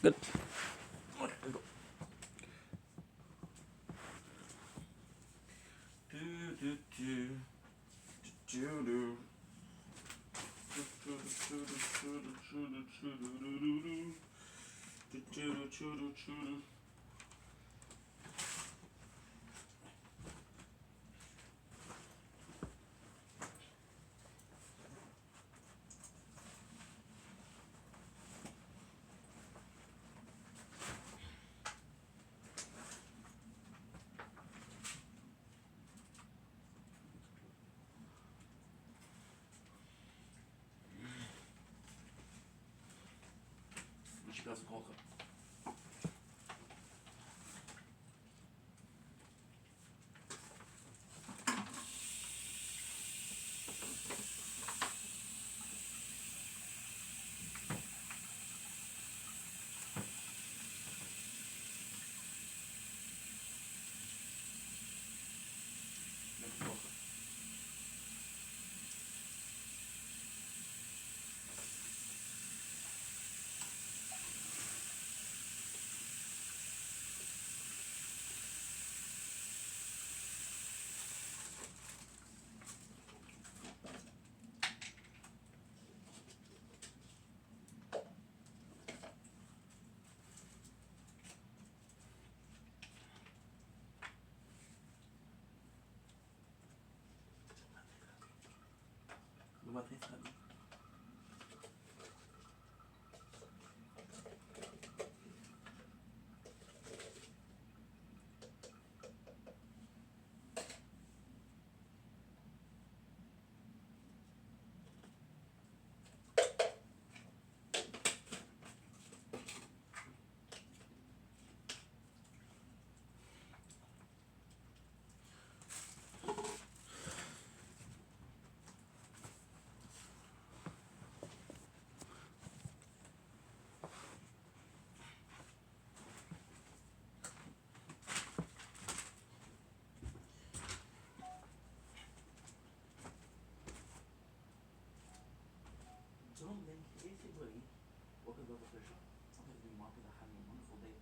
Good. Okay, let's go. Do, do, do. Do, do. Deixa eu pegar colocar. Não vai ter sabe. Don't link basically what is official. Okay, the market are having a wonderful day.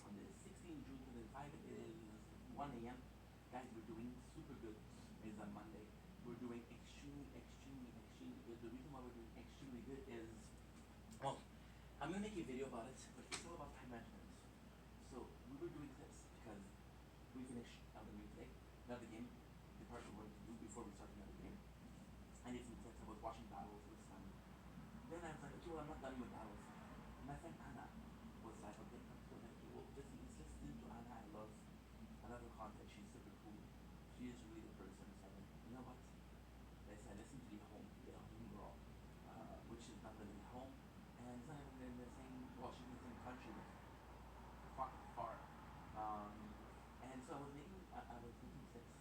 On the 16th June 2005, it is 1 a.m. Guys, we're doing super good. It's a Monday. We're doing extremely good. The reason why we're doing extremely good is, well, I'm gonna make a video about it, but it's all about time management. So we were doing clips because we finished the game today. Not the game, the part we wanted to do before we started another game. I need some clips. I was watching battles this time. Then I was like, okay, well, I'm not done with battles. And my friend Anna was like, okay, so like, okay, well, just let's listen to Anna. I love her content. She's super cool. She is really the person. So I'm like, you know what? They said, listen to the home girl, which is not living at home, and it's not even in the same. Well, she's in the same country with far. And so I was making clips,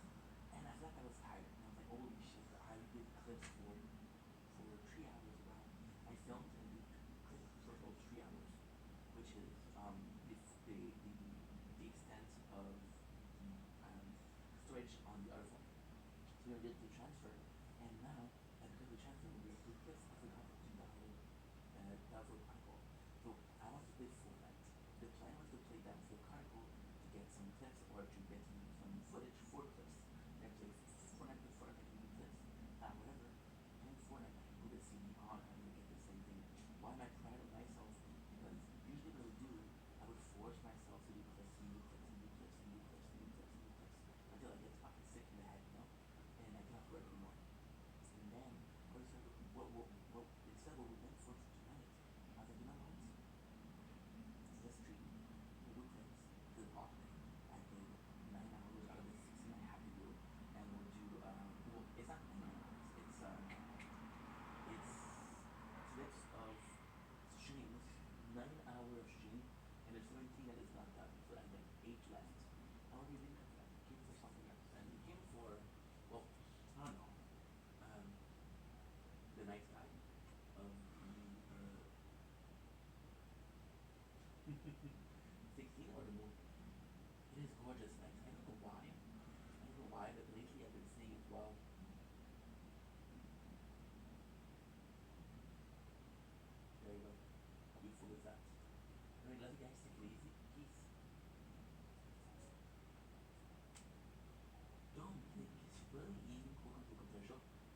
and I felt like I was tired, and I was like, holy shit! I did clips for 3 hours around. I filmed and did clips for about 3 hours, which is the extent of the storage on the other phone. So we did the transfer, and now because we transferred we did clips, I forgot to download Download Chronicle. So I want to play Fortnite. The plan was to play Download Chronicle to get some clips or to get some footage for clips. And play Fortnite before I can do clips. Whatever. Playing Fortnite, I can put a CD on and I'm gonna get the same thing. Why am I proud of myself? Because usually what I would do, I would force myself to do clips and do clips and do clips and do clips and do clips and do clips until I get fucking sick in the head, you know? And I cannot work anymore. And then I was like, what instead what we went for tonight, I was like, you know what? Let's treat me. We'll do clips because it's hot today. I did 9 hours out of the 16 I have to do, and we'll do well, it's not 9 hours. It's clips of streams, 9 hours of stream, and there's 17 that is not done. So I have like 8 left. I already didn't come for that. It came for something else, and it came for, well, I don't know, um, the night sky of the 16 or the moon. It is gorgeous nights. I don't know why. I don't know why, but lately I've been seeing it well. There you go. How beautiful is that? Alright, let's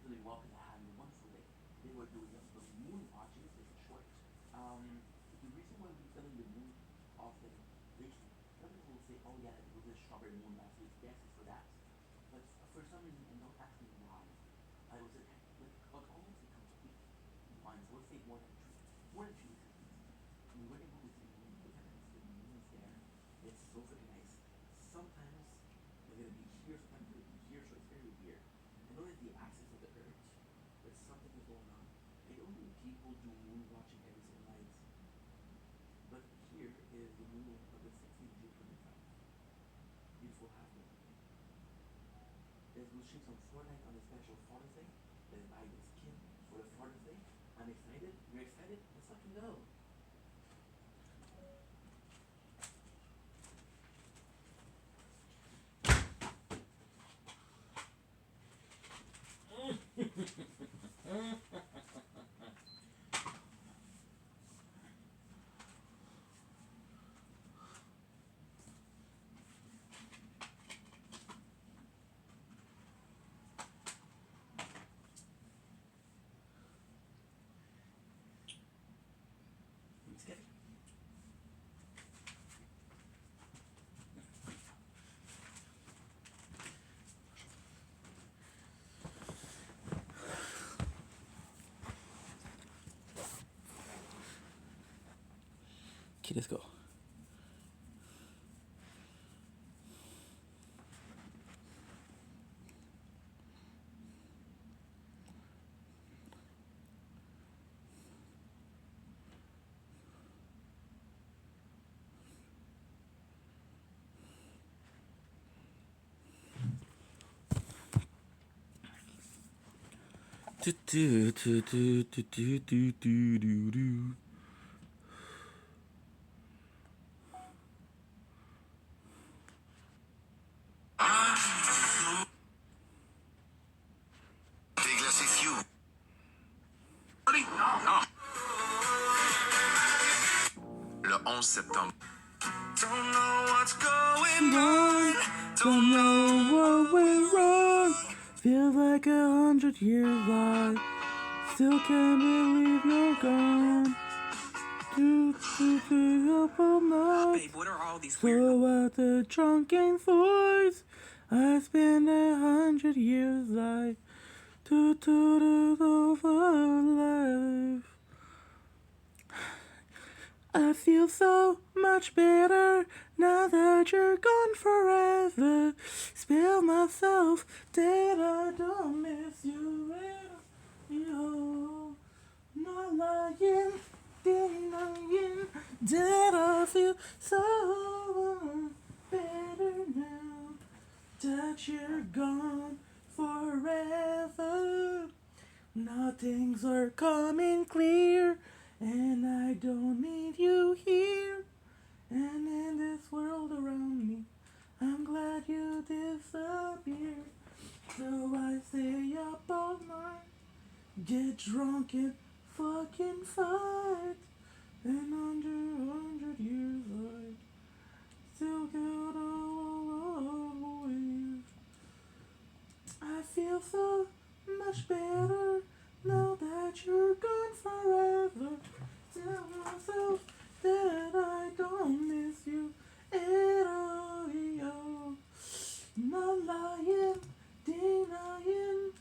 because we walked and had a wonderful day. Today we're doing the moon watching. It's a short. The reason why we're filming the moon often lately, some people will say, "Oh yeah, it was a strawberry moon last week." Yes, it's for that. But for some reason, and don't ask me why, I was like almost a complete month. I would say more than 2 weeks at least. We were able to see the moon. Look at this. The moon is there. It's so freaking nice. Sometimes it's gonna be here. Sometimes it's gonna be here. So it's very weird. I know it's the axis of the Earth, but something is going on. I don't know if people do moon watching every single night, but here is the moon of the 16th June 25. Beautiful half moon. Let's go stream some Fortnite on the special Father's Day. Let's buy the skin for the Father's Day. I'm excited. You're excited? Let's fucking go. Let's get it. Okay, let's go. Do do do do do do do do do. Le 11 septembre. Don't know what's going on. Don't know what went wrong. Feels like 100 years life. Still can't believe you're gone. Up all night. Babe, what are all these weird... So at the drunken voice, I spent 100 years life. Over life. I feel so much better now that you're gone forever. Spill myself dead, I don't miss you at all. Not lying, denying, dead. I feel so better now that you're gone forever. Now things are coming clear, and I don't need you here. And in this world around me, I'm glad you disappeared. So I stay up all night, get drunk and fucking fight. And under 100 years I still get all ways. I feel so much better now that you're gone forever. Tell myself that I don't miss you at all. Yo. Not lying, denying.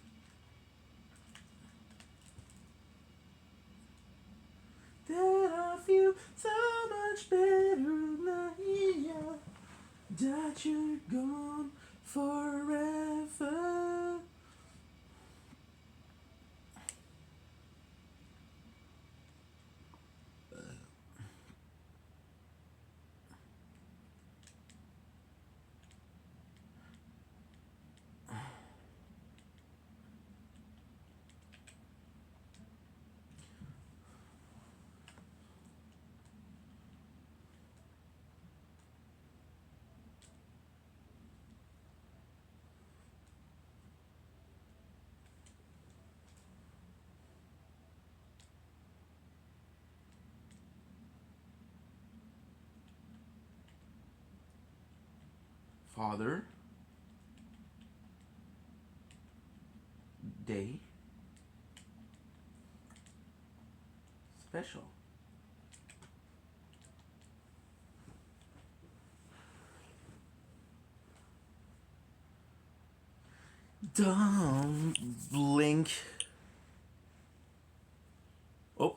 That I feel so much better now. Yeah. That you're gone forever. Father Day special. Don't blink. Oh,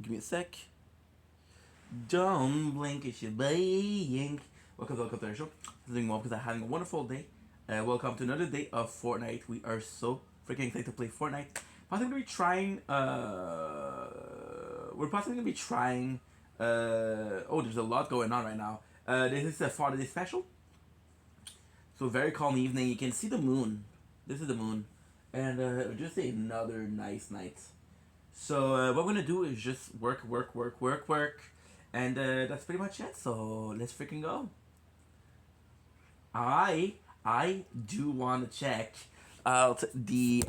give me a sec. Don't blink, it's your blink. Welcome to the show. Doing well because I'm having a wonderful day. Welcome to another day of Fortnite. We are so freaking excited to play Fortnite. Possibly gonna be trying. We're possibly gonna be trying. Oh, there's a lot going on right now. This is a Father's Day special. So very calm evening. You can see the moon. This is the moon, and just another nice night. So what we're gonna do is just work, and that's pretty much it. So let's freaking go. I do want to check out the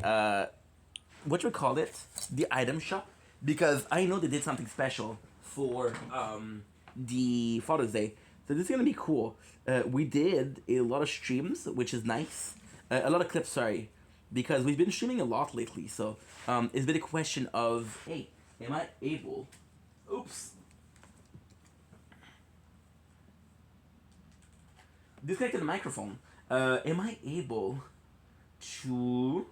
what you call it, the item shop, because I know they did something special for the Father's Day. So this is gonna be cool. We did a lot of streams, which is nice. A lot of clips, sorry, because we've been streaming a lot lately. So it's been a question of, hey, am I able? Oops. Disconnected the microphone. Am I able to?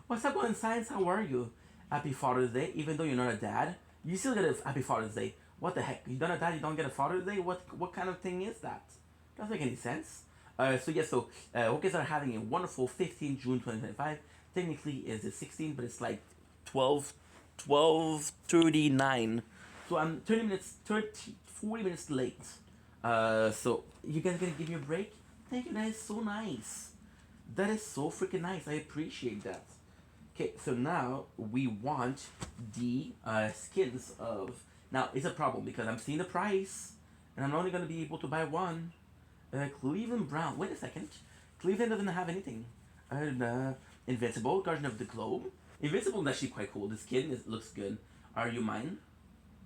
What's up, going science? How are you? Happy Father's Day. Even though you're not a dad, you still get a Happy Father's Day. What the heck? You're not a dad, you don't get a Father's Day? What kind of thing is that? Doesn't make any sense. Hokers are having a wonderful 15 June 2025. Technically, it's the 16th, but it's like 12:39. So I'm 40 minutes late. So you guys gonna give me a break? Thank you, that is so nice. That is so freaking nice. I appreciate that. Okay, so now we want the skins of. Now it's a problem because I'm seeing the price, and I'm only gonna be able to buy one. Cleveland Brown. Wait a second. Cleveland doesn't have anything. Invincible, Guardian of the Globe. Invincible is actually quite cool. The skin looks good. Are You Mine?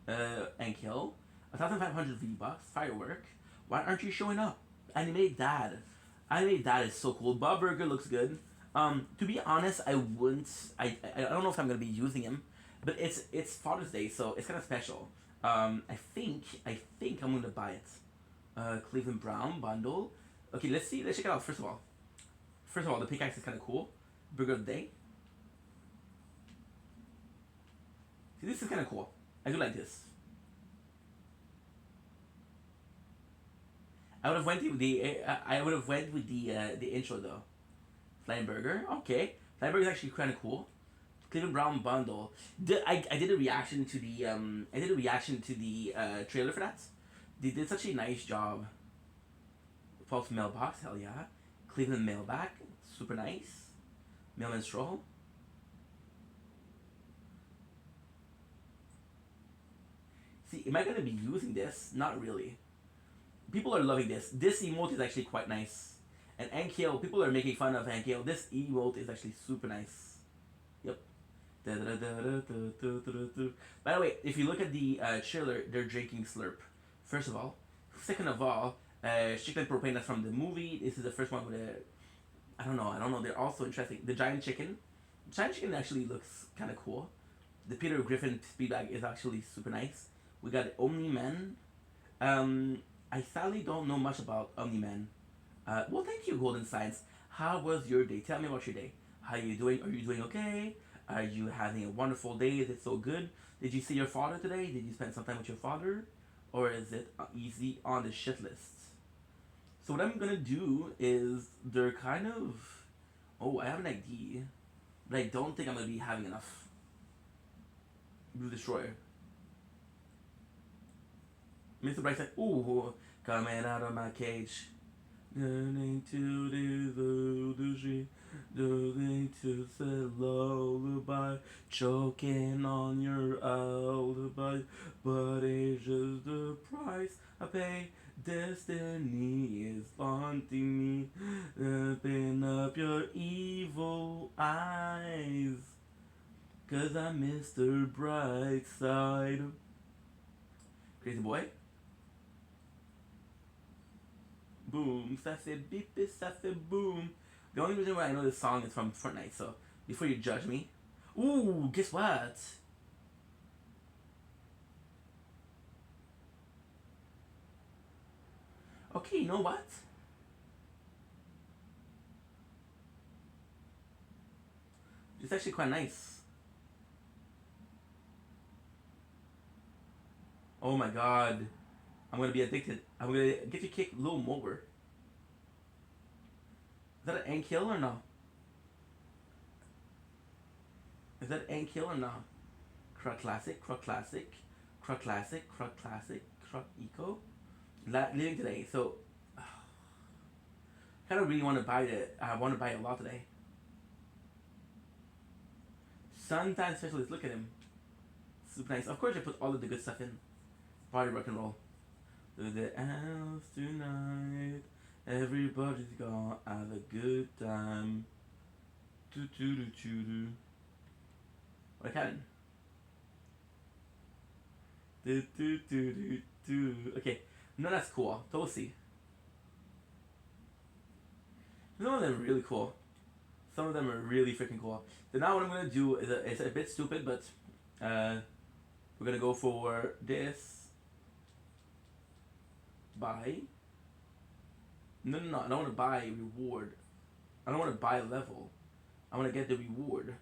And Kill. 1,500 V-Bucks. Firework. Why aren't you showing up? Animated Dad. Animated Dad is so cool. Bob Burger looks good. To be honest, I wouldn't. I don't know if I'm gonna be using him, but it's Father's Day, so it's kind of special. I think I'm gonna buy it. Cleveland Brown bundle. Okay, let's see. Let's check it out. First of all, the pickaxe is kind of cool. Burger of the Day. See, this is kind of cool. I do like this. I would have went with the intro though. Flying Burger. Okay, Flying Burger is actually kind of cool. Cleveland Brown bundle. I did a reaction to the trailer for that. They did such a nice job. False Mailbox, hell yeah. Cleveland Mailback, super nice. Mailman Stroll. See, am I gonna be using this? Not really. People are loving this. This emote is actually quite nice. And Ankiel, people are making fun of Ankiel. This emote is actually super nice. Yep. By the way, if you look at the trailer, they're drinking Slurp. First of all. Second of all, chicken propane, that's from the movie. This is the first one with a. I don't know. They're also interesting. The giant chicken. Giant chicken actually looks kind of cool. The Peter Griffin speed bag is actually super nice. We got Omni Man. I sadly don't know much about Omni Man. Well, thank you, Golden Science. How was your day? Tell me about your day. How are you doing? Are you doing okay? Are you having a wonderful day? Is it so good? Did you see your father today? Did you spend some time with your father? Or is it easy on the shit list? So what I'm gonna do is they're kind of. Oh, I have an idea, but I don't think I'm gonna be having enough. Blue Destroyer. Mr. Bright said, "Ooh, coming out of my cage, learning to do the shit, learning to say lullaby, choking on your alibi, but it's just the price I pay. Destiny is haunting me, open up your evil eyes, 'cause I'm Mr. Brightside." Crazy Boy. Boom, ça fait bip, ça fait boom. The only reason why I know this song is from Fortnite, so before you judge me. Ooh, guess what? Okay, you know what? It's actually quite nice. Oh my god. I'm gonna be addicted. I'm gonna get you kick a little more. Is that an end kill or no? Is that an end kill or no? Croc Classic, Croc Classic, Croc Classic, Croc Classic, Croc Eco. Leaving today, so kind of really want to buy it. I want to buy a lot today. Suntan Specialist, look at him. Super nice. Of course, I put all of the good stuff in. Party rock and roll. To the house tonight. Everybody's gonna have a good time. Do do do do do. What can? Do do do do do. Okay, no, that's cool. Toasty. Some of them are really cool. Some of them are really freaking cool. So now what I'm gonna do is it's a bit stupid, but we're gonna go for this. Buy. No, I don't want to buy reward. I don't want to buy level. I want to get the reward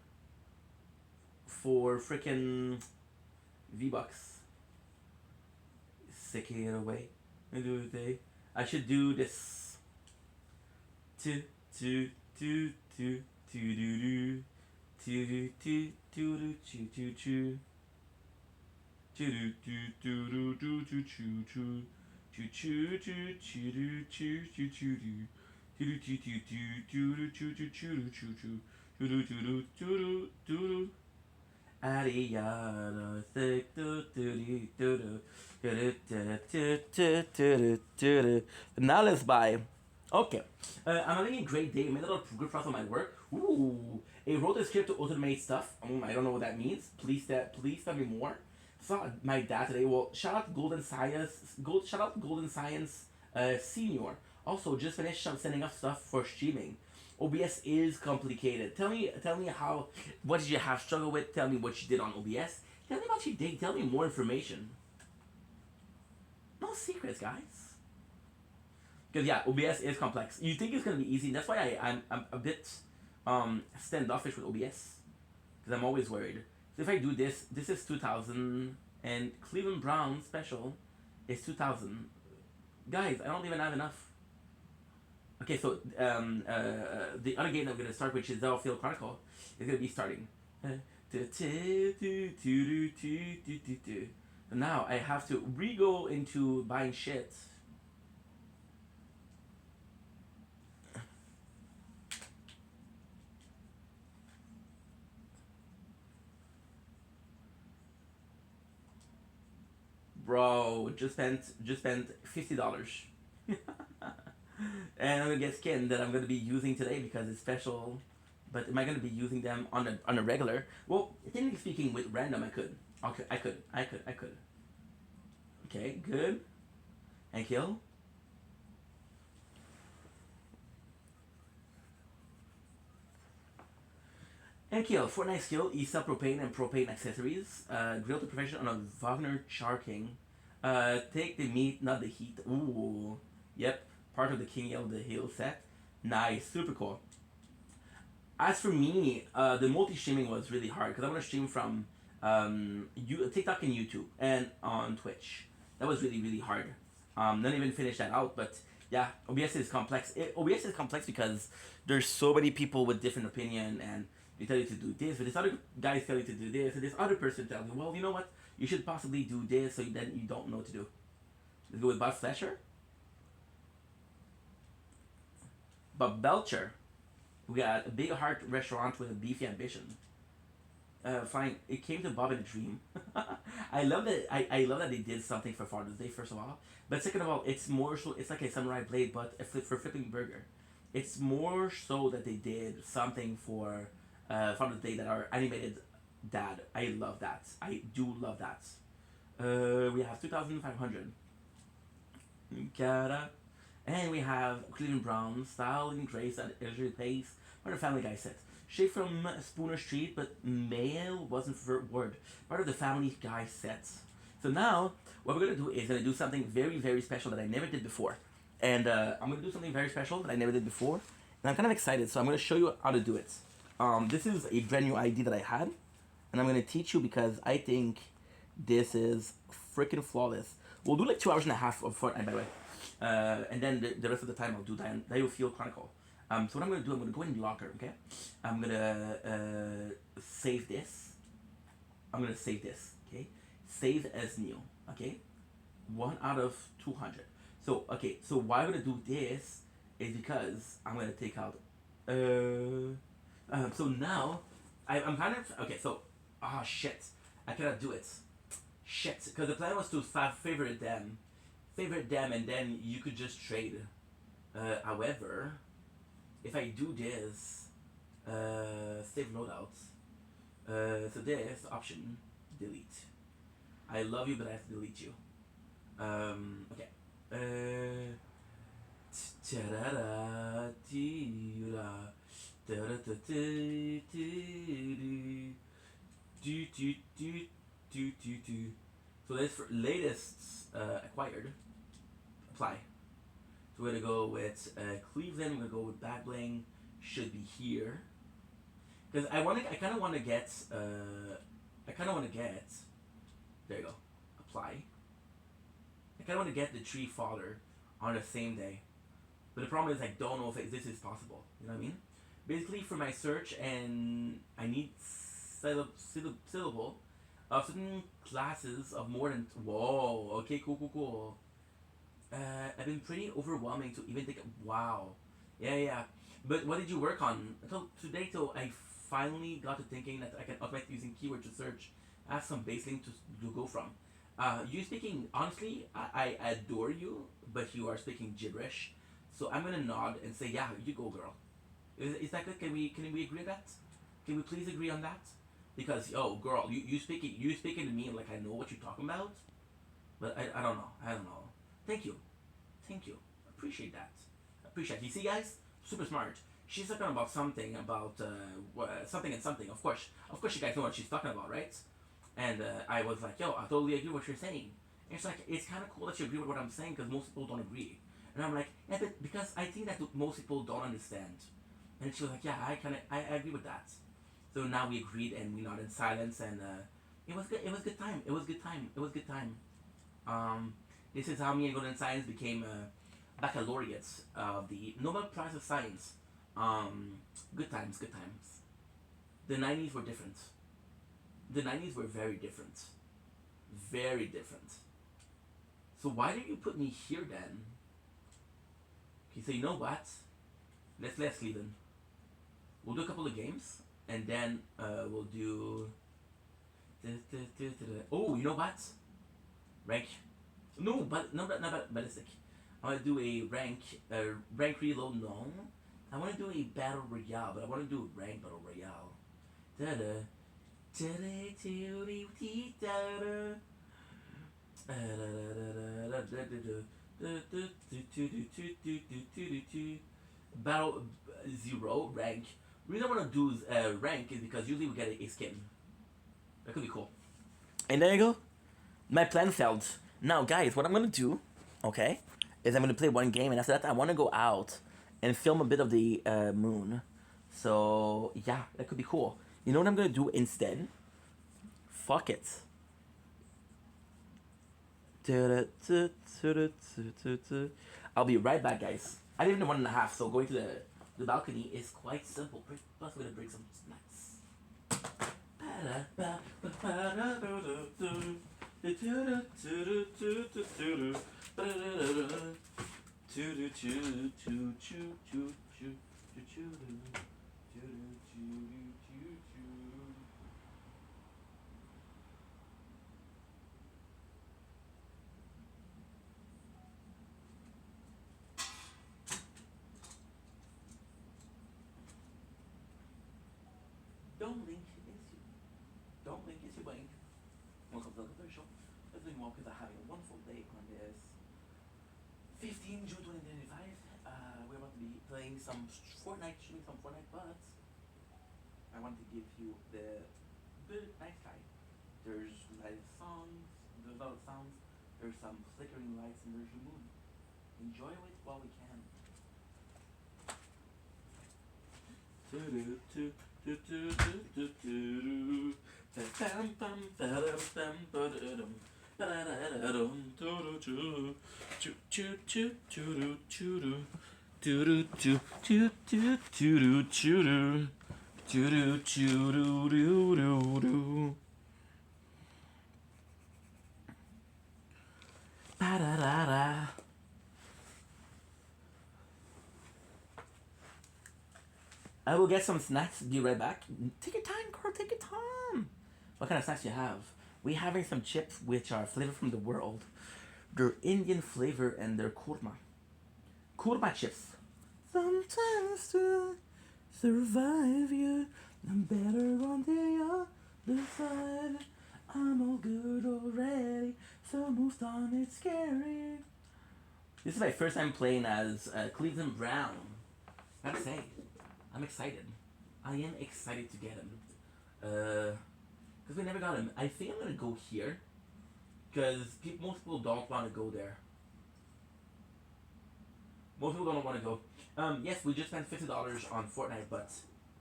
for freaking V-Bucks. Sicking it away. I should do this. Two, two, two, two, two, do, do, two, two, two, two, two, two, two, two, two, two, two. Choo choo choo choo choo choo choo choo choo choo choo choo choo choo choo choo choo choo choo. Ariana, now let's buy. Okay, I'm having a great day. Made a lot of good progress on my work. Ooh, I wrote a script to automate stuff. I don't know what that means. Please tell me more. Saw my dad today. Well, shout out Golden Science. Shout out Golden Science Senior. Also, just finished sending up stuff for streaming. OBS is complicated. Tell me how. What did you have struggle with? Tell me what you did on OBS. Tell me about your day. Tell me more information. No secrets, guys. Because yeah, OBS is complex. You think it's gonna be easy. That's why I'm a bit standoffish with OBS. Because I'm always worried. So if I do this, this is 2,000, and Cleveland Brown special is 2,000. Guys, I don't even have enough. Okay, so the other game I'm gonna start, which is Battlefield Chronicle, is gonna be starting. Now I have to re-go into buying shit. Bro, just spent $50. And I'm gonna get skin that I'm gonna be using today because it's special. But am I gonna be using them on a regular? Well, technically speaking, with random I could. Okay, I could. Okay, good. And kill. And kill. Fortnite skill, ESA propane and propane accessories. Grill to perfection on a Wagner Char King. Take the meat, not the heat. Ooh. Yep. Part of the King Yell the Hill set. Nice. Super cool. As for me, the multi-streaming was really hard because I want to stream from TikTok and YouTube and on Twitch. That was really, really hard. Not even finish that out, but yeah, OBS is complex. OBS is complex because there's so many people with different opinion, and they tell you to do this, but this other guy tell you to do this, and this other person tells you, well, you know what, you should possibly do this, so then you don't know what to do. Let's go with Bob Fletcher. Bob Belcher. We got a Big Heart restaurant with a beefy ambition. Fine. It came to Bob in a dream. I love that. I love that they did something for Father's Day. First of all, but second of all, it's more so. It's like a samurai blade, but for flipping burger. It's more so that they did something for Father's Day that are animated. Dad, I love that. I do love that. We have 2,500. And we have Cleveland Brown, Style and Grace at Ellery Place. Part of Family Guy set. Straight from Spooner Street, but male wasn't for word. Part of the Family Guy set. So now, what we're gonna do is gonna do something very, very special that I never did before. And I'm gonna do something very special that I never did before, and I'm kind of excited. So I'm gonna show you how to do it. This is a brand new idea that I had, and I'm gonna teach you because I think this is freaking flawless. We'll do like 2 hours and a half of Fortnite, by the way, and then the rest of the time I'll do Diofield Chronicle. So what I'm gonna do, I'm gonna go in the locker, okay? I'm gonna save this. I'm gonna save this, okay? Save as new, okay? 1 out of 200. So okay, so why I'm gonna do this is because I'm gonna take out. So now, I'm kind of okay. So, shit, I cannot do it. Shit, because the plan was to favorite them, and then you could just trade. However, if I do this, save loadouts. So this option, delete. I love you, but I have to delete you. Okay. Ta-da-da, dee-da, da-da-da-da, dee-dee, doo-doo-doo-doo-doo-doo. So that's for latest acquired. Apply. So we're gonna go with Cleveland. We're gonna go with Bad Bling. Should be here. Because I kind of want to get. There you go. Apply. I kind of want to get the tree fodder on the same day. But the problem is I don't know if this is possible. You know what I mean? Basically, for my search, and I need syllable of certain classes of more than. Whoa. Okay. Cool. I've been pretty overwhelming to even think. Wow. Yeah. But what did you work on? Until today, till I finally got to thinking that I can automate using keyword to search. I have some baseline to go from. You speaking honestly, I adore you, but you are speaking gibberish. So I'm gonna nod and say, yeah, you go, girl. Is that good? Can we agree on that? Can we please agree on that? Because girl, you speaking to me like I know what you're talking about, but I don't know. Thank you. Appreciate that. You see, guys, super smart. She's talking about something about something and something. Of course, you guys know what she's talking about, right? And I was like, yo, I totally agree with what you're saying. And it's like, it's kind of cool that you agree with what I'm saying because most people don't agree. And I'm like, yeah, but because I think that most people don't understand. And she was like, yeah, I agree with that. So now we agreed and we nodded in silence, and it was good. It was good time. This is how me and Golden Science became baccalaureates of the Nobel Prize of Science. Good times. The 90s were different. The 90s were very different. Very different. So why did you put me here then? Okay, so you know what? Let's Cleveland. We'll do a couple of games, and then we'll do. Oh, you know what? Rank. No, but not ballistic. I want to do a rank reload. No, I want to do a battle royale, but I want to do a rank battle royale. Da-da. Battle 0 rank. The reason I want to do rank is because usually we get a skin. That could be cool. And there you go. My plan failed. Now, guys, what I'm gonna do, okay, is I'm gonna play one game, and after that, I want to go out and film a bit of the moon. So yeah, that could be cool. You know what I'm gonna do instead? Fuck it. I'll be right back, guys. I live in 1.5, so going to the balcony is quite simple. Plus, we're gonna bring some snacks. Don't blink, it's you blink. Welcome to the official. Let's doing well because I'm having a wonderful day on this 15 June 2025. We're about to be playing some Fortnite, shooting some Fortnite, but I want to give you the good night sky. There's light songs, there's a lot of sounds, there's some flickering lights, and there's the moon. enjoy it while we can. I will get some snacks. Be right back. Take your time, girl. Take your time. What kind of snacks you have? We having some chips which are flavor from the world. They're Indian flavor and they're kurma. Kurma chips. Sometimes to survive you, I'm better on the other side. I'm all good already, so moved on. It's scary. This is my first time playing as Cleveland Brown. I gotta say, I'm excited. I am excited to get him. Because we never got him. I think I'm gonna go here. Because most people don't want to go there. Most people don't want to go. Yes, we just spent $50 on Fortnite, but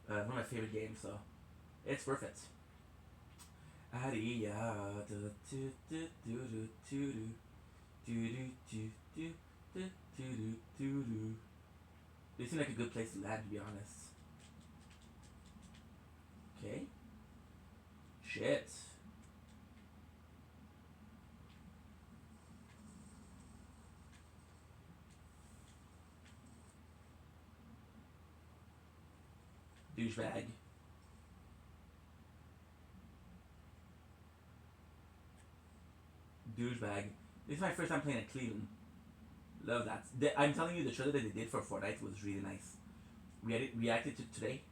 one of my favorite games, so it's worth it. This seems like a good place to land, to be honest. Okay. Shit. Douchebag. Douchebag. This is my first time playing at Cleveland. Love that. I'm telling you, the trailer that they did for Fortnite was really nice. We reacted to today.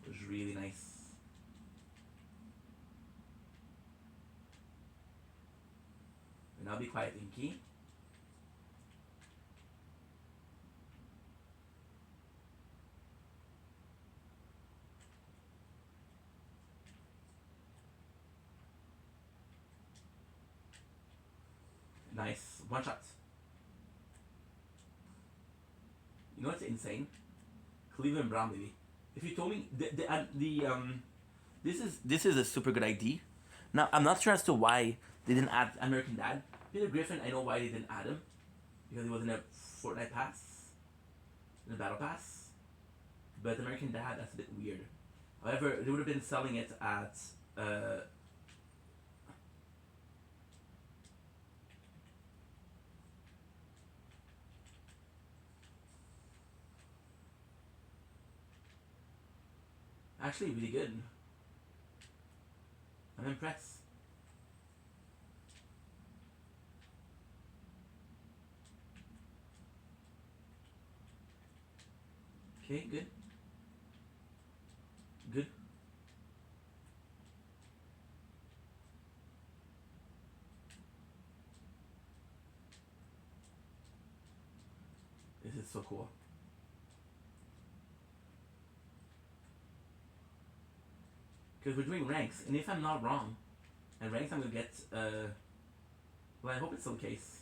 It was really nice. And I'll be quiet, Inky. Nice. One shot. You know what's insane? Cleveland Brown, baby. If you told me this is a super good ID. Now I'm not sure as to why they didn't add American Dad. Peter Griffin, I know why they didn't add him, because he wasn't a Fortnite pass, in a battle pass. But American Dad, that's a bit weird. However, they would have been selling it at actually really good. I'm impressed. Okay, good. Good. This is so cool. Because we're doing ranks, and if I'm not wrong, and ranks I'm gonna get, well, I hope it's still the case.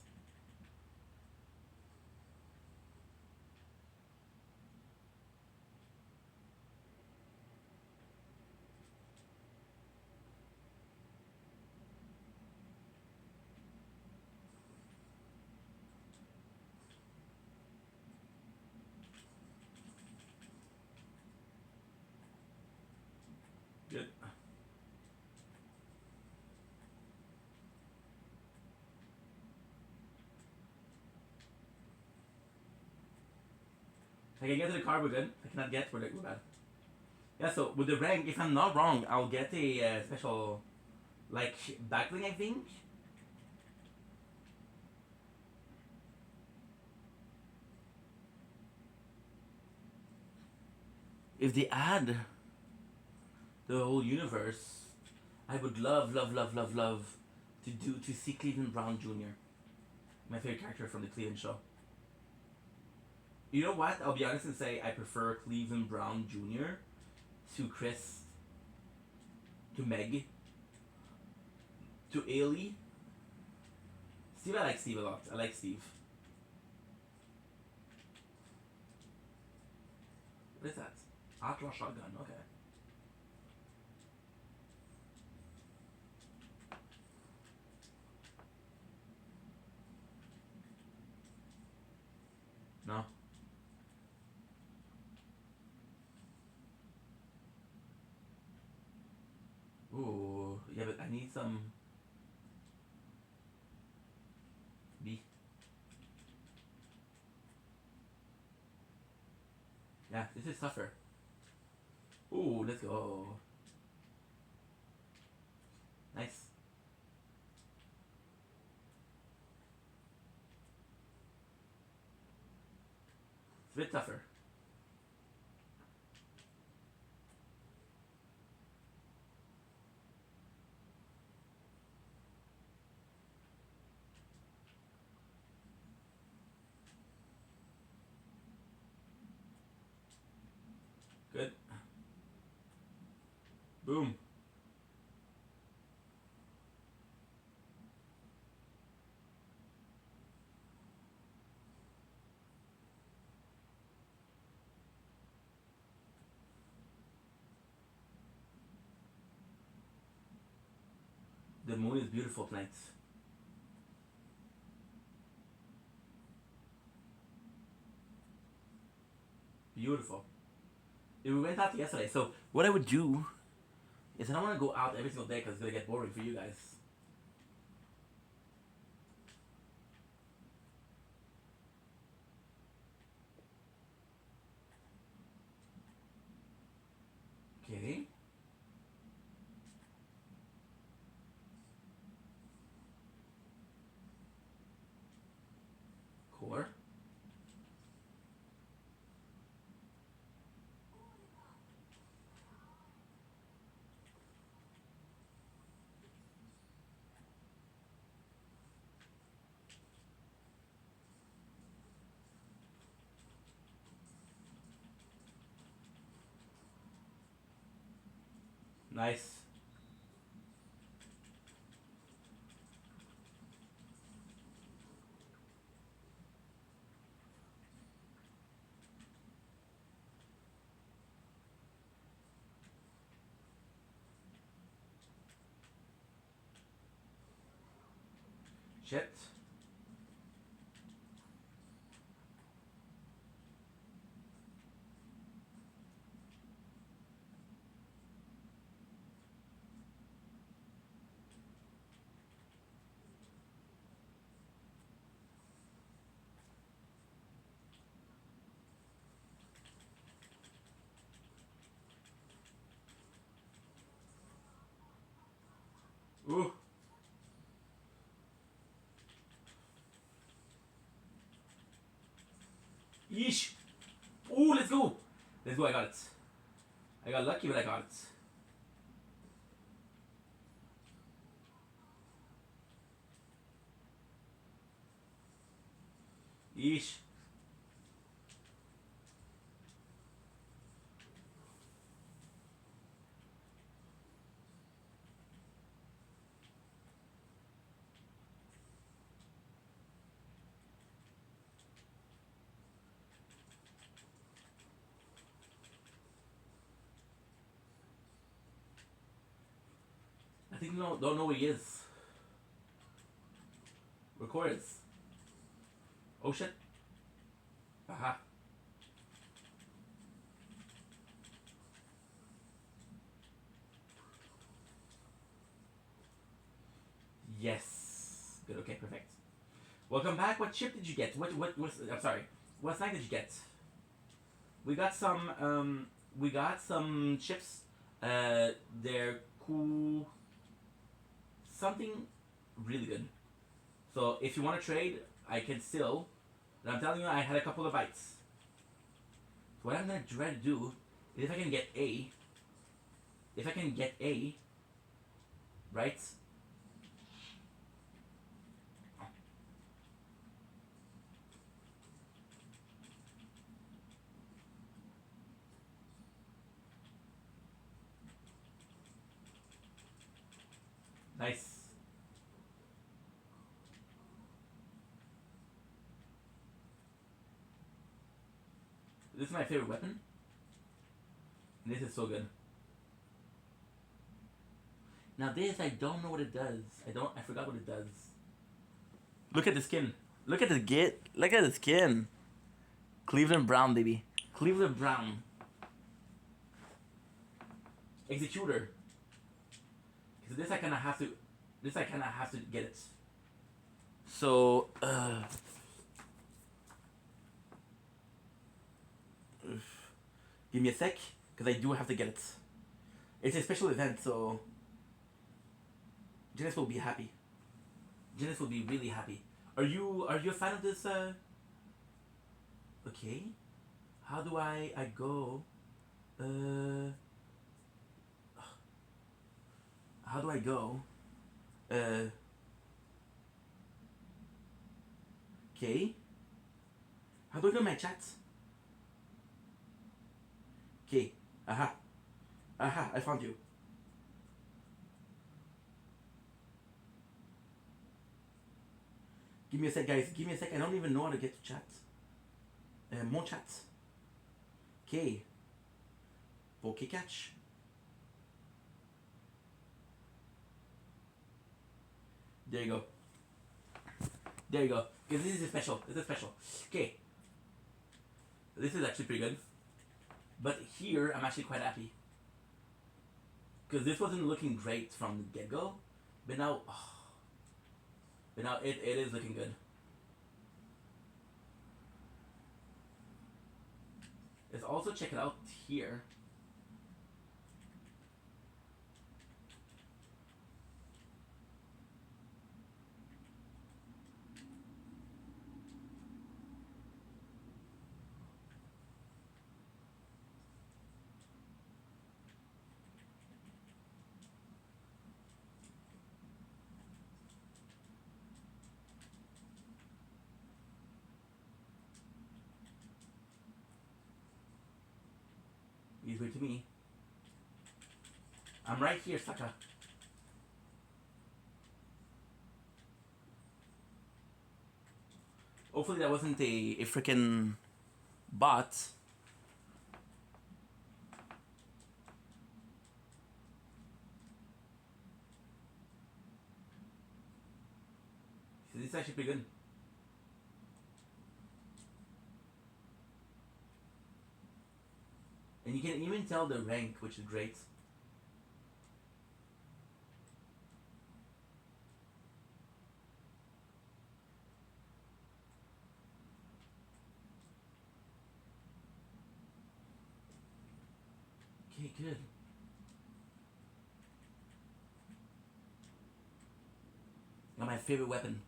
Good. I can get to the car, we're good. I cannot get, we're bad. Yeah, so with the rank, if I'm not wrong, I'll get a special, like, backling, I think. If they add the whole universe, I would love to see Cleveland Brown Jr., my favorite character from the Cleveland show. You know what? I'll be honest and say I prefer Cleveland Brown Jr. to Chris, to Meg, to Ailey. Steve, I like Steve a lot. I like Steve. Outlaw shotgun, okay. No. Ooh, yeah, but I need some B. Yeah, this is tougher. Ooh, let's go. Nice. It's a bit tougher. Good. Boom. The moon is beautiful tonight. Beautiful. We went out yesterday, so what I would do is I don't want to go out every single day because it's gonna get boring for you guys. Okay. Core. Nice. Shit. Ooh. Yeesh. Ooh, let's go. Let's go, I got it. I got lucky, but I got it. Yeesh. I think no, don't know where he is. Records. Oh shit. Aha. Yes. Good. Okay. Perfect. Welcome back. What chip did you get? I'm sorry. What snack did you get? We got some. We got some chips. They're cool. Something really good. So if you want to trade, I can still. And I'm telling you, I had a couple of bites. So what I'm gonna try to do is if I can get A. If I can get A. Right. Nice. This is my favorite weapon. This is so good. Now this, I don't know what it does. I forgot what it does. Look at the skin. Look at the Look at the skin. Cleveland Brown, baby. Cleveland Brown. Executor. So this I kind of have to. This I kind of have to get it. So. Give me a sec, because I do have to get it. It's a special event, so Janice will be happy. Janice will be really happy. Are you a fan of this? Okay. How do I go? How do I go? Okay. How do I go in my chat? Okay. Aha. Aha, I found you. Give me a sec, guys. Give me a sec. I don't even know how to get to chat. More chat. Okay. Okay, catch. There you go. There you go. Because this is special. This is special. Okay. This is actually pretty good. But here, I'm actually quite happy. Because this wasn't looking great from the get-go. But now, it is looking good. Let's also check it out here. He's good to me. I'm right here, sucker. Hopefully that wasn't a freaking bot. This is actually pretty good. And you can even tell the rank, which is great. Okay, good. Got my favorite weapon.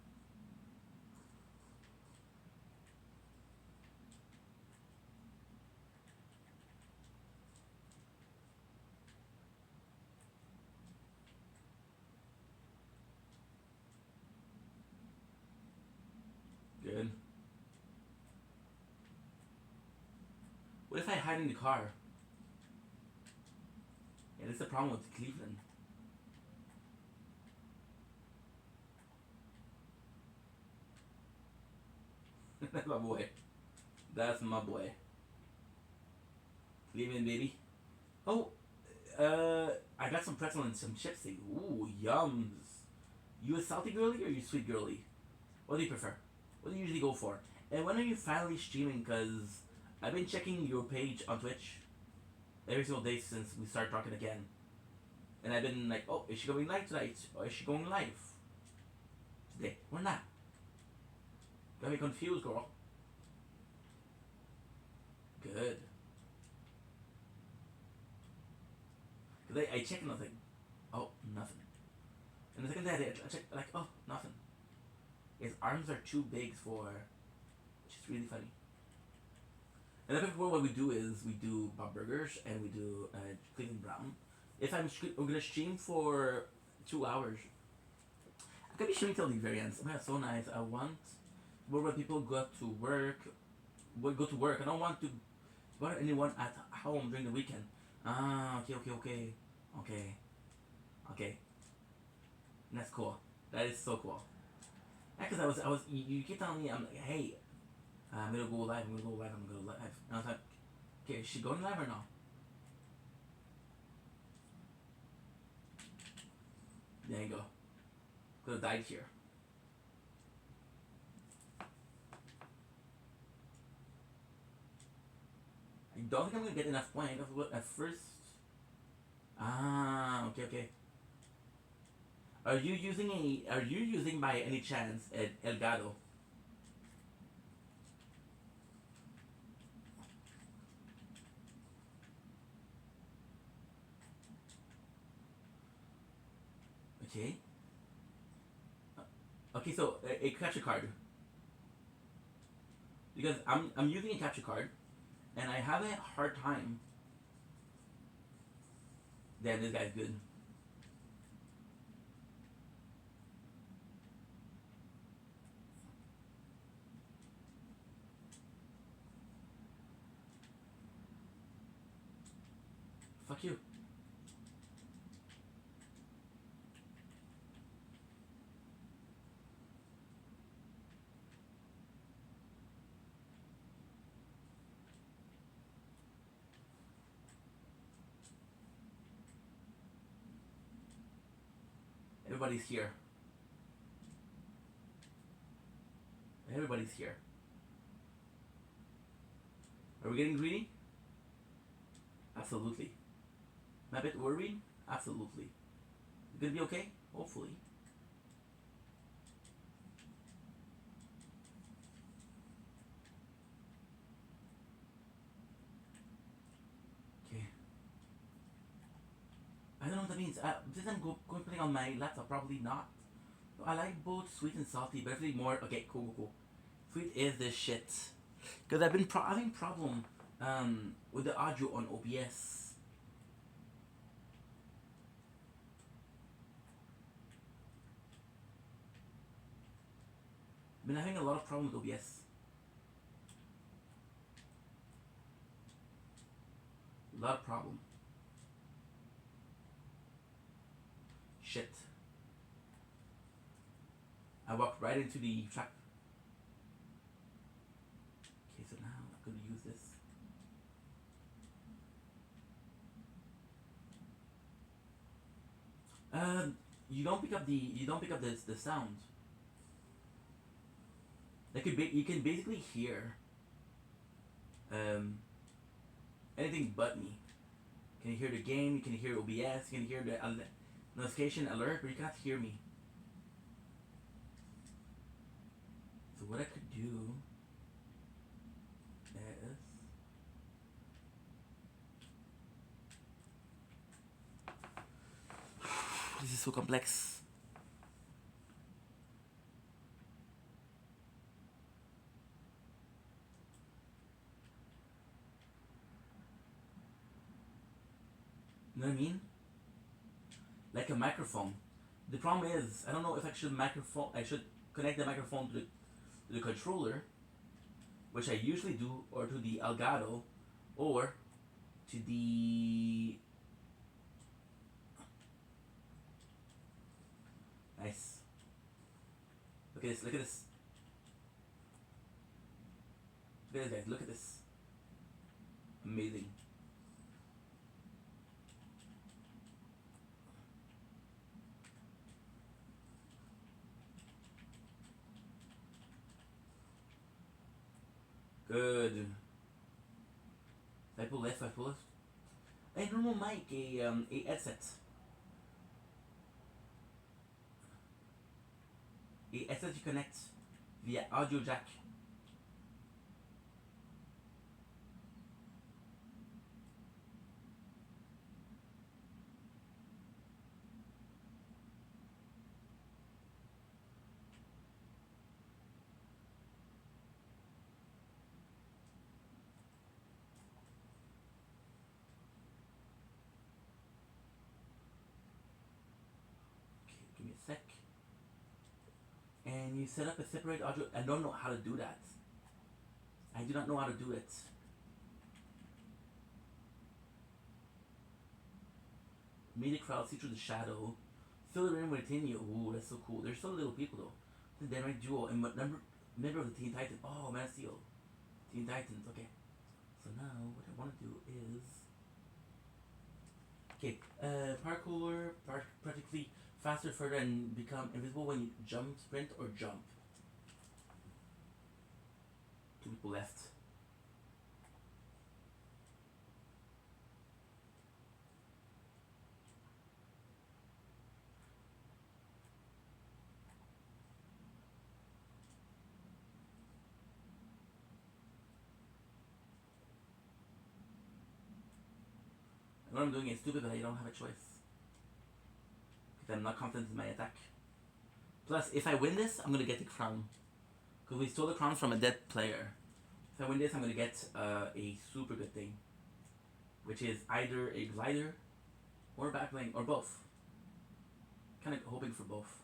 Good. What if I hide in the car? Yeah, that's the problem with Cleveland. That's my boy. That's my boy. Cleveland, baby. Oh, I got some pretzel and some chips. Ooh, yums. You a salty girly or you sweet girly? What do you prefer? What do you usually go for? And when are you finally streaming? Because I've been checking your page on Twitch every single day since we started talking again. And I've been like, oh, is she going live tonight? Or is she going live today? Or not? Got me confused, girl. Good. Because I checked and I was like, oh, nothing. And the second day I checked, like, oh, nothing. His arms are too big for, which is really funny. And then before, what we do is we do Bob Burgers and we do Cleveland Brown. If I'm gonna stream for 2 hours, I'm gonna be streaming till the very end. Oh, that's so nice. I want where people go to work. I don't want to bother anyone at home during the weekend. Ah, okay. That's cool. That is so cool. Yeah, cause I was. You keep telling me, I'm like, hey, I'm gonna go live. And I was like, okay, is she going live or no? There you go. Could have died here. I don't think I'm gonna get enough points at first. Ah, okay, okay. Are you using by any chance Elgato? Okay. Okay, so a capture card. Because I'm using a capture card, and I have a hard time. Damn, this guy's good. Fuck you. Everybody's here. Everybody's here. Are we getting greedy? Absolutely. Am I a bit worried? Absolutely. You gonna be okay? Hopefully. Okay. I don't know what that means. Since I'm going playing on my laptop, probably not. I like both sweet and salty, but definitely more. Okay, cool. Sweet is this shit. Because I've been having problem with the audio on OBS. Been having a lot of problem with OBS. A lot of problem. Shit. I walked right into the trap. Okay, so now I'm gonna use this. You don't pick up the sound. You can basically hear anything but me. You can hear the game, you can hear OBS, you can hear the notification alert, but you can't hear me. So what I could do is this is so complex. You know what I mean? Like a microphone. The problem is I don't know if I should connect the microphone to the controller, which I usually do, or to the Elgato, or to the nice. Look at this. Look at this. Look at this, guys. Look at this. Amazing. Good. I pull left. I pull left. A normal mic, a headset. A headset you connect via audio jack. Okay, give me a sec. And you set up a separate audio. I don't know how to do that. I do not know how to do it. Media crowd see through the shadow. Fill it in within you. Ooh, that's so cool. They're so little people though. The Dynamite Duo and member of the Teen Titans. Oh, Man of Steel. Teen Titans. Okay. So now what I want to do is okay. Parkour, practically Faster, further, and become invisible when you jump, sprint, or jump. 2 people left. What I'm doing is stupid, but I don't have a choice. Because I'm not confident in my attack. Plus, if I win this, I'm gonna get the crown. Because we stole the crown from a dead player. If I win this, I'm gonna get a super good thing. Which is either a glider or a backbling, or both. Kind of hoping for both.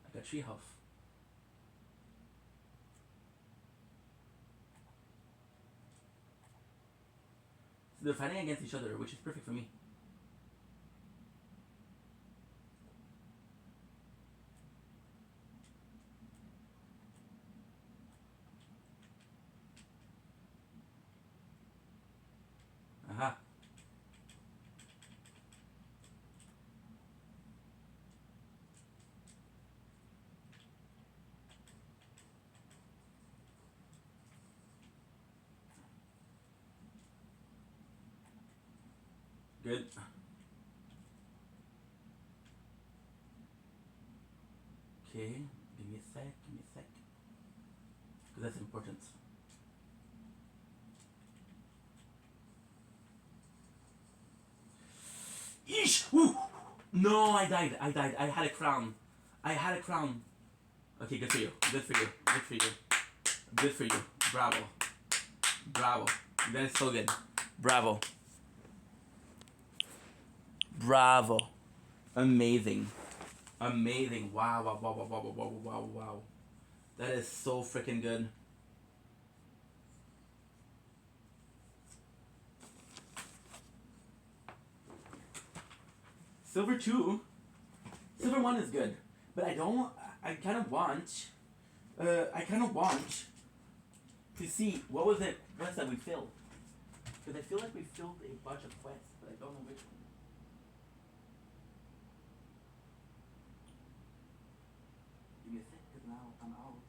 I got 3 health. So they're fighting against each other, which is perfect for me. Aha. Good. Okay, give me a sec. Because that's important. Yeesh! Woo! No, I died. I had a crown. Okay, good for you. Good for you. Bravo. That is so good. Bravo. Amazing. Wow. That is so freaking good. Silver 2. Silver 1 is good. But I kind of want to see what was it quest that we filled. Because I feel like we filled a bunch of quests, but I don't know which one. Give me a sec, because now I'm out.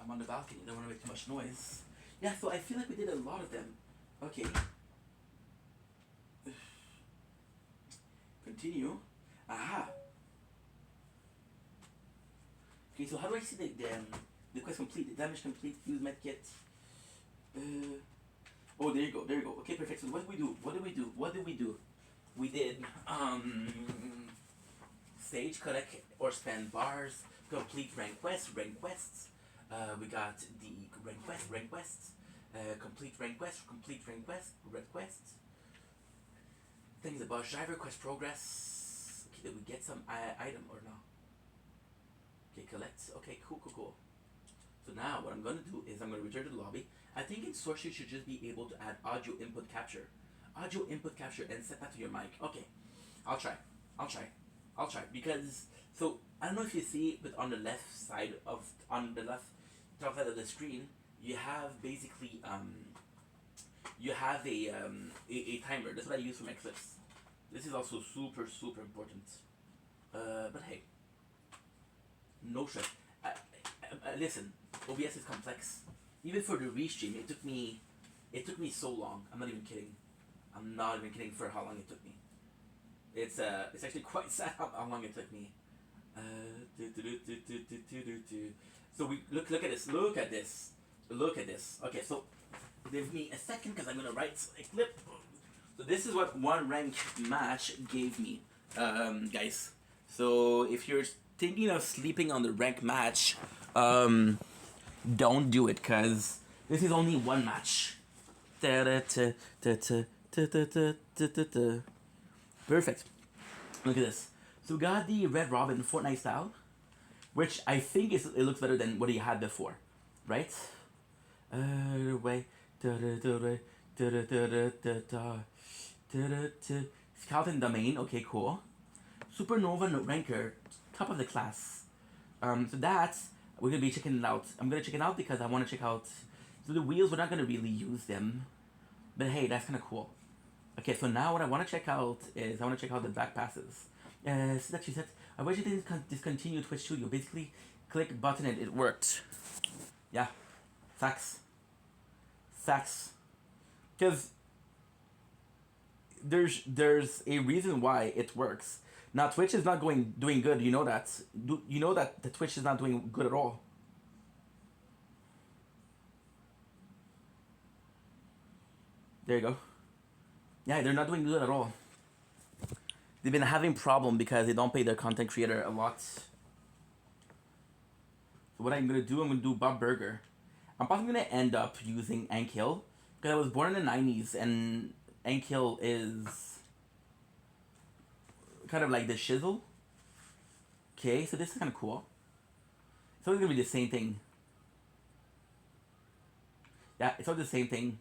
I'm on the balcony, don't want to make too much noise. Yeah, so I feel like we did a lot of them. Okay. Continue. Aha. Okay, so how do I see the quest complete? The damage complete, use medkit. Oh, there you go. Okay, perfect. So what did we do? We did stage, collect or spend bars, complete rank quests. We got the rank quests, complete rank quests. Things the bus driver quest progress. Okay, did we get some item or no? Okay, collect. Okay, cool. So now what I'm gonna do is I'm gonna return to the lobby. I think in Sorcery should just be able to add audio input capture and set that to your mic. Okay, I'll try because so I don't know if you see, but on the left side of top side of the screen, you have basically you have a timer. That's what I use for my clips. This is also super important. But hey, no stress. Listen, OBS is complex. Even for the restream, it took me so long. I'm not even kidding for how long it took me. It's actually quite sad how long it took me. So we look at this. Okay, so give me a second because I'm gonna write a clip. So this is what one rank match gave me, guys. So if you're thinking of sleeping on the rank match, don't do it because this is only one match. Perfect. Look at this. So we got the Red Robin Fortnite style, which I think it looks better than what he had before, right? Skeleton Domain, okay, cool. Supernova Ranker, top of the class. So that's, we're gonna be checking it out. I'm gonna check it out because I wanna check out, so the wheels, we're not gonna really use them. But hey, that's kind of cool. Okay, so now what I want to check out is I want to check out the back passes. So that she said, I wish you didn't discontinue Twitch Studio. Basically, click button and it worked. Yeah, facts. Facts. Because there's a reason why it works. Now Twitch is not doing good. You know that. You know that the Twitch is not doing good at all. There you go. Yeah, they're not doing good at all. They've been having problem because they don't pay their content creator a lot. So what I'm gonna do Bob Burger. I'm probably gonna end up using Ankill because I was born in the '90s and Ankill is kind of like the shizzle. Okay, so this is kind of cool. So it's gonna be the same thing. Yeah, it's all the same thing.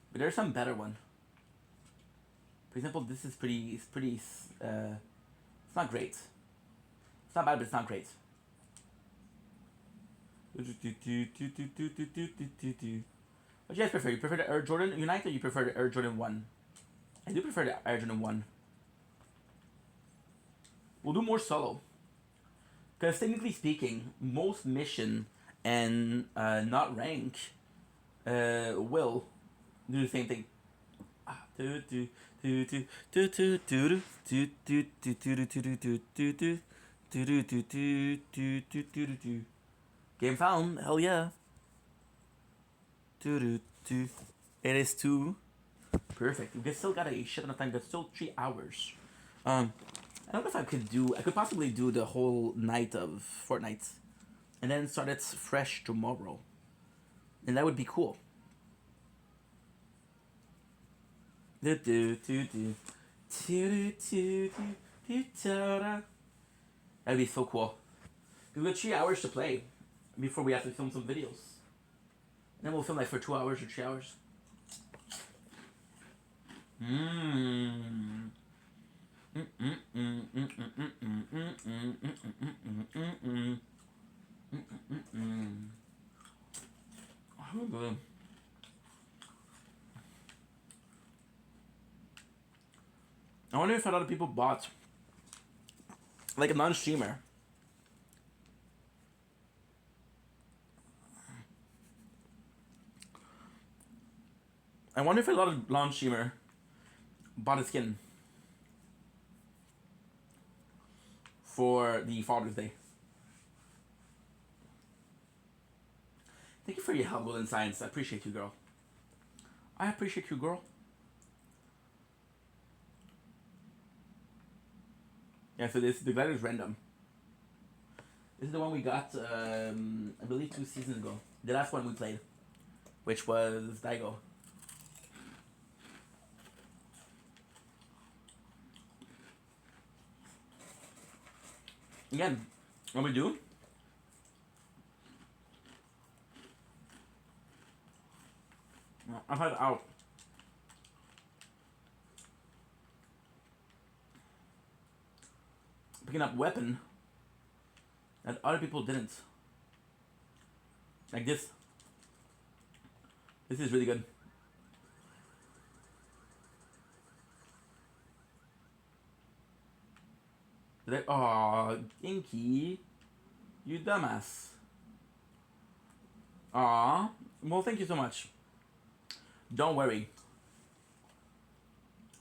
But there's some better one. For example, this is pretty. It's not great. It's not bad, but it's not great. What do you guys prefer? You prefer the Air Jordan Unite or you prefer the Air Jordan 1? I do prefer the Air Jordan 1. We'll do more solo. Because technically speaking, most mission and not rank will do the same thing. Game found, hell yeah. It is 2. Perfect. We still got a shit ton of time. That's still 3 hours. I don't know if I could possibly do the whole night of Fortnite, and then start it fresh tomorrow, and that would be cool. That'd be so cool. We've got 3 hours to play before we have to film some videos. And then we'll film like for 2 hours or 3 hours. I wonder if a lot of people bought like a non-streamer. I wonder if a lot of non-streamer bought a skin for the Father's Day. Thank you for your help, Will in Science. I appreciate you, girl. I appreciate you, girl. Yeah, so the glider is random. This is the one we got, I believe 2 seasons ago. The last one we played, which was Daigo. Again, what we do? I've had out. Picking up weapon that other people didn't. Like this. This is really good. Aw, Inky. You dumbass. Aw. Well, thank you so much. Don't worry.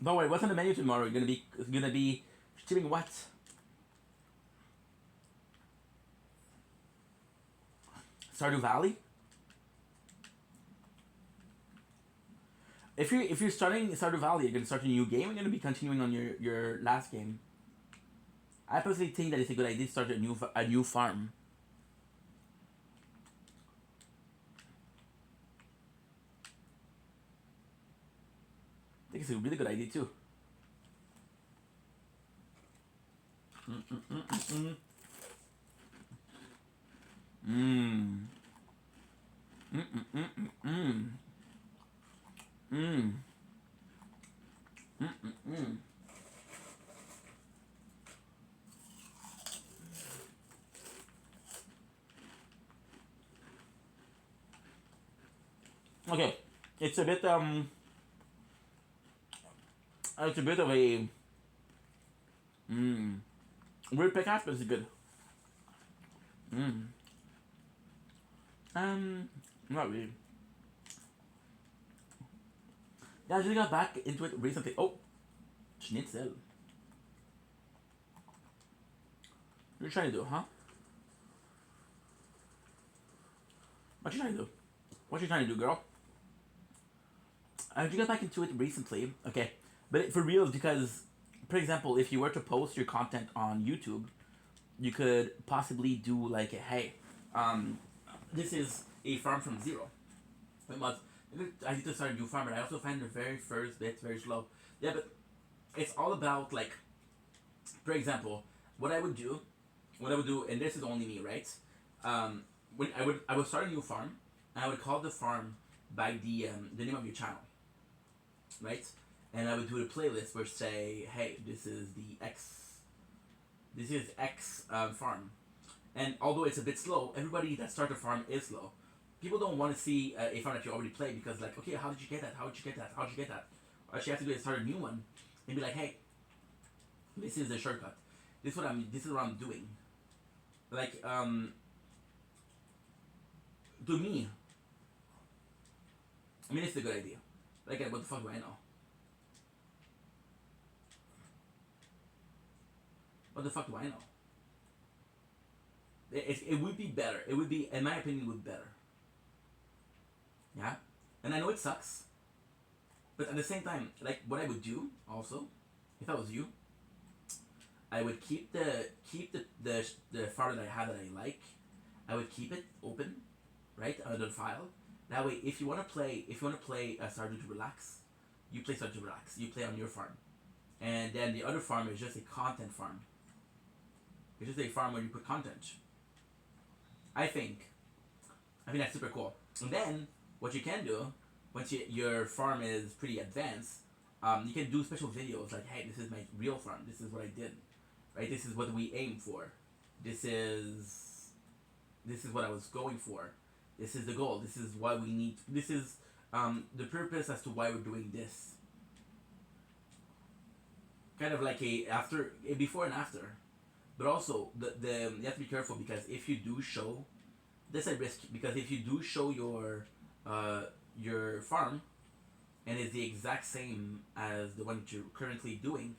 Don't worry. What's on the menu tomorrow? You're gonna be streaming what? Stardew Valley? If you're starting Stardew Valley, you're gonna start a new game. You're gonna be continuing on your last game. I personally think that it's a good idea to start a new farm. I think it's a really good idea too. Okay, It's a bit it's a bit of a weird pickaxe, but it's good. Mm. Not really. Yeah, I just got back into it recently. Oh, schnitzel. What are you trying to do, huh? What you trying to do? What you trying to do, girl? I just got back into it recently. Okay, but for real, because, for example, if you were to post your content on YouTube, you could possibly do like, hey, um, this is a farm from zero. It must. I need to start a new farm, but I also find the very first bit very slow. Yeah, but it's all about like, for example, what I would do, and this is only me, right? When I would start a new farm, and I would call the farm by the name of your channel, right? And I would do a playlist where say, hey, this is X farm, and although it's a bit slow, everybody that started a farm is slow. People don't want to see a farm that you already played because like, okay, how did you get that? How did you get that? How did you get that? What you have to do is start a new one, and be like, hey, this is the shortcut. This is what I'm doing. Like to me, I mean, it's a good idea. Like, what the fuck do I know? What the fuck do I know? It would be better. It would be, in my opinion, would be better. Yeah, and I know it sucks, but at the same time, like what I would do also, if I was you, I would keep the file that I have that I like. I would keep it open, right, under the file. That way, if you want to play, Stardew to Relax, you play Stardew to Relax. You play on your farm, and then the other farm is just a content farm. It's just a farm where you put content. I think that's super cool. And then what you can do once your farm is pretty advanced, you can do special videos like, hey, this is my real farm. This is what I did, right? This is what we aim for. This is what I was going for. This is the goal. This is why we need. This is the purpose as to why we're doing this. Kind of like a before and after, but also the you have to be careful because if you do show, that's a risk because if you do show your farm, and it's the exact same as the one that you're currently doing,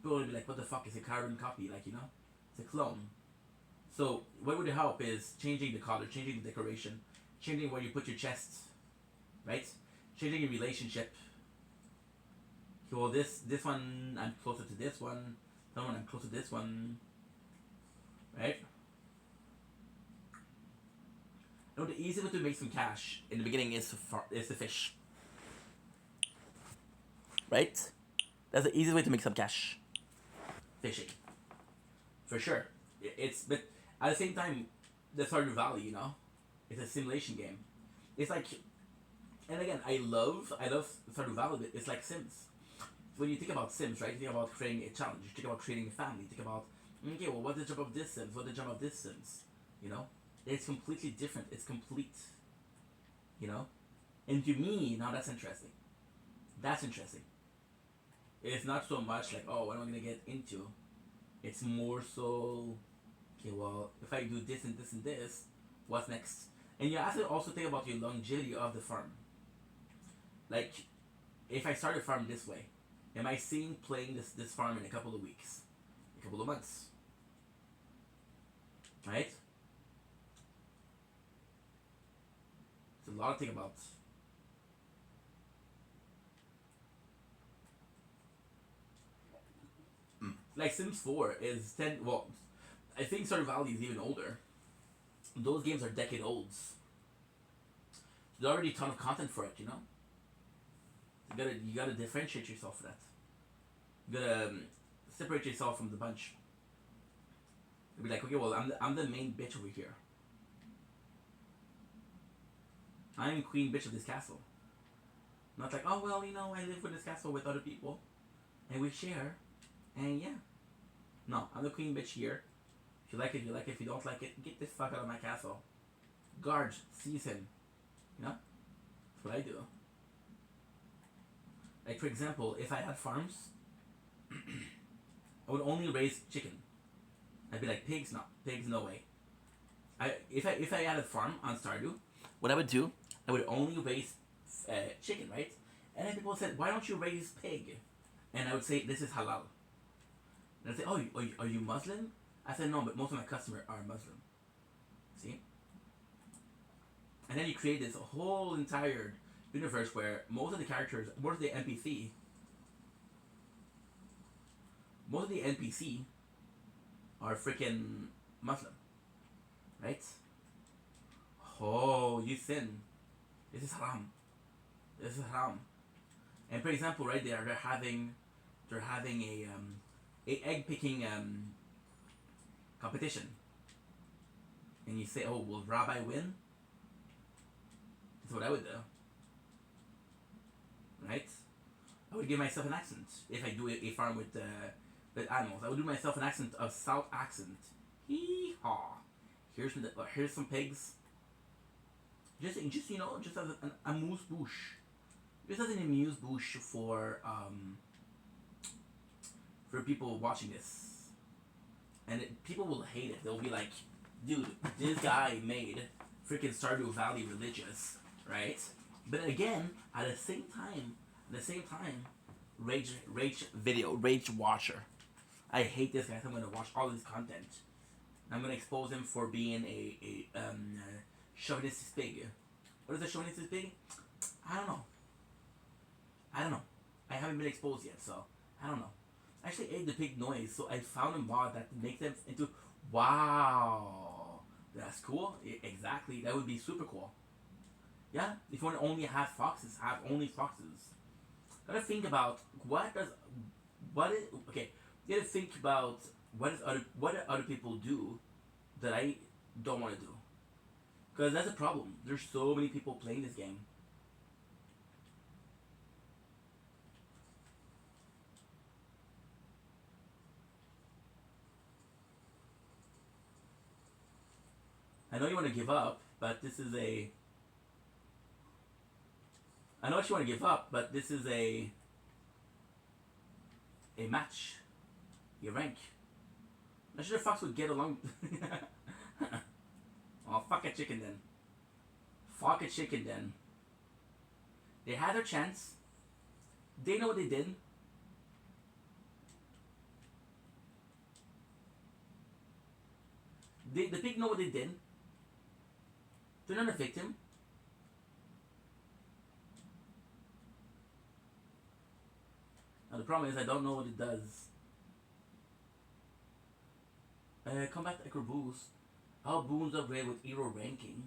people will be like, what the fuck, is a carbon copy, like, you know? It's a clone. So what would help is changing the color, changing the decoration, changing where you put your chests, right? Changing your relationship. Okay, well, this one, I'm closer to this one, that one, I'm closer to this one, right? No, the easy way to make some cash in the beginning is to fish. Right? That's the easiest way to make some cash. Fishing. For sure. But at the same time, the Stardew Valley, you know? It's a simulation game. It's like, and again, I love Stardew Valley, but it's like Sims. When you think about Sims, right? You think about creating a challenge. You think about creating a family. You think about, okay, well, what's the job of this Sims? What's the job of this Sims? You know? It's completely different. It's complete. You know? And to me, now that's interesting. That's interesting. It's not so much like, oh, what am I going to get into? It's more so, okay, well, if I do this and this and this, what's next? And you have to also think about your longevity of the farm. Like, if I start a farm this way, am I seeing playing this farm in a couple of weeks? A couple of months? Right? It's a lot to think about. Like Sims 4 is 10, well, I think Stardew Valley is even older. Those games are decade olds. There's already a ton of content for it, you know? You gotta differentiate yourself for that. You gotta separate yourself from the bunch. You'll be like, okay, well, I'm the main bitch over here. I'm queen bitch of this castle. Not like, oh, well, you know, I live with this castle with other people. And we share. And yeah. No, I'm the queen bitch here. If you like it, you like it. If you don't like it, get this fuck out of my castle. Guard, seize him. You know? That's what I do. Like for example, if I had farms, I would only raise chicken. I'd be like pigs, no way. If I had a farm on Stardew, what I would do, I would only raise chicken, right? And then people said, why don't you raise pig? And I would say, this is halal. And I'd say, oh, are you Muslim? I said, no, but most of my customers are Muslim. See? And then you create this whole entire universe where most of the characters, most of the NPC are freaking Muslim. Right? Oh, you sin. This is haram. This is haram. And for example, right, they're having a egg picking competition. And you say, oh, will Rabbi win? That's what I would do. Right? I would give myself an accent if I do a farm with animals. I would do myself an accent, a South accent. Hee-haw. Here's some pigs. Just you know, just as an amuse-bouche. Just as an amuse-bouche for people watching this. And people will hate it. They'll be like, dude, this guy made freaking Stardew Valley religious, right? But again, at the same time, rage watcher. I hate this guy, so I'm gonna watch all his content. I'm gonna expose him for being a chauvinistic pig. What is a chauvinistic pig? I don't know. I haven't been exposed yet, so I don't know. I actually ate the pig noise, so I found a mod that makes them into. Wow, that's cool. Exactly, that would be super cool. Yeah, if you want to only have foxes, have only foxes. Gotta think about okay. You gotta think about what do other people do that I don't want to do. Because that's a problem. There's so many people playing this game. I know you want to give up, but this is a. I know you want to give up, but this is a match. Your rank. I'm sure the fox would get along. Oh, fuck a chicken then. Fuck a chicken then. They had their chance. They know what they did. The pig know what they did. They're not a victim. Now the problem is I don't know what it does. Combat Echo Boost. All boons upgrade with hero ranking.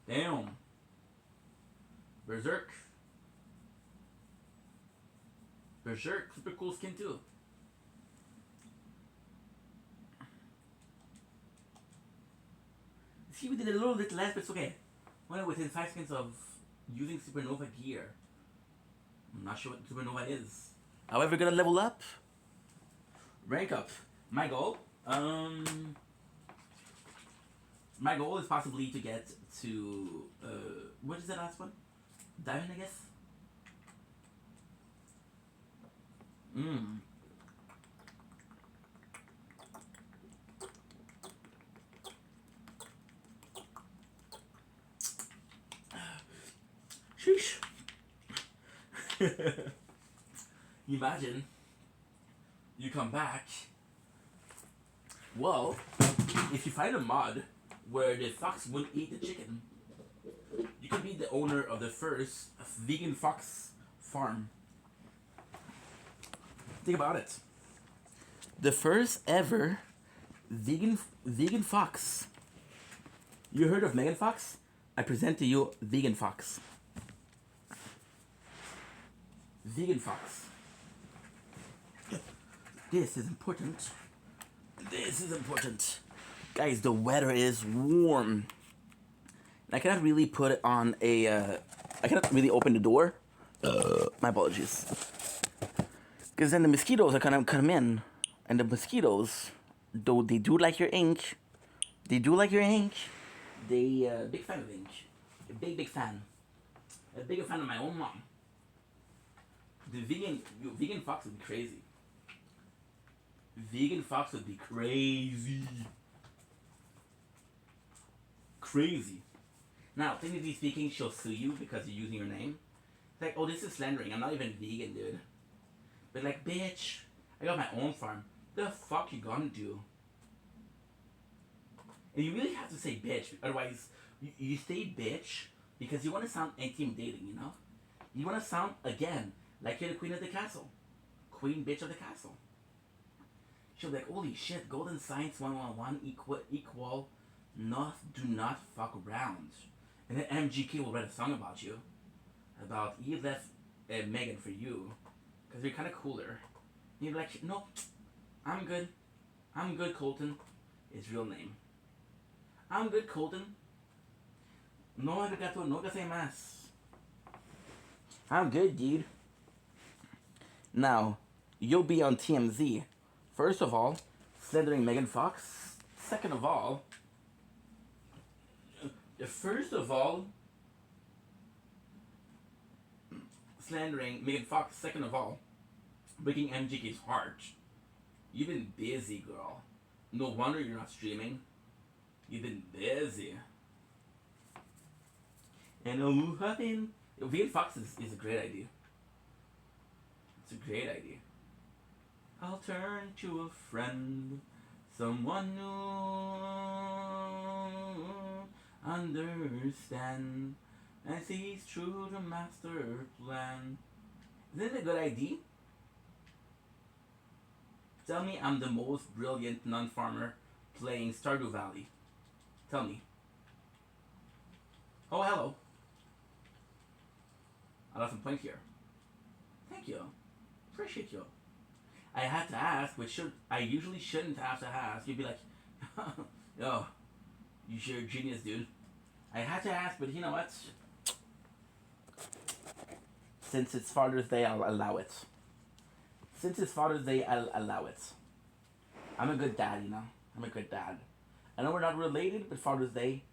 Damn. Berserk. Super cool skin too. See, we did a little bit less, but it's okay. Well, within 5 seconds of using Supernova gear. I'm not sure what Supernova is. However, gonna level up. Rank up. My goal is possibly to get to what is the last one? Diamond, I guess. Sheesh. Imagine you come back. Well, if you find a mod where the fox wouldn't eat the chicken, you could be the owner of the first vegan fox farm. Think about it. The first ever vegan fox. You heard of Megan Fox? I present to you Vegan Fox. Vegan Fox. This is important. Guys, the weather is warm. And I cannot really put it on I cannot really open the door. My apologies. Because then the mosquitoes are gonna come in. And the mosquitoes, though they do like your ink. They big fan of ink. A big fan. a bigger fan of my own mom. The vegan fox would be crazy. Vegan fox would be crazy. Crazy. Now, technically speaking, she'll sue you because you're using your name. It's like, oh, this is slandering. I'm not even vegan, dude. But like, bitch, I got my own farm. The fuck you gonna do? And you really have to say bitch, otherwise you say bitch because you want to sound intimidating, you know? You want to sound, again, like you're the queen of the castle. Queen bitch of the castle. She'll be like, holy shit, golden science 111 equal not, do not fuck around. And then MGK will write a song about you. About, he left Megan for you. Because you're kind of cooler. And you'll be like, no, I'm good. I'm good, Colton. His real name. I'm good, Colton. No arigato, no gozaimasu. I'm good, dude. Now, you'll be on TMZ. First of all, slandering Megan Fox. Second of all, slandering Megan Fox. Second of all, breaking MGK's heart. You've been busy, girl. No wonder you're not streaming. You've been busy. And who happened? Vegan Fox is a great idea. It's a great idea. I'll turn to a friend, someone new, understand, and sees through the master plan. Isn't it a good idea? Tell me I'm the most brilliant non-farmer playing Stardew Valley. Tell me. Oh, hello. I lost some point here. Thank you. Appreciate you. I had to ask, which I usually shouldn't have to ask. You'd be like, yo, you're a genius, dude. I had to ask, but you know what? Since it's Father's Day, I'll allow it. Since it's Father's Day, I'll allow it. I'm a good dad, you know? I'm a good dad. I know we're not related, but Father's Day,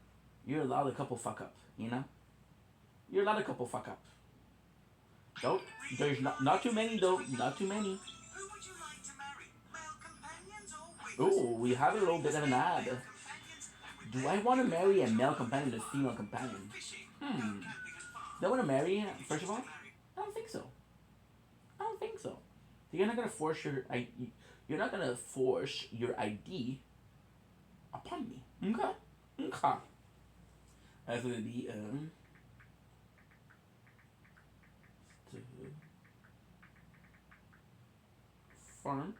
you're allowed a couple fuck up, you know? You're allowed a couple fuck up. Don't, there's not too many though, not too many. Oh, we have a little bit of an ad. Do I want to marry a male companion or a female companion? Do I want to marry, first of all? I don't think so. I don't think so. You're not gonna force you're not gonna force your ID upon me. Okay. Okay. That's gonna be farm.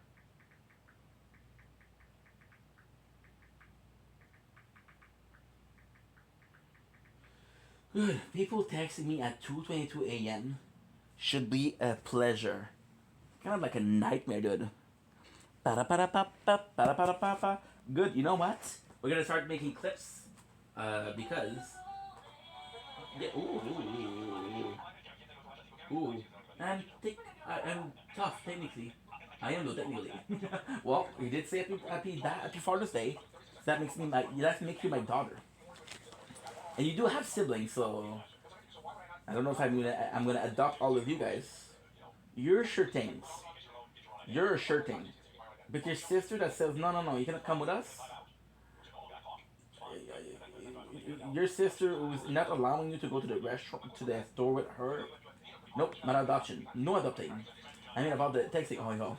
Good. People texting me at 2:22 a.m. should be a pleasure. Kind of like a nightmare, dude. Good. You know what? We're gonna start making clips, because. Yeah. Ooh. I'm tough technically. I am though technically. Well, you did say happy Father's Day. So that makes you my daughter. And you do have siblings, so I don't know if I'm gonna adopt all of you guys. You're sure things. You're a sure thing. But your sister that says no, you cannot come with us. Your sister who's not allowing you to go to the restaurant, to the store with her. Nope, not adoption. No adopting. I mean about the texting. Oh no.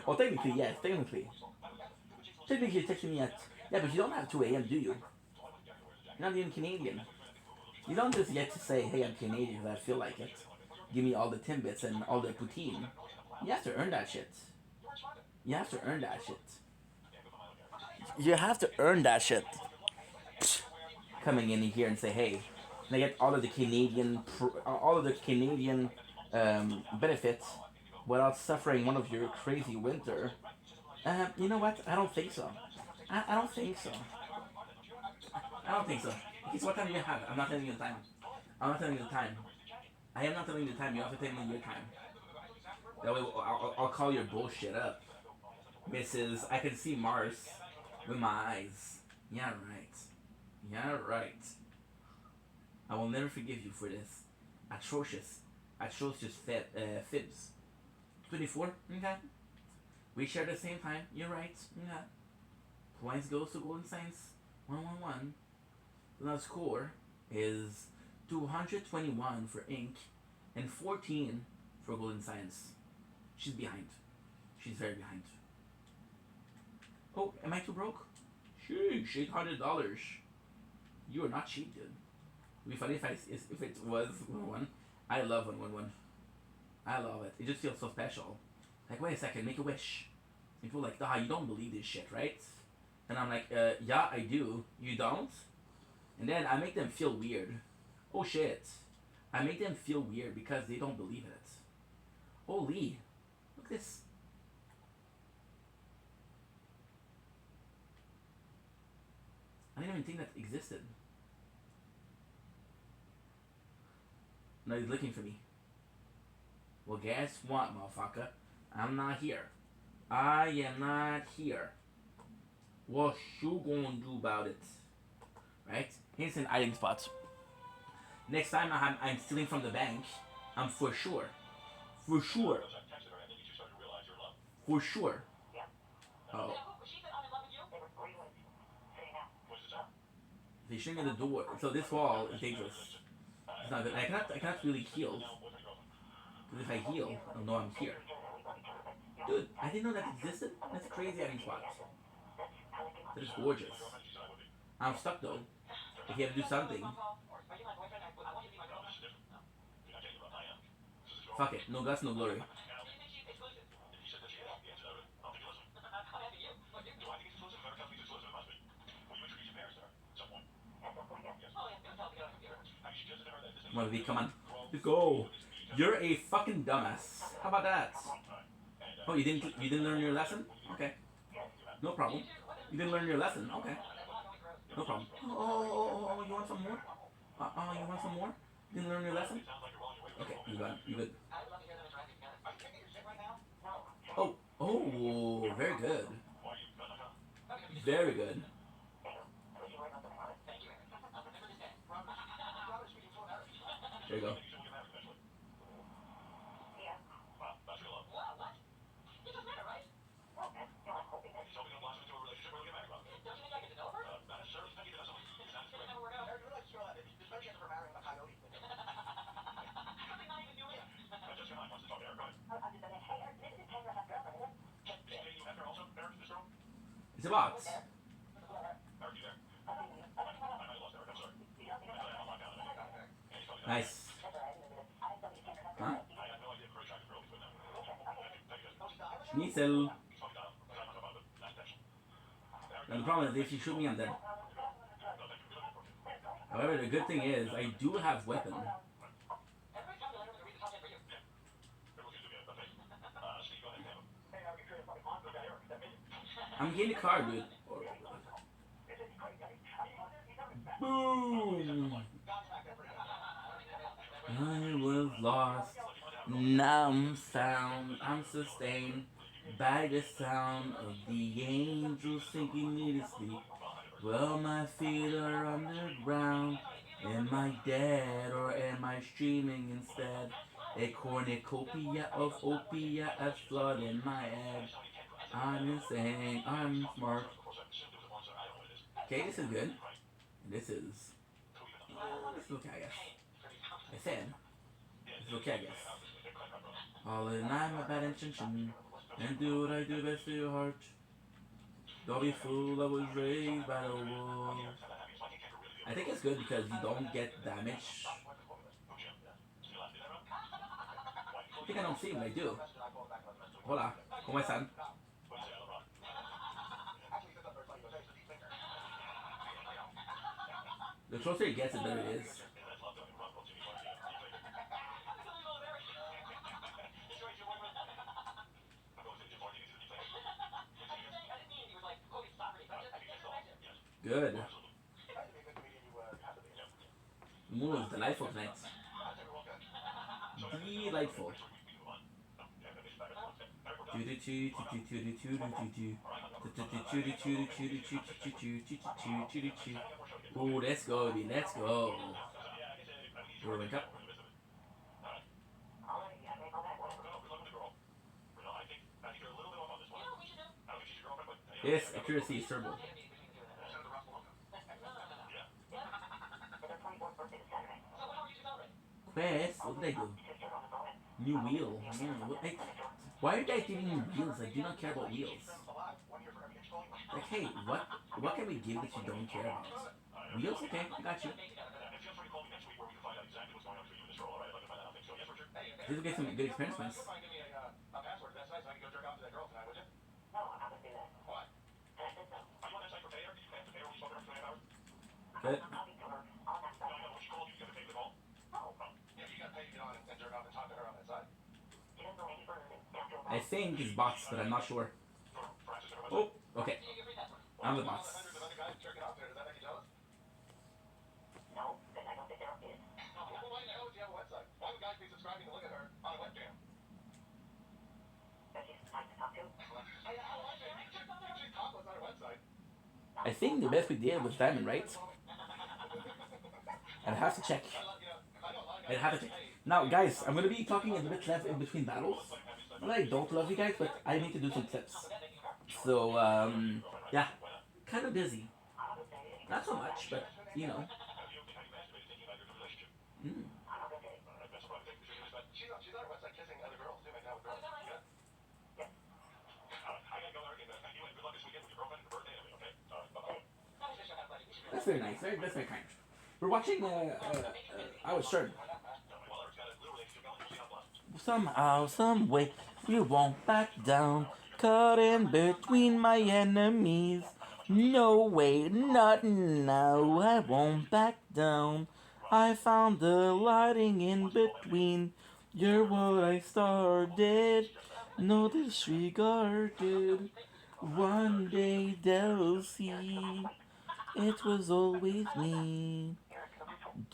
Well, technically yes. Technically you're texting me at. Yeah, but you don't have 2 a.m. do you? You're not even Canadian. You don't just get to say, hey, I'm Canadian because I feel like it. Give me all the Timbits and all the poutine. You have to earn that shit. You have to earn that shit. You have to earn that shit. Coming in here and say, hey, and I get all of the Canadian benefits without suffering one of your crazy winter. You know what? I don't think so. I don't think so. I don't think so. Because what time do you have? I'm not telling you the time. I'm not telling you the time. I am not telling you the time. You have to tell me your time. That way I'll call your bullshit up. Mrs. I can see Mars with my eyes. Yeah, right. Yeah, right. I will never forgive you for this. Atrocious. Atrocious fibs. 24? Okay. We share the same time. You're right. Yeah. Points goes to Golden Science. 111. The score is 221 for Ink and 14 for Golden Science. She's behind. She's very behind. Oh, am I too broke? Sheesh, $800. You are not cheap, dude. It'd be funny if it was 1-1. I love 1-1-1. I love it. It just feels so special. Like, wait a second, make a wish. People are like, you don't believe this shit, right? And I'm like, yeah, I do. You don't? And then I make them feel weird. Oh shit. I make them feel weird because they don't believe it. Holy. Look at this. I didn't even think that existed. No, he's looking for me. Well, guess what, motherfucker? I'm not here. I am not here. What you gonna do about it? Right? Here's an hiding spot. Next time I'm stealing from the bank, I'm for sure. For sure. For sure. Oh. They shouldn't get the door. So this wall is dangerous. It's not good. I cannot really heal. Because if I heal, I'll know I'm here. Dude, I didn't know that existed. That's a crazy hiding spot. That is gorgeous. I'm stuck though. If you have to do something. Fuck it. No guts, no glory. Come on. Let's go. You're a fucking dumbass. How about that? Oh, you didn't learn your lesson? Okay. No problem. You didn't learn your lesson? Okay. No problem. Oh, you want some more? You want some more? You didn't learn your lesson? Okay, you got it. You good. Oh, very good. Very good. There you go. It's a box. Nice. Huh? Schnitzel. And the problem is if you shoot me, I'm dead. However, the good thing is I do have weapon. I'm getting a card, dude. Boom! I was lost. Now I'm found. I'm sustained by the sound of the angels singing me to sleep. Well, my feet are underground. Am I dead or am I streaming instead? A cornucopia of opiate has flood in my head. I'm insane, I'm smart. Okay, this is good. This is okay, I guess. I said, this is okay, I guess. All in line, my bad intention, and do what I do best to your heart. Don't be fooled, I was raised by the wolves. I think it's good because you don't get damage. I think I don't see him, I do. Hola, ¿cómo están? The closer it gets, the better it is. Good. The moon was delightful tonight. Delightful. Oh, let's go, dude. Let's go. We'll wake up. Yes, accuracy is terrible. Quest? What did I do? New wheel. Why are you guys giving me wheels? I do not care about wheels. Like, hey, what can we give that you don't care about? Wheels? Okay, I got you. This will get some good experience points. Good. I think it's bots, but I'm not sure. Oh, okay. I'm the bots. I think the best we did was Diamond, right? I'd have to check. I'd have to check. Now, guys, I'm gonna be talking a bit left in between battles. Not that I don't love you guys, but I need to do some clips. So, yeah, kind of busy. Not so much, but you know. Mm. That's very nice. That's very kind. We're watching. I was sure. Somehow, some way, we won't back down. Caught in between my enemies. No way, not now. I won't back down. I found the lighting in between. You're what I started. No disregarded. One day they'll see. It was always me.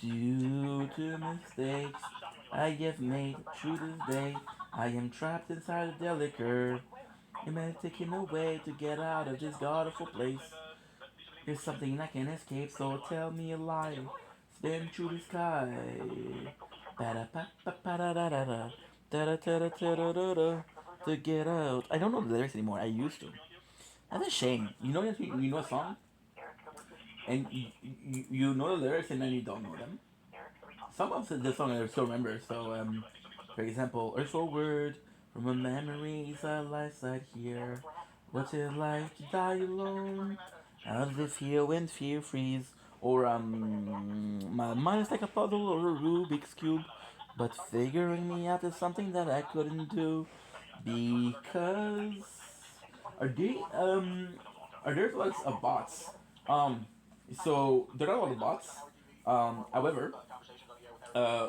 Due to mistakes I have made through this day, I am trapped inside of the liquor. It may taken away to get out of this god-awful place. There's something I can escape, so tell me a lie. Spin through the sky. Ba-da-ba-ba-ba-da-da-da. Da-da-da-da-da-da-da. To get out. I don't know the lyrics anymore. I used to. That's a shame. You know a song, and you know the lyrics, and then you don't know them. Some of the song I still remember. So, for example, Earth Forward, from a memories of life side here. What's it like to die alone? Out of fear when fear freeze. Or, my mind is like a puzzle or a Rubik's Cube. But figuring me out is something that I couldn't do. Because. Are there lots of bots? So, there are a lot of bots. However, uh,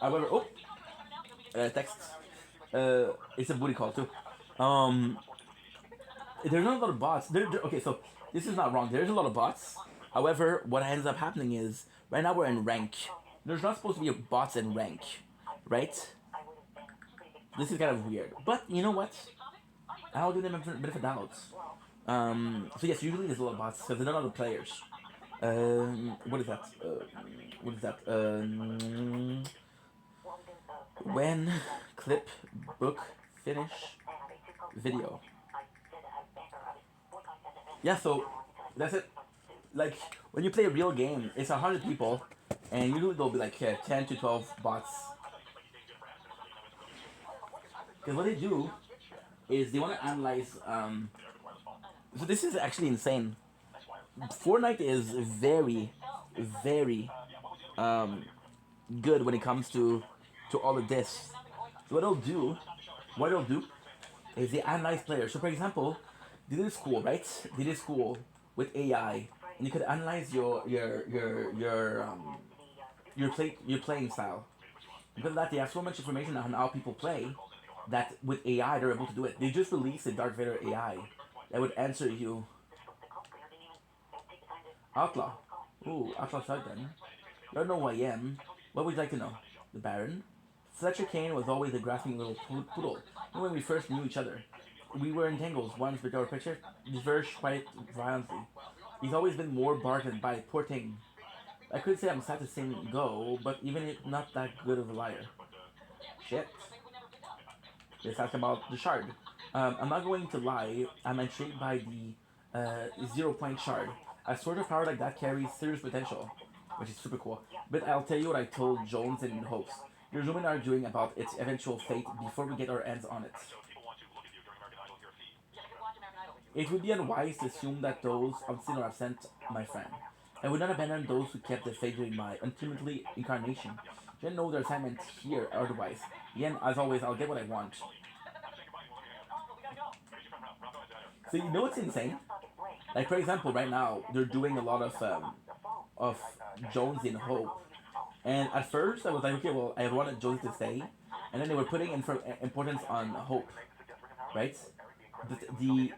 oh, text. It's a booty call too. There's not a lot of bots. Okay, so this is not wrong. There's a lot of bots. However, what ends up happening is right now we're in rank. There's not supposed to be bots in rank, right? This is kind of weird. But you know what? I'll give them a bit of a doubt. So yes, usually there's a lot of bots because there are not a lot of players. What is that? What is that? When clip book finish video. Yeah, so that's it. Like when you play a real game, it's 100 people, and usually there'll be like 10 to 12 bots. Because what they do is they want to analyze. So this is actually insane. Fortnite is very, very good when it comes to all of this. So what they'll do is they analyze players. So for example, they did a school, right? They did a school with AI, and you could analyze your playing style. Because of that, they have so much information on how people play that with AI they're able to do it. They just released a Darth Vader AI that would answer you. Outlaw. Ooh, Outlaw Shotgun. You don't know who I am. What would you like to know? The Baron? Fletcher Kane was always a grasping little poodle. And when we first knew each other, we were entangles once with our picture diverged quite violently. He's always been more barked than bite. Poor thing. I could say I'm sad to see him go, but even if not that good of a liar. Shit. Let's talk about the shard. I'm not going to lie, I'm intrigued by the 0 point shard. A sort of power like that carries serious potential, which is super cool. But I'll tell you what I told Jones and Hopes. There's no one arguing about its eventual fate before we get our hands on it. It would be unwise to assume that those obstinate are absent, my friend. I would not abandon those who kept the faith during my ultimately incarnation. Didn't know their assignment here otherwise. Again, as always, I'll get what I want. So you know what's insane? Like for example, right now they're doing a lot of Jones in Hope, and at first I was like, okay, well I wanted Jones to stay, and then they were putting importance on Hope, right? The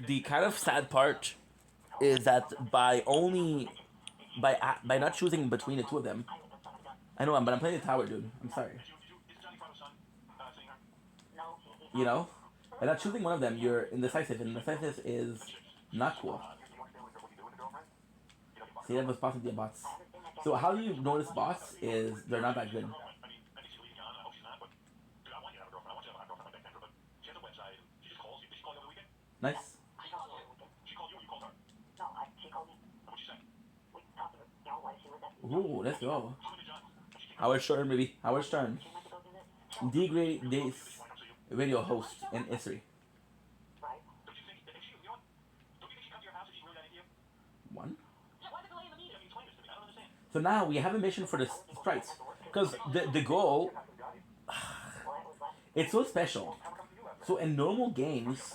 the kind of sad part is that by not choosing between the two of them, I know, but I'm playing the tower, dude. I'm sorry. You know, by not choosing one of them, you're indecisive, and indecisive is not cool. See, that was possibly a bots. So how do you notice bots is they're not that good. Nice. Ooh, let's go. Howard Stern, baby. Howard Stern. The greatest radio host in history. One. So now we have a mission for the sprites. Because the goal, it's so special. So in normal games,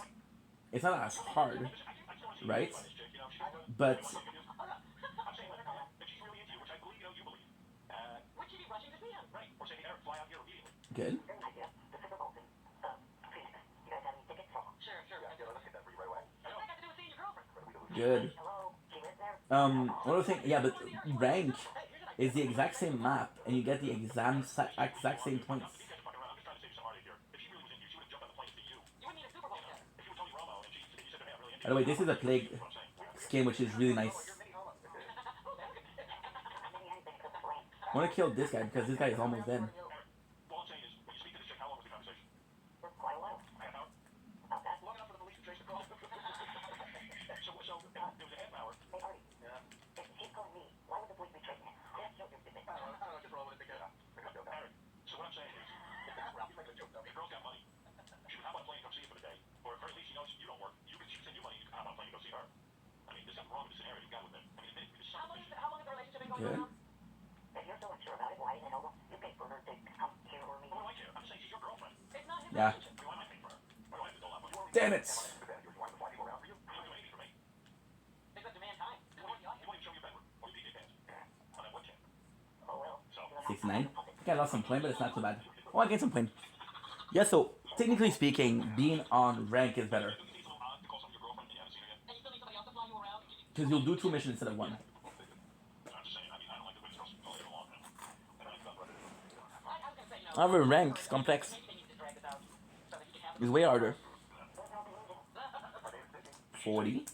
it's not as hard, right? But good. Good. What was I saying? Yeah, but rank is the exact same map, and you get the exact same points. By the way, this is a plague skin, which is really nice. I want to kill this guy because this guy is almost dead. Good. Yeah. Damn it. $69. I think I lost some point, but it's not too bad. Oh, I gained some point. Yeah, so technically speaking, being on rank is better. Because you'll do 2 missions instead of 1. However, rank is complex. It's way harder. 40.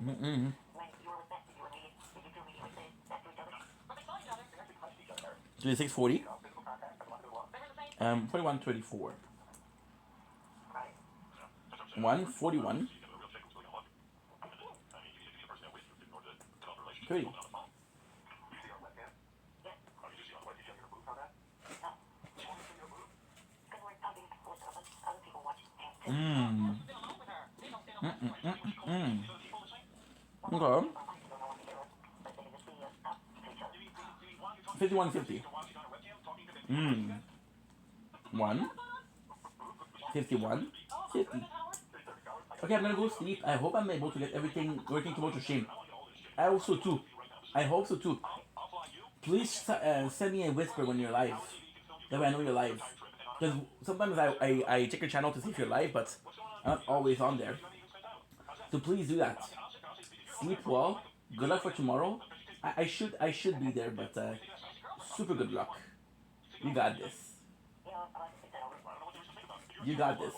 Mm-mm. 3640. 4134. 141. 30. Okay. 5150. 1. 51. 50. Okay, I'm gonna go sleep. I hope I'm able to get everything working tomorrow to stream. I also too. I hope so too. Please send me a whisper when you're live. That way I know you're live. Because sometimes I check your channel to see if you're live, but I'm not always on there. So please do that. Sleep well. Good luck for tomorrow. I should be there, but super good luck. You got this. You got this.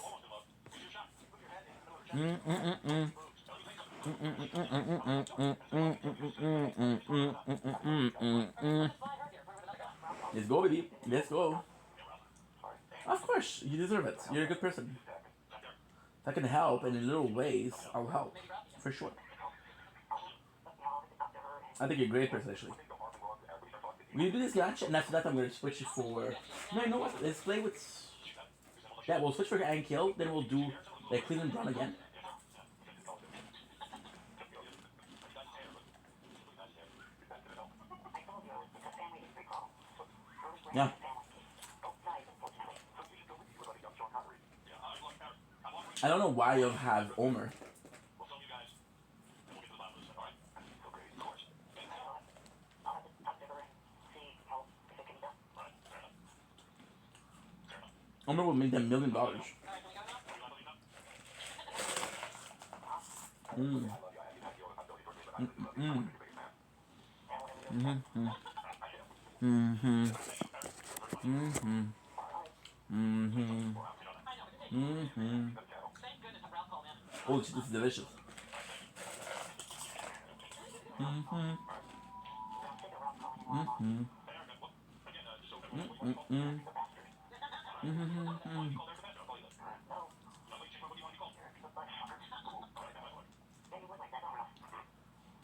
Let's go, baby. Let's go. Of course, you deserve it. You're a good person. If I can help in little ways, I'll help. For sure. I think you're a great person, actually. We'll do this match, and after that, I'm going to switch it for. No, you know what? Let's play with. Yeah, we'll switch for and kill, then we'll do like Cleveland Brown again. Yeah. I don't know why you have Omer. Omer will make them $1 million. Mm. Mm. Mm-hmm. Mm-hmm. Mm-hmm. Mm-hmm. Mm-hmm. Oh, this is delicious. Mm-hmm. Mm-hmm. Mm-hmm. Mm-hmm.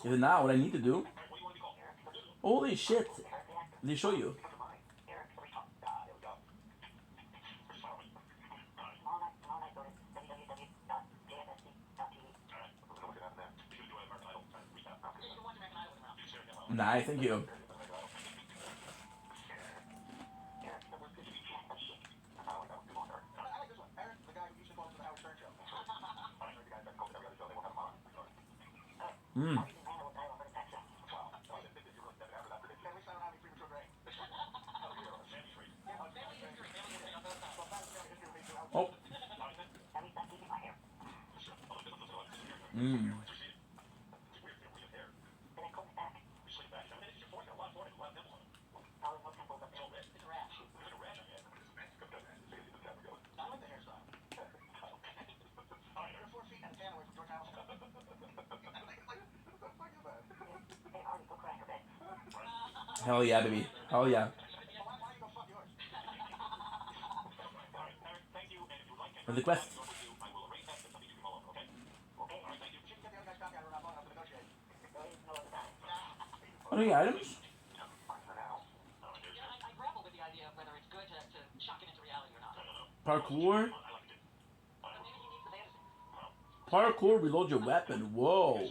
Is it now what I need to do? Holy shit! They show you. Nice, thank you. Mm. Oh. Mm. Hell yeah, baby. Hell yeah. For the quest. What are the items? Parkour. Parkour, reload your weapon. Whoa.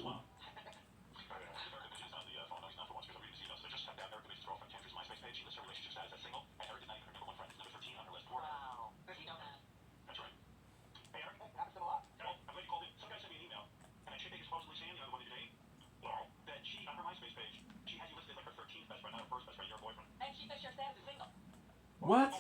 What?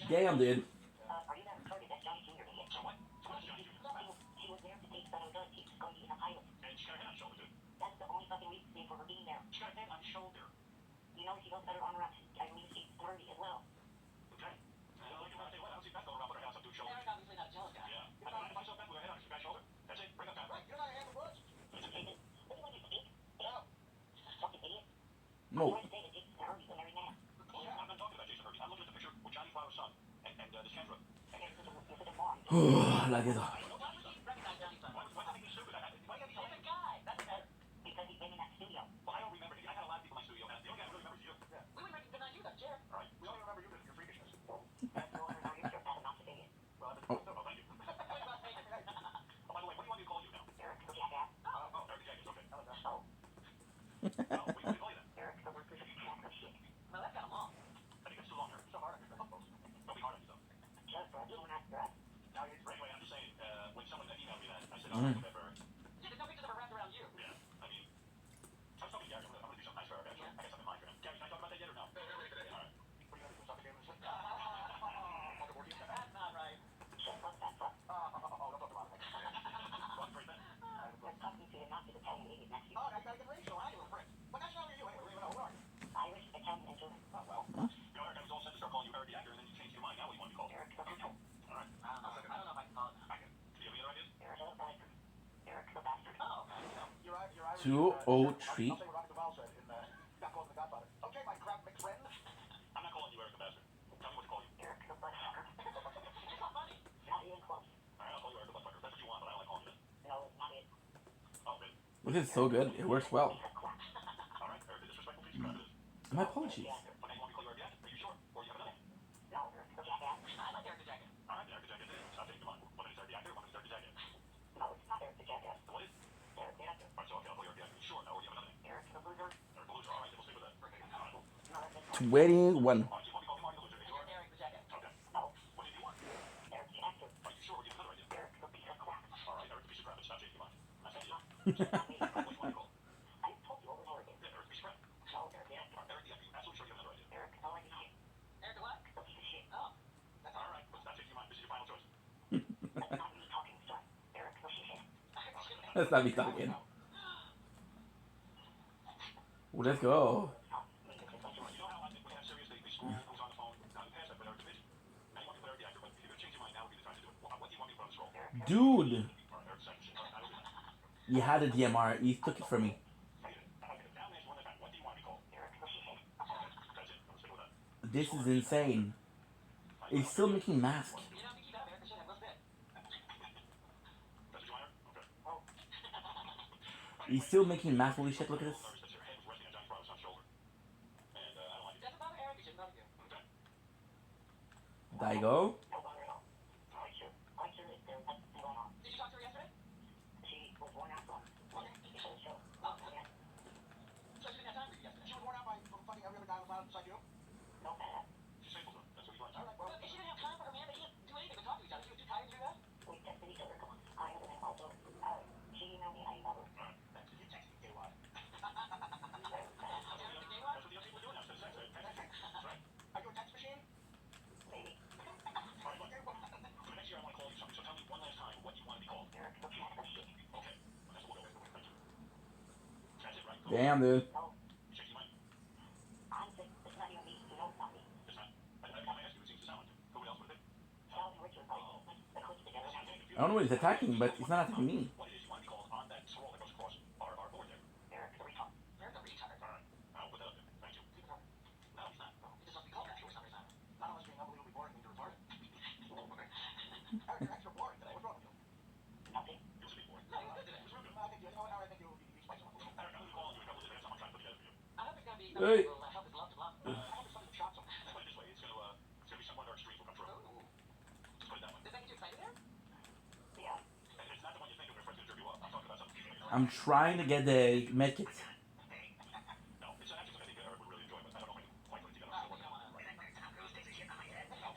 Damn, dude. No. La quedo. 203. This is so good. It works well. My apologies. Twenty-one. Let's not be talking. Well, let's go. Dude! You had a DMR. He took it from me. This is insane. He's still making mask. He's still making mask. Holy shit, look at this. Daigo. Damn, dude. I don't know what he's attacking, but he's not attacking me. Hey. I'm trying to get the medkit.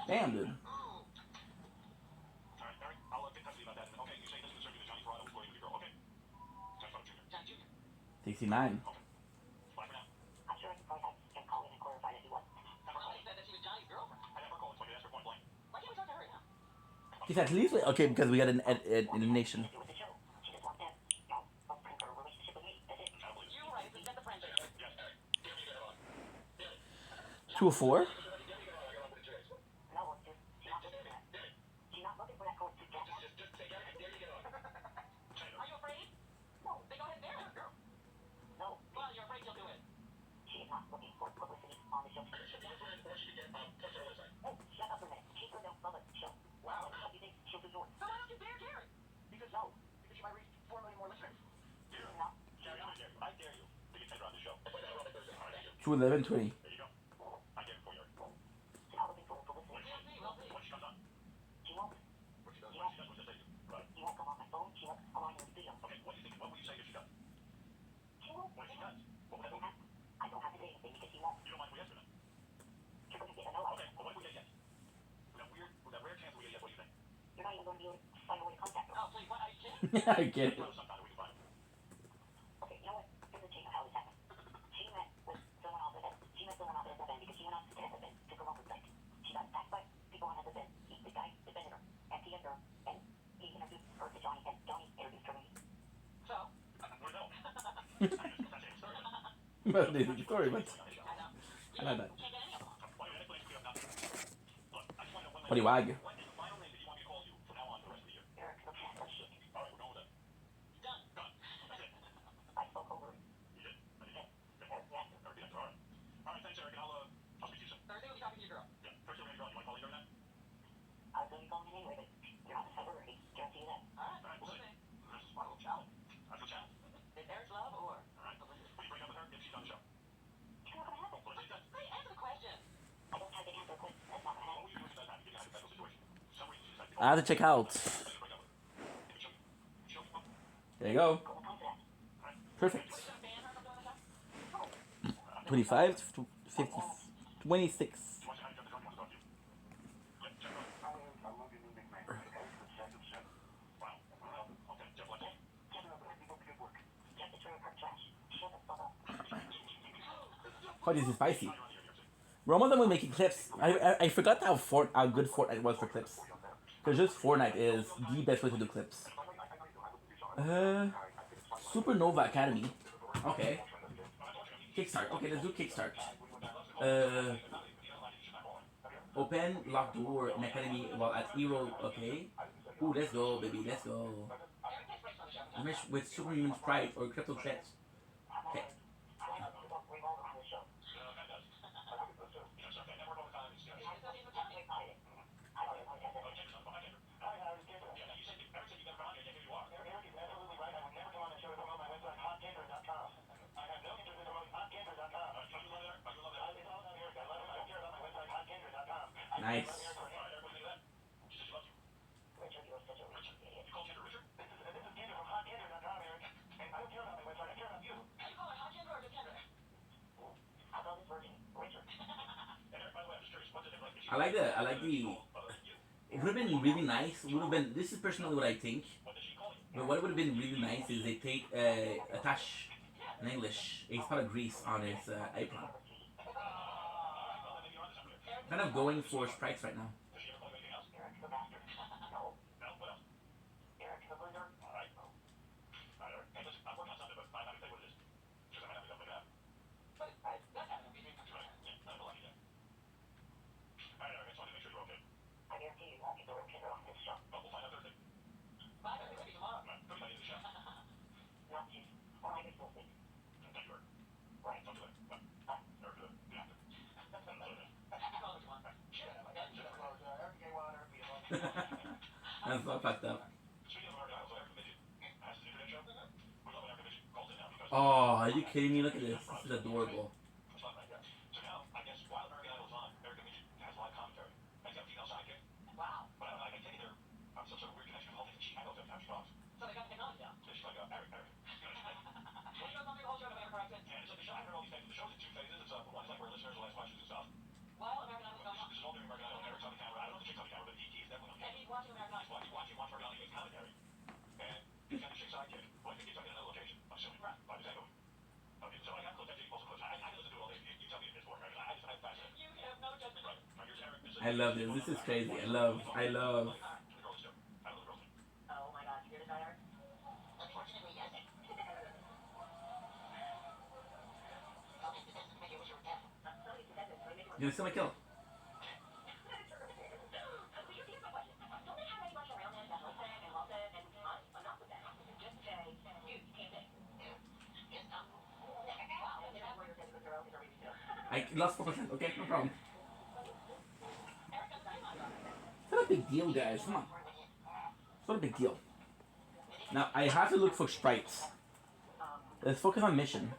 Damn, dude. 69. He's at least okay because we got an elimination. 204. To 11:20. I get it. But the story, but I like that. What do you wag? I have to check out. There you go. Perfect. 25 to 50, 26. Oh, this is spicy. Ramadan was making clips. I forgot how good Fortnite was for clips. Because just Fortnite is the best way to do clips. Supernova Academy. Okay. Kickstart. Okay, let's do Kickstart. Open, lock door, in Academy while at Hero. Okay. Ooh, let's go, baby. Let's go. Mesh with Superhuman Sprite or Crypto Threats. Okay. Nice. I like the. It would have been really nice. Would have been. This is personally what I think. But what would have been really nice is they take attach in English a spot of grease on his apron. Kind of going for sprites right now. That's so fucked up. Oh, are you kidding me? Look at this. This is adorable. I love this. This is crazy. I love. You're gonna steal my kill. I lost 4%. Okay, no problem. It's not a big deal, guys. Come on. It's not a big deal. Now, I have to look for sprites. Let's focus on mission.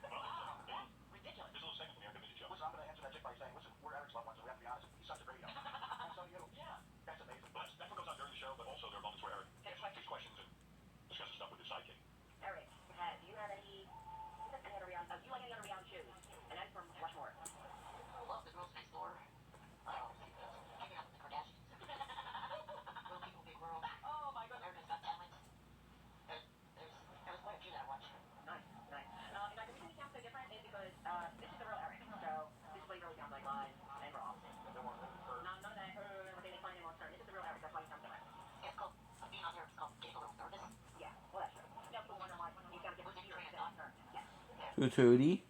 Utility.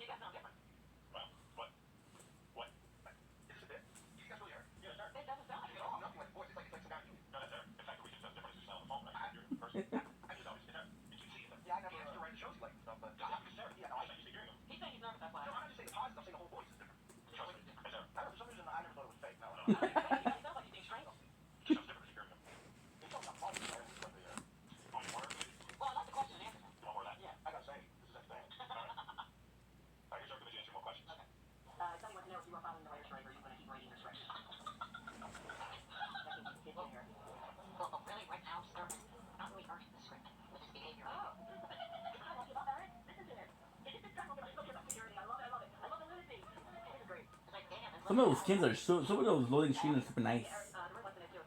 Some of those skins are some of those loading screens are super nice.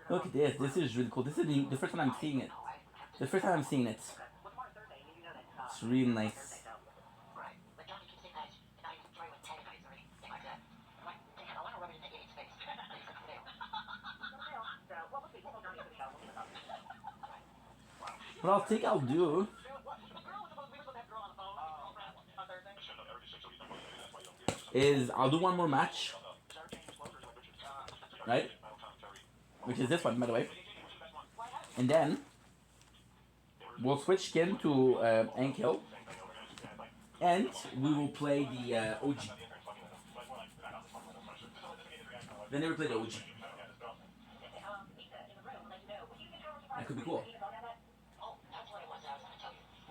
Look at this. This is really cool. This is the first time I'm seeing it. The first time I'm seeing it. It's really nice. What I'll do is I'll do one more match, right? Which is this one, by the way. And then we'll switch skin to Ankill, and we will play the OG. They never played the OG. That could be cool.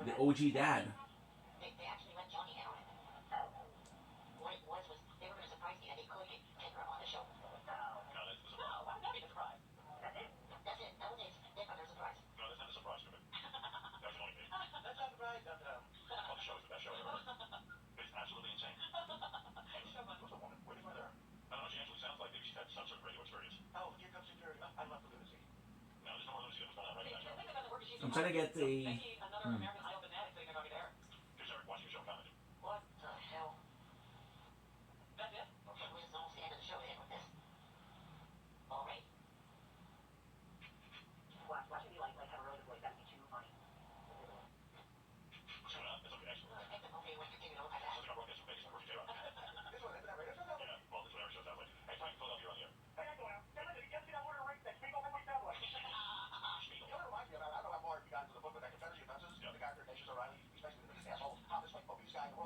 The OG dad. I'm trying to get a.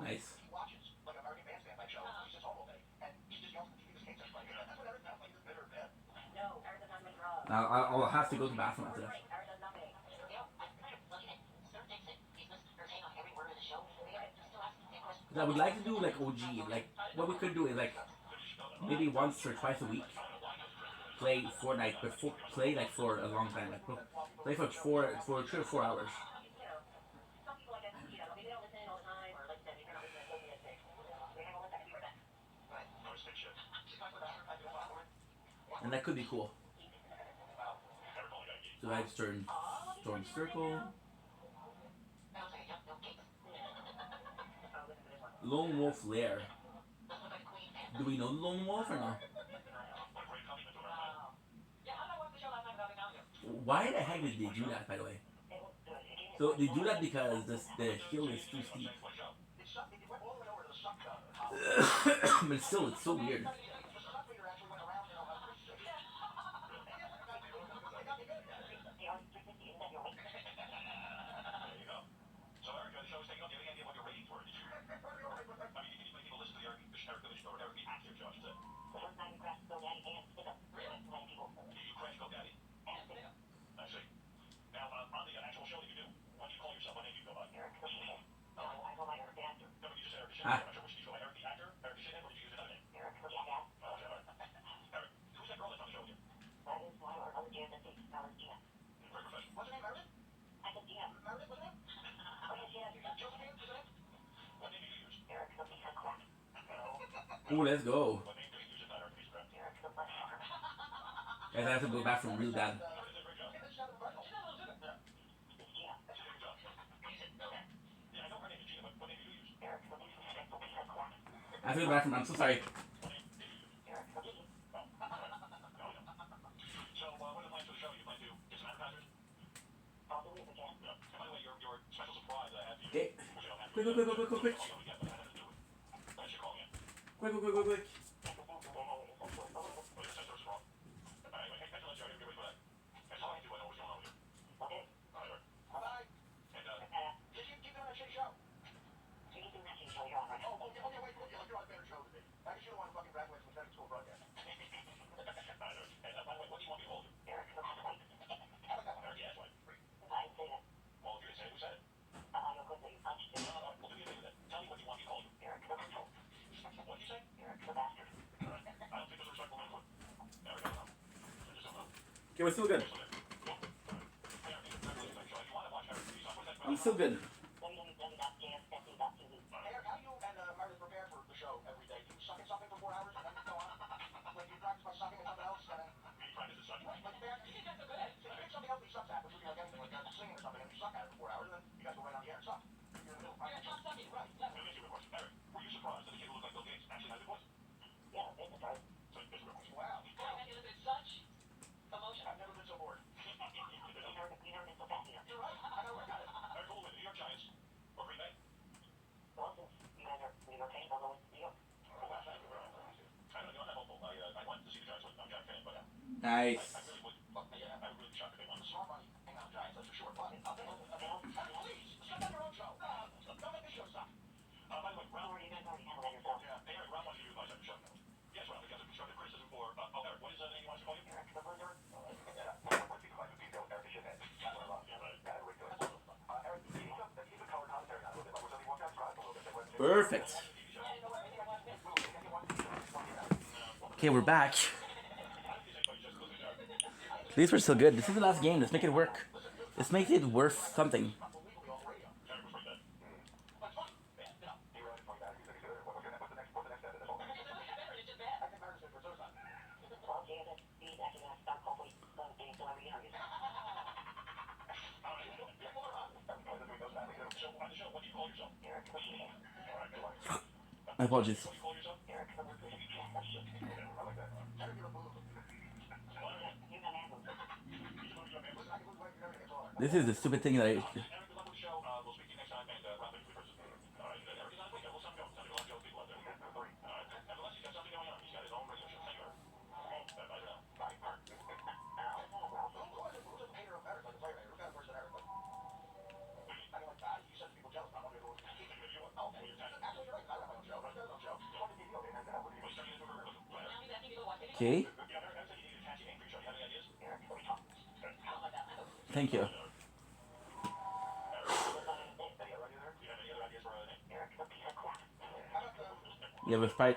Nice. Now I'll have to go to the bathroom after that. I would like to do like OG. Like what we could do is like maybe once or twice a week play Fortnite, but play like for a long time. Like play for 3 or 4 hours. And that could be cool. So I just join circle. Lone Wolf Lair. Do we know Lone Wolf or no? Why the heck did they do that, by the way? So they do that because the hill is too steep. But still, it's so weird. Ah. Ooh, let's go. Guys, I have to go back from real bad. I have to go back from. I'm so sorry. Okay. Quick. Quick. Okay, we're still good. I'm still good. Nice. Perfect. Okay, we're back. At least we're still good. This is the last game. Let's make it work. Let's make it worth something. My apologies. This is the stupid thing that I... Okay. Thank you. You have a Sprite?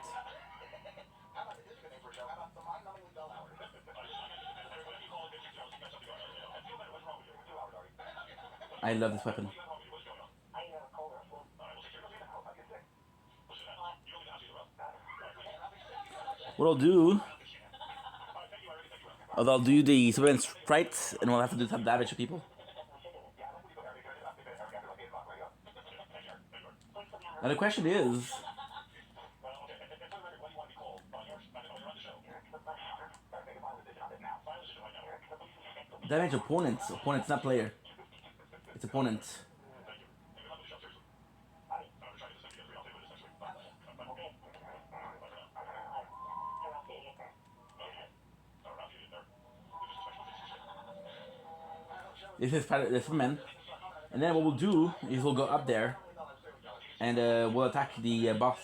I love this weapon. What I'll do... I'll do the Superman Sprite, and we'll have to do some damage to people. Now the question is... Damage opponents. Opponents, not player. It's opponent. This is part of the Superman. And then what we'll do is we'll go up there and we'll attack the boss.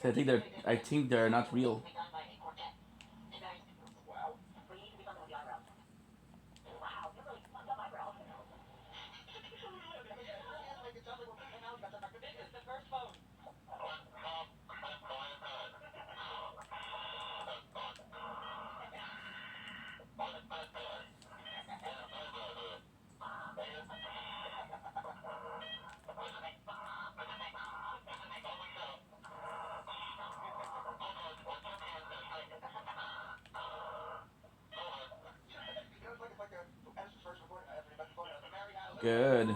So I think they're not real. Good.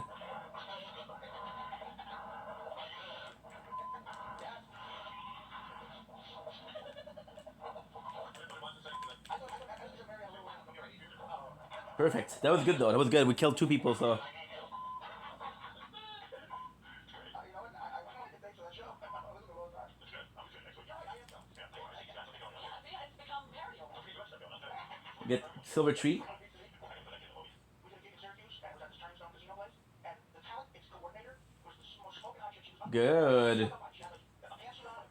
Perfect. That was good though. That was good. We killed 2 people, so... Get Silver Tree. Good.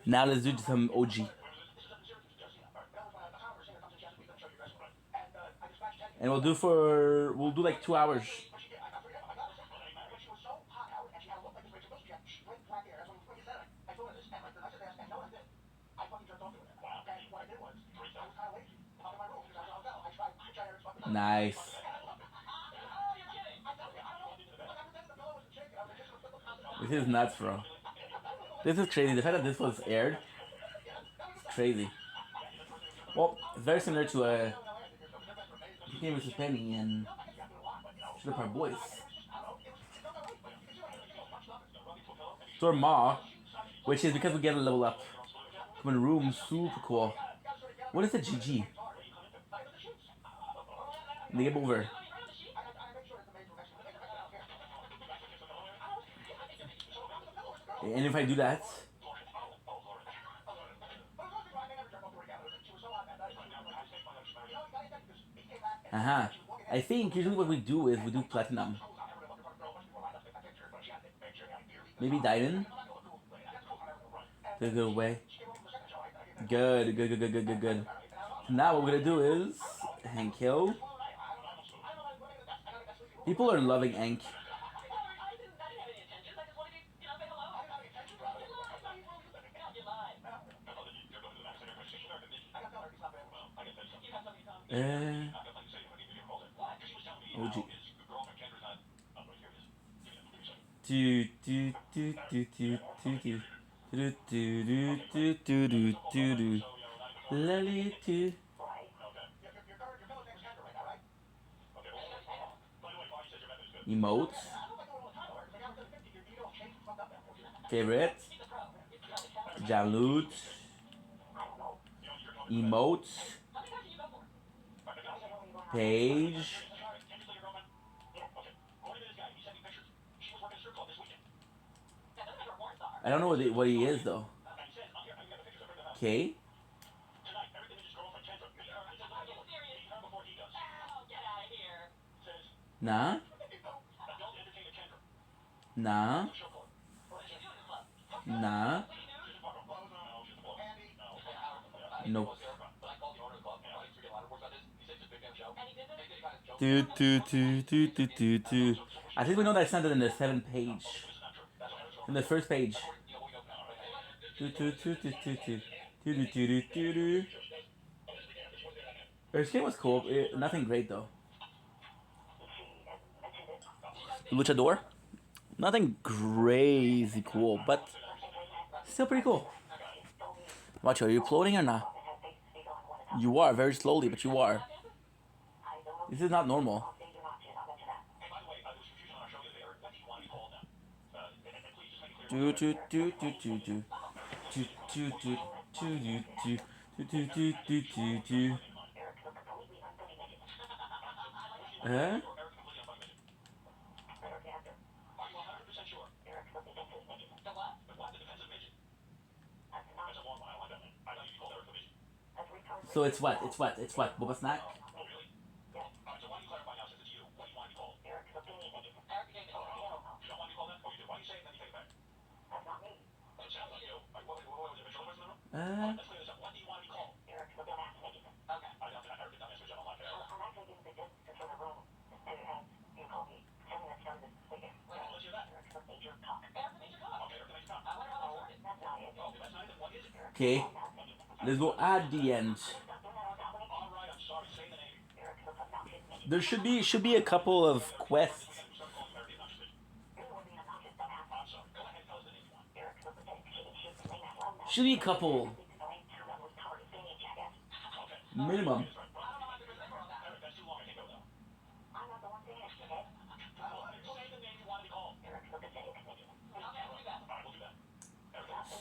Now let's do some OG. And we'll do like 2 hours. Nice. This is nuts, bro. This is crazy. The fact that this was aired, it's crazy. Well, it's very similar to Penny vs. Penny and Sugar Park Boys. Store Ma, which is because we get a level up. Common room, super cool. What is the GG? The game over. And if I do that, I think usually what we do is we do platinum. Maybe diamond. Good way. Good. Now what we're gonna do is Hank Hill. People are loving Hank. OG. Emote. Favorite. Jalute. Emote. Page. I don't know what he is though. Okay. Nah. Nope. I think we know that sounded in the 7th page. In the first page. Her skin was cool. Nothing great though. Luchador? Nothing crazy cool, but still pretty cool. Watch, are you floating or not? You are, very slowly, but you are. This is not normal. So it's what? Boba Snack? Okay, let's go at the end. There should be a couple of quests. Should be a couple. Minimum.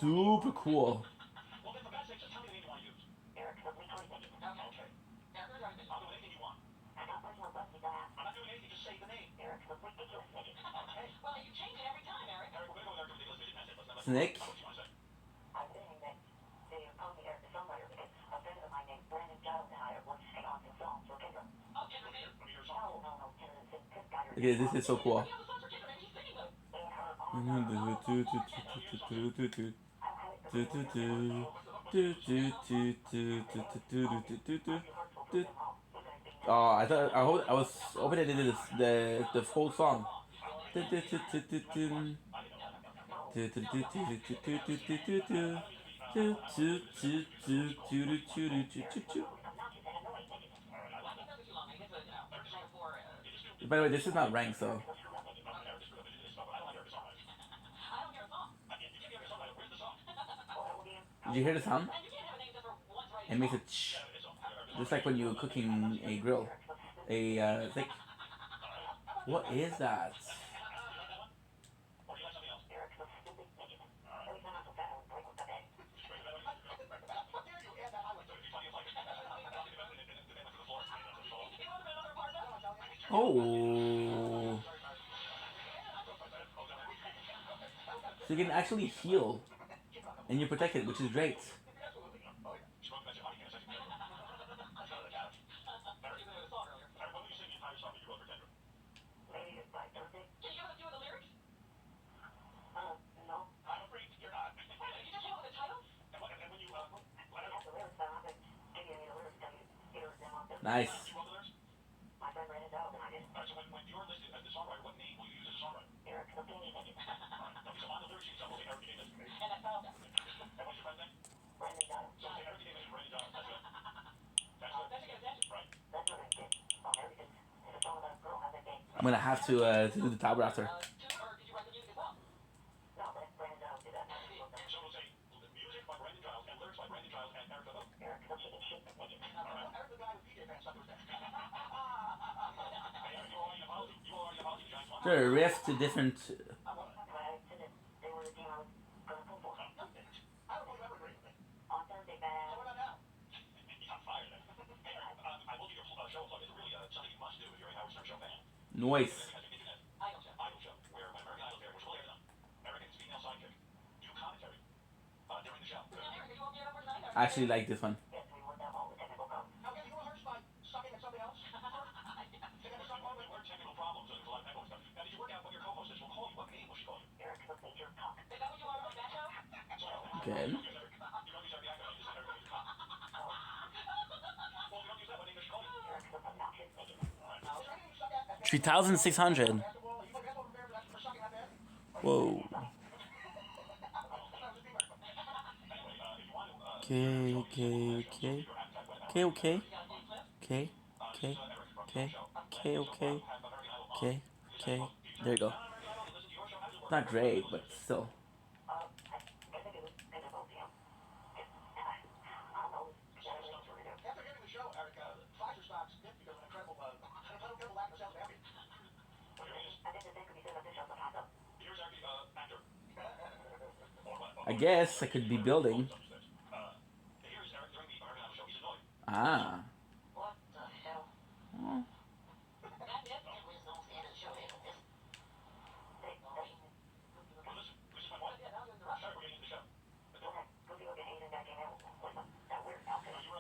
Super cool. Snake. Okay, this is so cool. Oh, I was hoping they did the whole song. By the way, this is not ranked, so. Did you hear the sound? It makes a ch, just like when you're cooking a grill. Like, what is that? Oh. So you can actually heal and you protect it, which is great. Nice. I'm gonna have to do the tab after. There are riff to different. Noise. I actually like this one. Good. 3,600. Whoa. Okay. There you go. Not great, but still. I guess I could be building. Ah. Oh.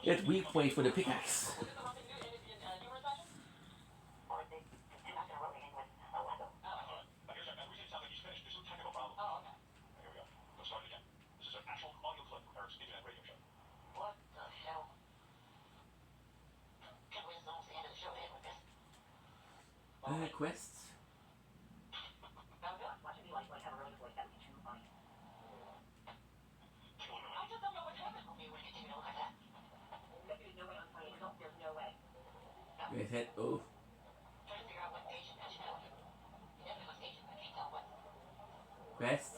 Get weak points with a pickaxe. Quests. You guys hit. Oh. Quests.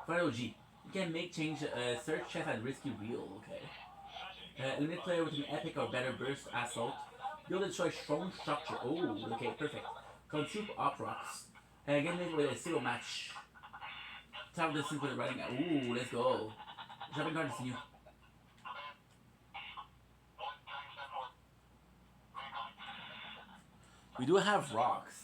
Photo G. You can make change search chest at risky wheel. Okay. Eliminate player with an epic or better burst assault. Build and destroy strong structure. Oh, okay, perfect. Consume op rocks. Get made with a single match. Travel distance with running. Ooh, let's go. Shopping cart is new. We do have rocks.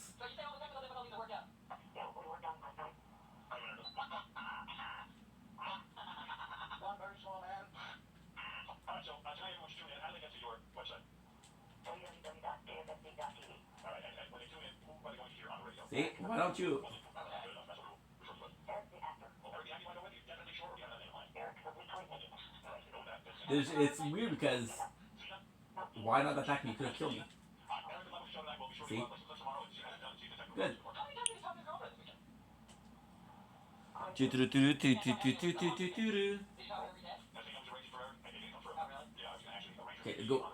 See? Why don't you? It's weird because why not attack me? You could have killed me. See? Good. Okay, go.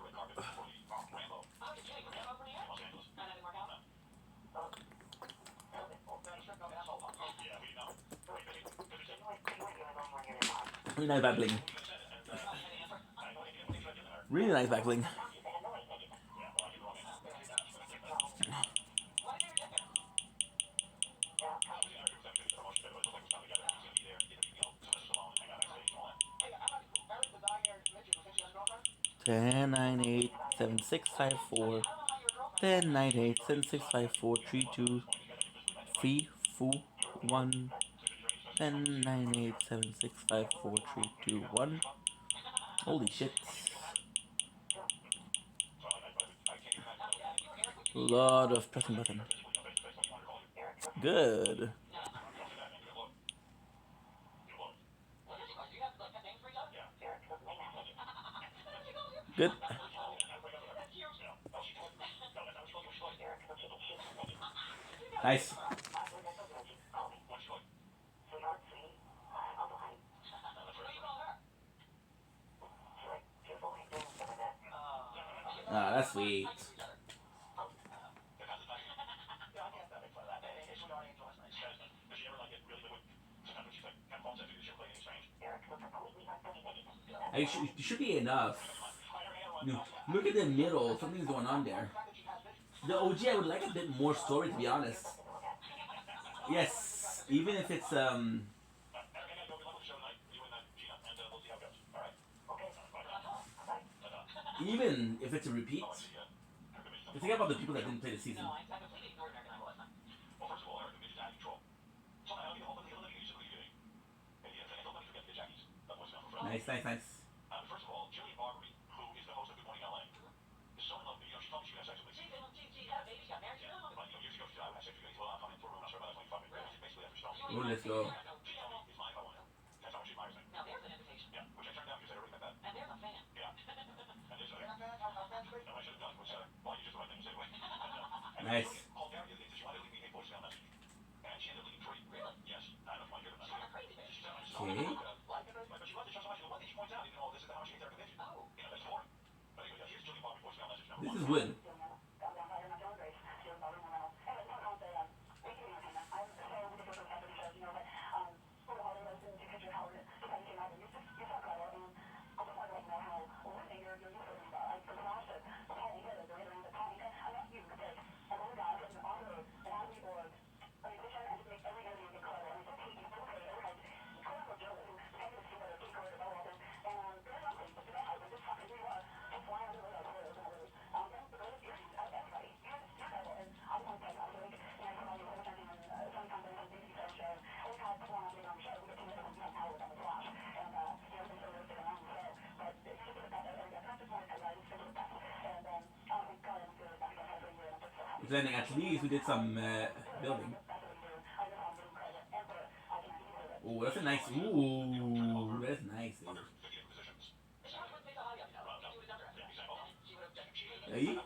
Really nice backbling. Really nice backbling. Ten nine eight 7654. 1098 7654 32 3 4 1 1098 7654 321. Holy shit. Lot of pressing button. Good. Good. Nice. Ah, that's sweet. It should be enough. Look at the middle. Something's going on there. The OG, I would like a bit more story, to be honest. Yes, even if it's even if it's a repeat. Think about the people that didn't play the season. Nice, nice, nice. Oh, let's go. Nice. Okay. This is good. Then at least we did some building. Oh, that's a nice. Ooh, that's nice. Hey?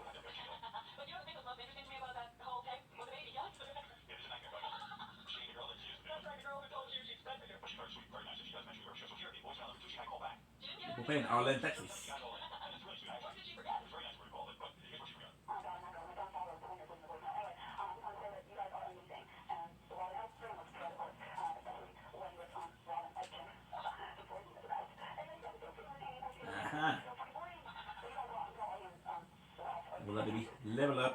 We're playing Arlen, Texas. Level up, baby. Level up.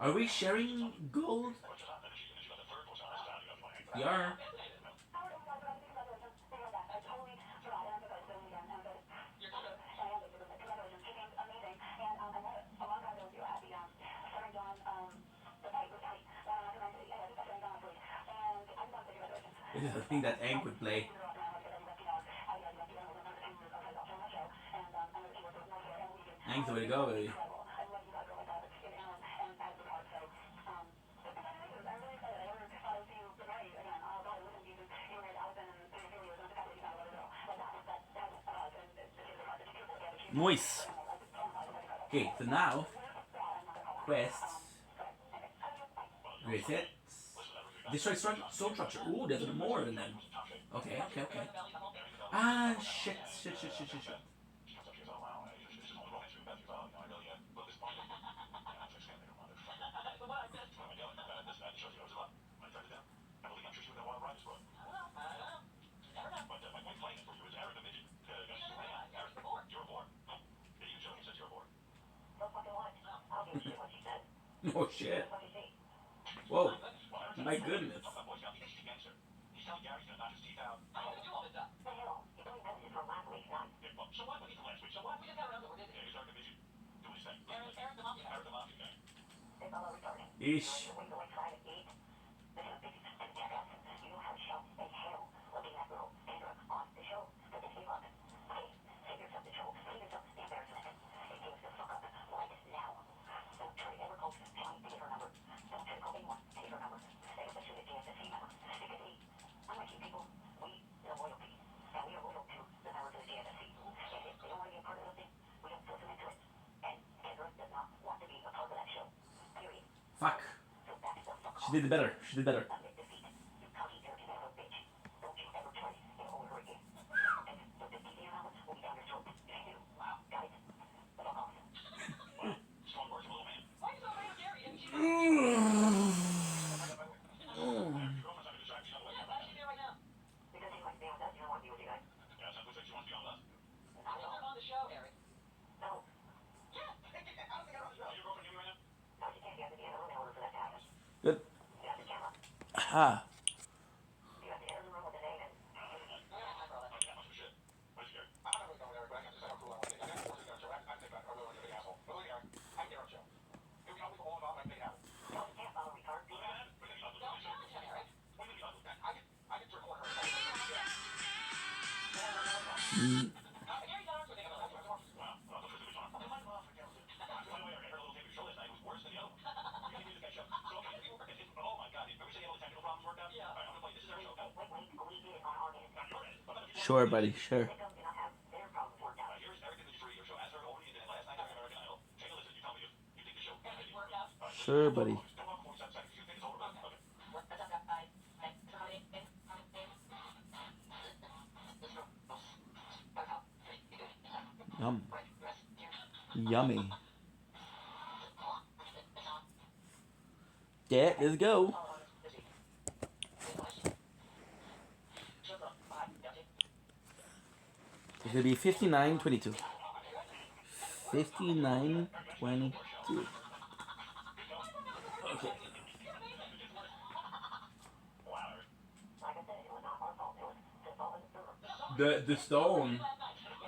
Are we sharing gold? We are. This is the thing that Aang would play. Hank's the way to go, baby. Nice. Okay, so now quests. Reset. Destroy soul structure. Ooh, there's more than them. Okay. Ah, shit. Oh shit. Whoa. My goodness. Ish. Fuck. She did better. Good. Ah. Sure, buddy. Sure. Sure, buddy. Yum. Yummy. Yeah, let's go. It's gonna be 59-22. 59-22. Okay. The stone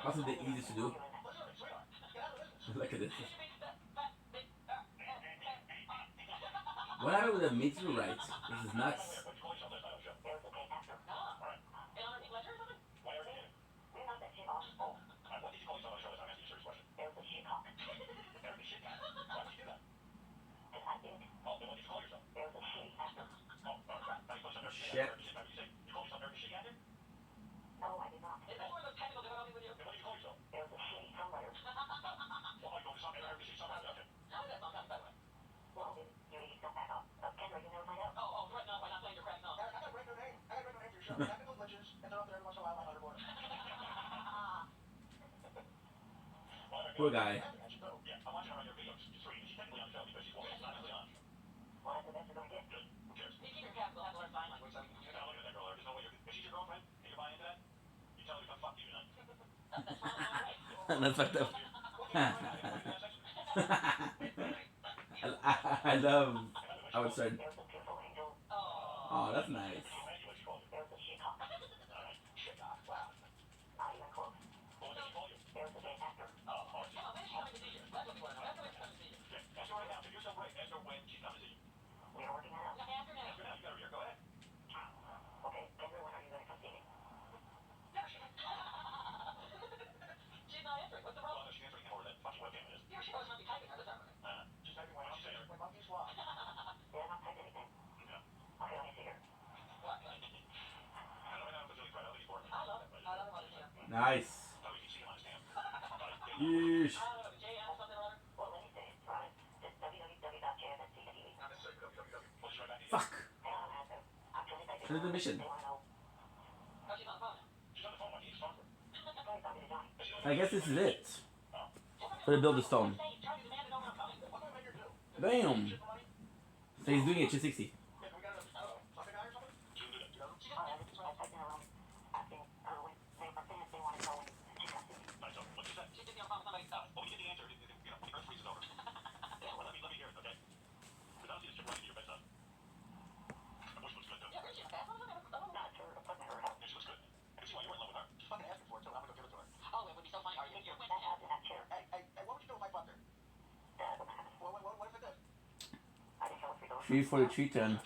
wasn't the easiest to do. Look at this. What happened with the meteorite? This is nuts. Shit. Poor guy. That's fucked up. I love how it's started. Oh, that's nice. Nice. Yeesh. Fuck. Finish the mission. I guess this is it. For the build the stone. Damn. So he's doing it 260. Three for the 310.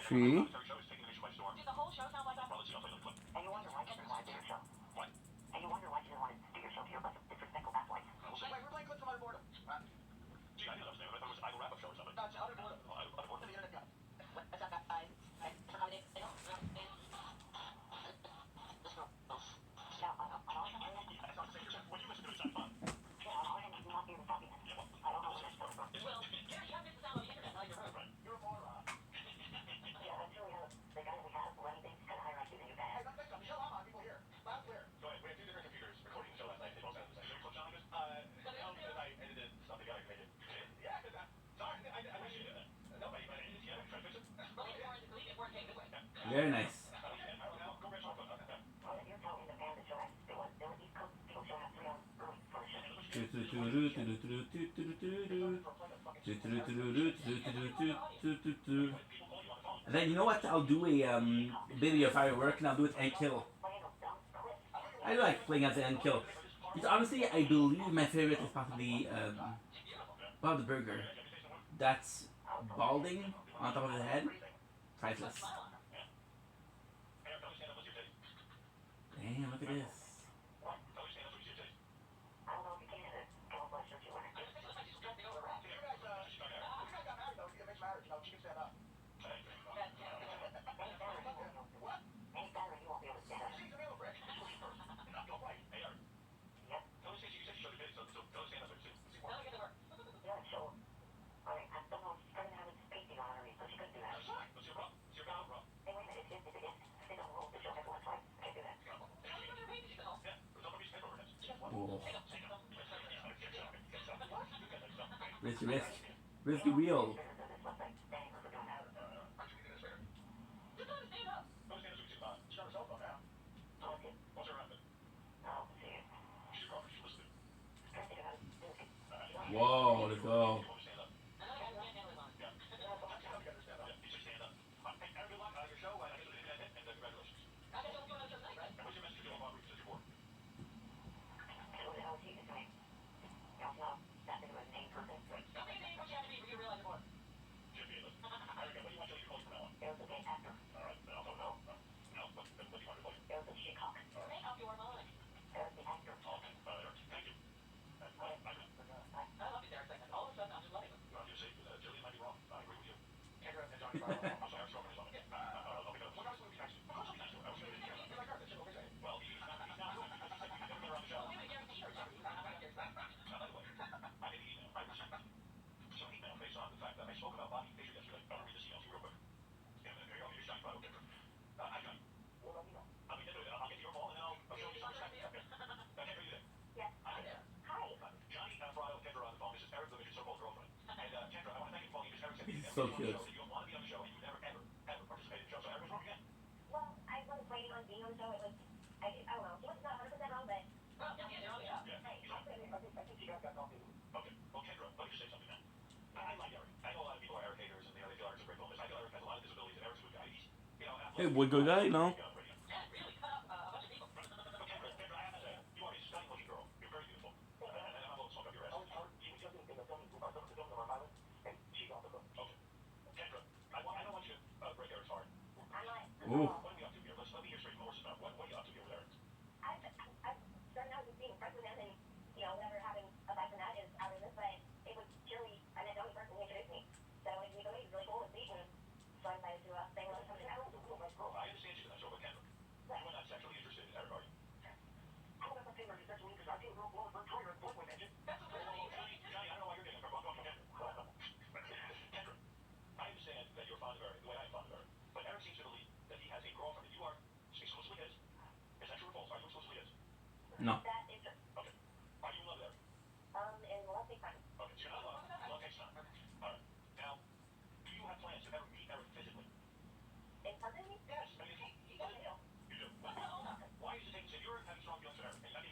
Three. Very nice. And then you know what? I'll do a baby of firework and I'll do it end kill. I like playing as an end kill. Because honestly, I believe my favorite is possibly Bob the Burger. That's balding on top of his head. Priceless. Damn, look at this. Oh. Risk the wheel. Whoa, let's go. So cute. Well, I wasn't planning on being on the show. It was, I don't know. He was not 100% wrong, but. Well, yeah. Hey, I think you guys got coffee. Okay. Well, Kendra, let me just say something now. I like Eric. I know a lot of people are Eric haters and they feel Eric's a great Hey, what good guy, no? Ooh. I've started out just being friends with him and, you know, never having aside from that is out of this, but it was purely, I met the only person who introduced me. So it was really cool and sweet, and so I decided to say hello to something else. No. That is just, in less than time. In person? Yes, I do.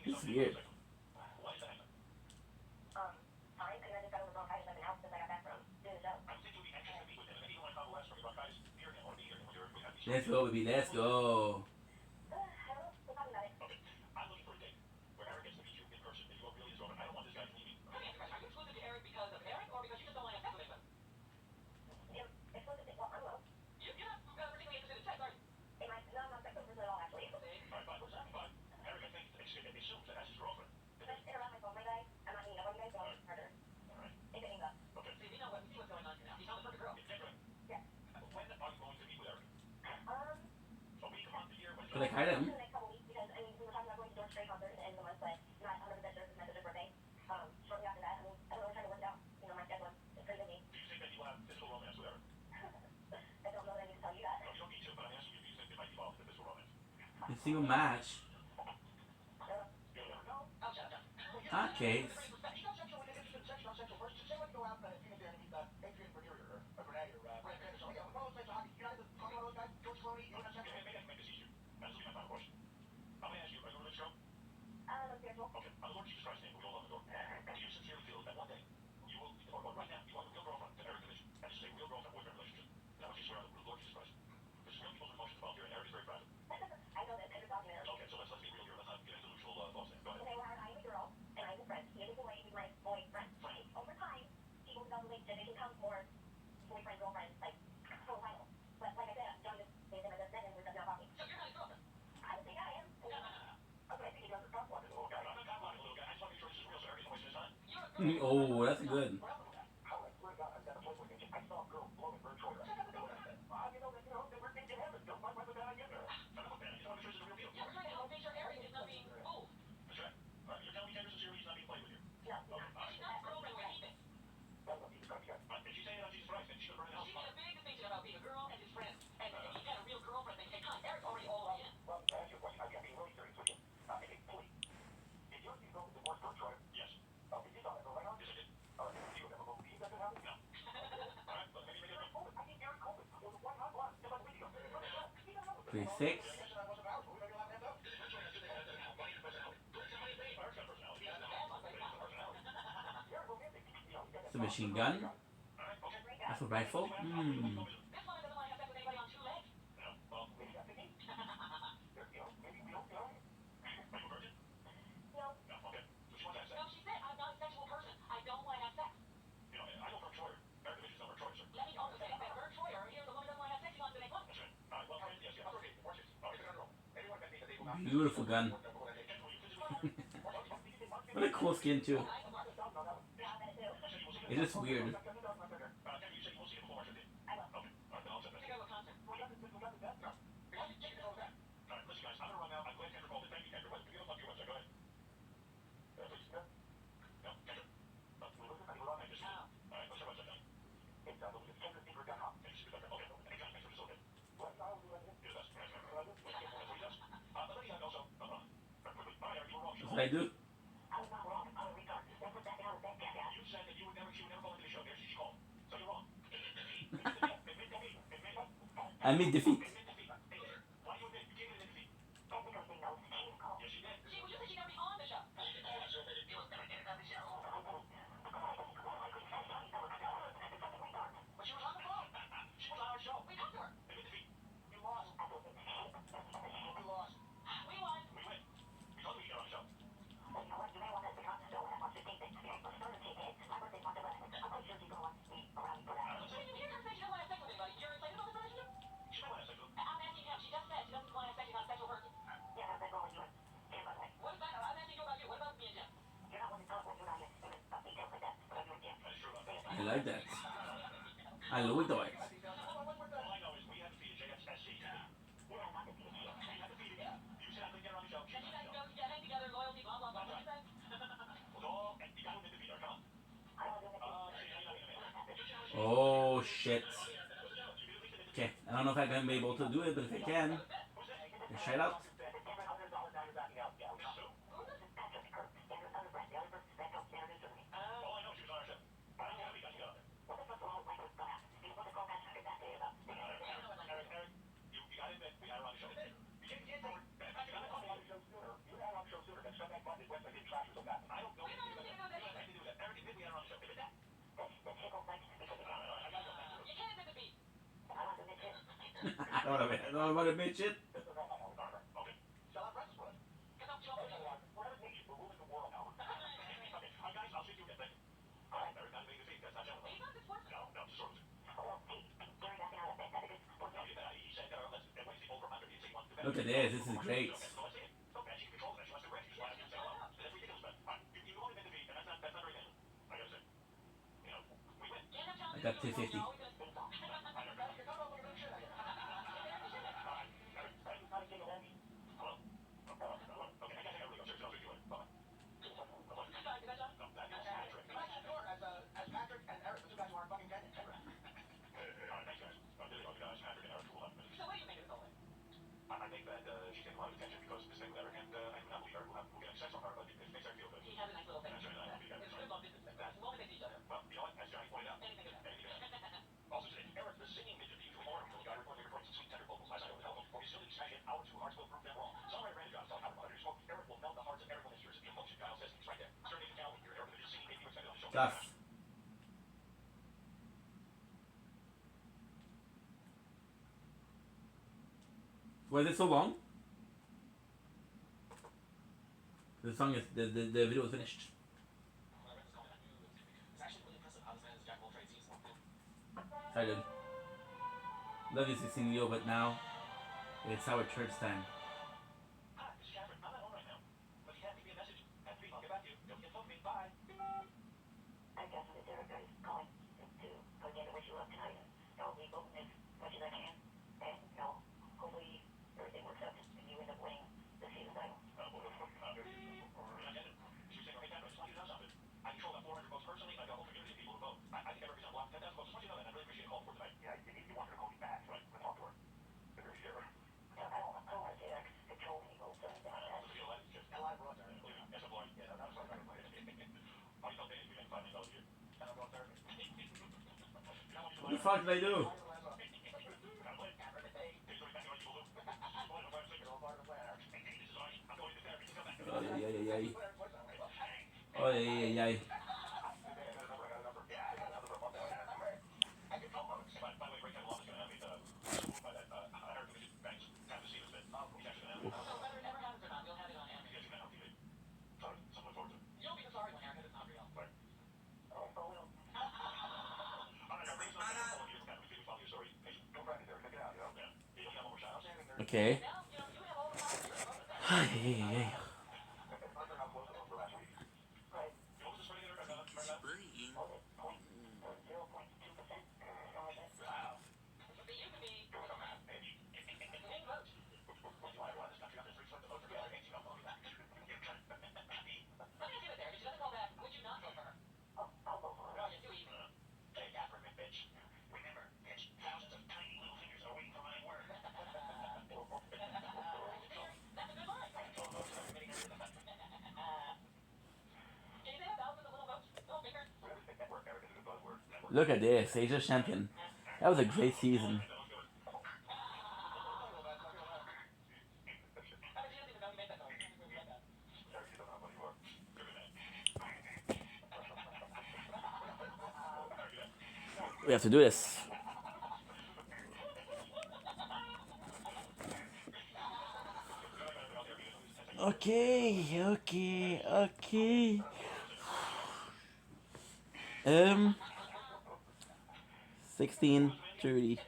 It's weird. Fine. I mean, I just got over bronchitis. I've been out since I got back from doing the show. Let's go, baby. Let's go. I don't know. We'll talk about it. Exclusive, well, I don't know. Am I? No, I'm not sexual person at all, actually. Just interrupt my phone, my guy. I'm not hanging up on you guys, so I'll just harder. If it hangs up. Yeah. But like, I In didn't. the next couple weeks, because, I mean, we were talking about going to George Strait concert at the end of the month, but not 100% sure if it's meant to his birthday. Shortly after that, I mean, I don't know, we're trying to work it out. You know, my schedule is pretty busy. I don't know that I need to tell you that. The single match. Okay. I'm spiritual. I know that every document. Okay, well, I am a girl, and I'm a friend. He is a boy, he's my boyfriend. Over time, people develop relationships, they become more boyfriend, girlfriend, like, for a while. But like I said, John just made them as a second, we're just now talking. I would say I am. Oh, that's good. Play 6. It's a machine gun. That's a rifle. Hmm. Beautiful gun. What a cool skin too. It's just weird. That's what I do. I made defeat. like that. I Louis Dort. Oh shit. Okay, I don't know if I'm gonna be able to do it, but if I can, shout out. I don't want to admit shit. Look at this. This is great. I got 250. Tough. Was it so long? The song is the video is finished. Sorry, dude. Love you, 16 Leo, but now it's our church time. What the fuck did I do? Oh, yeah. Okay. Hey. Look at this, Asia champion. That was a great season. We have to do this. Okay. 16:30.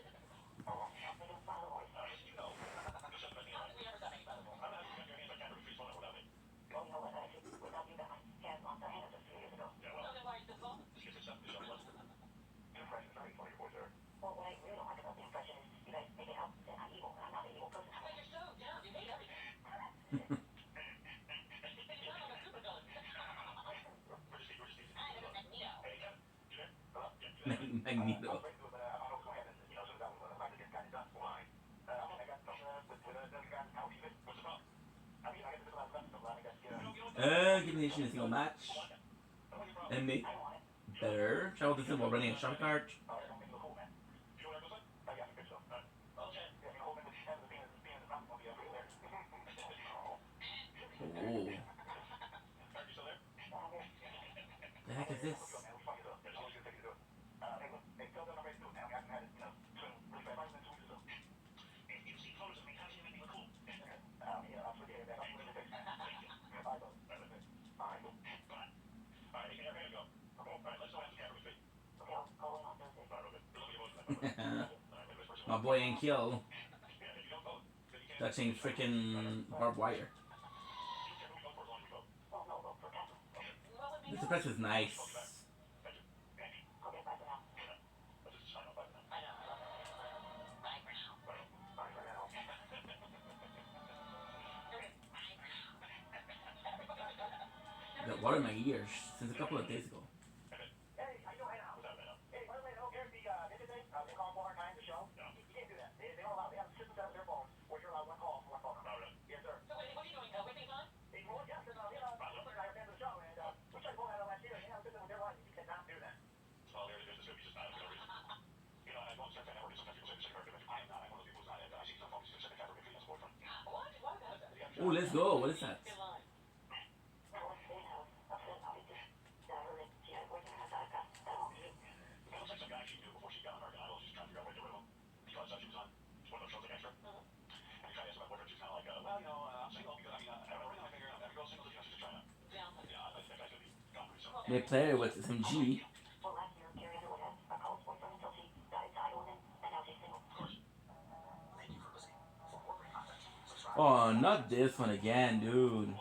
Magneto. Give me a single match. And make better. Travel distance while running a shopping cart. Oh. The heck is this? My boy ain't kill. Touching freaking barbed wire. This suppress is nice. Got water in my ears since a couple of days ago. Oh, let's go. What is that? They play with some G. Oh, not this one again, dude.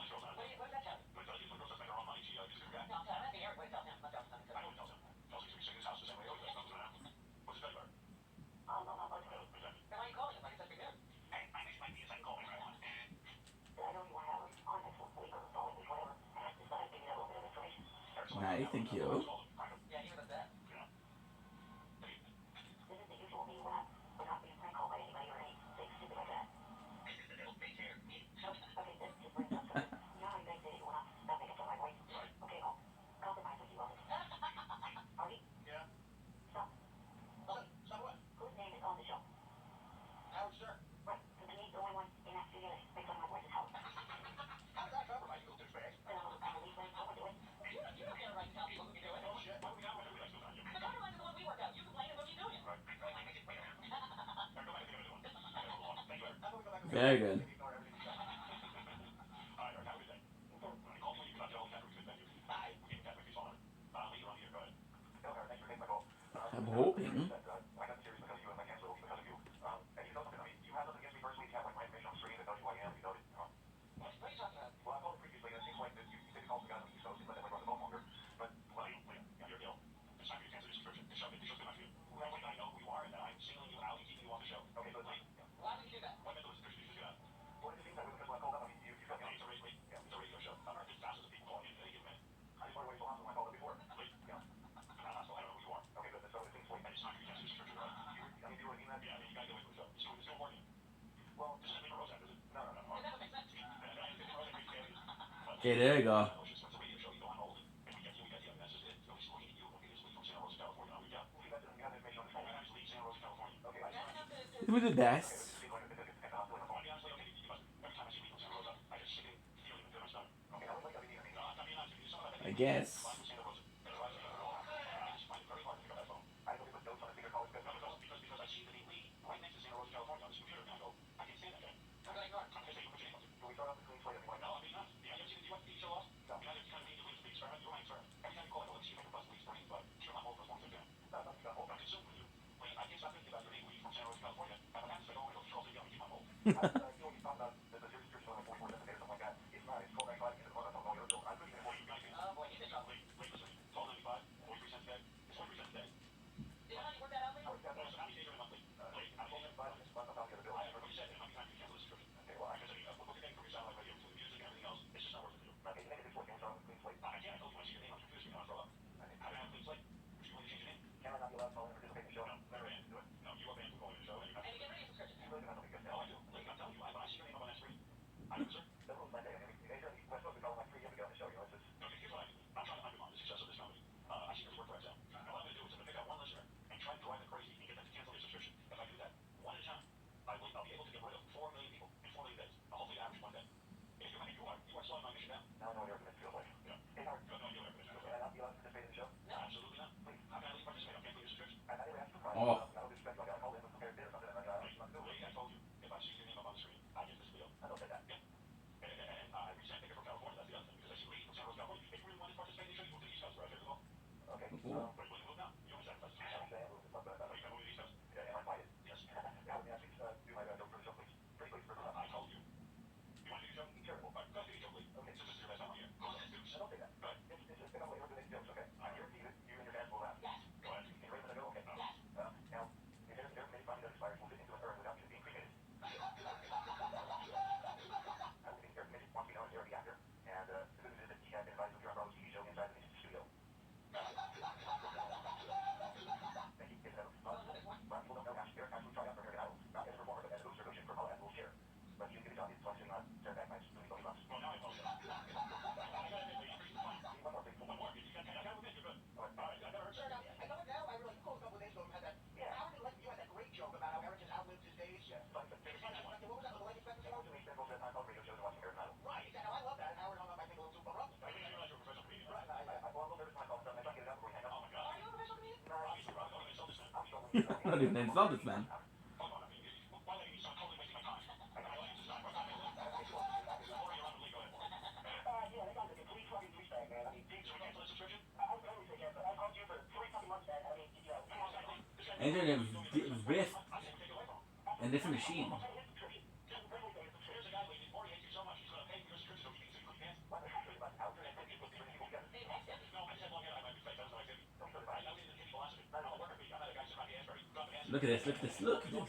Nice, thank you. Very good. I'm hoping. Okay, there you go. It was the best. I guess. Oh. Cool. Not even insult this man. Internet rift and this machine. Look at this, look at this, look at this.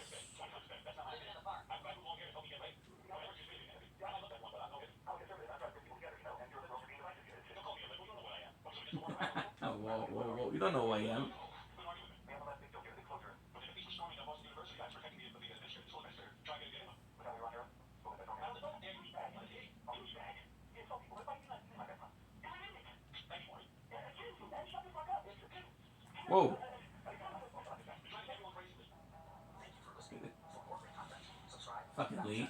Whoa, whoa, whoa. You don't know who I am. Whoa. Fucking Lee.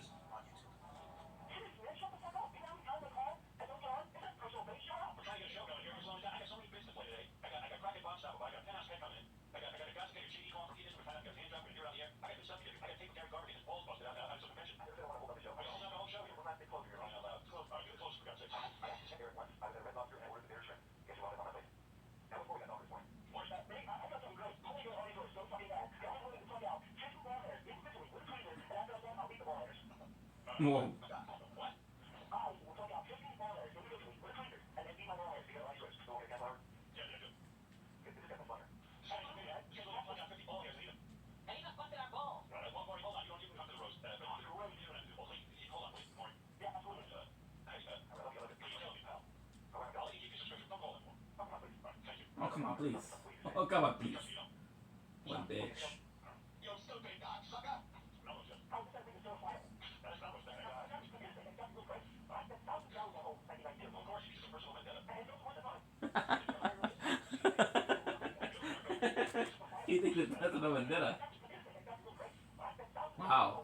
Whoa. Oh, come on, please. Oh, come on, please. One bitch. You think that's a vendetta? Wow.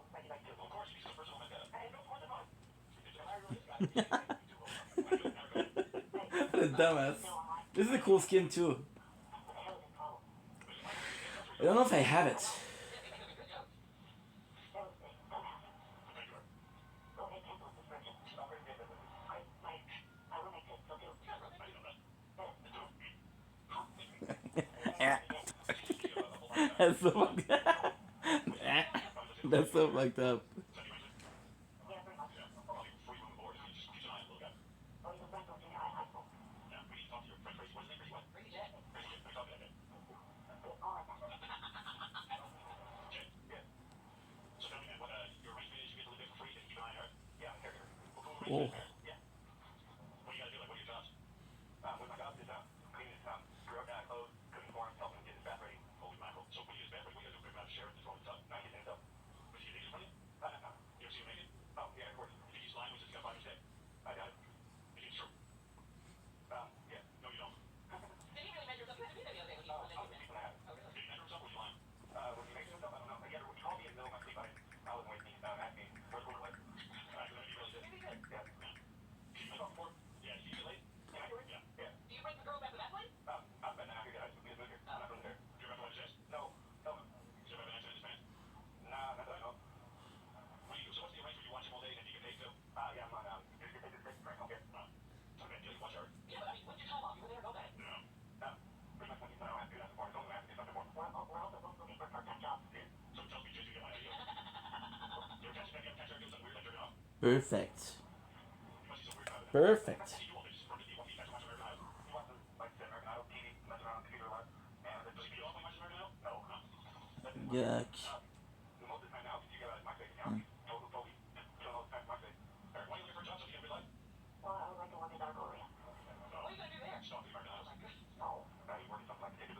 What a dumbass. This is a cool skin too. I don't know if I have it. That's so fucked up. That's so fucked up. Oh. Perfect. Perfect. Yuck. Well, I would like to work in dark area. No. That's not crazy days.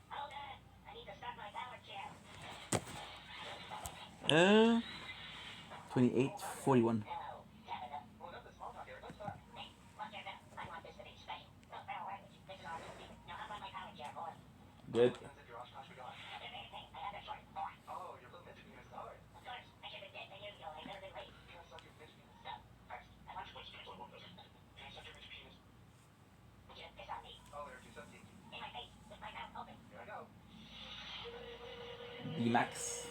Hold on. I need to start my power chair. 28:41. Hello, Tabitha. Hey, what's your name? I want this to be special. No, no, why would you? This is all new speaker. Now, how about my power chair, boy? Good. Amazing. I had that short before. Of course. I should have been dead 10 years ago. I've never been late. So, I want you. Would you piss on me? In my face, with my mouth open. Max.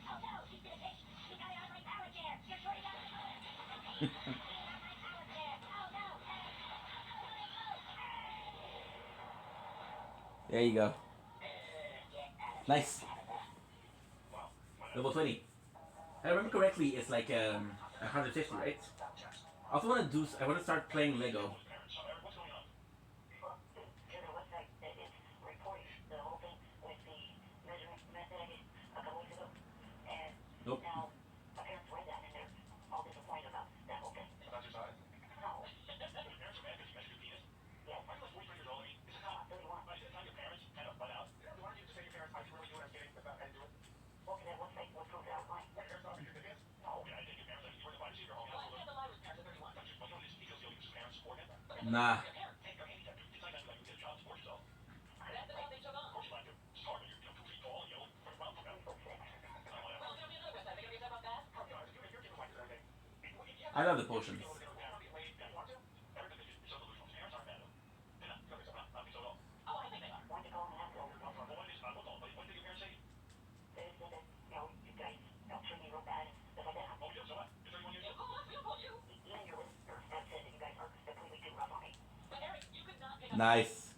Oh no, he's gonna piss. He got it on my power chair. You're sure he got it? He got my power chair. Oh no. There you go. Get out of Nice. Level 20. If I remember correctly, it's like 150, right? I also want to do. I want to start playing Lego. To the website that is reporting the whole thing with the measurement method I did a couple weeks ago. And Nope. now my parents read that and they're all disappointed about that whole thing. No. Yes. No, 31. Well, can that website will prove that I was lying? No. Nah. I love the potions. Want to call and ask them? They said that, you guys, treat me real bad and stuff like that. Even your listeners have said that you guys are completely too rough on me. Nice.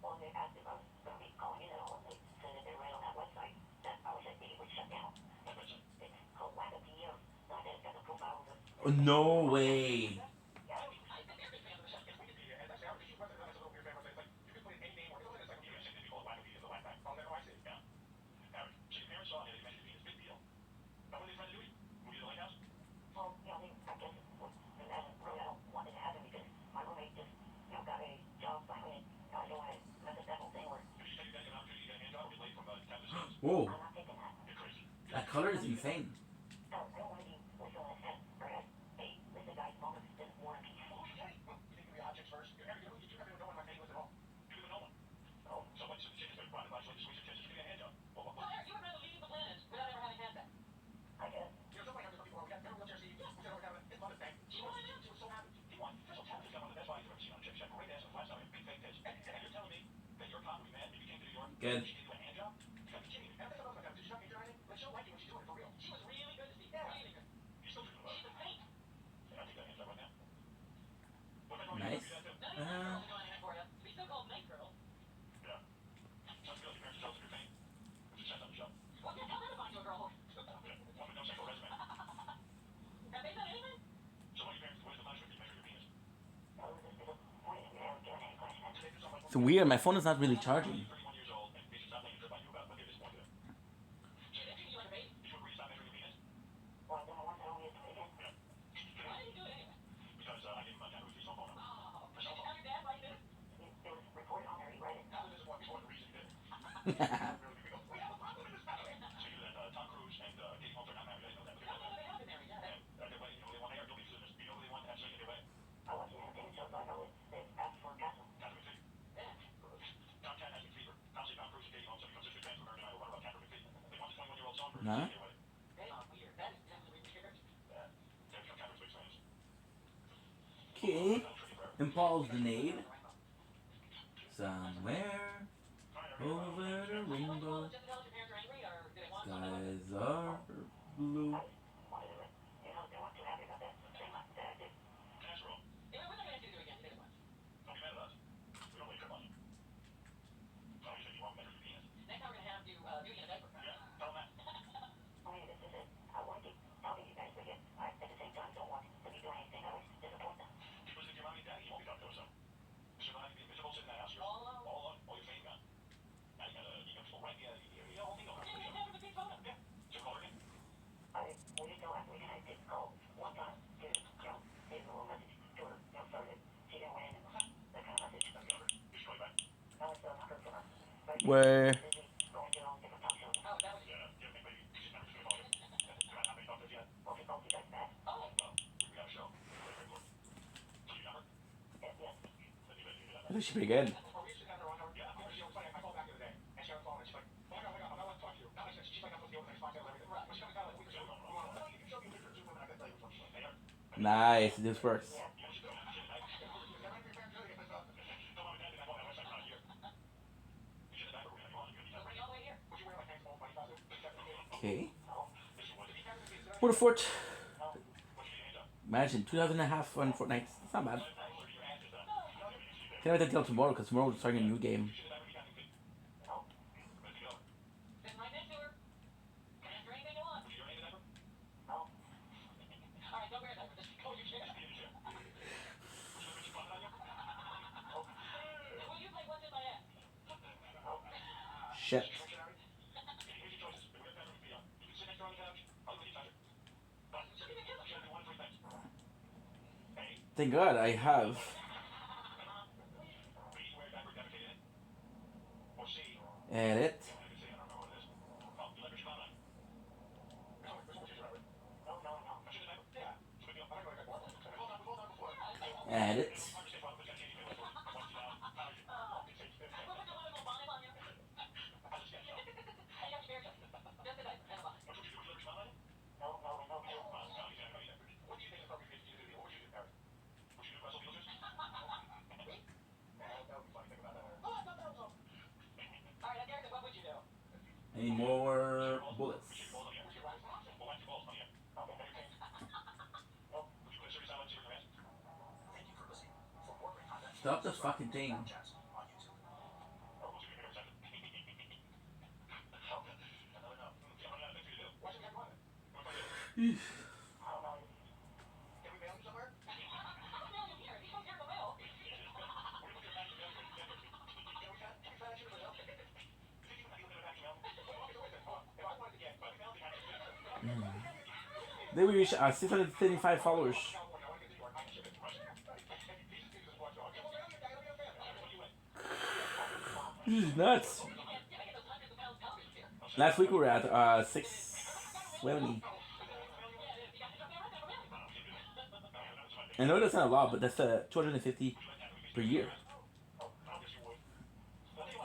Well, they asked if I was going to be calling in at all, and they said that they read on that website that I was at the was shut down. It's called Wikipedia. So I just got the profiles of. Oh, no way. Well, I guess the man really I don't want it to happen because my roommate just, got a job finally, and I don't want to mess up that whole thing where Whoa. I'm not taking that. That color is insane. I don't want to be with someone that says, or has a list of guys moments than War and Peace. I guess. Good. Nice. It's weird. My phone is not really charging. Well, then I want that only again. It was reported on there, he read it. I watched the entertainment show, so I know it's asked for Castle. Nah. Okay. Impulse grenade. Somewhere over the rainbow, skies are blue. Where? I think she's pretty good. Nice, this works. Okay. What a fort. Imagine 2,500 on Fortnite. It's not bad. Can't wait until tomorrow because tomorrow we're starting a new game. Shit. Thank God I have. Edit. Edit. Any more bullets? Stop the fucking thing. Then we reach 635 followers. This is nuts. Last week we were at 670. I know that's not a lot, but that's 250 per year.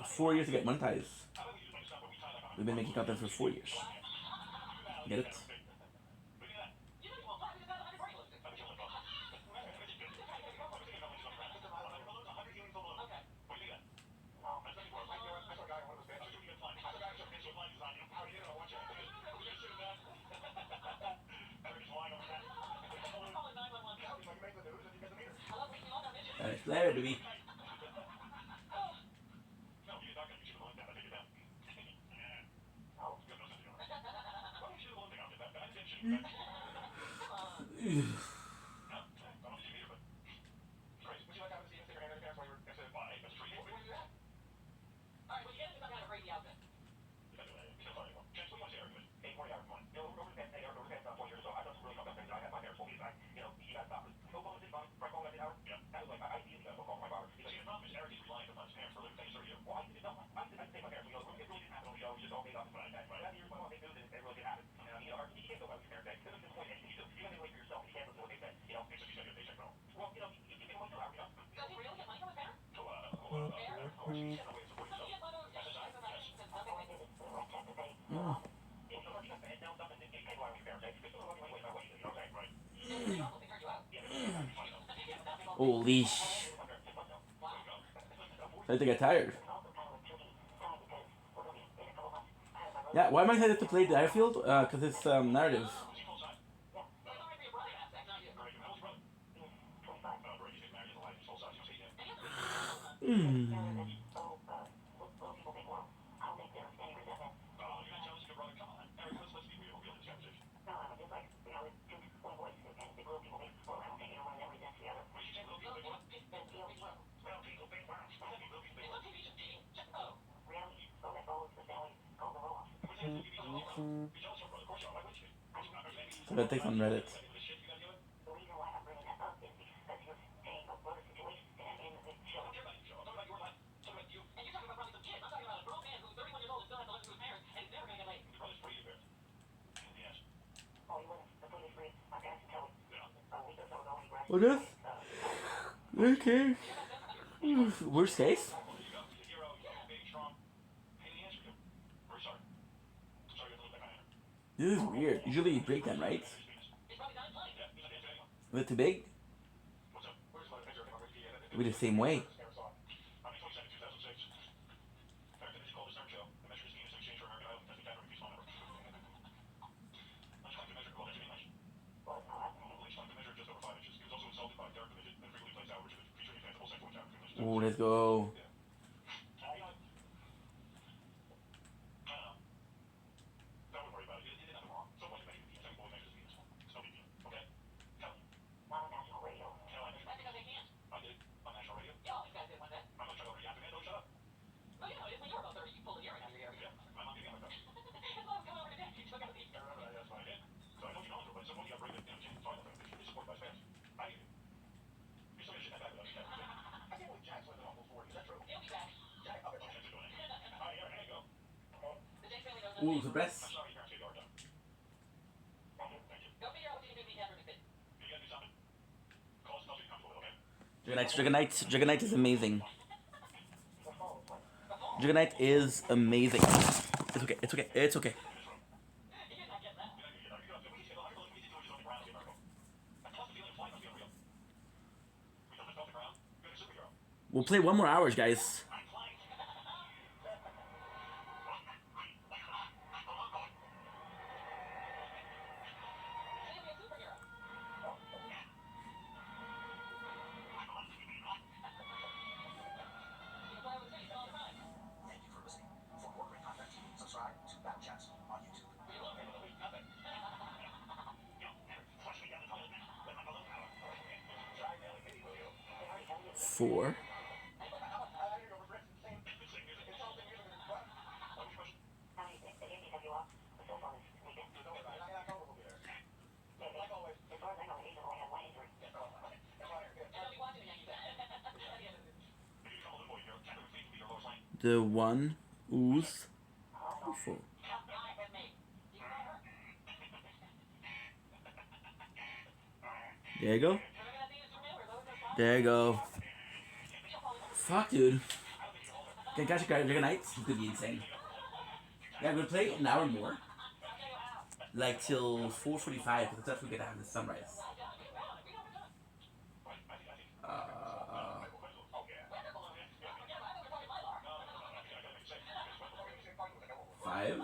4 years to get monetized. We've been making content for 4 years. Get it? Nice player to me. Holy sh... Like they get tired. also kind of a tricky time because we're going to be in a couple months. I have my brother. Yeah, why am I excited to play the airfield? Because it's narrative. Yeah. He's 25. Hmm. So, little people think, well, I don't think there's any resentment. No, I mean, just like, you know, it's two little boys, and big little people think, well, I don't think anyone ever resents the other. And, you know, reality, so that follows the family called the roll-off. So that takes on Reddit. The reason why I'm bringing that up is because you're saying a brother situation in the show. Oh, he wasn't completely free. My parents tell me a week or so ago he graduated. What is? Okay. Worst case? This is weird. Usually you break them, right? Was it too big? We're the same way. Oh, let's go. Not on national radio. Ooh, surprise. Dragonite is amazing. Dragonite is amazing. It's okay, it's okay, it's okay. We'll play 1 more hours, guys. Four. How do you think the Yankees have you off the cell phone this weekend? As far as I know, Hayes only had one injury. The one who's full. There you go. There you go. Fuck, dude. Okay, guys, Dragonite. It's gonna be insane. Yeah, we'll play an hour more. Like till 4:45, because that's when we're gonna have the sunrise. 5.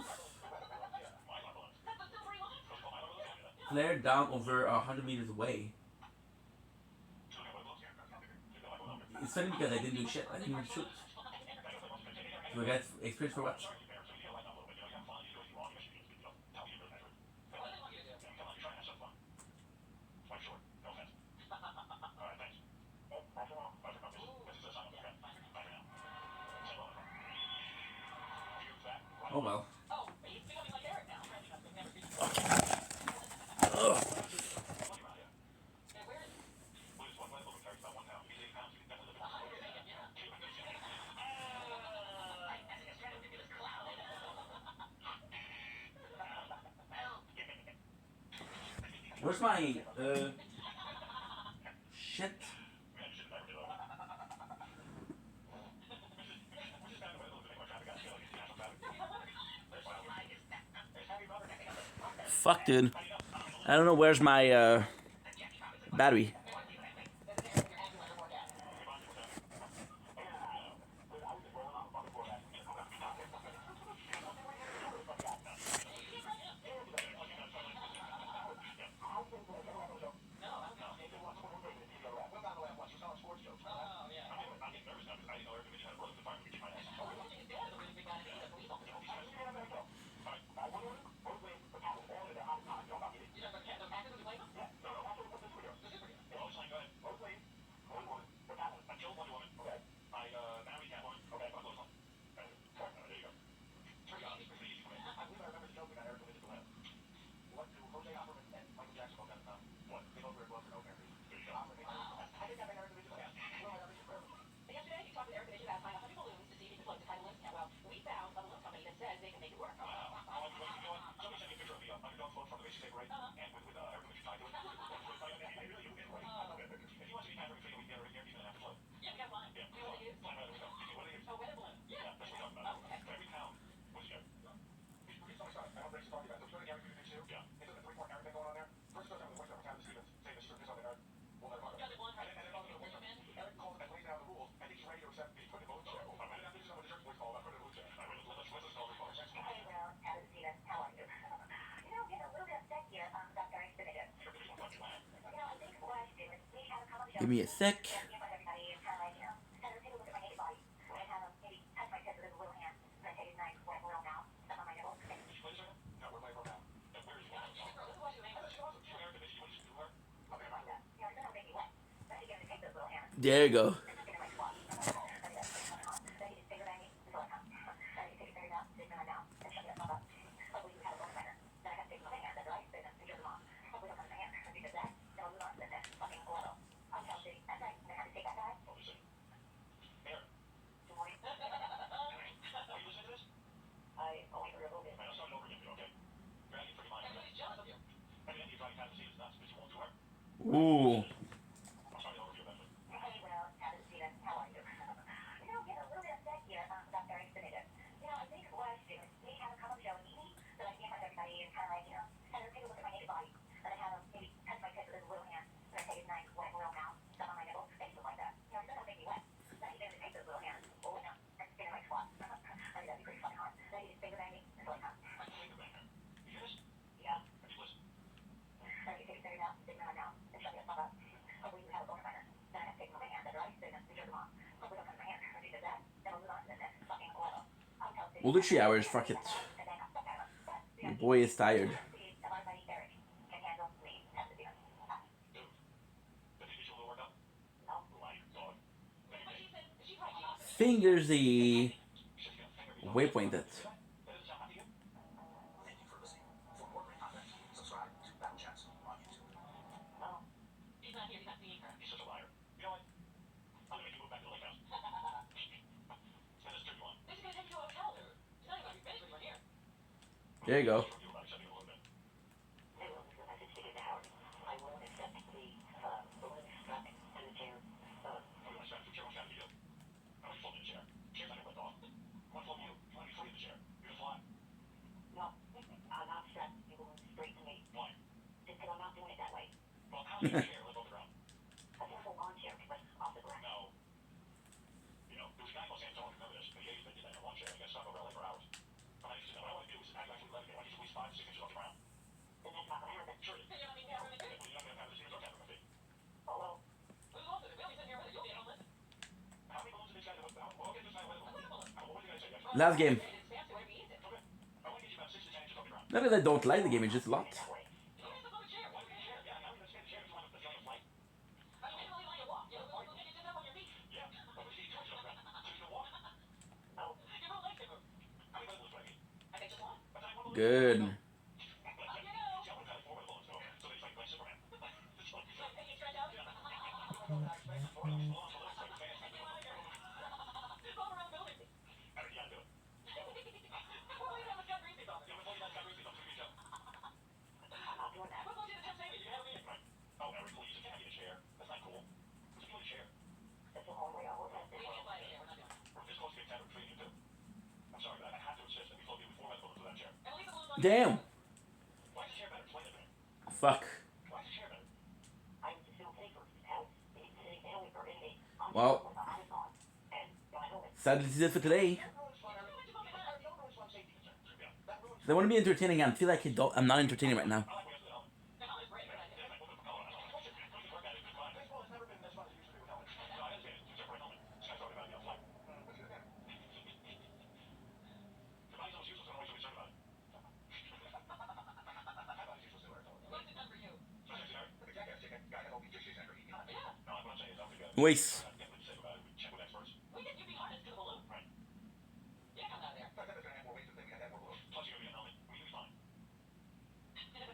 Flare down over 100 meters away. It's funny because I didn't do shit. I didn't even shoot. So we got experience for what? Oh well. Ugh. Where's my shit? Fuck, dude. I don't know where's my battery. Give me a sec. There you go. Ooh. We'll do 3 hours, fuck it. Your boy is tired. Fingers the waypoint it. There you go. Last game. Not that I don't like the game, it's just a lot. Good. Damn. Fuck. Well, sadly, this is it for today. I want to be entertaining. I feel like I'm not entertaining right now. Waste.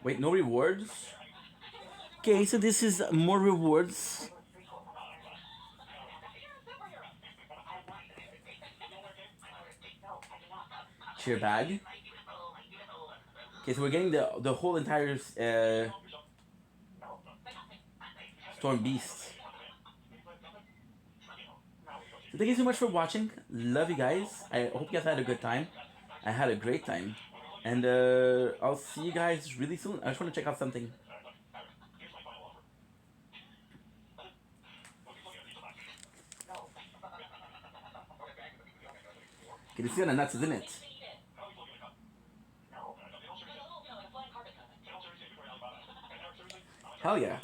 Wait, no rewards? Okay, so this is more rewards. cheer bag. Okay, so we're getting the whole entire Storm Beast. So thank you so much for watching. Love you guys. I hope you guys had a good time. I had a great time. And I'll see you guys really soon. I just want to check out something. Okay, this is kinda nuts, isn't it? Hell yeah.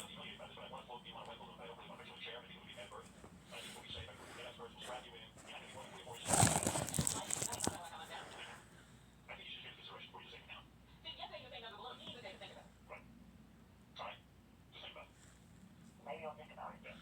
Maybe I'll think about it.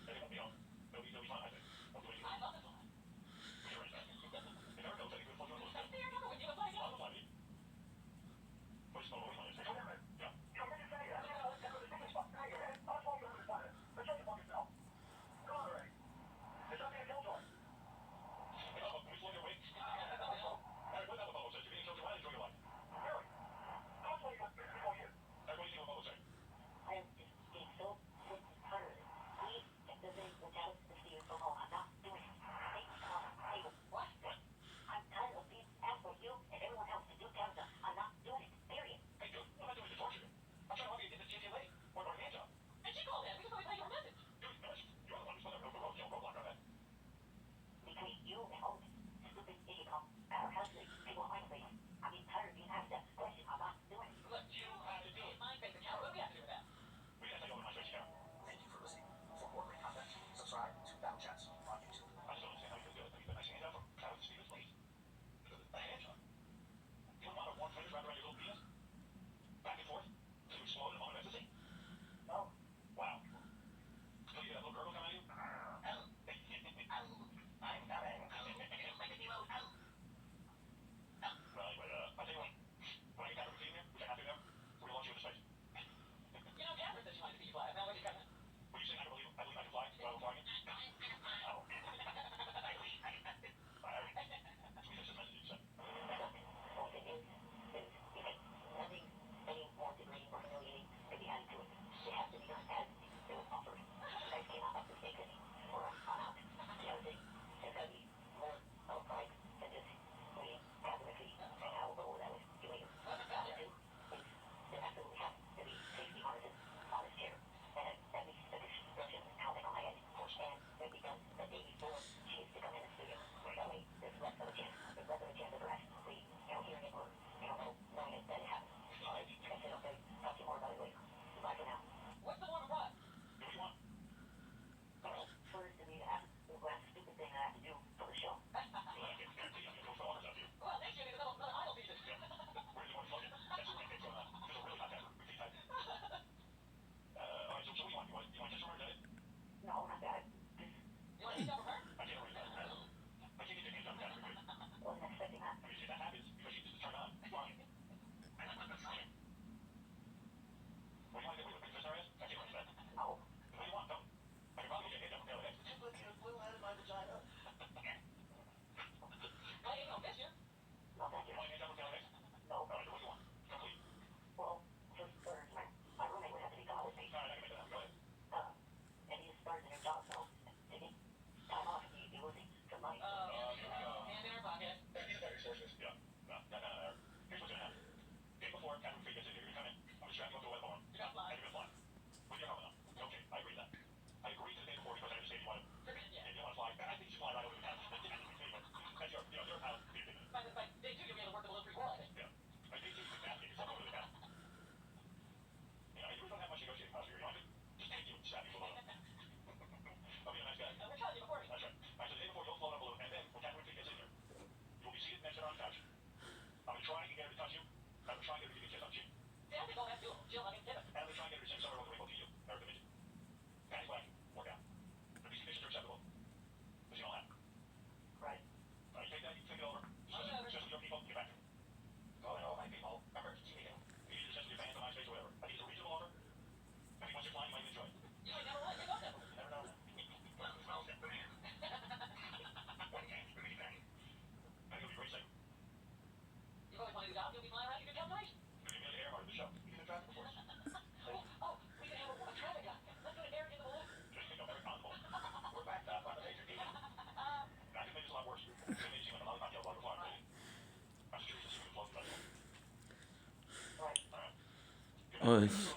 Oh, it's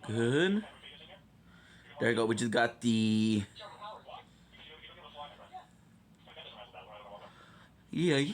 good. There you go. We just got the yeah.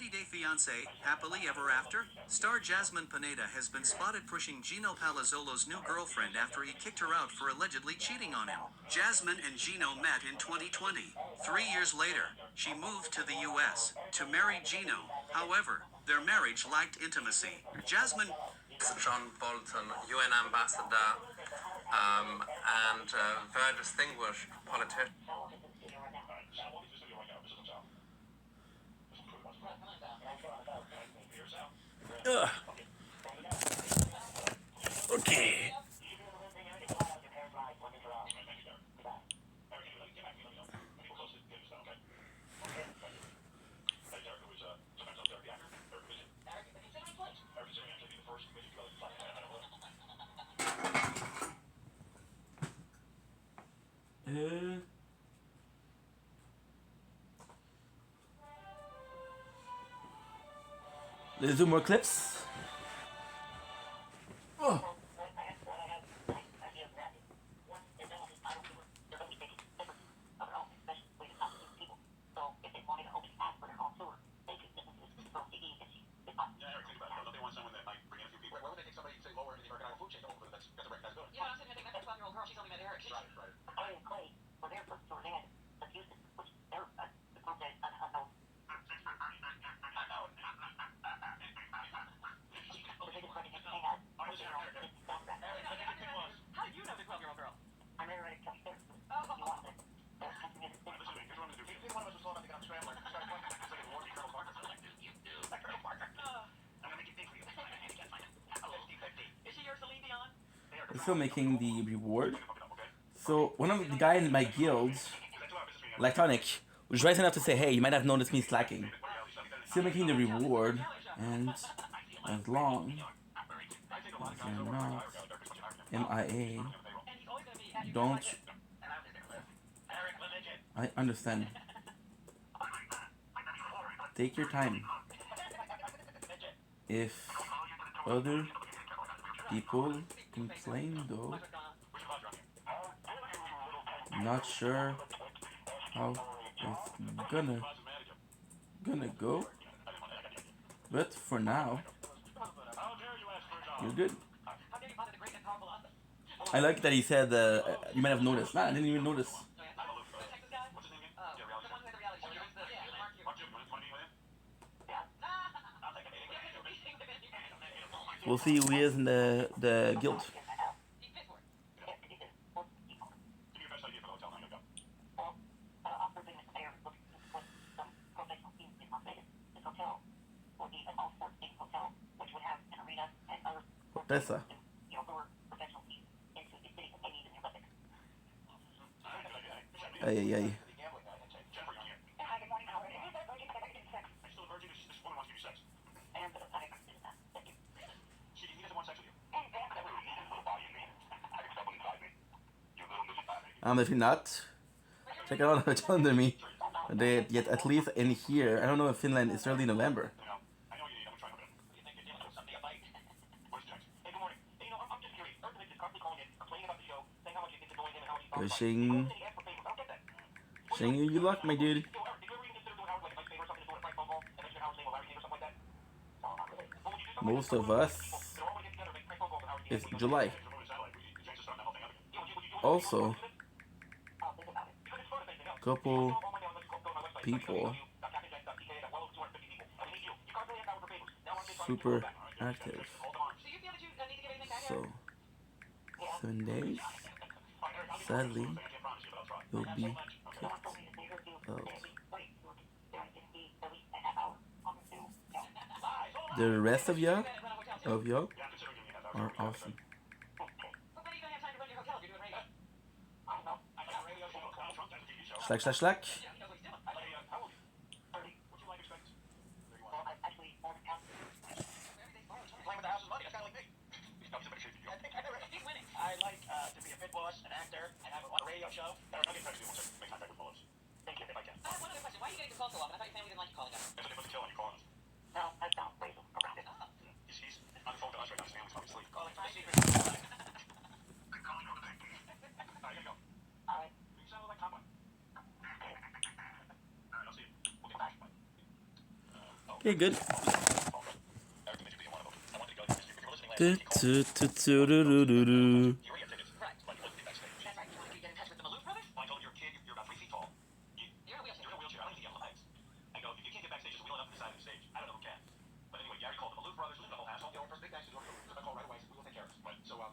Day Fiancé, Happily Ever After, star Jasmine Pineda has been spotted pushing Gino Palazzolo's new girlfriend after he kicked her out for allegedly cheating on him. Jasmine and Gino met in 2020. 3 years later, she moved to the US to marry Gino. However, their marriage lacked intimacy. Jasmine John Bolton, UN ambassador, and very distinguished politician. Ugh. Okay. Let's do more clips. Oh. We're still making the reward. So one of the guys in my guild, Electronic, was right enough to say, hey, you might have noticed me slacking. Still making the reward, and as long as you're not MIA, don't. I understand. Take your time. If other people complain though, not sure how it's gonna go, but for now you're good. I like that he said you might have noticed. Nah, I didn't even notice. We'll see who he is in the guild. Pesa. Ay, ay, ay. If you're not, check it out on under me. They yet at least in here. I don't know if Finland is early November. Shing, you luck, my dude. Most of us It's July. Also, couple people super active. So 7 days. Sadly, you'll be kicked out. The rest of y'all are awesome. Slack. I like to be a big boss, an actor, and have a radio show. I'll get back to you once I make time for pull-ups. Thank you, if I can. I have one other question. Why are you getting the call so often? I thought your family didn't like you calling us. That's what they put the kill on you calling us. No, I don't. Wait, around it. He's on the phone to us right now. His family's probably asleep. Calling for the secret. I'm calling over the bank. All right, here you go. All right. You sound like Tom. All right, I'll see you. We'll get back. Okay, good. Eric, you one of them. I wanted to go. If you were listening last Do, week, he called. do, do, do, do, do, do, do. You already have tickets. Right. But you wasn't backstage. That's right. You wanted to get in touch with the Maloof brothers? Well, I told him you're a kid. You're about 3 feet tall. You're in a wheelchair. I don't think you have legs. I go, if you can't get backstage, just wheel it up to the side of the stage. I don't know who can. But anyway, Gary called the Maloof brothers, the whole hassle. You know, first big backstage, we're going to call right away. So we will take care of it. Right. So, I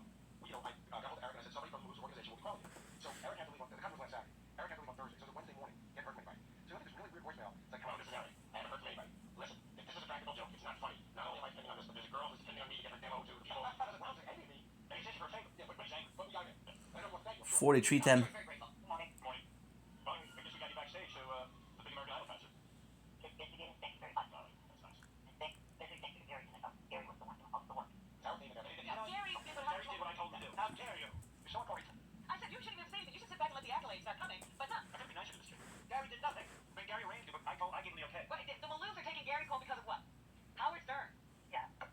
got hold of Eric and I said, somebody from the Maloof's organization will be calling you. So Eric had to leave on, the conference was last Saturday. Eric had to leave on Thursday. So it was Wednesday morning. He hadn't heard from anybody. So I think this really weird voicemail. It's like, hello, this is Eric. I haven't heard from anybody. Listen, if this is a practical joke, it's not funny. Not only am I depending on this, but there's a girl who's depending on me to get her demo to the people. I said, well, he's angry at me. And he's asking for a favor. Yeah, but he's angry. But we got it. I don't want to thank you. 4310. Very grateful. Morning. Well, I guess we got you backstage to the big American Idol concert. Yes, again, thank you very much. That's nice. Thank you, Gary. Gary was the one who helped the work. Howard did Gary did what I told him to do. How dare you? You're so important. I said you shouldn't even say anything. You should sit back and let the accolades start coming. But no. I gotta be nicer to this kid. Gary did nothing. I mean, Gary arranged it, but I gave him the okay. But the Maloofs are taking Gary's home because of what? Howard Stern. Yeah. What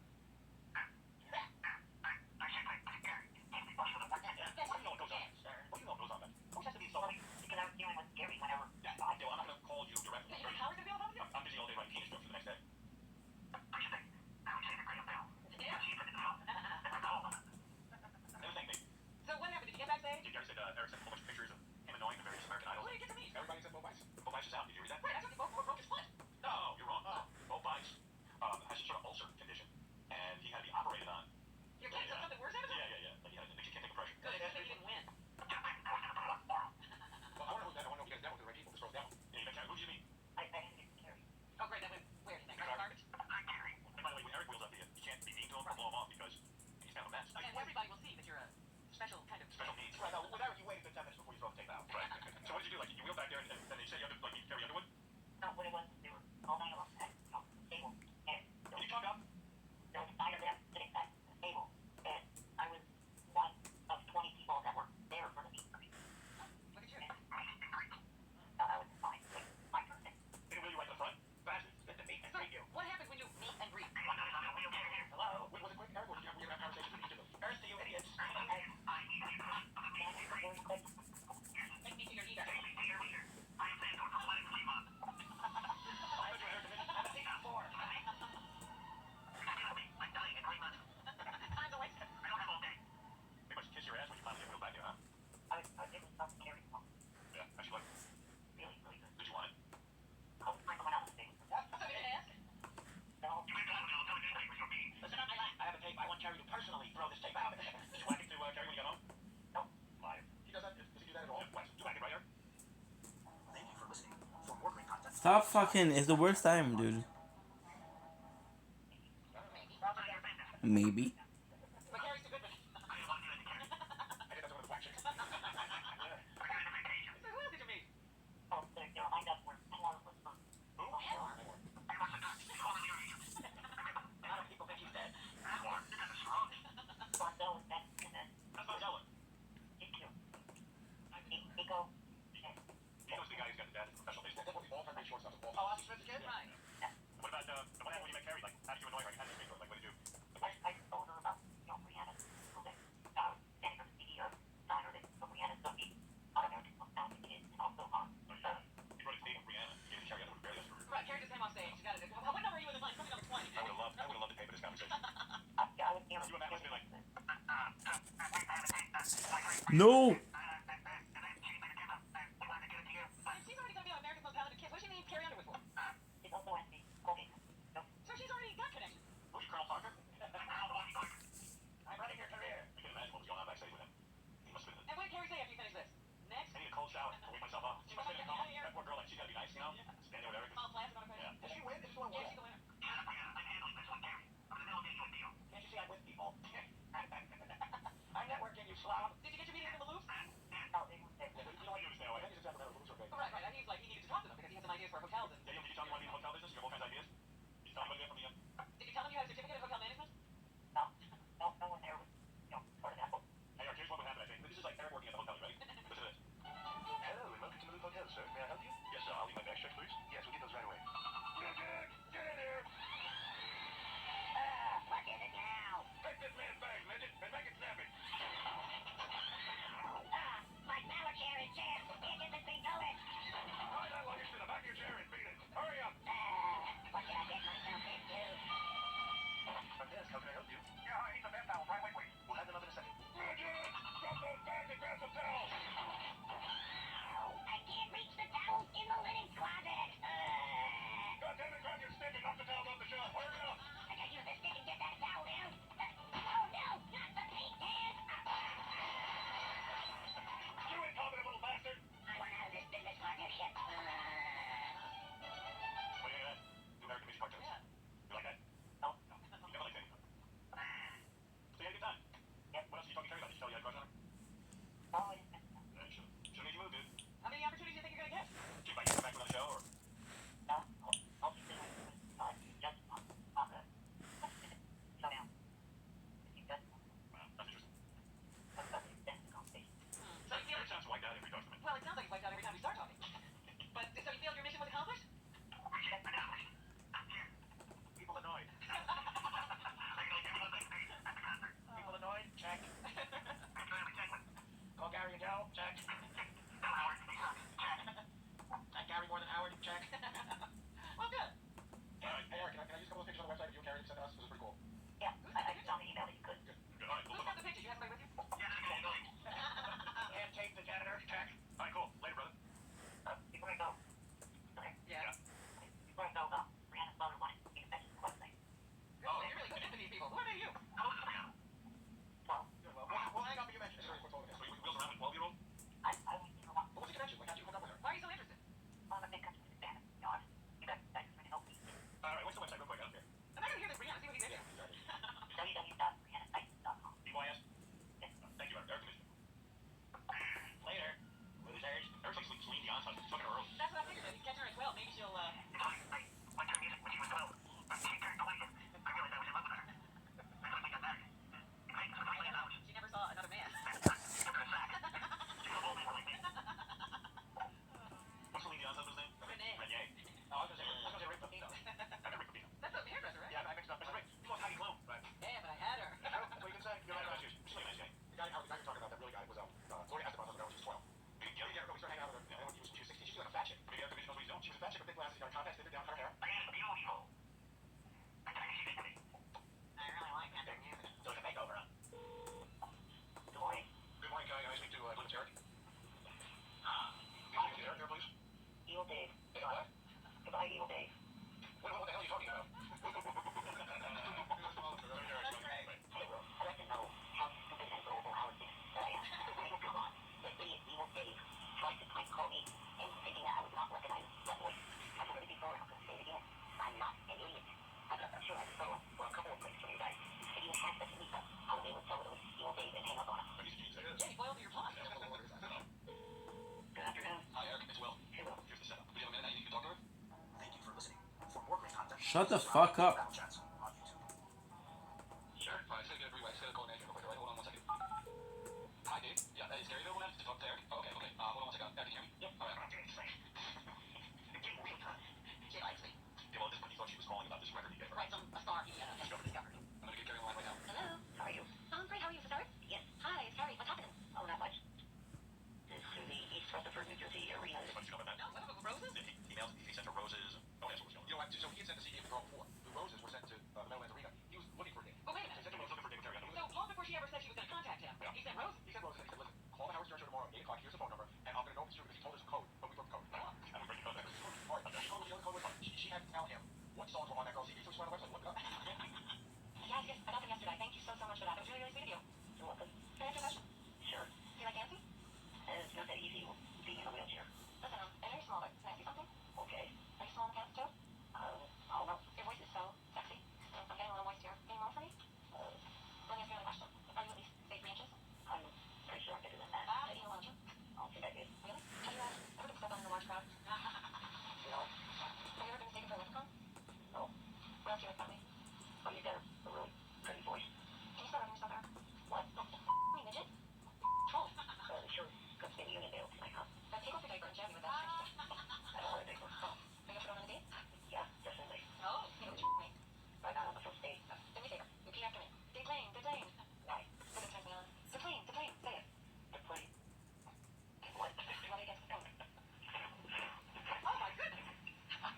do you know what goes on? What do you know what goes on then? Who has to be so funny? Because I was dealing with Gary whenever. Yeah, I do. I'm not gonna call you directly. Yeah, Howard's gonna be on the phone with you? I'm busy all day writing penis jokes for the next day. Everything, babe. So what happened? Did you get backstage? Gary said Eric sent a whole bunch of pictures of him annoying the various American Idols. Who did you get to meet? Everybody said Bo Bice. Bo Bice is out. Did you read that? Wait, I thought you both broke his foot. No, you're wrong. Bo Bice has some sort of ulcer condition, and he had to be operated on. Your kid said something worse happened? Yeah. Like, the kid can't take a pressure. Good, it's good you didn't win. Well, I wonder who's that. I want to know if you guys dealt with the right people. This girl's down. Yeah, you met Who did you meet? I didn't get Gary. Oh, great. That went where? You think? Right, garbage? And by the way, when Eric wheels up here, you can't be mean to him or blow him off because he's kind of a mess. And everybody will see that you're a special kind of... Special needs. Right, now, with Eric, you waited 10 minutes before you throw the tape out. Right. So what did you do? Like, you wheeled back there and they said you had to, like, meet Gary Underwood? No, what it was, they were all night long at the table. And Did you come up? there was 9 of them sitting at the table. And I was one of 20 people that were there for the meet. Look at you. I was fine. My turn. They didn't wheel you right to the front? Bastards. Get the meet and So, greet you. what happens when you meet and greet? Hello? Was it quick, Eric, or did you have conversations with each of them? First, you idiots. Take me to your leader. Time's a waste. They must kiss your ass when you finally get wheeled back there, huh? I did stuff Gary from Yeah. How'd you like it? really good. Did you want it? I was like someone else's thing. So you didn't ask? No. Listen up, I have a tape. I want Gary to personally throw this tape out. Did you want to give to Gary when you got home? No. Liar. He does that? Does he do that at all? What? Do I get right, Eric? Thank you for listening. For more great content. Stop fucking. It's the worst time, dude. Maybe. But Gary's too good for me. I did that to one of the black chicks. So who else did you meet? Oh, they lined up where Clark was from. Who? Edward. A lot of people think he's dead. Bonzo and then That's not Zeller. Nico. He knows the guy who's got the dad in professional baseball. That's what we all had shortstop. Oh, Oscar Smith's kid? Right. What about, what happened when you met Carrie? Like, how did you annoy her? How did you speak to her? Like, what did you do? I told her No. If she's already gonna be on America's Most Talented Kids, what does she need Carrie Underwood for? It also has to be Colgate. So she's already got connections. Who's Colonel Parker? I'm running your career. I can imagine what was going on backstage with him. He must have been. And what did Carrie say after you finish this? Next? I need a cold shower to wake myself up. She must have been calm. That poor girl, like, she's gotta be nice, you know? Standing with Eric. All flashed on her face? Yeah. Did she win? Did she win? Yeah, she's the winner. Can't you see I'm with people? I'm networking, you slob. Did you get your meeting with the Maloofs? No, they were there. Yeah, you know what you stay away. I think it's Sacramento. Lose are big. Right, right. He's like, he needed to talk to them because he has some ideas for hotels and... Yeah, did you tell me you want to be in the hotel business? You have all kinds of ideas? Did you tell anybody from the Did you tell him you had a certificate of hotel management? No, no one there was, part of that. Hey, Eric, here's what would happen, I think. This is like Eric working at the hotel, ready? Listen to this. Hello, and welcome to Maloof Hotel, sir. May I help you? Yes, sir. I'll need my bags checked, please. Yes, we'll get those right away. Get in here! What is it now? Take this man's bag, midget, and make it snappy. My power chair is jammed. Can't get this thing going. Tie that luggage to the back of your chair and beat it. Hurry up! What did I get myself into? Front desk, how can I help you? Yeah, I need the bath towels. Right, wait. We'll have them up in a second. Midget! Drop those bags and grab some towels! I can't reach the towels in the linen closet. God damn it, grab your stick and knock the towels off the shelf. Hurry up! I gotta use this stick and get that towel down. Oh no, not the paint can. You incompetent little bastard! I want out of this business partnership. What do you think of that? New American Music Cartoons. Yeah. You like that? No. You never liked anything. So you had a good time? Yep. What else did you talk to Carrie about? Did you tell you had a crush on her? Oh, it's Yeah, you should've made you move, dude. How many opportunities do you think you're gonna get? Do you might come back for another show, or? no. I'll be doing just so now. You just Wow, that's interesting. that's the conversation. So you feel... Eric sounds wiped out every talks to me. Well, it sounds like it's wiped out every time we start talking. But, so you feel your mission was accomplished? People annoyed. People annoyed? Check. Call Gary and Joe? Check. And Gary more than Howard? Check. Well, good. Alright, hey Eric, can I use a couple of pictures on the website of you and Gary sent us? This is pretty cool. Yeah, I saw the email that you could. Good. Good. Alright, Who's we'll got the pictures? You have somebody with you? And tape the janitor? Check. Alright, cool. Later, brother. Before I go, okay, Yeah. before I go, Brianna's mother wanted me to mention one thing. Oh, you're really good into these people. Who are you? Well, Good, well, we'll hang up and you mentioned it. Sorry, what's all of this? Were you wheels around with a 12-year-old? I was thinking about What was the connection? Like, how'd you hook up with her? Why are you so interested? one of the big countries in Japan. You guys trying to help me. Alright, what's the website real quick? I don't care. I'm not gonna hear this, Brianna. See what he's into. www.briannatitan.com. DYS? Thank you, Eric. Eric, commission. Later. Losers. Eric's like Celine Dion's husband. He's fucking her over. That's what I figured. If he's catching her at 12, maybe she'll, she never saw another man. What's Celine Dion's husband's name? Renee. Renee. Oh, I was gonna say Rick Pepino. I met Rick Pepino. That's a hairdresser, right? Yeah, I mixed up. Mr. Rick. He lost Heidi Klum. Right. Yeah, but I had her. That's what you can say. You're right about you. She's really a nice guy. The guy you're talking about, that really guy was, Gloria Estefan husband when she was 12. Yeah, we started hanging out with her, you know, when she was 16. She's like a fat chick. Maybe Eric knows what he's doing. She was a fat chick with big glasses, got a compact, her down, cut her hair. I really like that music. So it's a makeover, huh? Good morning. Good morning, Kai. Can I speak to, Eric? Can you speak to Eric there, please? Evil Dave. Hey, what? Goodbye, Evil Dave. What the hell are you talking about? I'd like to know how stupid and gullible Howard thinks that I am. Come on. The idiot Evil Dave tried to prank call me and thinking that I would not recognize that voice. I've heard it before. I'm going to say it again. I'm not an idiot. I'm sure I've stolen for a couple of minutes from you guys. If you had the sneak up, how they would tell it was Evil Dave and hang up on him. He's a genius. It is. Yeah, he boiled your pot. Good afternoon. Hi, Eric. It's Will. Hey, Will. Here's the setup. Do you have a minute now? You can talk to her? Thank you for listening. For more great content, Shut the fuck up. Battle Chats on YouTube. Sure. All right, it's gonna get a three-way. It's gonna call an agent real quick. All right, hold on 1 second. Hi, Dave. Yeah, is Gary available now to talk to Eric? Oh, okay, okay. Hold on 1 second. Eric, can you hear me? Yep. All right. She likes me. Yeah, well, at this point, he thought she was calling about this record he gave her. Right, a star he discovered. I'm gonna get Gary on the line right now. Hello. How are you? I'm great. How are you, Cesar? Yes. Hi, sorry. What's happening? Oh, not much. This is the East Rutherford, New Jersey arena. Why don't you know about that? No, what about roses? He sent her roses. Oh, that's what was going on. You know what? So he had sent the CD of the girl before. The roses were sent to Meadowlands Arena. He was looking for a date. Oh, wait a He minute. sent the roses looking for a date with Gary. So long before she ever said she was going to contact him, he sent roses. He sent roses and he said, listen, call the had to tell him what songs were on that girl's CD. So he went on the website and looked it up. Yes, I got them yesterday. Thank you so much for that. It was really, really sweet of you. You're welcome. Can I ask you a question? Sure. Do you like dancing? It's not that easy being in a wheelchair. Listen, I know you're smaller. Can I ask you something? Okay. Are you small in pants too? I don't know. Your voice is so sexy. I'm getting a little moist here. Any more for me? Let me ask you another question. Are you at least, say, 3 inches? I'm pretty sure I'm bigger than that. You know, why don't you? I don't think I did. Really? Have you ever been stepped on in a large crowd? No. Have you ever been mistaken for a leprechaun? No. What else do you like about me? Oh, you got a really pretty voice. Can you start running yourself out? What? Me, midget? Troll. Sure. Got to get a Uniondale tonight, huh? Take off your diaper and jab me with that string stick. I don't want to take her. Oh, are you up for going on a date? Yeah, definitely. Oh, you know what me. Right now on the first date. Do me a favor. Repeat after me. Deplane, deplane. Why? Because it turns me on. Deplane, deplane. Say it. The play. What? You want me to get some? Oh my goodness.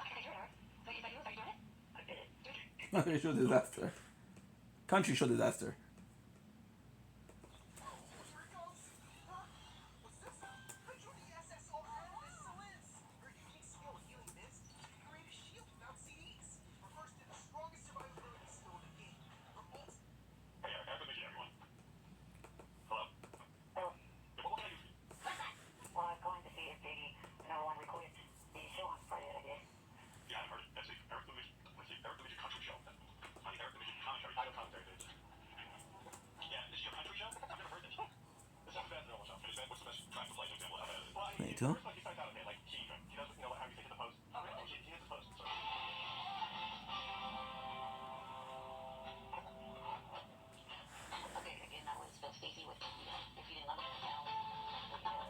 Okay, you're an art. So is that you? Are you doing it? I did it. Country show disaster. Country show disaster. Hey, Eric, everyone. Hello? Oh, Yeah, what can I do for you? well, I'm going to see if Katie and everyone recorded the show on Friday that I did. Yeah, I heard it. That's it. Eric the Midget Country Show. Honey, Eric the Midget commentary. Title commentary. Yeah, this is your country show? I've never heard this. This sounds bad as a normal show. What's the best time to play an example of how bad it is? Well, Me too. First, like, he starts out okay, like key. He does, how you say hit the post. Oh, really? He hits the post. So. Okay, again, that was Phil Stacey with If You Didn't Love Me Now.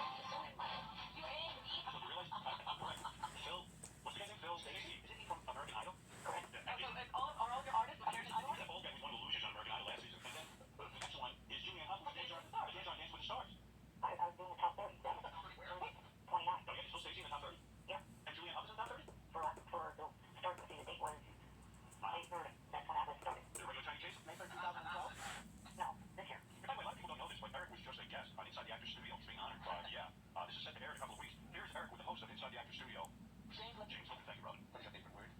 You ain't me. So you realize, I'm correct. Phil, what's the guy's name? Phil Stacey? Isn't he from American Idol? Correct. Yeah, Oh, so are all of your artists with American Idol? that old guy was one of the losers on American Idol last season. And then the next one is Julianne Hough. Dancing on Dance with the Stars. I was doing the top 30. That was 29. Don't get Phil Stacey in the top 30? Yeah. And Julianne Hough is in the top 30? For the start of the season, date was May 3rd. That's when I was started. The regular Chinese Chase? May 3rd, 2012? No, this year. By the way, a lot of people don't know this, but Eric was just a guest on Inside the Actors Studio. He's being honored. This is set to air in a couple of weeks. Here's Eric with the host of Inside the Actors Studio. James Lipton. James Lipton, thank you, brother. What is your favorite word?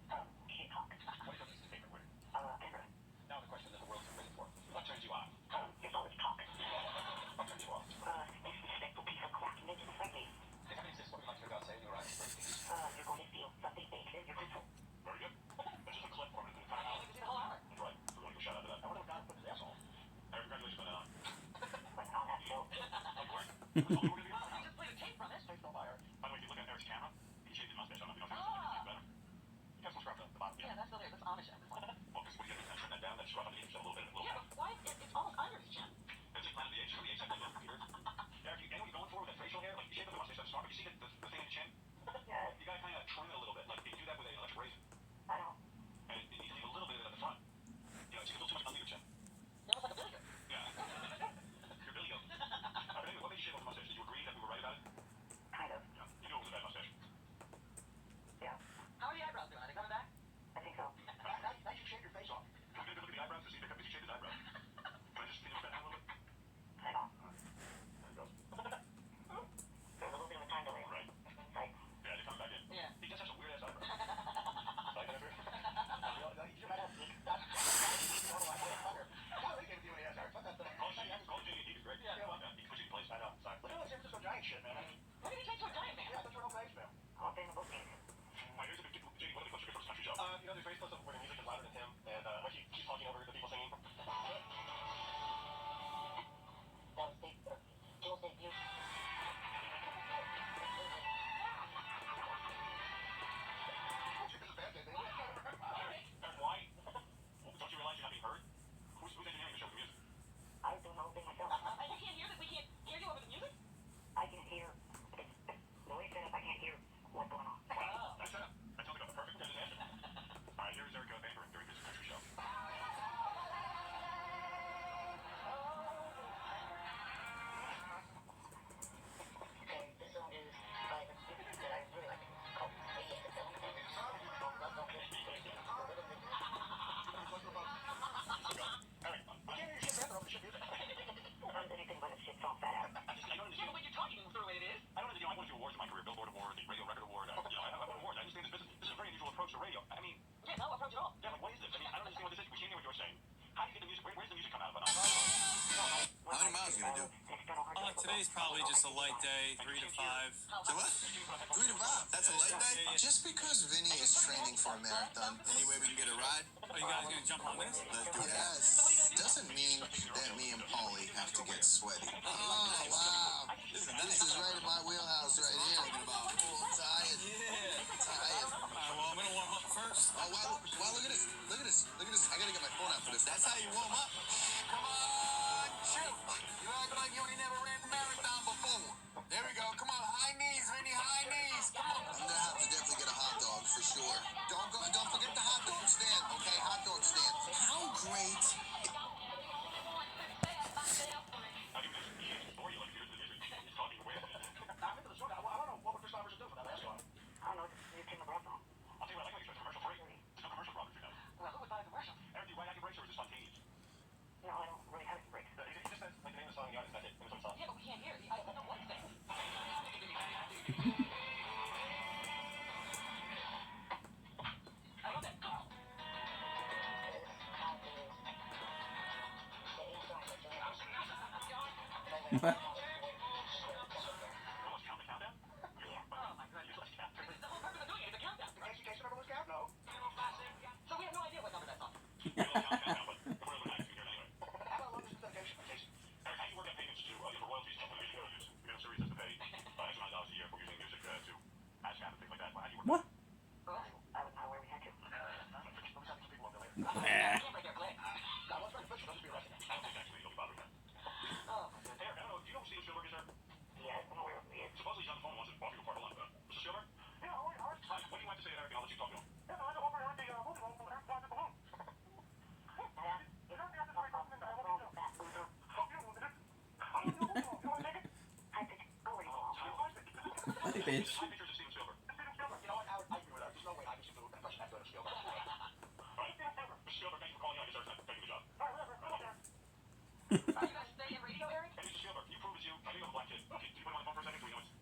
Can't talk. What is your least favorite word? Anger. Now the question that the world's been waiting for. What turns you on? It's always talk. What turns you off? Disrespectful piece of crap. Midget friendly. If heaven exists, what would you like to hear God say in your eyes? You're going to feel something big in your control. Very good. That's just a clip from it. I mean, you can see the whole hour. Right. We're going to go shout out to that. I wonder what God put his ass on. Eric, congratulations on that. But on that show, Oh, you weren't? That's all we were going to be on. You just played a tape from it. Please don't buy her. By the way, if you look at Eric's camera, he shaved his mustache. I don't know if you know if it's better. He has some scruff at the bottom. Yeah, that's still there. That's Amish at this point. Well, because what do you think? Trim that down, then scruff on the inside a little bit. Yeah, but why? It's almost under his chin. That's the plan of the H. You know the H have that little beard? Eric, you know what you're going for with that facial hair? Like, you shave the mustache, that's smart, but you see the thing in the chin? yeah, You gotta kind of trim it a little bit. Like, you do that with an electric razor. I don't. And you need to leave a little bit of it at the front. You know, it's a little too much under your chin. You almost like a billiard. Yeah. You're Billy Goat. But anyway, what made you shave off the mustache? Did you agree that we were right about it? Kind of. Yeah. You knew it was a bad mustache. Yeah, How are the eyebrows doing? Are they coming back? I think so. Nice you shave your face off. We're gonna go look at the eyebrows to see if they're gonna do? Today's probably just a light day, 3 to 5. So what? 3 to 5. That's a late day? Yeah. Just because Vinny is training for a marathon, any way we can get a ride? Are you guys gonna jump on this? Let's do it. Yes. Doesn't mean that me and Paulie have to get sweaty. Oh, wow. This is right in my wheelhouse right here. Talking about. Oh, I'm tired. Yeah. Tired. Alright, well, I'm gonna warm up first. Oh, wow, look at this. Look at this. Look at this. I gotta get my phone out for this. That's how you warm up. Come on, shoot. You act like you ain't never ran a marathon before. There we go. Come on, high knees, Vinny, high knees. Come on. I'm gonna have to definitely get a hot dog for sure. Don't forget the hot dog stand, okay? Hot dog stand. How great. Yeah, but we can't hear. I don't know what he's saying. I love it. Oh my goodness. The whole purpose of doing it is a countdown. So we have no idea what number that's on. What? I can't break their leg. Oh my goodness. Supposedly he's on the phone once and walking apart. Hold on. Mr. Spielberg? Yeah, hi. What do you want to say, Eric? I'll let you talk to him. I think they. I pictures of Steven Spielberg. You know what, Howard? I agree with that. There's no way I can see the impression I got of Spielberg. All right. Mr. Spielberg, thank you for calling out. You deserve that. Thank you, good job. Are you guys staying in radio, Eric? Hey, Mr. Spielberg, you prove it's you. I think I'm a black kid. Okay, can you put him on the phone for a second so we know it's...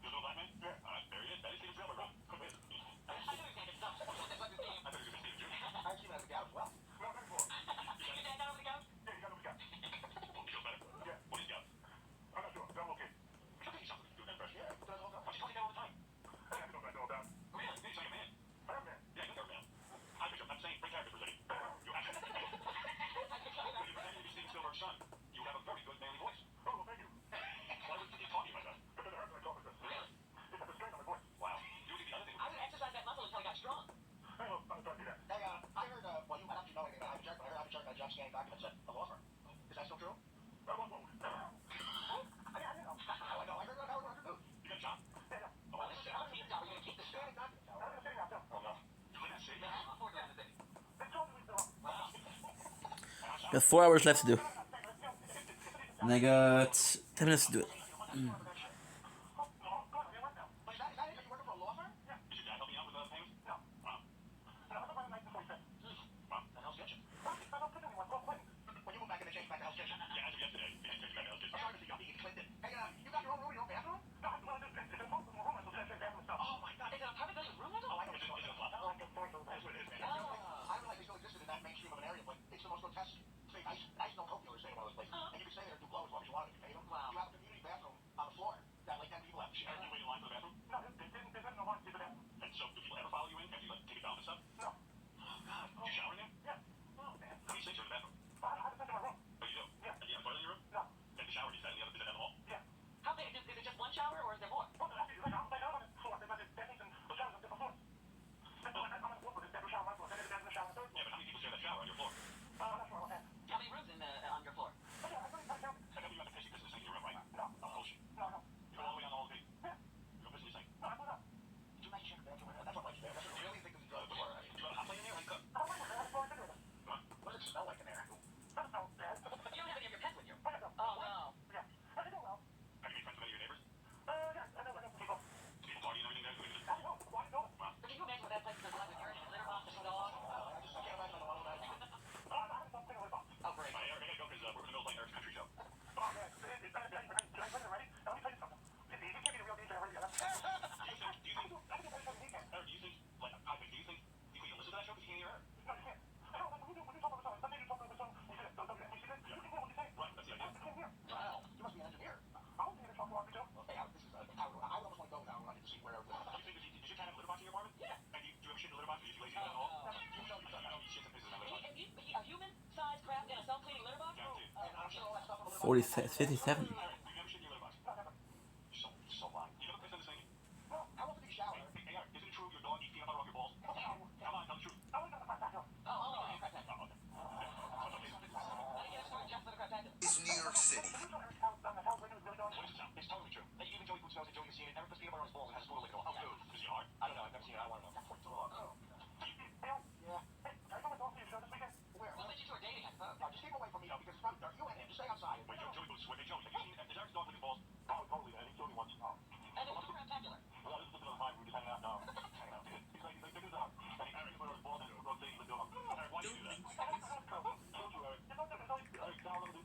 There's no black man? Yeah. All right, there he is. That is Steven Spielberg, huh? Could be. I knew he was gonna get stuff. That's what you're saying. I thought he was going to be Steven Jr. I see him as a gal as well. Well, thank you. Your dad got over the couch? Yeah, you got him a guy. Well, he feels better. Yeah. What is he got? I'm not sure. I'm okay. It's okay. He sounds like he's doing that impression. Yeah, he does all the time. Why don't you talk to him all the time? Yeah, I know that. Really? Yeah, he's like a man. I am a man. Yeah, you're a man. I picture him. I'm saying, bring character for a second. You actually... When you pretend to be Steven Spielberg's son, you have a very good manly voice. Oh, well, thank you. Why would you keep talking like that? Because it hurts when I talk like this. Really? It's the strain on my voice. Wow. You would the other thing. I would exercise that muscle until I got strong. Hey, well, I'm trying to do that. Hey, I heard, well, you might not know anything about Ivan Jerk, but I heard Ivan Jerk got a job scanning documents at a law firm. Is that still true? I won't vote. I didn't know. I know. I heard about Howard News. You got a job? Yeah. Well, this is how it's job. Are you going to keep the scanning documents? I'm going to say that. Oh, no. You live in the city? Yeah, I'm afford to have the city. Got 4 hours left to do. And I got 10 minutes to do it. Is that it? Are you working for a law firm? Yeah. Is your dad helping out with payments? No. Wow. Wow. The Hell's Kitchen. When you move back in the change back to Hell's Kitchen. Yeah, as of yesterday, he changed back to Hell's Kitchen. I'm sorry to see you being Clinton. Hey, you got your own room, your own bathroom? No, well, it's a multiple room. It's a separate stuff. Oh my God. Is it a private building room rental? Oh, I know what It's you're a talking flop. about. That's what it is, man. I realize they still existed in that mainstream of an area, but it's the most grotesque thing. I used to know Tokyo was staying in one of those places. And you could stay there and do blow as long as you wanted if you paid them. Wow. You have a community bathroom on the floor 57. So lying. You never pissed in the sink? Well, how often do you shower? Hey, Eric, isn't it true your dog eats peanut butter off your balls? Come on, tell the truth. Oh, we got the front back door. Is New York City. What does it sound? It's totally true. Like, even Joey Food smells it, Joey has seen it. Eric puts peanut butter on his balls and has a spoon lick it off. How good? Is it hard? I don't know. I've never seen it. I want to know. Yeah. Hey, can I come and talk to your show this weekend? Where? Well, since you two are dating, I suppose. Just keep away from me, though, because it's probably dark. You and him, just stay outside. Wait, Joey Food's swimming. Joey, have you seen Eric's dog licking balls? Oh, totally. I think Joey wants to. And it's so rectangular. Well, this is the time we were just hanging out. No, hanging out. He's like big as a dog. And Eric put his balls in and rotating the dog. Eric, why do you do that? Don't you, Eric? Eric,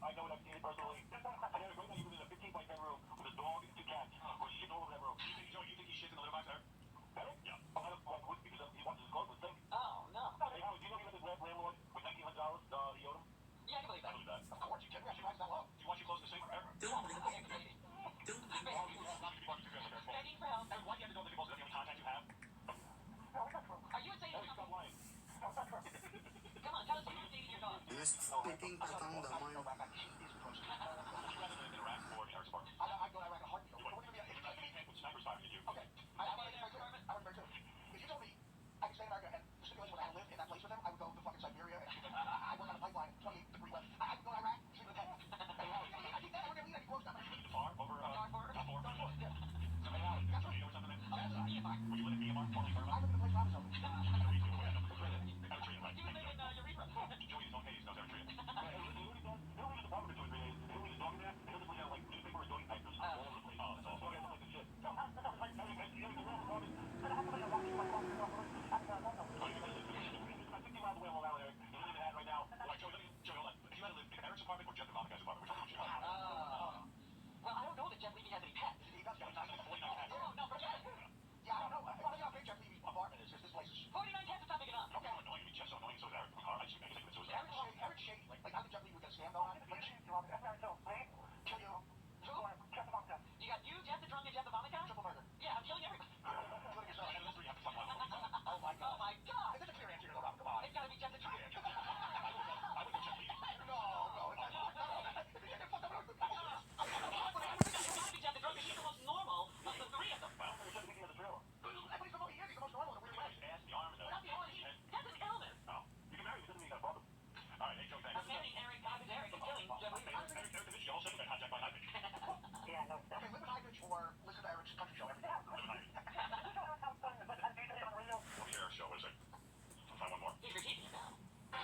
I know it. I've seen it personally. And Eric, right now you live in a 15-by-10 room with a dog and 2 cats who's shitting all over that room. Joey, you think he shits in the litter box, Eric? Eric? Yeah. Oh, I don't know. Because he wants his clothes to stink. Oh, no. Hey, Howard, do you know he let his landlord with $1,900 the Yoda? Yeah, I can believe that. Of course, you can. We actually rise that low. Do you want your clothes to sink, Eric? Don't blink. Begging for help. Eric, why do you have to know the balls? Is that the only contact you have? Are you insane or Eric, stop something? lying. Come on, tell us who's dating your dog. Respetem patão da mãe. Would you rather live in Iraq or in Eric's apartment? I'd go to Iraq in a heartbeat. What do you mean? With snipers firing at you. Okay. I want to be very clear. If you told me I could stay in America and the stipulation was I had to live in that place with them, I would go to fucking Siberia. I work on a pipeline, 28 degree west. I would go to Iraq, sleep with a tent. I think that I would never leave any close now. Far over Darfur? Yeah. So, hey, Howard, that's right. You know something? Myanmar. Would you live in Myanmar? Totally Burma? I live in the place Rob is over. Eritrea, right? You live in Eureka. Joey is okay. He's not Eritrea. He'll leave his apartment for 2 or 3 days. He'll leave his dog there. He'll just lay out like newspaper or doggy diapers all over the place. Oh, that's awesome. Okay, that's like the shit. No, that's not like that. But I have to like a walk to my phone. I'm 50 miles away on Long Island, Eric. You're living in Manhattan right now. All right, Joey, hold on. If you had to live in Eric's apartment or Jeff the Monica's apartment, which one would you have? Well, I don't know that Jeff Levy has any pets. He does have 49 cats. No, forget it. Yeah, I don't know. I don't know how big Jeff Levy's apartment is. This place is... 49 cats is not big enough. Okay, I know you mean Jeff's so annoying, so is Eric. All right, I think so is Eric. Eric's shady. Like, I think Jeff Levy would get scammed on. Like, kill you. You got you, Jeff the drunk, and Jeff the vomit guy? Triple murder. Yeah, I'm killing everybody. Killing yourself. And this 3 you have to fuck one. Oh my Oh god. my God. There's a clear answer here, Rob. Come on. It's gotta be Jeff the drunk. I would go Jeff Levy. No. It's gotta be Jeff the drunk, because he's the most normal of the 3 of them. Well, there's something in the trailer. But he's the most normal in a weird way. His ass, the arm, and the... Not the only. That's an illness. Oh. You can marry him. It doesn't mean you got a problem. All right, hey, Joey, thanks. I'm marrying Eric, I'm Eric, and killing Jeff Levy. Eric, this is all sitting there hijacked by Heidrich. Yeah, no. Okay, live in Heidrich or listen to Eric's country show every day. Live in Heidrich. Let me hear Eric's show. What is it? I'll find one more. He's repeating now. I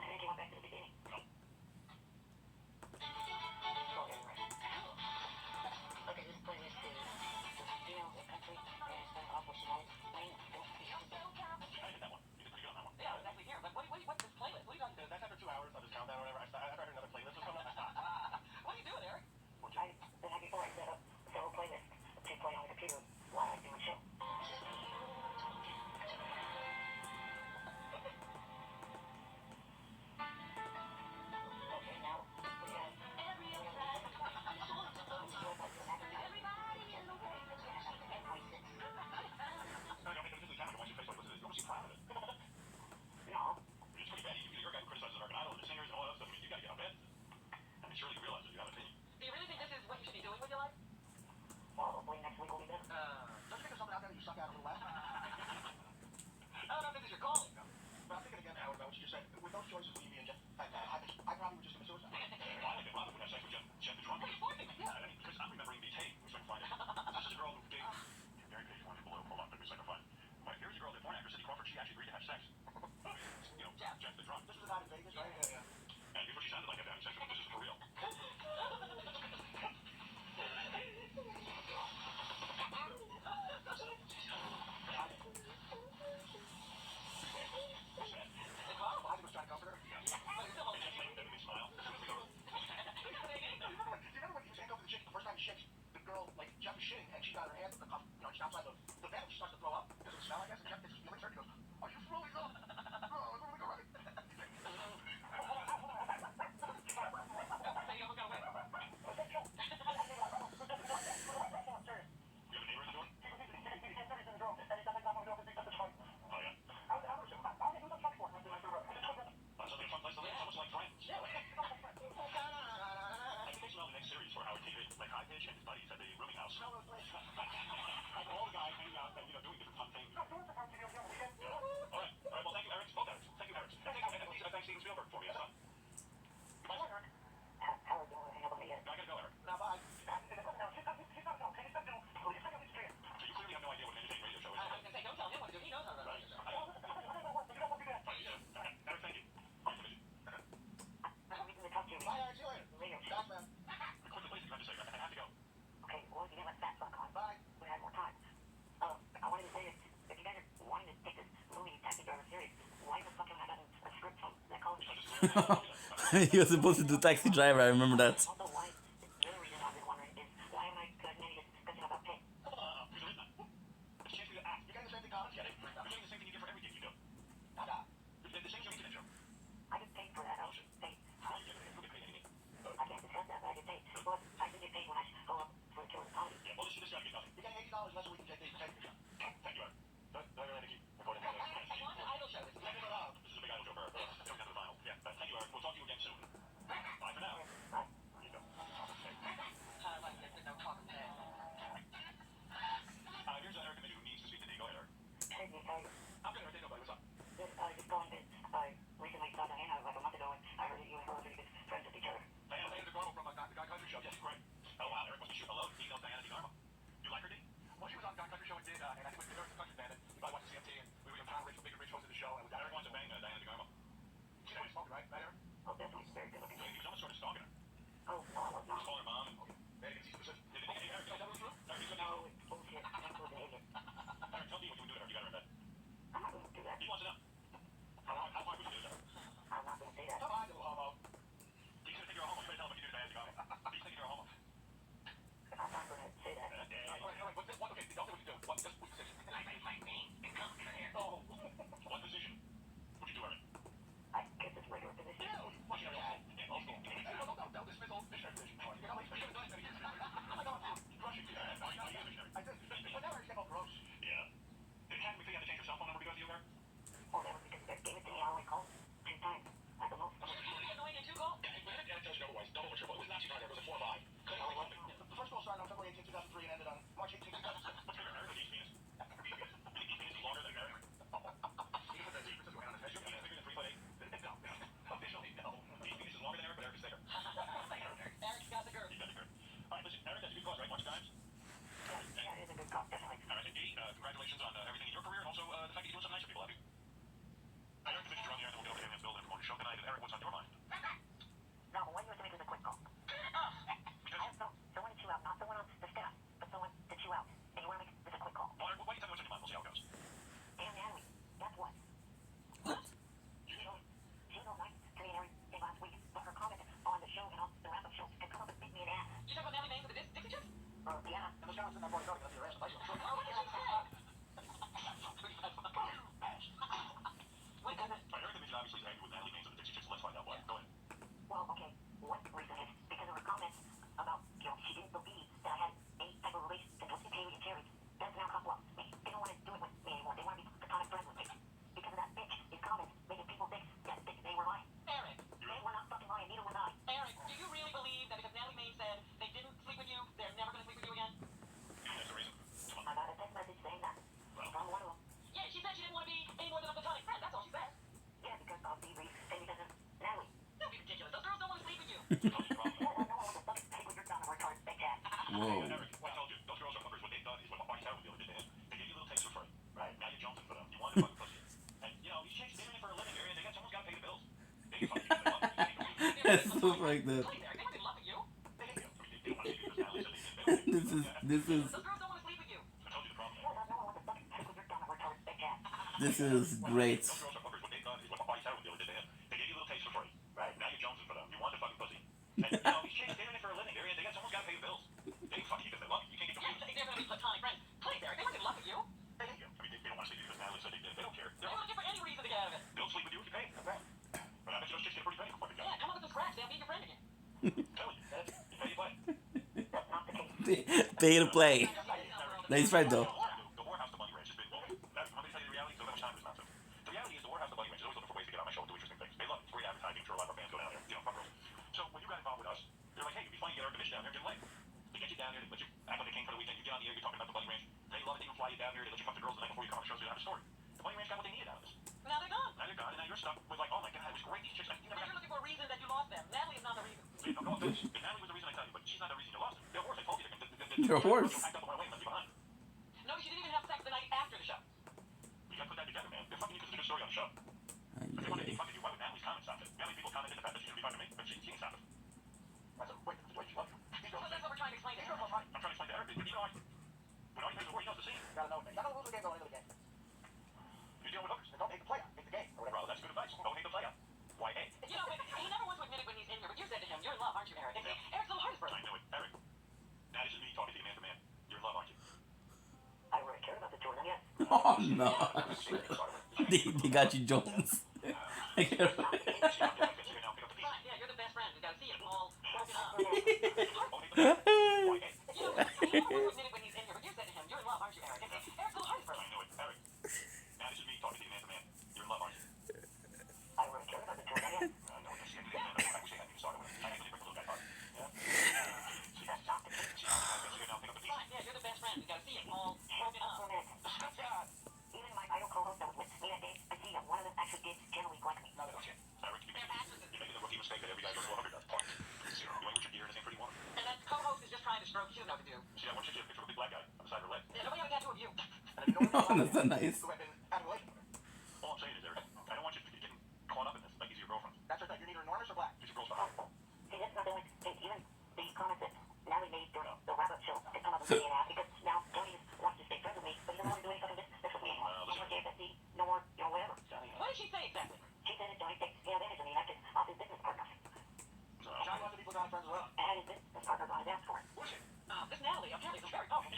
think you went back to the beginning. No. Okay, this playlist is, you know, the country, and it's off with Sinead. I did that one. You did pretty good on that one. Yeah, I was actually here, but what's this playlist? What are you talking That's after 2 hours of this countdown or whatever. I heard another playlist or something. I stopped. What are you doing, Eric? The night before I set up several playlists to play on the computer while I was doing the show. Okay, now we have... No, this is the camera. Watch your face. What's this? You don't seem proud of it. No. It's pretty bad. You're a guy who criticizes American Idol and the singers and all that stuff. I mean, you gotta get on bed. I mean, surely you realize that you have an opinion. Do you really think this is what you should be doing with your life? Probably next week will be better. Don't you think there's something out there that you suck out a little less? I don't know if this is your calling. But I'm thinking again, Howard, about what you just said. With those choices, Levy and Jeff, I probably would just commit suicide. Well, I think Robin would have sex with Jeff the drunk. What are you forcing me? Yeah, I mean, because I'm remembering the tape. We're trying to find it. This is a girl who did. Very page 1 below. Hold on, let me see if I can find it. But here's a girl, the porn actress Cindy Crawford. She actually agreed to have sex. You know, Jeff the drunk. This was out in Vegas, right? Yeah. And here's what she sounded like after having sex with him. This is for real. I was trying to comfort her. But it's still holding Jeff made me smile. Do you Do you remember when he was handing over the chick the first time he shakes the girl, like Jeff is shitting, and she got her hand in the cup, you know, she's outside the bed, she starts to throw up because of the smell, I guess, and Jeff is feeling her, he goes, are you throwing up? No, I'm throwing up, right? Hey, we're gonna win. You have a neighbor in the door? Oh, yeah. Something He was supposed to do taxi driver. I remember that. Also, why, the other reason I've been wondering is, why am I collecting any discussion about pay? Because there is none. It's a chance for you to act. You're getting the same thing Colin's getting. You're getting the same thing you get for everything you do. Nada. You're getting the same show you get show. I get paid for that, I was paid. How you get paid? Who get paid anything? I can't discuss that, but I get paid. Well, I do get paid when I go up for killing comedy. Yeah, well, this job, you get nothing. You're getting $80 less a week than Jay Davis. Thank you, Aaron. Do I have anything? Recording. I want an idol show. This is a big idol show for her. Coming down to the final. Yeah, thank you, Aaron. We'll talk to you again soon. Bye for now. Bye. Here you go. I like this with no talk of pay. Here's Eric Committee who needs to speak to Diego later. Hey, I'm good, Eric. Diego, buddy. What's up? just calling that I recently saw Diana like a month ago, and I heard that you and her are pretty good friends with each other. Diana DeGarmo from the Guy Country Show. Yes, great. Oh, wow. Eric wants to shoot hello. He knows Diana DeGarmo. You like her, D? Well, she was on Guy Country Show and did, and I think we were the country band, and we probably watched CMT, and we were Tom Rich, Big Rich hosted the show, and Eric wants to bang Diana DeGarmo. She's always smoking, right? Right, Eric? Oh, definitely very good looking. He was almost sort of stalking her. Oh, no, I was He was not. calling her mom, and Eric, he's specific. Eric, tell that was true? Eric, he's No, it's bullshit. That's what they hate. Eric, tell me what you would do to her if you got her in bed. I'm not going to do that. He wants to know. How hard would you do that? I'm not going to say that. Come on, you little homo. He's going to think you're a homo. You're going to tell him what you do to Diana DeGarmo. He's thinking you're a homo. I'm not going to say that. All right, what, okay, don't say what you do. What position? Oh, what position would you do her in? I guess it's regular position. Yeah, well, you know, yeah. Don't dismiss old missionary position. You got like missionary diet. I know, rushing to that. I know, missionary. I did. But now I get all gross. Yeah. Did it happen before you had to change your cell phone number because of you, Eric? Oh, that was because they gave it to me. I only called 10 times. I don't know. Annoying and two calls? Yeah, it tells you otherwise. Double or triple. It was not too hard. It was a 4 or 5. The first call started on February 18, 2003 and ended on March 18, 2006. What's your Eric? His penis. His penis is longer than Eric. You put that deep into the hand on his head. Your penis bigger than 3 foot 8. No. Officially, no. His penis is longer than Eric, but Eric is thicker. Eric's got the girth. He's got the girth. All right, listen, Eric, that's a good cause, right? Watch times. Yeah, it is a good call, definitely. All right, and D, congratulations on everything in your career and also the fact that you're doing something nice for people, have you? Eric, the you're on the air, and we'll get over to him and Bill and promote the show tonight. And Eric, what's on your mind? No, but why do you have to make this a quick call? I have someone to chew out, not someone on the staff, but someone to chew out. And you want to make this a quick call. Well, Eric, why don't you tell me what's on your mind? We'll see how it goes. And Natalie, that's what. She knows nice to me and everything last week, but her comment on the show and on the wrap-up show has come up and bit me in the ass. You talking about Natalie Maine with the Dixie Chicks? Yeah. And those comments in that party, going to your ass. Oh, what did she say? What does it? All right, Eric, the midget obviously is angry with Natalie Maines of the Dixie Chicks. Let's find out why. Go ahead. Well, okay, one reason is because of her comments about, she didn't believe that I had any type of relationship with Haley and Jerry. That's now come up. They don't want to do it with me anymore. They want to be platonic friends with me. Because of that bitch, his comments making people think that they were lying. Eric, They were not fucking lying, neither was I. Eric, do you really believe that because Natalie Maine said they didn't sleep with you, they're never going to sleep with you again? That's the reason. Come I on. got a text message saying that. From one of them. Yeah, she said she didn't want to be any more than a platonic friend. That's all she said. Yeah, because of the reason. And because of Natalie. Don't be ridiculous. Those girls don't want to sleep with you. No one wants to fucking take what you're done and retard big ass. Whoa. Eric, I told you, those girls are fuckers. What they've done is what Marty Tower did to him. They gave you a little taste for free. Right. Now you're jumping for them. You want to fucking pussy. And, these chicks, they're in it for a living, area. They got someone's got to pay the bills. They can fucking get the That's stuff like that. Please, Eric, they must be in love with you. They hate you. I mean, they want to see you because Natalie said they didn't. This is Those girls don't want to sleep with you. I told you the problem. No one wants to fucking take what you're done and retard big ass. this is great. Those girls are fuckers. What they've done is what Marty Tower did to him. They gave you a little taste for free. Right. Now you're jumping for them. You want the fucking pussy. And, these chicks, they're in it for a living, area. They got someone's got to pay the bills. They can fuck you because they love you. You can't get Yeah, confused. they're going to be platonic friends. Please, Eric, they must be in love with you. They hate you. I mean, they don't want to see you because Natalie said they did. They don't care. They're looking for any reason to get out of it. They'll sleep with you if you pay. But I bet you those chicks get pretty paid for what they Yeah, got. come up with some scratch. They'll be your friend again. Tell you. You pay, you play. That's not the case. Pay to play. Nice right though. The whorehouse, the money ranch has been. Let me tell you the reality. So much time is nonsense. The reality is the whorehouse, the money ranch is always looking for ways to get on my show and do interesting things. They love it. It's great advertising. Sure, a lot of our fans go down there. Fuck girls. So when you got involved with us, they're like, hey, it'd be fun to get our commission down there and get laid. They get you down there, they let you act like they came for the weekend. You get on the air, you're talking about the money ranch. They love it. They even fly you down there. They let you fuck the girls the night before you come on the show so you have a story. The money ranch got what they needed out of this. Now they're gone. Now you're gone, and now you're stuck with like, oh my god, it was great. These chicks, you Now never you're looking for a reason that you lost them. Natalie is not the reason. no offense. If Natalie was the reason I tell you, but she's not the reason you lost them. They're a horse. I told you. They're a horse. Packed up and went away and left you behind. No, she didn't even have sex the night after the show. We gotta put that together, man. They're fucking you because it's a good story on the show. If they wanted to be fucking you, why would Natalie's comments stop it? Natalie people commented the fact that she should be fucking me, but she didn't stop it. I said, wait, this is the way she loves you. These Well, girls that's what we're trying to explain to her. I'm trying to explain to Eric, but you know, when all you pay the war, he knows the scene. Gotta know, man. Gotta know the rules of the game going into the game. You're dealing with hookers. Don't hate the player, hate the game. Or whatever. Well, that's good advice. Don't hate the player. Why hate? You know, when No. They got you, Jones. I can't- Yeah, you're the best friend. We gotta see it all broken up. You know, he never would admit it when he's in here, but you said to him, you're in love, aren't you, Eric? And Eric's so hard for I him. know it, Eric. Now this is me talking to you man to man. You're in love, aren't you? I really care about the two of you. I know it. I wish I hadn't even started with it. I actually break the little guy apart. Yeah? See, Just stop it. Yeah, you're the best friend. We gotta see it all broken up. Even my idol co-host that was with me that day, I see that one of them actually did generally like me. No, okay. Eric, you're making the rookie mistake that every guy goes to 100 points. Zero. You ain't Richard Gere in his name pretty woman. And that co-host is just trying to stroke. She doesn't know what to do. See, I want you to get a picture of a big black guy on the side of her leg. Yeah, nobody ever got two of you. And if you know Oh, that's not nice. who have been out of relation with her. All I'm saying is, Eric, I don't want you to be getting caught up in this like he's your girlfriend. That's her thing. You're neither enormous or black. She's your girlfriend. See, this is not the only thing. Even the comments that Natalie made during the wrap-up show to come up with me and ask, because now Tony wants to stay friends with me, but he doesn't want to do any fucking business with me anymore. No more JFSC, no more, whatever. What did she say exactly? She said that Tony takes advantage of me after off his business partner. Johnny wants to be put on friends as well. And his business partner got his ass for it. Bullshit. This Natalie, apparently, is very powerful.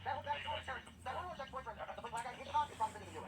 That one was ex-boyfriend. The big black guy, his cock is probably bigger than you.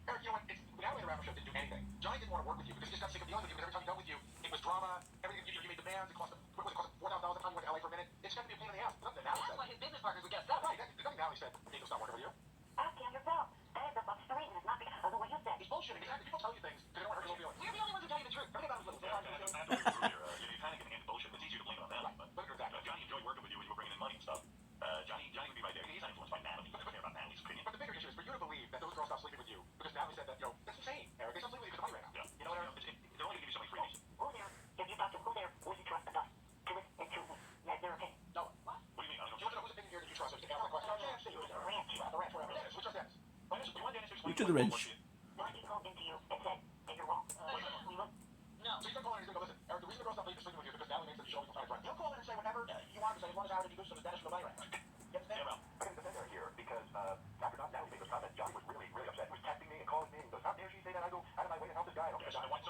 Eric, you know what? The Natalie Rapper show didn't do anything. Johnny didn't want to work with you because he just got sick of dealing with you. Because every time he dealt with you, it was drama. Everything you made demands. It cost him $4,000 every time you went to LA for a minute. It's got to be a pain in the ass. Nothing that Natalie That's said. why his business partners would get upset. Right. Nothing Natalie said. He stop working with you. Ask him yourself. That is the fucking story, and it's not because of the way you said. He's bullshitting. Exactly. People tell you things because they don't want to hurt your feelings. We're the only ones who tell you the truth. Everything about his little you're panicking and bullshit. It's easier to blame it on Natalie. But Johnny enjoyed working with you when you were bringing in money and stuff. Johnny would be right there. He's not influenced by Natalie. He doesn't care about Natalie's opinion. But the bigger issue is for you to believe that those girls stopped sleeping with you because Natalie said that, that's insane, Eric. They stopped sleeping with you because of money right now. Yeah. You know what, Eric? They're only going to give you so many freebies. Who there, if you talk to who there, would you trust enough to listen and to their opinion? No. What? What do you mean? I don't know. Who's opinion here that you trust? Just answer the question. The ranch. The ranch, whatever. Dennis, which one's Dennis? Which is the wrench? What if he called into you and said that you're wrong? We look. No. So he's going to call in and he's going to go, listen, Eric, the reason the girls stopped sleeping with you is because Natalie makes them show me from friends. He'll call in and say whatever you want to say as long as I already do so that Dennis will know right now. You understand? Yeah, well, I can defend her here because after Natalie made those comments, Johnny was really, really upset. He was texting me and calling me and goes, how dare she say that? I go out of my way to help this guy. I don't care. So why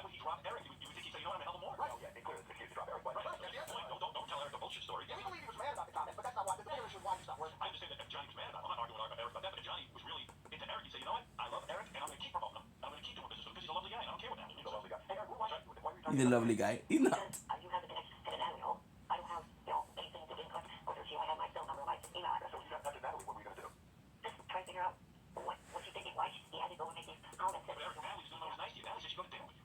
would he drop Eric? You would think he'd say, you know what, I'm going to help him more. Right. Oh, yeah, clearly it's the kid to drop Eric. Right. Don't tell Eric the bullshit story. Yeah, we believe he was mad about the comments, but that's not why. The bigger issue is why he's not working. I understand that Johnny was mad about it. I'm not arguing with Eric about that, but if Johnny was really into Eric, he'd say, you know what, I love Eric and I'm going to keep promoting him. I'm going to keep doing business with him because he's a lovely guy and I don't care what Natalie thinks. He's a lovely guy. Hey, Eric, why are you He's a lovely guy. He's not. You have the connection to Natalie. I don't have, anything to do with you. I have my cell number, my email address. So you got to Natalie, what were you going to do? Just try to figure out what she thinking, why he had to go and make these comments. But Eric, Natalie's doing what was nice to you. Natalie said she's going to dinner with you.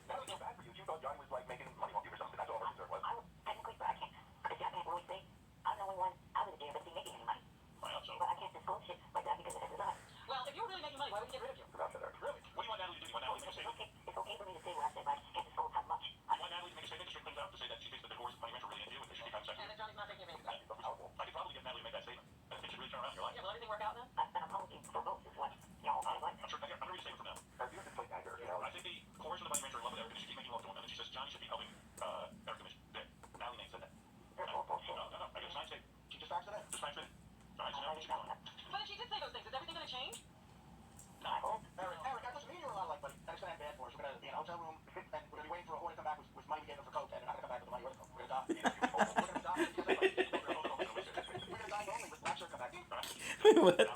Natalie felt bad for you. You thought Johnny was like making money off you or something. That's all her concern was. I was technically, but I can't. Because Jack can't really say I'm the only one out of the jail that's making any money. I hope so. But I can't disclose shit like that because it is not. Well, if you were really making money, why would we get rid of you? About that, Eric. Really? What do you want Natalie to do? You want Natalie to make a statement? It's okay for me to say what I said, but I just can't disclose how much. You want Natalie to make a statement to straighten things out? To say that she thinks that the divorce and money are really into you and that she becomes And second? that Johnny's not taking advantage of that. That's powerful. I could probably get Natalie to make that statement. And things should really turn around in your life. Yeah, will everything work out then? I'm hoping for both is what, I like. I'm sure. I'm going to read a statement from now. You have to play anger. I think the coercion of the money rancher in love with Eric and she keep making love to him. And then she says Johnny should be helping Eric commission. There. Natalie Nate said that. They're all bullshit. No. I got a signed statement. She just faxed it in. Just faxed it in. All right, so now what you doing? But if she did say those things, is everything going to change? I hope. Eric, listen, me and you are a lot alike, buddy. And it's going to end bad for us. We're going to be in a hotel room, and we're going to be waiting for a whore to come back with money we gave them for coke, and they're not going to come back with the money or the coke. We're going to die. We're going to die. We're going to die lonely with black shirt come back. Wait, what? No,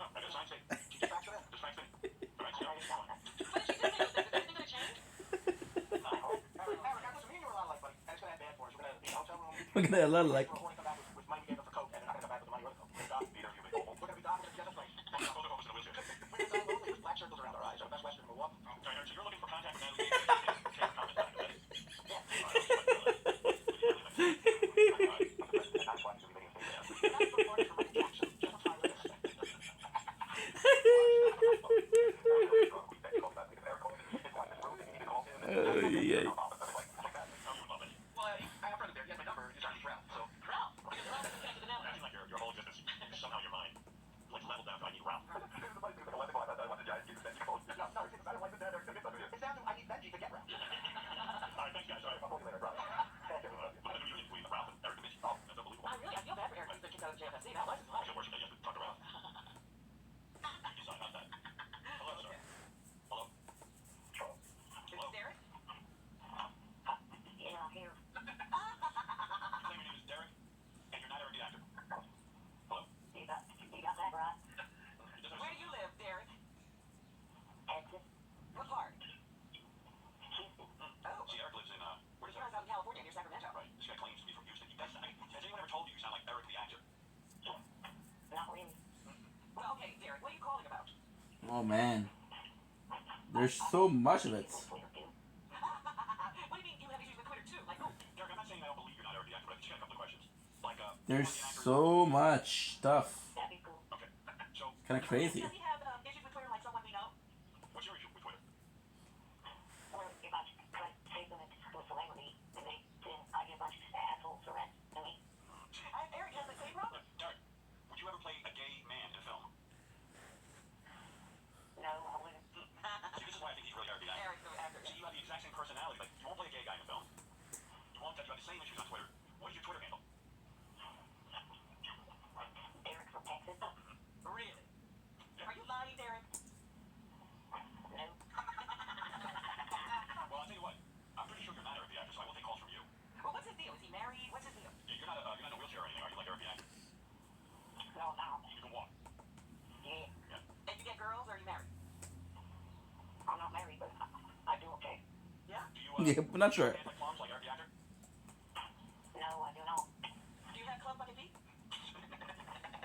I got a signed statement. She just faxed it in. Just faxed it in. All right, so now what you doing? But if she did say those things, is everything going to change? Eric, listen, me and you are a lot alike, buddy. And it's going to end bad for us. We're going to be in a hotel room. We're gonna have a lot of like. For a whore to come back with money we gave them for coke, and they're not going to come back with the money or the coke. We're going to die. We're going to be dying. We're going to get this place. We're going to go in a wheelchair. We're going to die lonely with black circles around our eyes. Our best Western Milwaukee. All right, Eric, so you're looking for contact with Natalie. Can't comment back, right? Yeah. Well, I have a friend there. He has my number. He's Charlie Brown. So, Brown. Oh man, there's so much of it. What do you mean you have issues with Twitter too? Like, oh, Derek, I'm not saying I don't believe you're not already active, but I just got a couple of questions. Like, There's you wanna be an actor? so much stuff. That'd be cool. Okay. So, Kind of crazy. does he have issues with Twitter like someone we know? What's your issue with Twitter? Well, if I like say something to a celebrity, and then I get a bunch of assholes around me. Eric has the same problem. Derek, would you ever play a gay man in a film? No, I wouldn't. See, this is why I think he's really got to be an actor. Eric's the actor. See, you have the exact same personality. Like, you won't play a gay guy in a film. You won't. You have the same issues on Twitter. What is your Twitter handle? Derek from Texas. Really? Are you lying, Derek? No. Well, I'll tell you what. I'm pretty sure you're not Eric the actor, so I will take calls from you. Well, what's his deal? Is he married? What's his deal? You're not in a wheelchair or anything, are you? Like Eric the actor. No, no. You can walk. Yeah. And you get girls or are you married? I'm not married, but I do okay. Yeah? Do you, Yeah, I'm not sure. dance like clowns like Eric the actor? No, I do not. Do you have club fucking feet?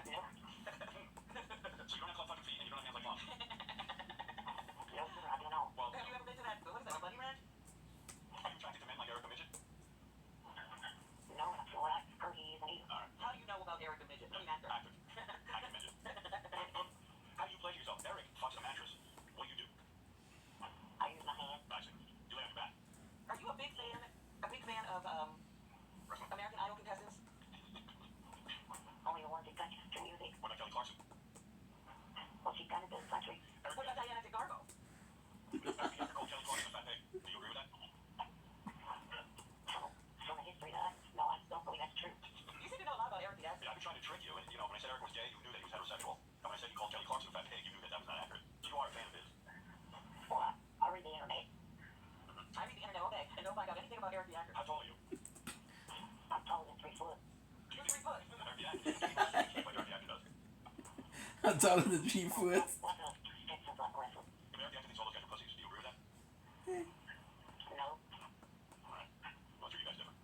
No. So you don't have club fucking feet and you don't have hands like clowns? No, sir, I do not. Well, Have you ever been to that, what is that, a bunny ranch? are you attracted to men like Eric the midget? No, that's what I heard he is an eater. Alright. How do you know about Eric the midget? I mean, actor. Active. Active midget. How do you pleasure yourself? Eric fucks a mattress. What do you do? I use my hand. I see. You lay on your back. Are you a big fan of Wrestling. American Idol contestants? Only the ones that touch to music. What about Kelly Clarkson? Well, she kind of does country. Eric What about Diana DeGarmo? Eric the actor called Kelly Clarkson a fat pig. Do you agree with that? From the history that no, I don't believe that's true. You seem to know a lot about Eric the actor. Yeah, I've been trying to trick you, and you know, when I said Eric was gay, you knew that he was heterosexual. And when I said you called Kelly Clarkson a fat pig, you knew that that was not accurate. You are a fan of his. Well, I read the internet. I read the internet all day and don't find out anything about Eric the actor. How tall are you? I'm taller than 3 foot. You're 3 foot. Eric the actor. What Eric the actor does. I'm taller than 3 foot. What's a Texas like wrestling? If Eric the actor thinks all those guys are pussies, do you agree with that? No. Alright. Well, sure, you guys different.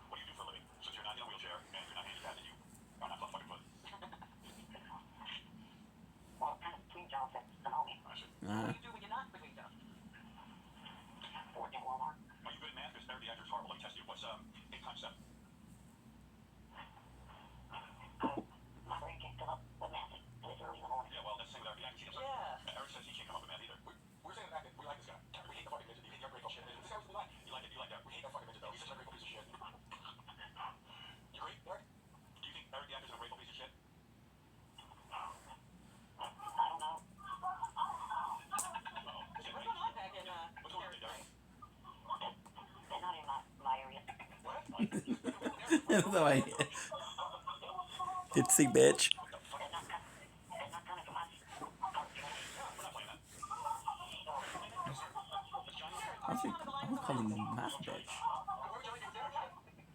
What do you do for a living? Since you're not in a wheelchair and you're not handicapped and you are not club fucking foot. Well, kind of between jobs at the moment. I see. What do you do when you're not between jobs? Work at Walmart. Are you good at math? Because Eric the actor is horrible. Let me test you. What's 8 times 7? My brain can't fill up with math this early in the morning. Yeah, well, that's the same with Eric the actor. He doesn't. Yeah. Eric says he can't come up with math either. We're saying that we like this guy. We hate the fucking midget. We hate the ungrateful shit. This guy was really like. You like it? You like that? We hate that fucking midget though. He's such an ungrateful piece of shit. You agree, Eric? Do you think Eric the actor's an ungrateful piece of shit? I don't know. Uh-oh. What's going on back in What's going on, Eric's Derek? life? They're not in my area. What? That's how I Tipsy bitch. What the fuck? They're not coming from us. We're not playing that. It's Johnny Derek. I was calling him math bitch. Where would you like to Derek?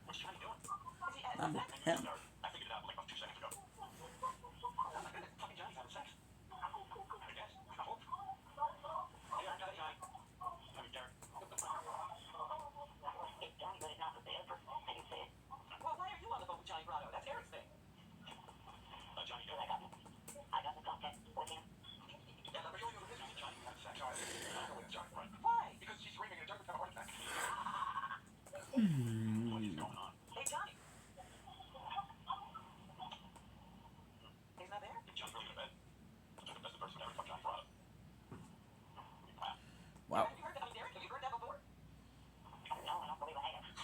What's Johnny doing? Is he at I'm sex? him. I figured it out like about 2 seconds ago. Oh my goodness, fucking Johnny's having sex. I guess. I hope. Hey, I got it, Johnny. I mean, Derek. It's Johnny, but it's not the best. And you said, Well, why are you on the phone with Johnny Bravo? That's Eric's thing. Johnny, I got the contact with him. yeah, but you're with Johnny having sex. I don't know with Johnny, right? Why? Because she's screaming and Derek had a heart attack. What is going on? Hey, Johnny. He's not there? Johnny's really in bed. That's the person who ever fucked Johnny Bravo. Wow. Have you heard that? I mean, Derek, have you heard that before? No, I don't believe I have. It's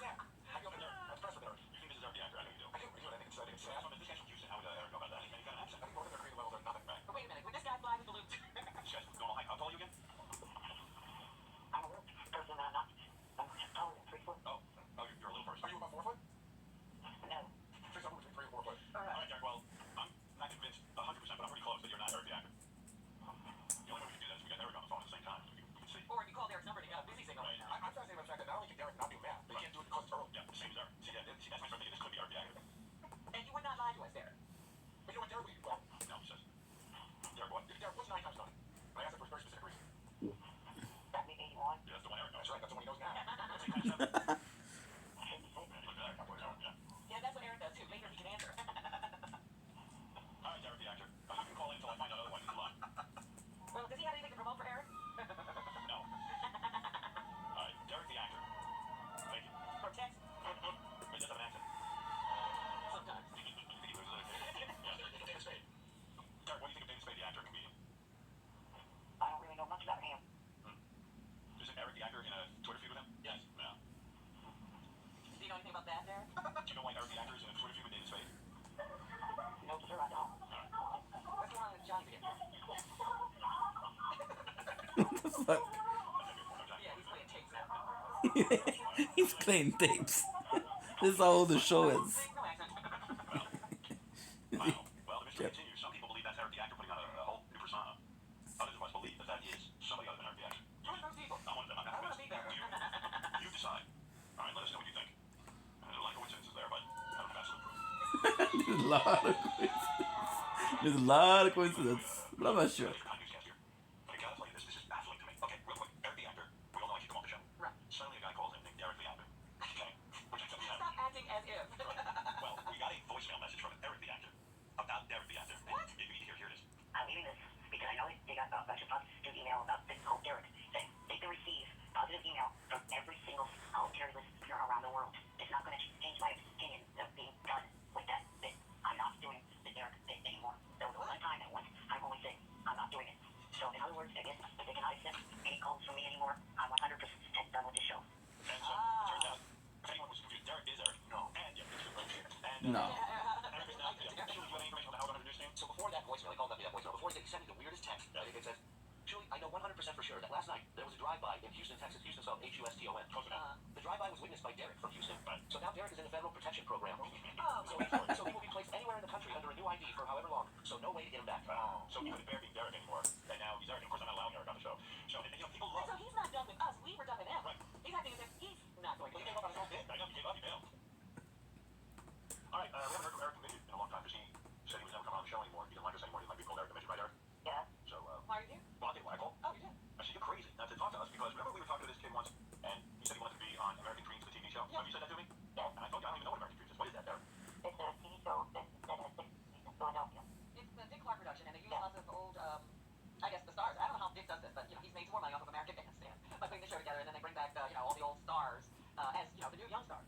Sam. How you over there? That's press with Eric. You think this is Eric the actor? I know you do. I do. You know what I think it's Sam. This guy's from Houston. How would Eric know about that? And he's got an accent. I think both of their creative levels are nothing, right? But wait a minute. Would this guy fly with balloons? This guy's normal height. How tall are you again? I'm a real person, and I'm not. in a Twitter feud with him? Yes. No. Do you know anything about that, Derek? Do you know why Eric the actor is in a Twitter feud with David Spade? No, sir, I don't. What's going on with Johnny again? What the fuck? Yeah, he's playing tapes now. He's playing tapes. This is how the show is. No accent. Wow. Well, the mystery continues. Some people believe that's Eric the actor putting on a whole new persona. Others of us believe that is somebody other than Eric the actor. You're one of those people. I'm one of them. I'm I not wanna be there. You decide. All right, let us know what you think. There's a lot of coincidences there, but I don't have absolute proof. There's a lot of coincidence. There's a lot of coincidence. But I'm not sure. But I gotta tell you this is baffling to me. Okay, real quick. Eric the actor, we all know he should come on the show. Right. Suddenly a guy calls him named Eric the actor. Okay, which I don't have. Stop acting as if. Well, we got a voicemail message from Eric the actor about Derek the actor. What? If you need to hear, here it is. I'm leaving this because I know that they got a bunch of positive email about this whole Derek thing. They can receive positive email from every single solitary listener around the world. It's not going to change my opinion of being done with that bit. I'm not doing the Derek bit anymore. There was one time at once I'm only saying I'm not doing it. So in other words, I guess if they cannot accept any calls from me anymore, I'm 100% done with the show. And so, it turns out, if anyone was confused, Derek is Eric. No. And yeah, it's true. And, No. Eric is now, yeah. Julie, do you have any information on how I'm introducing him? So before that voicemail, he called up the voicemail. Before he sent me the weirdest text. It says, Julie, I know 100% for sure that last night there was a drive-by in Houston, Texas. Houston spelled H-U-S-T-O-N. The drive-by was witnessed by Derek from Houston. So now Derek is in the federal protection program. So he will be placed anywhere in the country under a new ID for however long. So no way to get him back. So he couldn't bear being Derek anymore. And now he's Eric. Of course, I'm not allowing Eric on the show. So, and, you know, people love So he's not done with us. We were done with him. Right. He's acting as if he's not going to Well, he gave up on his own bit. I know he gave up. He bailed. All right, we haven't heard from Eric the Midget in a long time because he said he was never coming on the show anymore. He didn't like us anymore. He didn't like being called Eric the Midget, right, Eric? Yeah. So, Why are you here? well, I didn't want to call. Oh, you did? I said, you're crazy not to talk to us because remember we were talking to this kid once and he said he wanted to be on American Dreams, the TV show? Yeah. Remember you said that to me? Yeah. And I told you I don't even know what American Dreams is. What is that, Eric? It's a TV show that has 6 seasons in Philadelphia. It's the Dick Clark production, and they use lots of old, I guess, the stars. I don't know how Dick does this, but, you know, he's made some more money off of American Bandstand by putting the show together, and then they bring back, you know, all the old stars as, you know, the new young stars.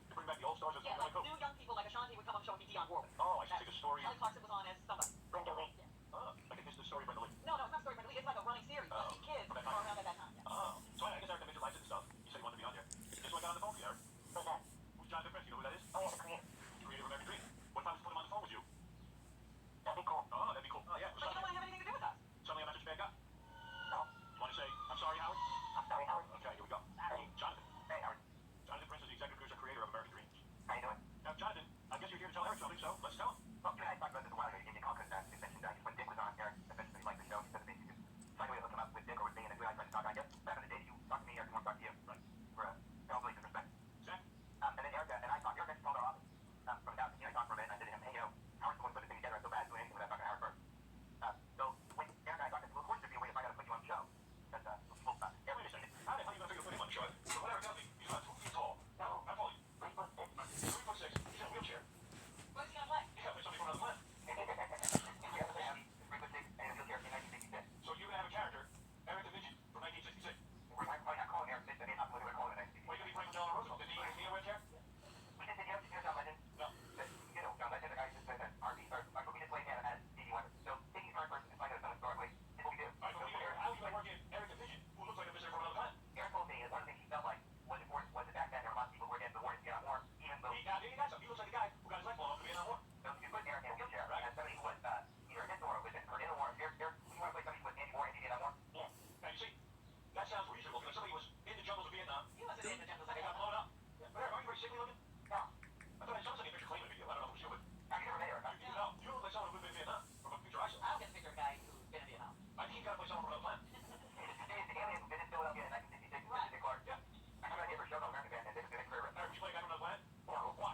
You bring back the old stars as Yeah, the like coach. new young people like Ashanti would come on the show and be Dionne Warwick. Oh, I should take a story. Kelly Clarkson was on as somebody. Brenda Lee. Oh, I think this is the story, Brenda Lee. No, it's not Story Brenda Lee. It's like a running series. Oh. Like kids From were that time. around at that time. Yeah. Oh, so I guess Eric the Midget likes it and stuff. He said he wanted to be on there. Guess who I got on the phone with, Eric? Who's that? Who's Jonathan Prince? You know who that is? Oh, yeah, the creator. The creator of American Dreams. What if I was to put him on the phone with you? That'd be cool. Oh, that'd be cool. Oh, yeah. But you don't want to have anything to do with us. Suddenly I'm not such a bad guy. No. You want to say, I'm sorry, Howard? I'm sorry, Howard. Okay, here we go. Sorry. Jonathan. Hey, Howard. Jonathan Prince is the executive producer, creator of American Dreams. How you doing? Now, Jonathan, I guess you're here to tell Eric something, so let's tell him. Well, you and I talked about this a while ago. You gave me a call because you mentioned when Dick was on, Eric eventually liked the show. He said to me, you could find a way to hook him up with Dick or with me, and we and I tried to talk. I guess back in the day, you talked to me, Eric, and I talked to you. Right. For all the respect. Zach? And then Eric and I talked. Eric actually called our office from down here. I talked for a minute, and I said to him, hey, you know, Howard's the one who put this thing together. I feel bad doing anything without talking to Howard first. So when Eric and I talked, I said, well, of course there'd be a way to find out to put you on the show. But we'll stop. Yeah, wait a second. How the hell are you going to figure put him on the show? So what Eric tells me, he's about 2 feet tall. No. How tall are you? 3'6". 3'6". He's in a wheelchair. What is he going to play? Yeah, play something from another planet. So you're going to have a character, Eric the Midget, from 1966. Why are you going to be playing with Delano Roosevelt? Did he wear a chair? No. All right, but how are you going to work in Eric the Midget, who looks like a visitor from another planet? He got something. He looks like a guy who got his leg blown off in the Vietnam War. Now, you see, that sounds reasonable because somebody was in the jungles of Vietnam He wasn't in the jungles. and got blown up. But Eric, are you very sickly looking? I thought I saw something in picture claiming a video. I don't know if it was you, but you look like someone who'd been in Vietnam from a picture I saw. I don't get to picture a guy who's been in Vietnam. I think you got to play someone from another planet. Eric, you play a guy from another planet? Why?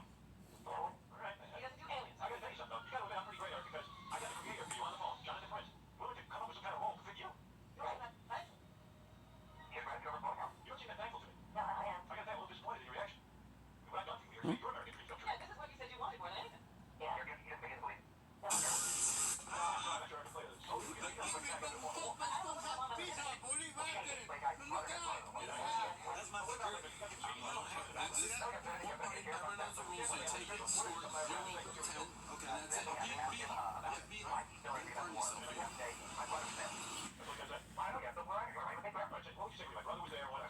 All right. He doesn't do aliens. I got to tell you something, though. You got to admit I'm pretty great, Eric, because I got the creator for you on the phone, Jonathan Prince, willing to come up with some kind of role to fit you. You're not thankful. You don't seem that thankful to me. No, I am. I got that a little disappointed in your reaction. What I've done for you here, your American Dreams come true. Yeah, this is what you said you wanted more than anything. Yeah. I'm not sure I can play this. Oh, you got to play that guy before. What would you say to me? My brother was there, what?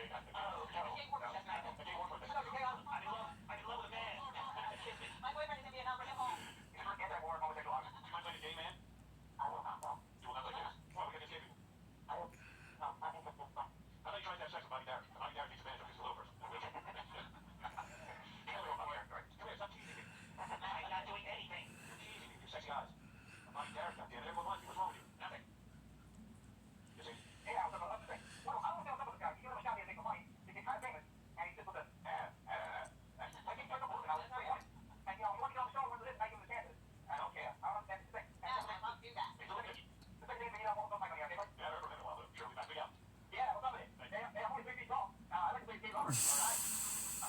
Jay. Jay Warford, that's right. Jay Warford. Jay Warford. I'm in love with a man. Kiss me. My boyfriend is in Vietnam. Bring him home. You forget that war homosexual. Do you mind playing a gay man? I will not. No. You will not play games. Why? We got gay people. I will. No, I think that's just fine. I thought you tried to have sex with Bobby Darin. Bobby Darin takes advantage of his little person. Come here, stop teasing me. I'm not doing anything. You're teasing me. You're sexy eyes. Bobby Darin, goddammit. Everyone wants you. What's wrong with you? Nothing. You see? Hey, I was about to say. Well, I don't know about this guy. You know, the guy is a complaint. He's kind of famous, and he's just with a. I think he's a bullet. I was saying, and you know, he wants to get on the show. What's this? I give him the chances. I don't care. I don't understand the thing. Yeah, I love you that. It's a little bit. The second thing, you know, won't my money. Okay, Yeah, I've ever been in a while, though. Sure, we'll be back. Big out. yeah, what's up with it? Hey, I'm only 3 feet tall. I like to play Steve Roberts. All right.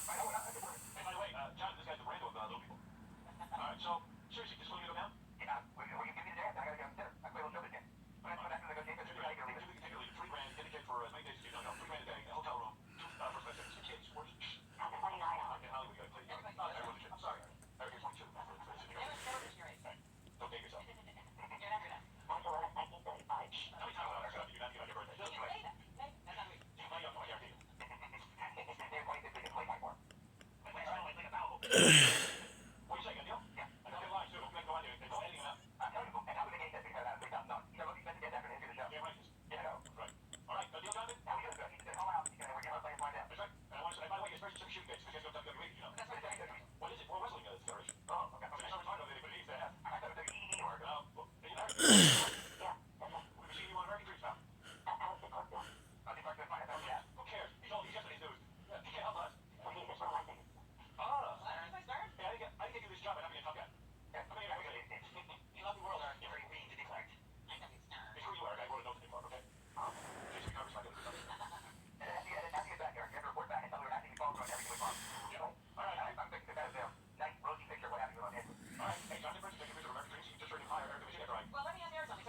I know we're not. Hey, by the way, John, this guy's the Brando of little people. All right, so, seriously, just want you to go down? Yeah, will you give me the chance? I gotta get considered. I play a little bit again. But that's what I negotiate. Take a leave. $3 grand, indicate for as many days as you know. $3 grand a day, a hotel room, first class tickets, kids, sports. I'm 29. In Hollywood, you gotta play. Everyone should. I'm sorry. Everyone's 22. Never visionary. Don't date yourself. You're not gonna. March 11th, 1935. How many times have I said you not get on your birthday? You can say that. Hey, that's not me. You play up, I guarantee you. They're 26, they can play my part. What do you say, Neil? Yeah. I know they're lying, too. I'm gonna go out there and go editing them out. I'm telling you, and I'm gonna get that because I'm $3,000. You know what he said to get that for the end of the show? Yeah, right. Yeah, no. Right. All right, deal, Jonathan? Now we gotta go. He's gonna come out. He's gonna work out. Let's find out. That's right. And I want to say, by the way, your special shooting dates, because you guys go to WWE, you know. That's what he's saying. What is it? World Wrestling Federation. Oh, okay. I mean, sorry, I but it is that. I thought it was EE or Well, are you married? yeah. We've seen you on American Dreams now. Alex DeCarlo. DeCarlo, fine. I thought, yeah. Who cares? He's all these yesterday's news. He can't help us. Well, he's just one of my things. Oh. Larry, my start. Yeah, I didn't get you this job, and I'm being a tough guy. Yeah. I mean, you love the world, Eric. You're very green to declare. I know he's star. It's who you are, I wrote a note to Clark, okay? Jason covers my good stuff. After you get back, Eric, you have to report back and tell me we're acting phone call and everything was wrong. All right. I'm thinking the better nice rosy picture of what happened on him. All right. Hey, Jonathan Briggs, take a picture of American Dreams. He just heard you hire Eric Division after I. Well, let me ask Eric something.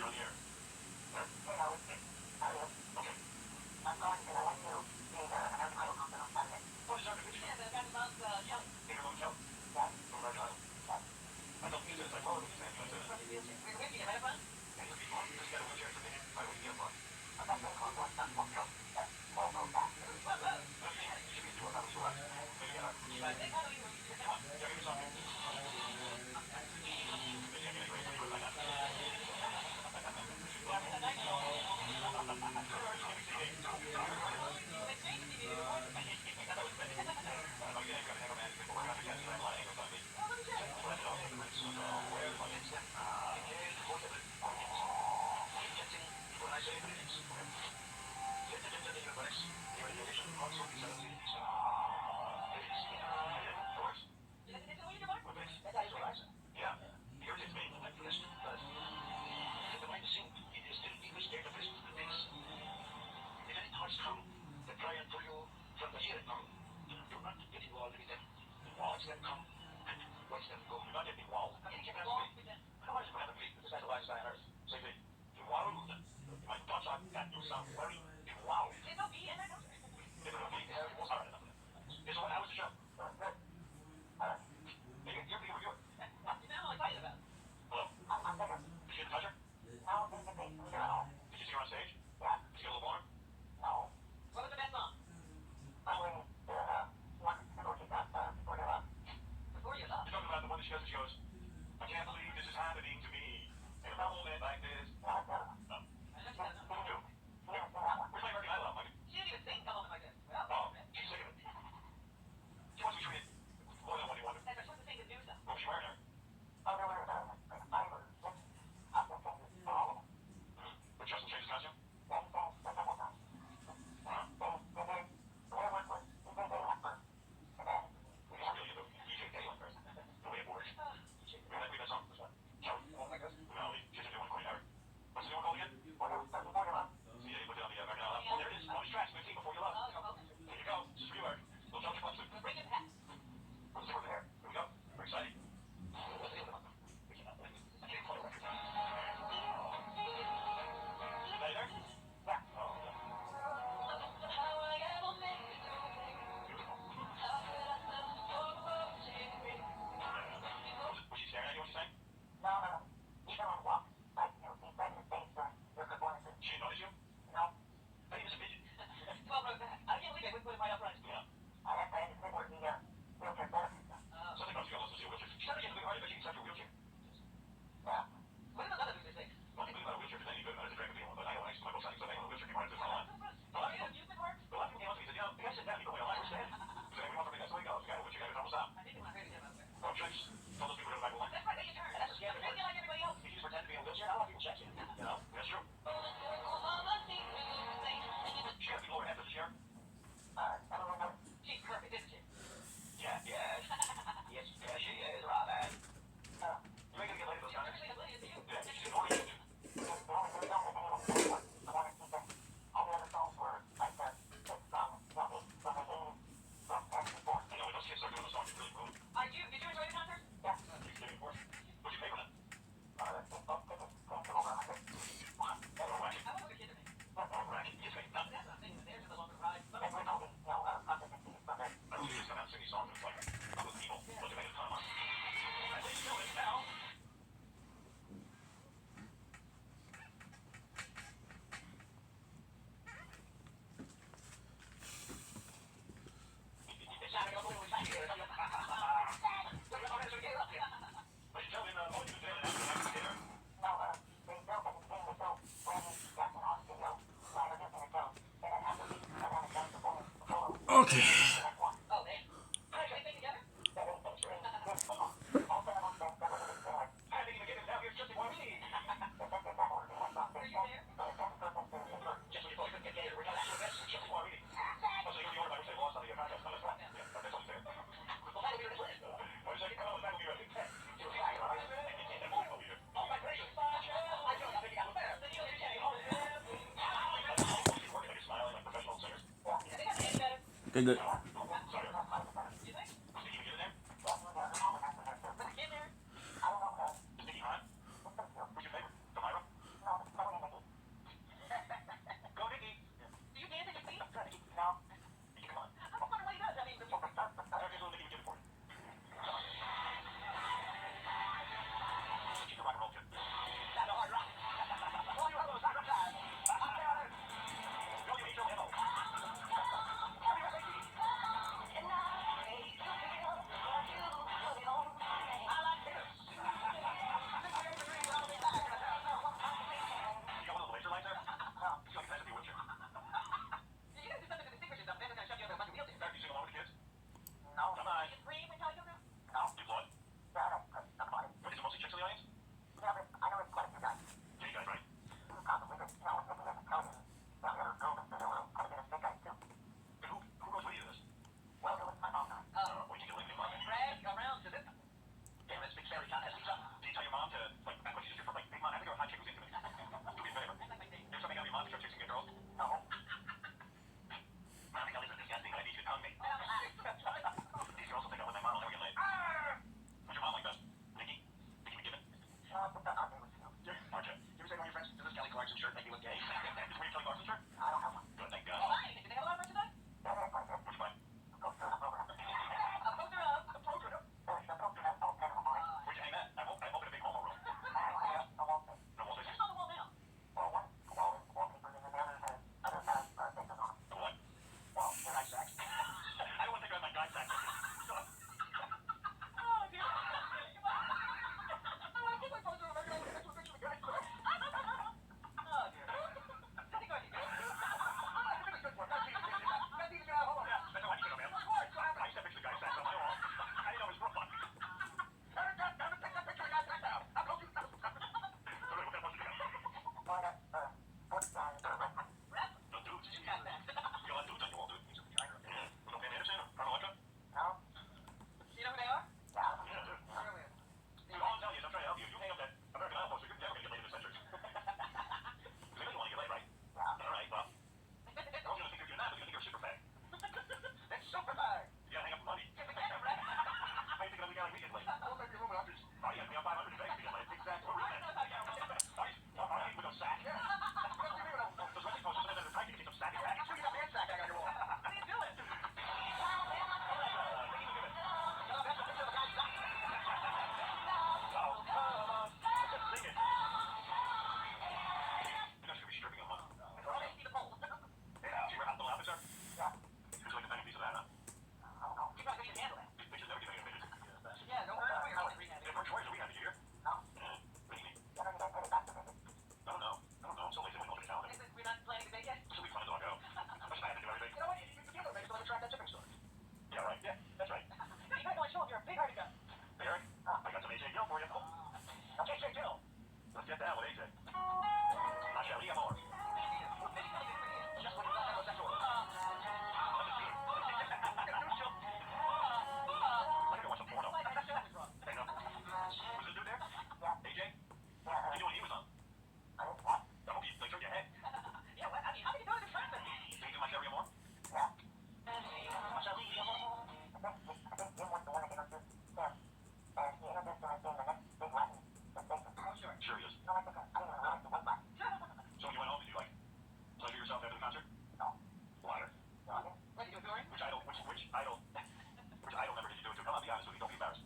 on the air? I'm going to like to be the American Idol concert on Saturday. What is that? Yeah, the guy who loves Kelly. Peter Lone Kelly. Yes. From American Idol. I don't think it's like, oh, it's Nancy. We were with you, have fun? And you'll be fun. Just got a wheelchair for me. Why would you get fun? I'm not going to call one not one girl. Yes. All those back. You should be doing that with your wife. Maybe get up. But they thought we were here. Come on. Yeah, give me something. Maybe I can get ready to put my hat. Yeah. He irritates me. I do this because behind the scene, he is still English data based on the things. If any thoughts come that try and pull you from the here now, do not get involved with them. Watch them come and watch them go. Do not get involved. Okay, keep it on me. I want to put me. This is the last I heard. Say me. Involved. My thoughts on that do sound very involved. There's no B in there. If it would be, all right. Here's what happens to show. You're being reviewed. You know how excited about it. Hello? I'm bigger. Did you touch her? No, this is a big leader at all. Did you see her on stage? Yeah. Did you get a little warm? No. What was the best song? Probably the one before you got before you left. Before You Love. You're talking about the one that she goes and she goes, I can't believe this is happening to me. In a moment like this. No, no. No. I know she doesn't. What do? You didn't say that one. Where's my American Idol, Mike? She didn't even sing a moment like this. Well, Oh, she's sick of it. She wants to be treated more than what he wanted. that's supposed to sing the new stuff. What was she wearing there? Oh, there were like 5 or 6 of the things for all of them. But Justin changed his costume? Yeah, he sang the double time. Wow. They did, whatever it was, he did they went first. And then, He's really into EJ Caitlin first. The way it works. We like that song. This one. So, oh my goodness. well, she's a new one, Courtney Howard. What's the new one called again? Before you left. See, you put it on the American Idol. Oh, there it is. On his tracks. 15 Before You Love. Oh, okay. There you go. This is for you, Eric. Little Johnny Fox. Bring it back. What's the word there? Here we go. Very exciting. What's the other one? I can't play the record. Are you there? Yeah. Oh, yeah. Was she staring at you when she sang? No, no, no. Even on walk, like, you know, inside the stage during your performances. She didn't notice you? No. I think it's a midget. 12 rows back. I can't believe they wouldn't put him right up front. Yeah. I had to sit where the wheelchair therapist. Something about you got lost in your wheelchair. She's never getting a big heart, but she can accept your wheelchair. Yeah. What did another loser say? Well, I think about a wheelchair for any good, not as a drag queen, but I don't actually my book signing, so I think a wheelchair came right to the line. Oh, yeah, amusement park? The last thing he wants to be said, you know, the guy sitting down, you go, well, I understand. So then we want something that's legal. The guy in a wheelchair guy is almost out. I think they want to hurt him out there. Oh, checks. Tell those people to go back to line. That's right, they can turn. That's a scam. Make it like everybody else. If you just pretend to be in a wheelchair, how long people check you? You know, that's true. She got people over half of the chair. I don't know. She's perfect, isn't she? Yeah, yeah. Yes, yeah, she is, Robin. You ain't gonna get laid at those concerts. Perfectly oblivious to you. Yeah, she's an organ. The only song that anyone sang was the one that she sang. All the other songs were like the hit songs from the 80s, from the 80s, from past before. I know, when those kids start doing those songs, it's really cool. I do. Did you enjoy the concert? Yeah. You can take it for us. What'd you pay for that? Both tickets came to over 100. Wow, that's a racket. I want to get to me. Racket. You pay nothing. That's what I'm thinking. There's the longer ride. And we're talking, you know, occupancies from it. I wish you just come out and sing these songs, and it's like, I'm with people. Don't you make a ton of money? I think you know this now. But you tell me, all you do today, that's what I'm here. No, they built it and they built Brandy Jackson on studio while they're doing the show. And then after we got on the dance performance, solo, Okay. the next one. Oh, man. All right, everything together? That they featuring this song. All 7 of them that were really good. I didn't even get it now. Here's just one me. The second that were the next song. Were you there? The second person to sing. Just when you thought you couldn't get it, we're not actually that's just one me. Oh, so you're the order by which they lost on the contest. No, that's right. Yeah, that's what I'm saying. Well, that'll be your list. What is that? Oh, that will be right. You're right, all right. Oh, my gracious. I don't think you got fair. Then you'll get it. Working like a smile like professional singers. I think I can get better. Okay, good. Sorry. You think? Did you get in there? But I get there. I don't know. Nikki Hahn? Who's your favorite? Demira? No, Idol. Which Idol member did you do it to? Come on, be honest with me. Don't be embarrassed.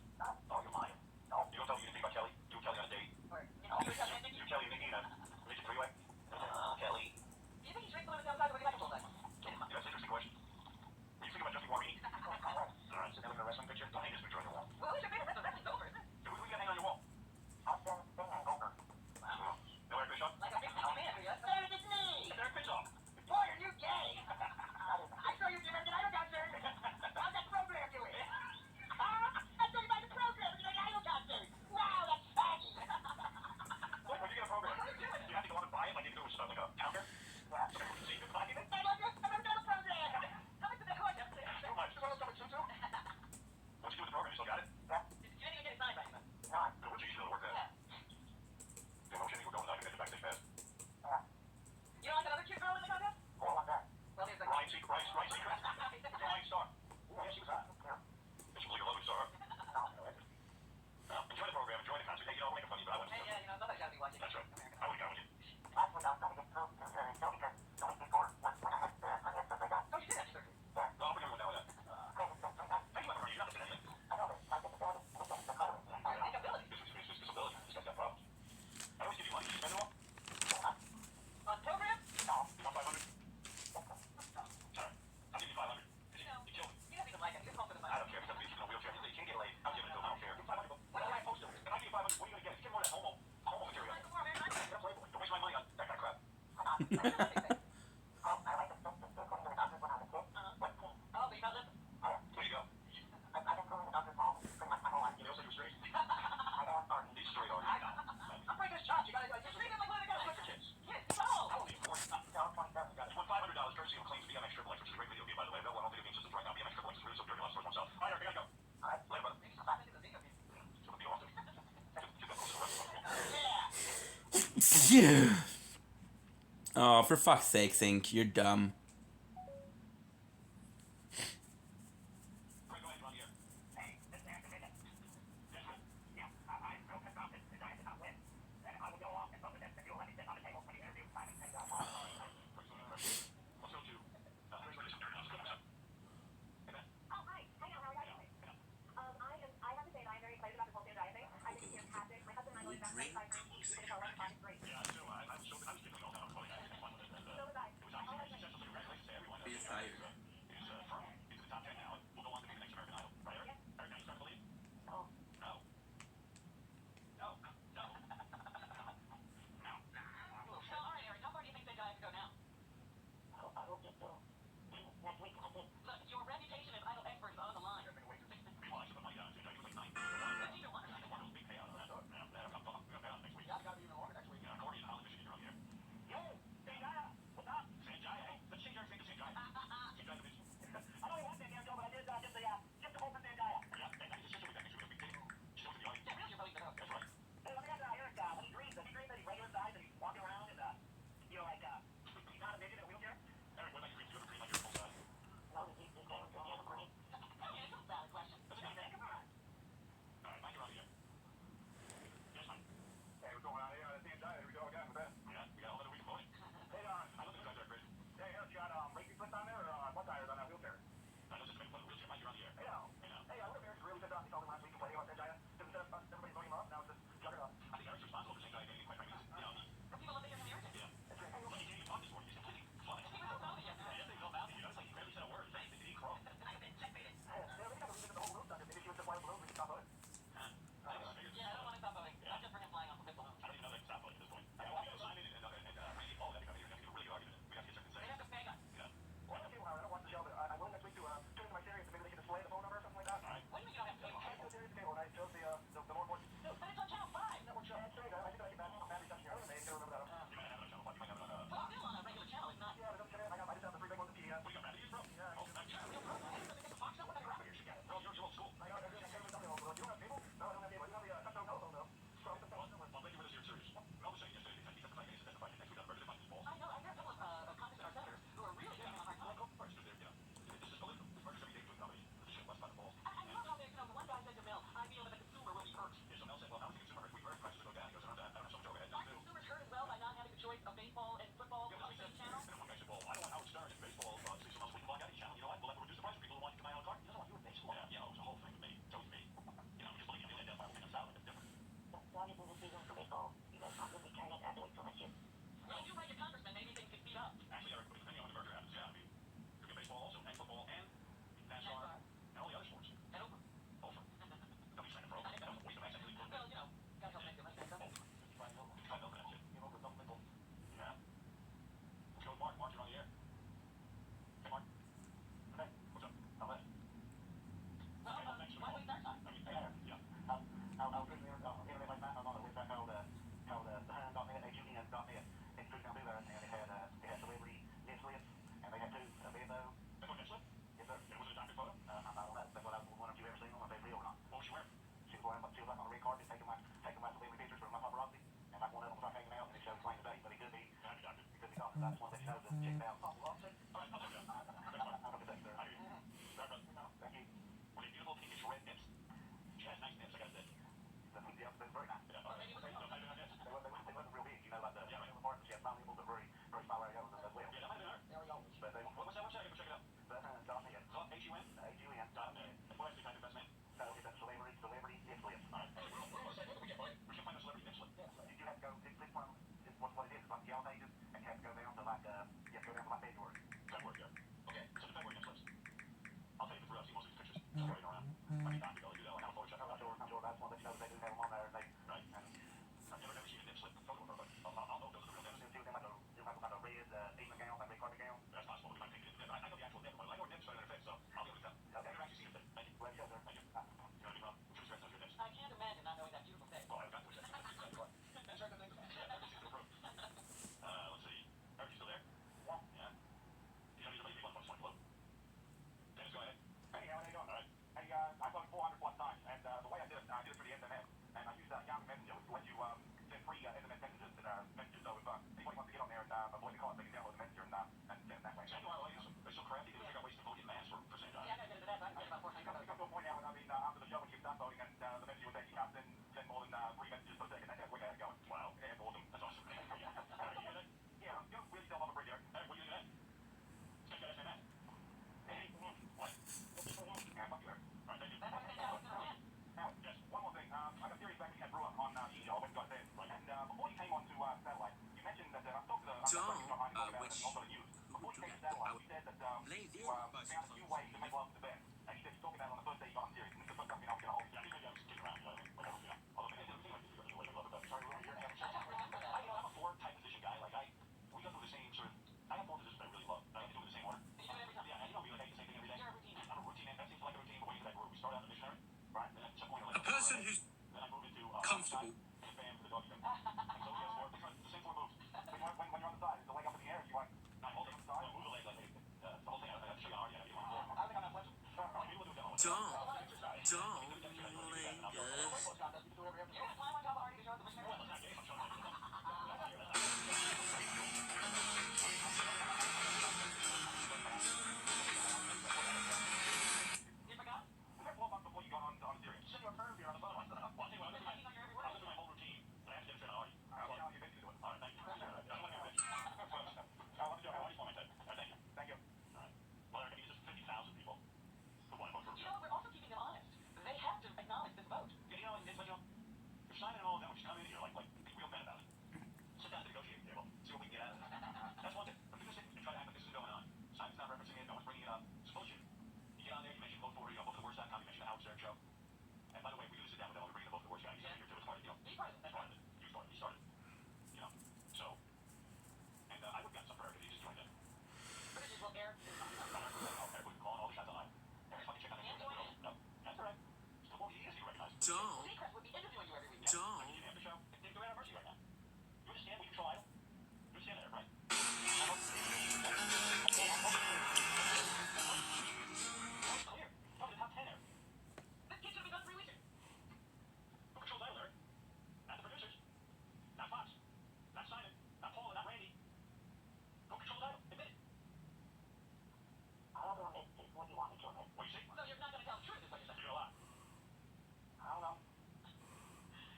Oh, you're lying. No. You don't tell me you didn't think about Kelly? You and Kelly on a date? Or, you know, you Kelly and Nikki. You, Kelly, and Nikki in a religion three-way? Kelly. Do you think he drinks the women outside the way he likes all day? Yeah, that's an interesting question. Are you thinking about Jesse Guarini? Alright, so now look at a wrestling picture. Don't hang this picture on your wall. Well, who's your favorite wrestler? Wrestling's over, isn't it? Who do you got hanging on your wall? No Eric Bischoff? Like a big man, do you? There it is me! It's Eric Bischoff. Boy, are you gay! I saw you American Idol concert. How's that program doing? I saw you by the program, the American Idol concert. Wow, that's faggy. What? Where'd you get a program? You have to go out and buy it like you do with stuff like a counter? Yeah. So you can see you can buy it? I love your American Idol program. How much did that cost? Too much. This one coming soon too? What'd you do with the program? You still got it? You didn't even get it signed by anyone. Good. What'd you do to work that? Yeah, no kidding. We're going down to get the backstage pass. You don't like that other cute girl in the contest? Well, here's the Ryan Seacrest. Ryan Star. Yeah, she was hot. Did you believe a lovely star? Enjoy the program. Enjoy the concert. Hey, you know, I'll make it funny, but I went to Hey, yeah, you know, somebody's got to be watching. That's right. American I Idol. would've gone with you. Oh, you did have surgery. No, I'll bring everyone down with that. Hey, you haven't heard. You're not missing anything. Disability. It's disability. He's got problems. I always give you money. You spend it all? On program? You want 500? Sorry. I'll give you 500. You kill me. You don't even like him. You're home for the I money. don't care. Because he's in a wheelchair. You can't get laid. I'm giving it to him. I don't care. Give 500. What am I supposed to? If I give you 500, what are you going to get? If you get more of that homo material. Like, come on, man. Get a Playboy. Don't waste my money on that kind of crap. Oh, but you're not listening. There you go. You know, so you're straight. He's straight on. I'm breaking his chops. You gotta, you're treating him like one of the guys. Kids. Kids, no. How old are you? 40. You won $500 courtesy of Claims BMX Triple X, which is a great video game, by the way. Available on all video game systems right now. BMX Triple X is really so good. He lost himself. All right, Eric, I gotta go. Later, brother. Maybe stop into the video game. So it'll be awesome. Get that close to the Yeah. rest. Oh, for fuck's sake, Sync, you're dumb. Greg, go ahead, you're on the air. Hey, this is Eric Bischoff. Yeah, I'm real pissed off that the Giants did not win. And I will go off and vote with them if you'll let me sit on the table when you interview Simon Pegg. Let's go to, here's what it is. Let's go to myself. Hey, man. Oh, hi. Hi, how are you? I have to say that I'm very excited about this whole Giant thing. I think it's fantastic. My husband and I go back 25 times. We're going to go right. It's great. Yeah, I was getting all down. I was calling you. So was I. It was actually successful. chick now. Oh, well, chick. All right, I'll check it out. I'll get that, sir. I hear you. Thank you. Were they beautiful pinkish red nips? She has nice nips, I gotta say. Yeah, they're very nice. Yeah, all right. They wasn't real big, you know, like the parts she had found able to very, very small areas as well. Yeah, that might have been her. Areolas. But they What's that? I can go check it out. Don Head. H-U-N? H-U-N. Don Head. What else do you find the best man? No, it's a celebrity nip slip. All right. Where was that? Where can find a celebrity nip slip? You have to go, this one is what it is. It's like yellow pages, and you have to go down to like, you have to go down to like February. February, yeah. Okay, so the February nip slips. I'll tell you the truth, I've seen most of these pictures. Just floating around. I mean, not to go do that, like, I'll Photoshop. I'm sure that's one that you know they do have them on there, and they, Right. I've never seen a nip slip photo of her, but I'll know those are the real nips. they'll have like a red evening gown, like red carpet gown. That's possible. We might take it. I know the actual nip, but I know nips better than her face, so I'll be able to tell. I've never actually seen a nip. Thank you. Well, yes, sir. Thank you. You know what I mean, Rob? Should we stretch those your nips? I can't imagine not knowing that beautiful face. Well, I've got to check that. That's right, things. Yeah, everything's to approve. Let's see. Are you still there? Yeah. Yeah. You know, you're really 1.1 below. Dennis, go ahead. Hey, how are you doing? All right. Hey, I voted 400 plus times, and the way I did it through the internet, and I used Yahoo Messenger, which lets you send free internet messages to messages. So if anybody wants to get on there and avoid the cost, they can download the messenger and send it that way. So you are ladies, they're so crafty, they figure out ways to vote in mass for St. John. Yeah, I gotta get into that. So I can get about 400 It comes to a point now, I mean, after the show, when you get done voting, and the messenger will say you can't send more than 3 messages per second. That's the way I had it going. Wow. Yeah, awesome. That's awesome. You hear that? Yeah, we still have a break there. Hey, what are you doing today? It's got SMS. Hey, What? yeah, fuck you there. All right, thank you. Now, Yes. one more thing. I got serious back when you had Brewer on email when you got there. And before you came on to satellite, you mentioned that I talked to the which also the news. Before you came to satellite, you said that you found a new way to make love to Ben. And you said you talked about it on the first day you got on series. And this is the first time I was going to hold you. Yeah, maybe I was kidding around, whatever, you know. Although maybe it seems like you're going to love about it. Sorry, you're having I'm a 4-type position guy. Like, we go through the same sort of, I have 4 positions I really love. I have to do it in the same order. Yeah, and you know, we like the same thing every day. I'm a routine man. That seems like a routine, but way back where we started out in the missionary. Right. And then at some point, A person who's then I moved into comfortable. fan for the dog thing. And so we have 4, the same 4 moves. When you're on the side, is the leg up in the air? You want I hold it on the side, move the leg like the whole thing. I have to show you how hard you have to do it. I think I'm not flexible. Maybe we'll do it Don't down. lingers. Yeah, why am I talking already to show the missionary? You forgot? 4 months before you got on series. Send you a curve here on the phone. Well, I'll tell you what, I'll do my whole routine, but I have to demonstrate how hard. How you been to do it? All right, thank you. I don't want to get rich. I want to do how you want my time. All right, thank you. Thank you. All right. Well, there can be just 50,000 people who want to vote for You know, we're also keeping them honest. They have to acknowledge this vote. You know, it's like, you know, you're signing all of that, when you come in here, like, be real men about it. Sit down at the negotiating table, see what we can get out of it. That's one thing. But if you just sit and try to act like this is going on, Simon's not referencing it, no one's bringing it up. It's bullshit. You get on there, you mention vote for, you know, votefortheworst.com, you mention the Howard Stern show. And by the way, we do sit down with them, we're bringing the vote for the worst guy. He's here too, it's part of, you know, He's part of it. that's part of it. He started. You know, so. And I would have gotten some for Eric if he just joined in. British will air. Eric would call all the shots online. Eric's fucking chick on the show. No, that's all right. Still more easy to recognize. Don't. Seacrest would be interviewing you every week. Don't. You have the show. They're doing our mercy right now. You understand? We control idol. You understand that, right? It's clear. Come to the top 10 there. This kid should have been done 3 weeks ago. Who controls idol, Eric? Not the producers. Not Fox. Not Simon. Not Paul. Not Randy. Who controls idol? Admit it. I don't know if what you want me to admit. What do you say? So you're not going to tell the truth, is what you're saying. You do a lot. I don't know.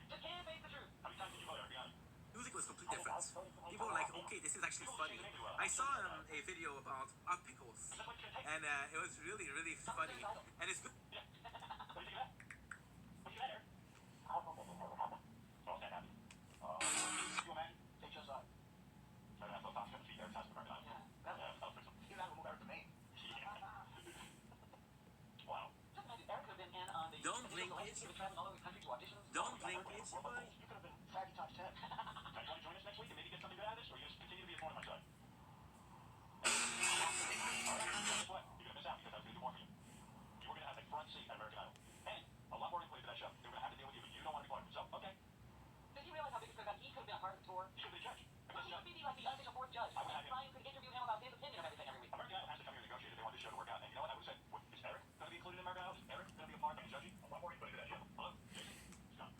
Just can't face the truth. How many times did you vote, Eric? Be honest. Music was complete difference. People were like, okay, this is actually funny. I saw a video about pickles, and it was really, really funny. And it's good. Yeah. What do you think of that? What do you think of that, Eric? I don't know if this ever happened. Oh, that happened. You imagine? Take us out. Try to have Fox cut the feet Eric's house in American Idol. That's Yeah, that'll fix him. You gotta remove Eric to Maine. Wow. Just imagine Eric could have been in on the. Don't blink He it. was traveling all over the country to auditions. Don't blink it, boy. You could have been Fraggy Times 10. Now, you want to join us next week and maybe get something good out of this, or are you just continue to be a thorn in my side? All right, guess what? You're going to miss out because I was going to do more for you. You were going to have a front seat at American Idol. And a lot more input into that show. They were going to have to deal with you, but you don't want to be part of it. So, okay. Did he realize how big it could have got? He could have been a part of the tour. You should be the judge. Well, he would be like the unofficial 4th judge. I would have him. Ryan could interview him about his opinion of everything every week. American Idol has to come here and negotiate if they want this show to work out. And you know what? I would have said, is Eric going to be included in American Idol? Is Eric going to be a part of the judging? A lot more input into that show. Hello? Jason? It's gone.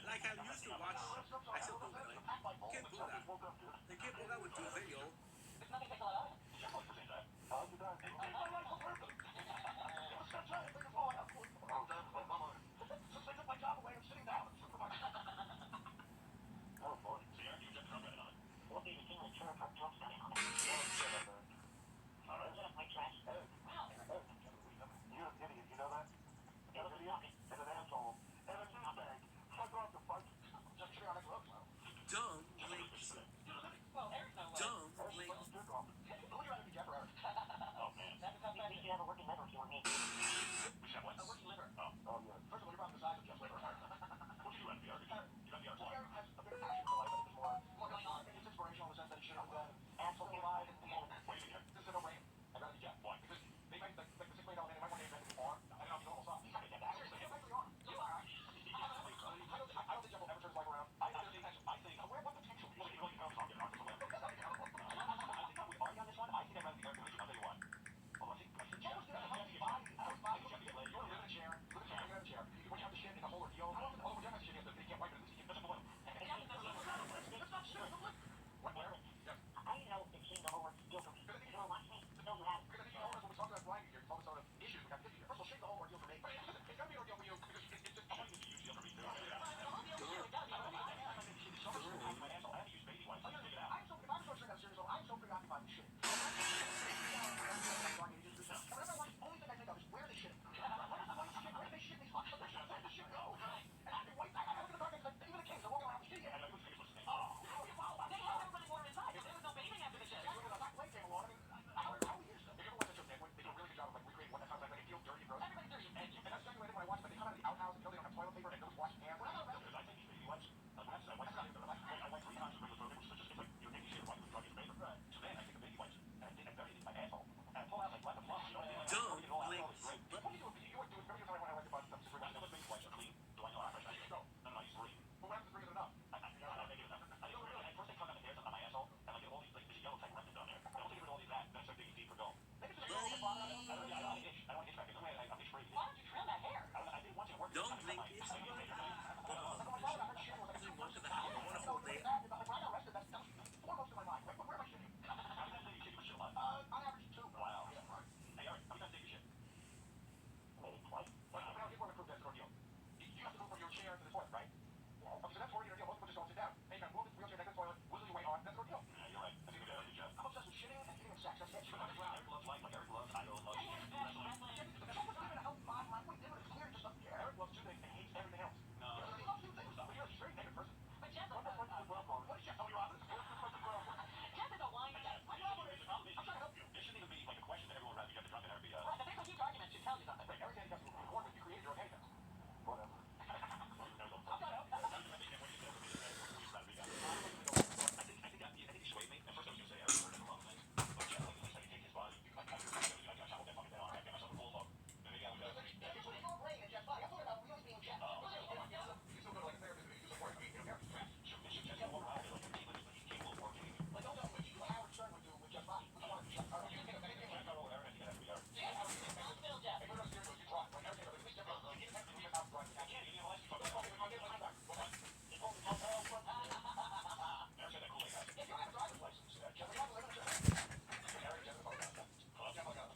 Like I used to watch, I still do that. Kim Buddha. The Kim Buddha would do video. Nothing takes a lot out of it. Dumb links. Well, Eric's no way. Dumb links. Who would you rather be, Jeff or Eric? Oh, man. That's a tough question. We should have a working liver if you want me. We should have what? A working liver. Oh, yeah. First of all, you're about the size of Jeff's liver. What do you rather be, Eric? You got the Eric. Eric has a bit of passion for life. I think it's more going on. It's inspirational in the sense that he should have absolutely alive and wait a minute. This is a no-brainer. I'd rather be Jeff. Why? Because they might, like the $6 million man, they might want to invent a new arm. I don't know if he's almost up. Seriously, he'll make the arm. You are. I don't think Jeff will ever turn his life around. I think, what potential? Well, you know, I'm getting on this one. Are you on this one? I think I'd rather be Eric. I'll tell you why. Well, I think Jeff was good. You want to live in a chair. Live in a chair. When you have the shit in the whole ordeal. Although when Jeff has shit, he can't wipe it. He doesn't balloon. That's not shit. What, Larry? Yes. I know that she know what's deal for me. You want to watch me? No, you haven't. Because I think you know, when we talked about Brian here, all the sort of issues we got this year. First of all, shake the whole ordeal for me. But it's gotta be an ordeal for you because it's just, I want it to be a huge deal for me too. I'm so preoccupied with shit. Whenever I watch, the only thing I think of is where are they shitting? Where are they shitting these fucks? Where does the shit go? And I've been waiting. I look at the dark, like, even the Kings are walking around with shit. And I was thinking, They have everybody more inside. There was no bathing after the show. I'm not playing game alone. I mean, how years? They do a really good job of like recreating what that sounds like. Like it feels dirty and gross. Everybody's dirty. And that's exactly what I did when I watched. But they come out of the outhouse until they don't have toilet paper and nobody's washing hands. Well, I think these baby wipes. I went 3 times to bring the toilet paper, so it's just like you're taking shit, wiping the drug in the paper. Right. So then I take a baby wipes and I bury it in my asshole and I pull out like what the fuck. You know what I mean? Dumb What do you links. do? You would do it every time when I went to buy stuff. Just remember those baby wipes are clean. Do I know how fresh I is? No, I use 3. But what happens if 3 isn't enough? I don't make it enough. I don't really. First they come out the hairs on my asshole and I get all these like this yellow type remnants down there. And once I get rid of all these that, then I start digging deep for gold. Maybe it's just I don't want to itch. I don't want to itch back in. I'm itch free. Why don't you trim that hair? I did once it worked. Don't link it. Doesn't work in the house. I want a whole day. When I got arrested, that's foremost in my mind. Where am I shitting? How many times do you shit? You shit a lot. On average 2. Wow. Yeah, right. Hey, Eric, how many times do you shit? Maybe twice. Well, here's where we prove that's an ordeal. You have to move from your chair to the toilet, right? Yeah. Okay, so that's where you're ordeal. Most people just don't sit down. Hey, you gotta move this wheelchair next to the toilet, wiggle your way on. That's an ordeal. Yeah, you're right. I think we're good. I'm obsessed with shitting and getting in sex. That's it. Eric loves life, like Eric loves idol, loves wrestling. Someone's gonna help my life. Wait, it's clear. Just Eric loves 2 things and hates everything else. No. He loves 2 things, but he's a very negative person. But Jeff, What is Jeff? Tell me about this. Jeff is a whiny guy. I'm trying to help you. It shouldn't even be like a question that everyone would rather you have to drop in or be Right, the big huge argument should tell you something. Wait, Eric Handy got to record, but you created your own handcuffs. Whatever. I'm trying to help you. I think he swayed me. At first I was going to say Eric heard the wrong thing. But Jeff, like, at least I can take his body. I shot that fucking thing on. I got myself a full load. And maybe I was It's what you're playing in Jeff's body. I'm talking about really being Jeff. you still go to like a therapist and you support me. Jeff can't walk around like a demon. He's capable of working. Like, don't know what Howard Stern would do with Jeff's body. Which one is Jeff? Or you think of anything like that? I think it has to be Eric. Still Jeff. If you're not serious, you try. Like, Eric, at least Jeff, you can't have to be a house right. I can't. You know, let's go. I'll get my back. What? Eric said that Kool-Aid house. If you have a driver's license, Jeff, we have to live in a church. Eric, Jeff, the podcast. Jeff, look up.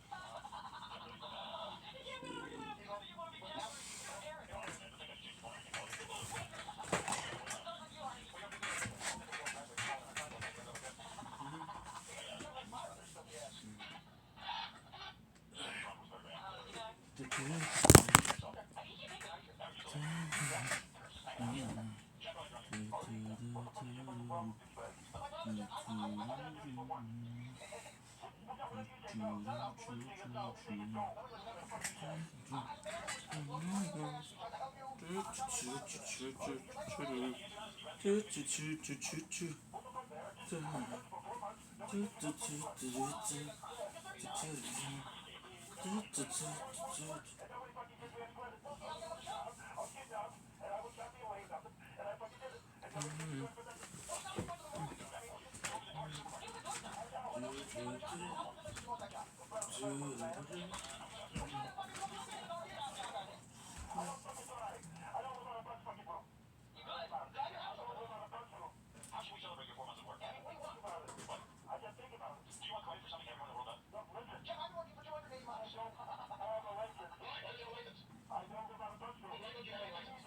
How should we celebrate your 4 months of work? What do you want about it? What? I just think about it. Do you want credit for something everyone in the world does? No, listen. Jim, I've been working for 280 miles. I have a license. Why? Why do you have a license? I don't live on a bus route. Why don't you have a license?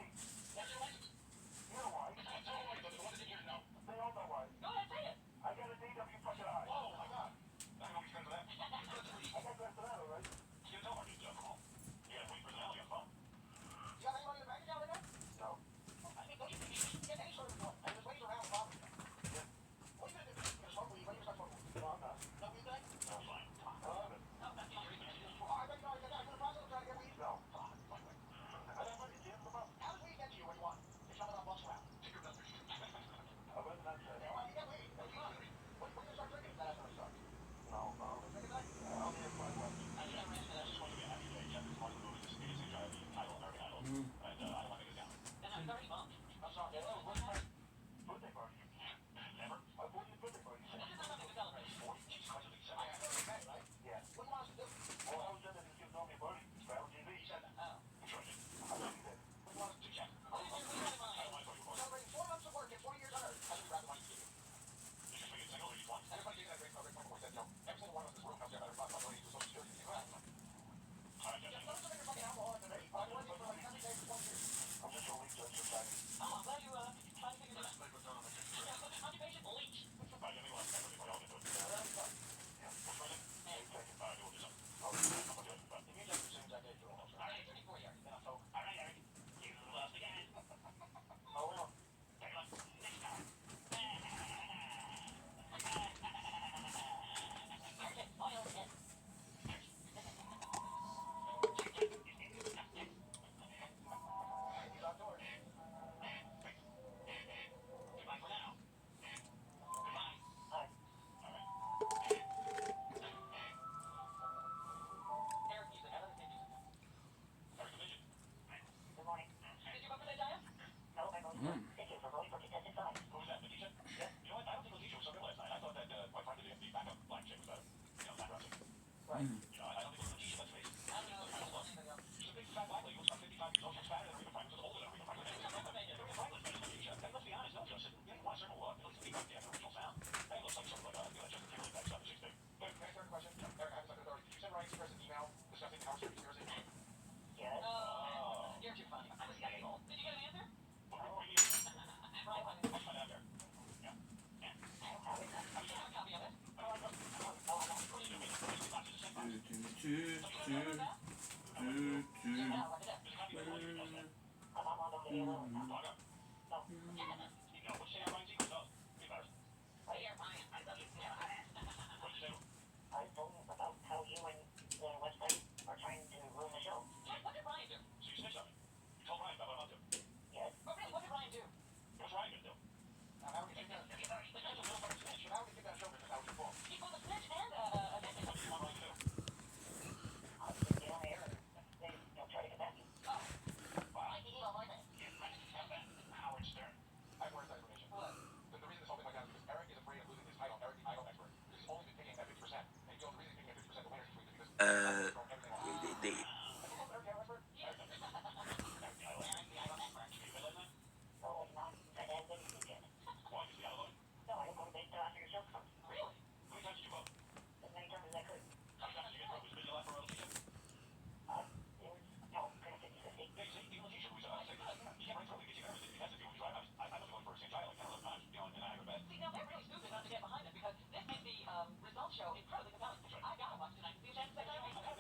What's your license? You know why? Tell everybody, but the ones in here know. They all know why. Go ahead, say it. I got a DW fucking I. Oh, my God. I don't know what you're for that. I got dressed for that, all right? You don't want to do alcohol. You got a funny personality on the phone. Do you have any money in the bank account right now? No. I mean, don't you think you should get any sort of job? I was waiting around bothering you. Yeah. What are you gonna do? You're gonna smoke weed? When are you gonna start smoking weed? No, I'm not. No weed thing? No, fine. Come on. I love it. No, that's not your reason. Oh, I bet you know you're in the process of trying to get weed? No. Come on. I got money, Jim. Come on. How does weed get to you when you want it? You're shoving on blunts around. Take your numbers. I wasn't that sad. Yeah, well, you get weed. What are you gonna start drinking if that hasn't started? No, no. Drink it tonight? I only have 5 months. I just never answered that. Just want to be a happy day. Jeff is part of the movie. This is St. John title, American Idol. And I don't want to make it down. And I'm already bummed. I'm sorry. Yeah, what's my birthday party? Never. My 40th birthday party. This is not something to celebrate. 40? Jesus Christ, I think you said. I got 30 May, right? Yeah. What do you want us to do? All I was doing is give Tommy a party. It's for LTV. You said that. Oh. I'm sure I did. I really did. What do you want us to do, Jeff? I don't want to go to your party. Celebrating 4 months of work and 40 years on Earth. That's what we rather want you to do. You just make it single or you want? Everybody gave that great point before said, every single one of us in this room comes here about every 5 months to Social Security. Right. All right, Jeff. Don't make a fucking alcoholic today. I've been working for like every day for 20 years. I'm just a leech on society. Oh, I'm glad you trying to figure this out. Occupation leech. All right, give me one. Everybody, we all get to it. Yeah. What's present? Hey. All right, we'll do something. I'll do it. If you just assume that day, you're almost right. All right, 34 years. Then I'm sober. All right, Eric. You lost again. Oh, well. Take a look. Next time. Okay, all yours again. He's outdoors. Goodbye for now. Goodbye. Hi. Eric music. I love the music. Eric Division. Good morning. Did you go for that diet? No, I'm going to thank you for voting for contestant 5. Who was that, Letitia? Yeah. You know what? I don't think Letitia was so good last night. I thought that, quite frankly, the backup black chick was better. Background chick. Right. You know, I don't think it was Letitia, let's face it. I don't know. She's a big fat black lady. Looks like 55 years old. She's fatter than Aretha Franklin. She's older than Aretha Franklin. Aretha Franklin's better than Letitia. Hey, let's be honest, no, Justin. Yeah, you want a certain look. It looks to me like the original sound. Hey, it looks like something like Justin Timberlake back stuff at 6'8". Wait, can I start a question? Eric, I have a second authority. Did you send Ryan Seacrest an email discussing the Howard Stern conspiracy? Yes. Oh. You're too funny. I'm a CIA old. Did you get an answer? No. Right, I find out there. Yeah. Yeah. I don't have it. I should have a copy of it. I told him about how you and the website are trying to ruin the show. What did Ryan do? So you snitched on me. You told Ryan about what I'm up to. Yes. But really, what did Ryan do? What's Ryan gonna do? How would you kick that? That's a real fucking snitch. How would you kick that show business? How would you fall? He was a snitch and a snitch. What do you want Ryan to do? I'll just get on the air and they'll try to get back you. Oh. Wow. I think he'll like it. Howard Stern. I have more inside information. What? The reason this whole thing went down is because Eric is afraid of losing his title, Eric the Idol expert. Because he's only been picking at 50%. And the reason he's picking at 50%, the winners between because They Result show incredibly compelling. I gotta watch tonight. See a chance to say that?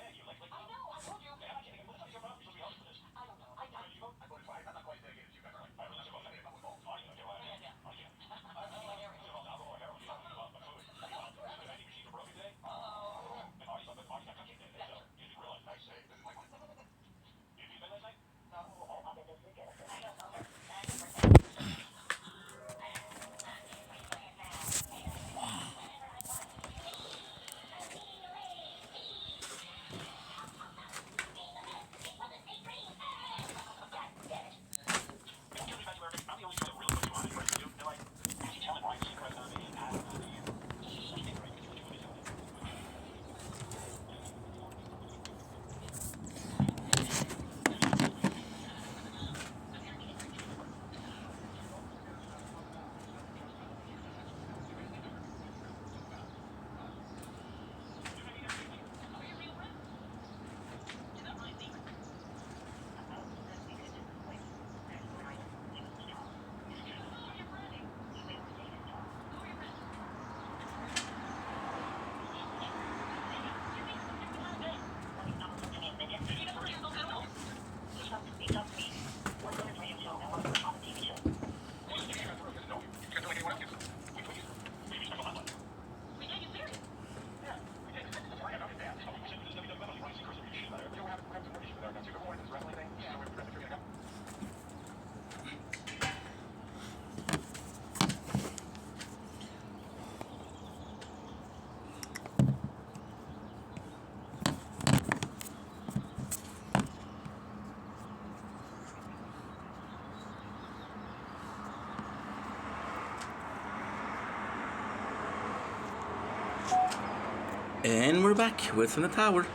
we're back. What's in the tower?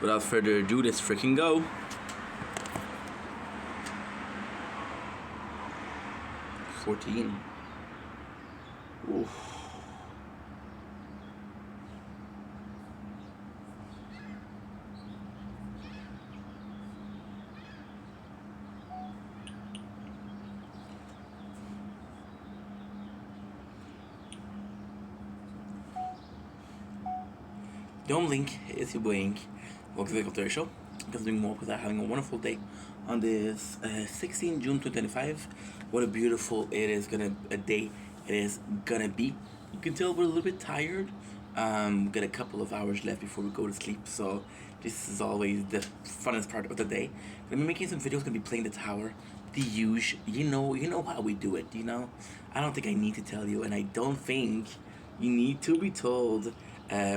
Without further ado, let's freaking go. $14. Oof. Don't blink, it's your blink. Welcome back to the show. Because doing more because I'm having a wonderful day on this 16 June 2025. What a beautiful it is a day it is gonna be. You can tell we're a little bit tired. We got a couple of hours left before we go to sleep, so this is always the funnest part of the day. Gonna be making some videos, gonna be playing the tower. The usual, you know how we do it, you know? I don't think I need to tell you, and I don't think you need to be told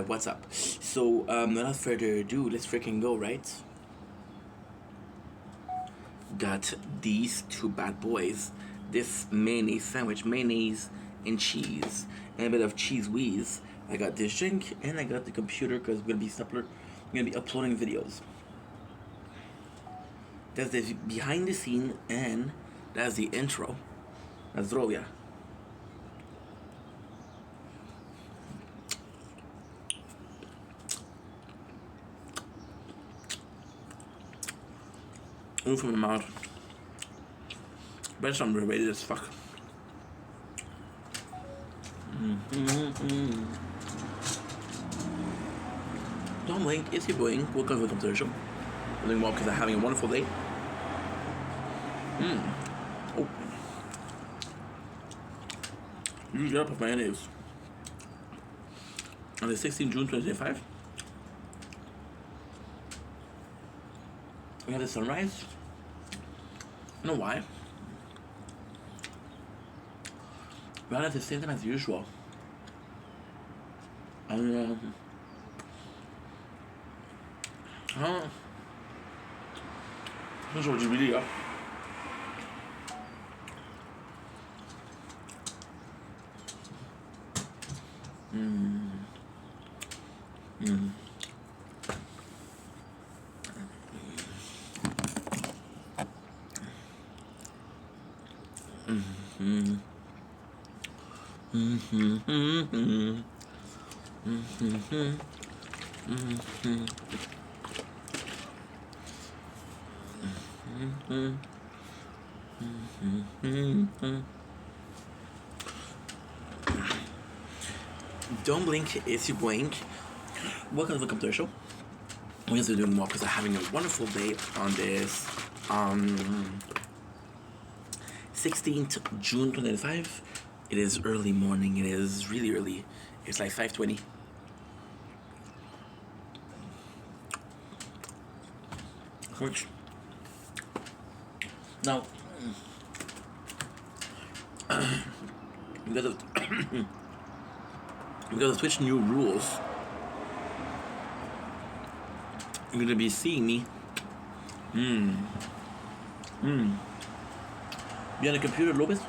what's up. So without further ado, let's freaking go, right? Got these two bad boys. This mayonnaise sandwich, mayonnaise and cheese, and a bit of cheese whiz. I got this drink, and I got the computer because I'm gonna be uploading videos. That's the behind the scene, and that's the intro. Zdrowia. Ooh, from my mouth. Bet I'm ready as fuck. Don't blink, it's your boing. Welcome to the show. I'm doing well because I'm having a wonderful day. Oh. You get up with mayonnaise. On the 16th June 2025. We have the sunrise. I don't know why. Right at the same time as usual. And this is what you really got. Don't blink, it's your blink. Welcome to the computer show. We're going to be doing more because I'm having a wonderful day on this 16th June 2025. It is early morning. It is really early. It's like 5:20. Which now because of Twitch new rules, you're gonna be seeing me be on the computer a little bit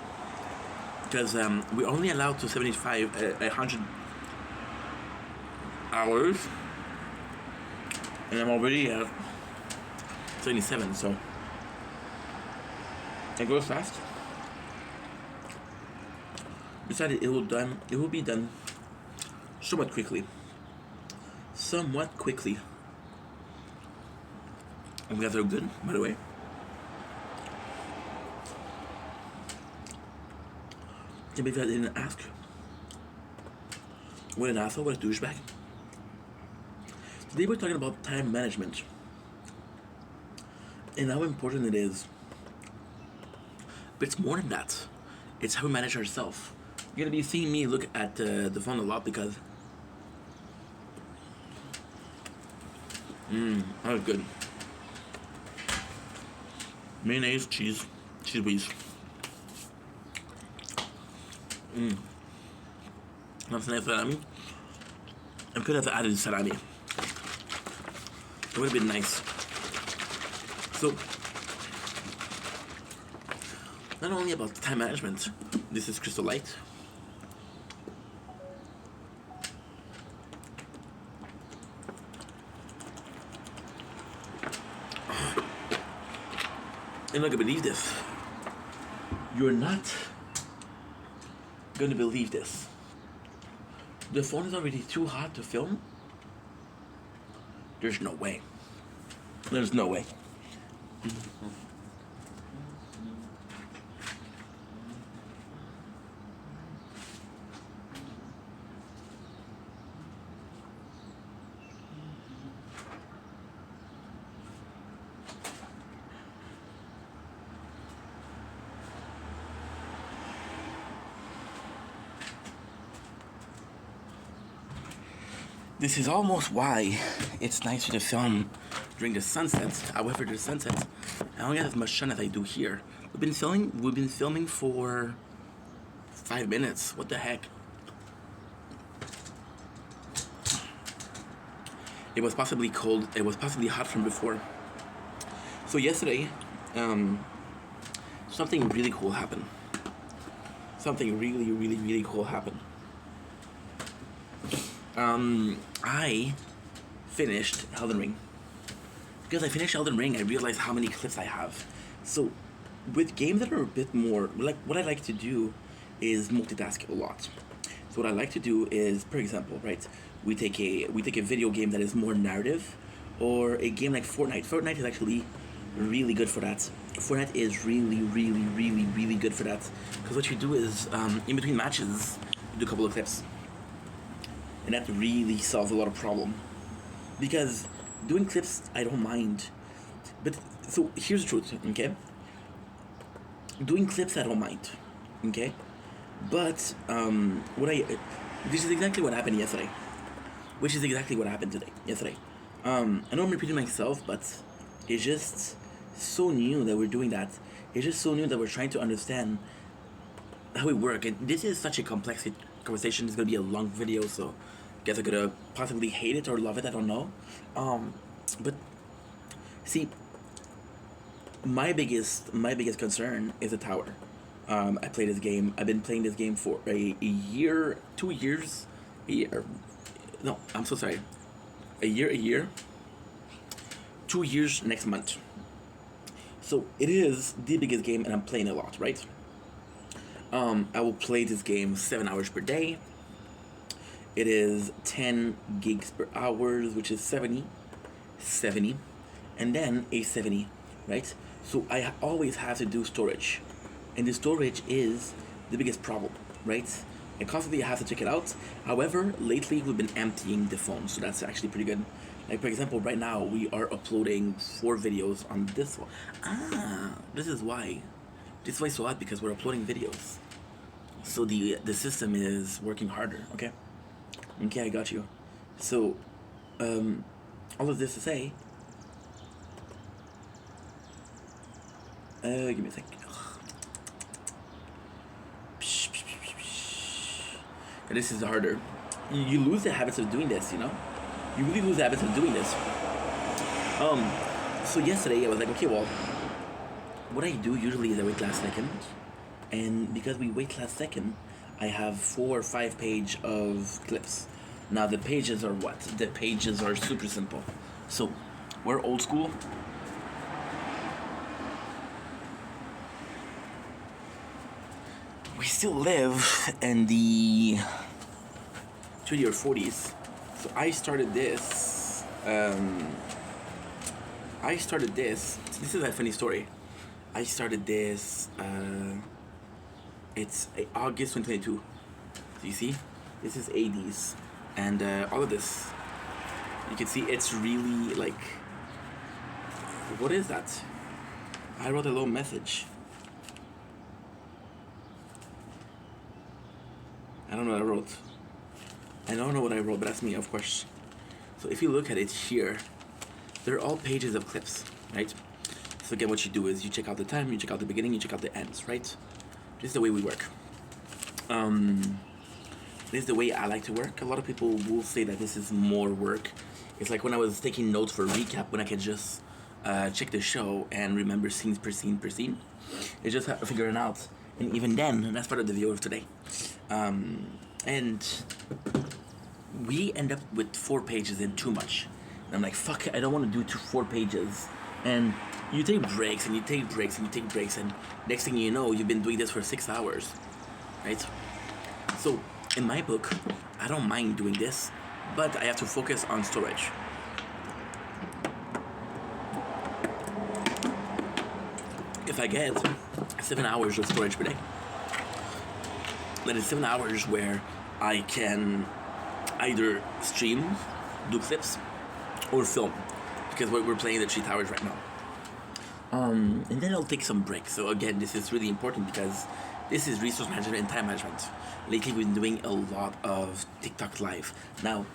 because we're only allowed to 100 hours, and I'm already at 77, so it goes fast. Besides, it will be done somewhat quickly. And we guys are good, by the way. Maybe if I didn't ask, what an asshole, what a douchebag. Today we're talking about time management and how important it is. But it's more than that. It's how we manage ourselves. You're gonna be seeing me look at the phone a lot because that was good. Mayonnaise, cheese whiz. That's nice salami. I could have added salami. It would have been nice. So, not only about time management, this is Crystal Light. You're not gonna believe this. You're not gonna believe this. The phone is already too hot to film. There's no way. There's no way. This is almost why it's nicer to film during the sunsets. However, the sunsets, I don't get as much sun as I do here. We've been filming for 5 minutes. What the heck? It was possibly cold. It was possibly hot from before. So yesterday, something really cool happened. Something really, really, really cool happened. I finished Elden Ring. Because I finished Elden Ring, I realized how many clips I have. So, with games that are a bit more, like, what I like to do is multitask a lot. So what I like to do is, for example, right, we take a video game that is more narrative, or a game like Fortnite. Fortnite is actually really good for that. Fortnite is really, really, really, really good for that. Because what you do is, in between matches, you do a couple of clips. And that really solves a lot of problem. Because doing clips, I don't mind. But, so, here's the truth, okay? Doing clips, I don't mind, okay? But, this is exactly what happened yesterday. Which is exactly what happened yesterday. I know I'm repeating myself, but it's just so new that we're doing that. It's just so new that we're trying to understand how we work. And this is such a complex conversation. It's gonna be a long video, so I guess I'm gonna possibly hate it or love it, I don't know. But see, my biggest concern is the tower. I play this game. I've been playing this game for a year, 2 years. No, I'm so sorry. A year. 2 years next month. So it is the biggest game, and I'm playing a lot, right? I will play this game 7 hours per day. It is 10 gigs per hour, which is 70, and then a 70, right? So I always have to do storage, and the storage is the biggest problem, right? And constantly I have to check it out. However, lately we've been emptying the phone, so that's actually pretty good. Like, for example, right now we are uploading 4 videos on this one. This is why. This is why it's so hot, because we're uploading videos. So the system is working harder, okay? Okay, I got you. So, all of this to say, give me a sec. This is harder. You lose the habits of doing this, you know? You really lose the habits of doing this. So yesterday I was like, okay, well, what I do usually is I wait last second. And because we wait last second, I have 4 or 5 pages of clips. Now the pages are what? The pages are super simple. So, we're old school. We still live in the 30s or 40s. So I started this. This is a funny story. I started this. It's August 2022. So you see, this is 80s, and all of this, you can see it's really like, what is that? I wrote a little message. I don't know what I wrote. I don't know what I wrote, but that's me, of course. So if you look at it here, they're all pages of clips, right? So again, what you do is you check out the time, you check out the beginning, you check out the ends, right? This is the way we work. This is the way I like to work. A lot of people will say that this is more work. It's like when I was taking notes for recap, when I could just check the show and remember scenes per scene per scene. It's just figuring out. And even then, that's part of the video of today. And we end up with 4 pages and too much. And I'm like, fuck, I don't want to do 4 pages And you take breaks and you take breaks and you take breaks, and next thing you know, you've been doing this for 6 hours, right? So in my book, I don't mind doing this, but I have to focus on storage. If I get 7 hours of storage per day, that is 7 hours where I can either stream, do clips, or film, because we're playing the 3 towers right now. And then I'll take some breaks. So again, this is really important because this is resource management and time management. Lately, we've been doing a lot of TikTok live. Now,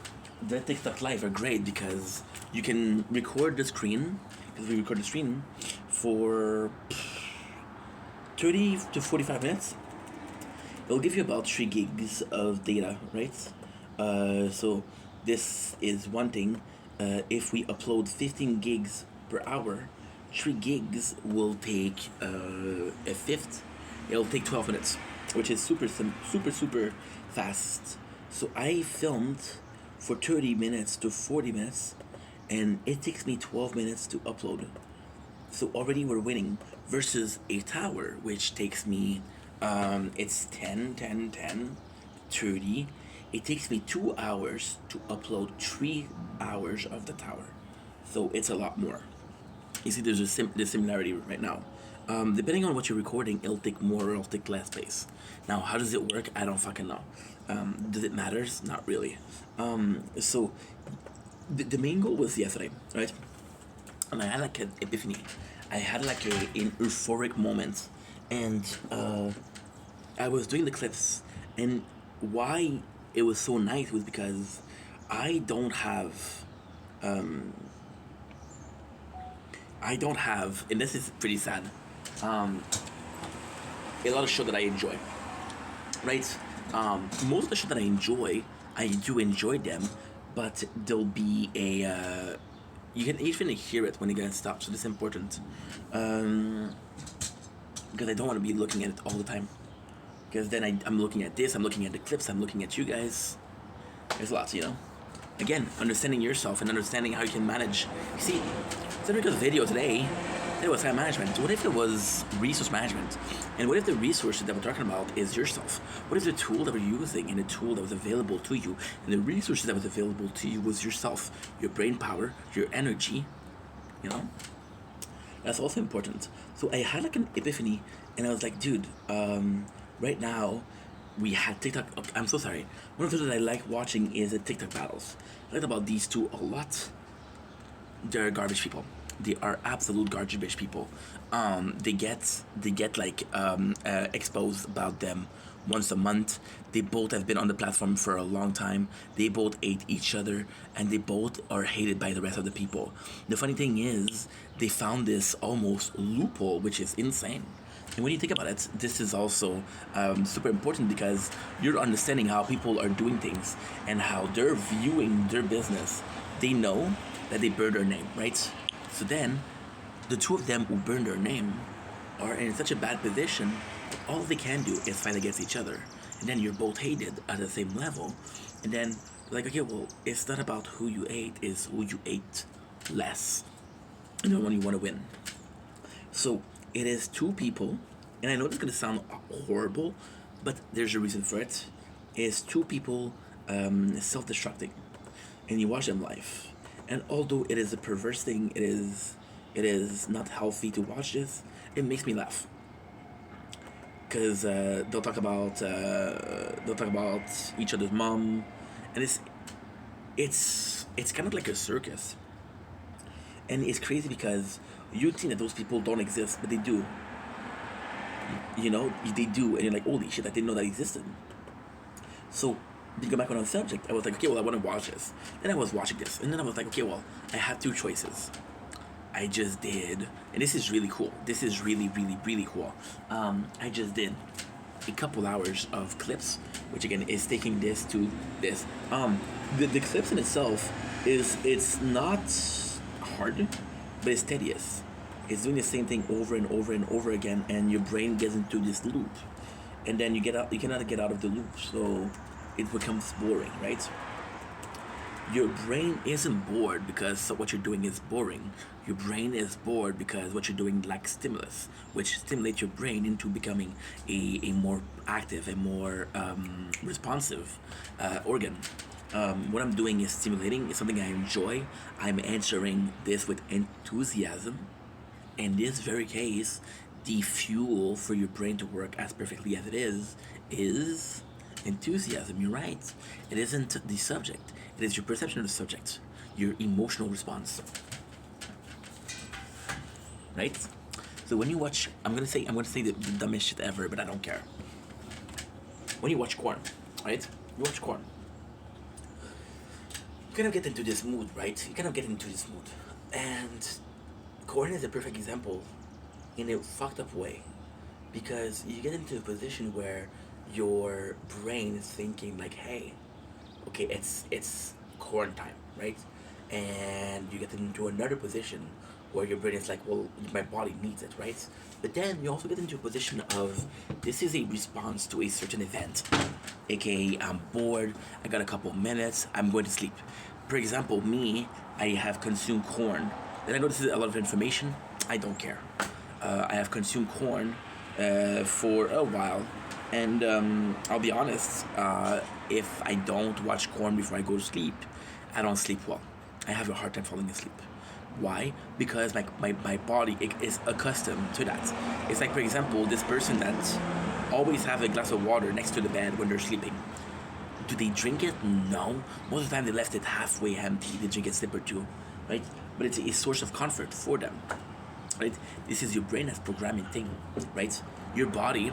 the TikTok live are great because you can record the screen, because we record the screen for 30 to 45 minutes. It'll give you about 3 gigs of data, right? So this is one thing. If we upload 15 gigs per hour, 3 gigs will take a fifth. It'll take 12 minutes, which is super fast. So I filmed for 30 minutes to 40 minutes, and it takes me 12 minutes to upload. So already we're winning versus a tower, which takes me, it's 10, 30. It takes me 2 hours to upload 3 hours of the tower. So it's a lot more. You see, there's the similarity right now. Depending on what you're recording, it'll take more or it'll take less space. Now, how does it work? I don't fucking know. Does it matter? Not really. So the main goal was yesterday, right? And I had like an epiphany. I had like an euphoric moment, and I was doing the clips, and why it was so nice was because I don't have, and this is pretty sad, a lot of shows that I enjoy, right? Most of the shows that I enjoy, I do enjoy them, but there'll be a, you can even hear it when it gets stopped, so this is important, because I don't want to be looking at it all the time, because then I'm looking at this, I'm looking at the clips, I'm looking at you guys. There's lots, you know. Again, understanding yourself and understanding how you can manage. You see, instead of because video today, it was time management. What if it was resource management? And what if the resources that we're talking about is yourself? What if the tool that we're using and the tool that was available to you and the resources that was available to you was yourself, your brain power, your energy, you know? That's also important. So I had like an epiphany, and I was like, dude, right now, we had TikTok. Okay, I'm so sorry. One of the things that I like watching is the TikTok battles. I like about these two a lot. They're garbage people. They are absolute garbage people. They get like exposed about them once a month. They both have been on the platform for a long time. They both hate each other, and they both are hated by the rest of the people. The funny thing is, they found this almost loophole, which is insane. And when you think about it, this is also super important because you're understanding how people are doing things and how they're viewing their business. They know that they burn their name, right? So then, the two of them who burn their name are in such a bad position, all they can do is fight against each other. And then you're both hated at the same level. And then, like, okay, well, it's not about who you hate, it's who you hate less. You know, when you want to win. So, it is two people, and I know this is going to sound horrible, but there's a reason for it. It's two people self-destructing, and you watch them live. And although it is a perverse thing, it is not healthy to watch this, it makes me laugh. Because they'll talk about each other's mom, and it's kind of like a circus. And it's crazy because you think that those people don't exist, but they do. You know, they do, and you're like, holy shit, I didn't know that existed. So, to go back on the subject, I was like, okay, well, I want to watch this. Then I was watching this, and then I was like, okay, well, I had two choices. I just did, and this is really cool. This is really, really, really cool. I just did a couple hours of clips, which again is taking this to this. The clips in itself it's not hard, but it's tedious. It's doing the same thing over and over and over again, and your brain gets into this loop, and then you cannot get out of the loop, so it becomes boring, right? Your brain isn't bored because what you're doing is boring. Your brain is bored because what you're doing lacks stimulus, which stimulates your brain into becoming a more active, a more responsive organ. What I'm doing is stimulating. It's something I enjoy. I'm answering this with enthusiasm. In this very case, the fuel for your brain to work as perfectly as it is enthusiasm. You're right. It isn't the subject. It is your perception of the subject, your emotional response. Right? So when you watch, I'm gonna say the dumbest shit ever, but I don't care. When you watch corn, right? You watch corn. You kind of get into this mood, right? You kind of get into this mood, and corn is a perfect example, in a fucked up way, because you get into a position where your brain is thinking like, hey, okay, it's corn time, right? And you get into another position where your brain is like, well, my body needs it, right? But then you also get into a position of, this is a response to a certain event, aka I'm bored, I got a couple minutes, I'm going to sleep. For example, me, I have consumed corn. Then I know this is a lot of information, I don't care. I have consumed corn for a while, and I'll be honest, if I don't watch corn before I go to sleep, I don't sleep well. I have a hard time falling asleep. Why? Because my body is accustomed to that. It's like, for example, this person that always have a glass of water next to the bed when they're sleeping. Do they drink it? No. Most of the time they left it halfway empty. They drink a sip or two, right? But it's a source of comfort for them, right? This is your brain as programming thing, right? Your body.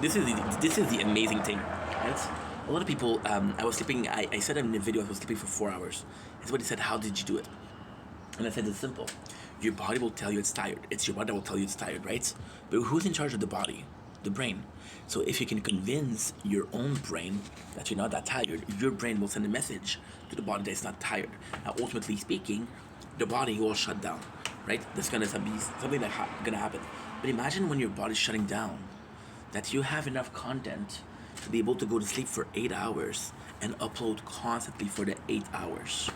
This is the amazing thing, right? A lot of people. I was sleeping. I said in the video I was sleeping for 4 hours. And somebody said, "How did you do it?" And I said, it's simple. Your body will tell you it's tired. It's your body that will tell you it's tired, right? But who's in charge of the body? The brain. So if you can convince your own brain that you're not that tired, your brain will send a message to the body that it's not tired. Now, ultimately speaking, the body will shut down, right? That's gonna be something that's gonna happen. But imagine when your body's shutting down, that you have enough content to be able to go to sleep for 8 hours and upload constantly for the 8 hours.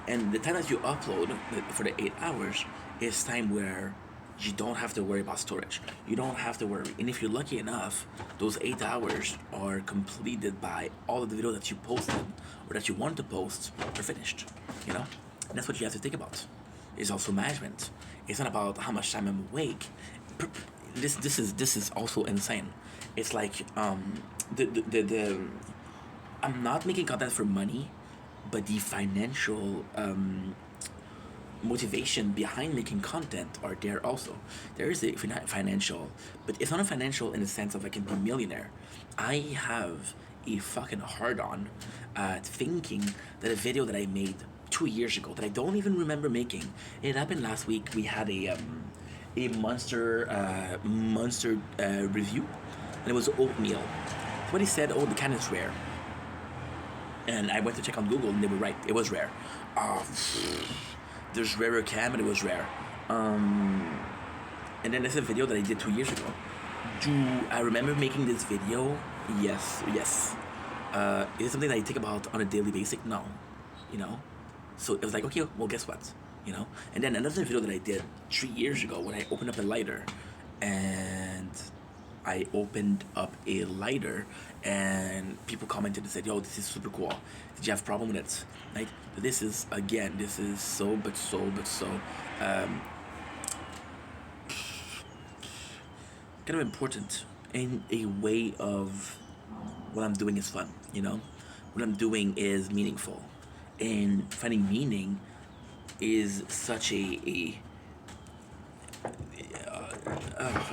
And the time that you upload for the 8 hours is time where you don't have to worry about storage. You don't have to worry. And if you're lucky enough, those 8 hours are completed by all of the videos that you posted or that you want to post are finished. You know? And that's what you have to think about. It's also management. It's not about how much time I'm awake. This is also insane. It's like I'm not making content for money, but the financial motivation behind making content are there also. There is a financial, but it's not a financial in the sense of I can be a millionaire. I have a fucking hard-on thinking that a video that I made 2 years ago that I don't even remember making, it happened last week. We had a monster review, and it was oatmeal. Somebody said, oh, the can is rare. And I went to check on Google, and they were right. It was rare. There's rarer can, but it was rare. And then there's a video that I did 2 years ago. Do I remember making this video? Yes. Is it something that I think about on a daily basis? No. You know? So it was like, okay, well, guess what? You know? And then another video that I did 3 years ago when I opened up a lighter, and I opened up a lighter, and people commented and said, yo, this is super cool. Did you have a problem with it? Right? But this is so kind of important in a way of what I'm doing is fun, you know? What I'm doing is meaningful. And finding meaning is such it's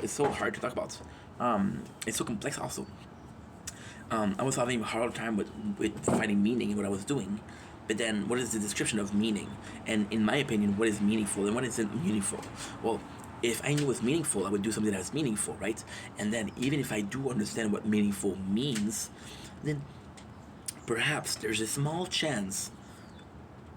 so hard to talk about. It's so complex also. I was having a hard time with finding meaning in what I was doing. But then, what is the description of meaning? And in my opinion, what is meaningful and what isn't meaningful? Well, if I knew what's meaningful, I would do something that's meaningful, right? And then, even if I do understand what meaningful means, then perhaps there's a small chance,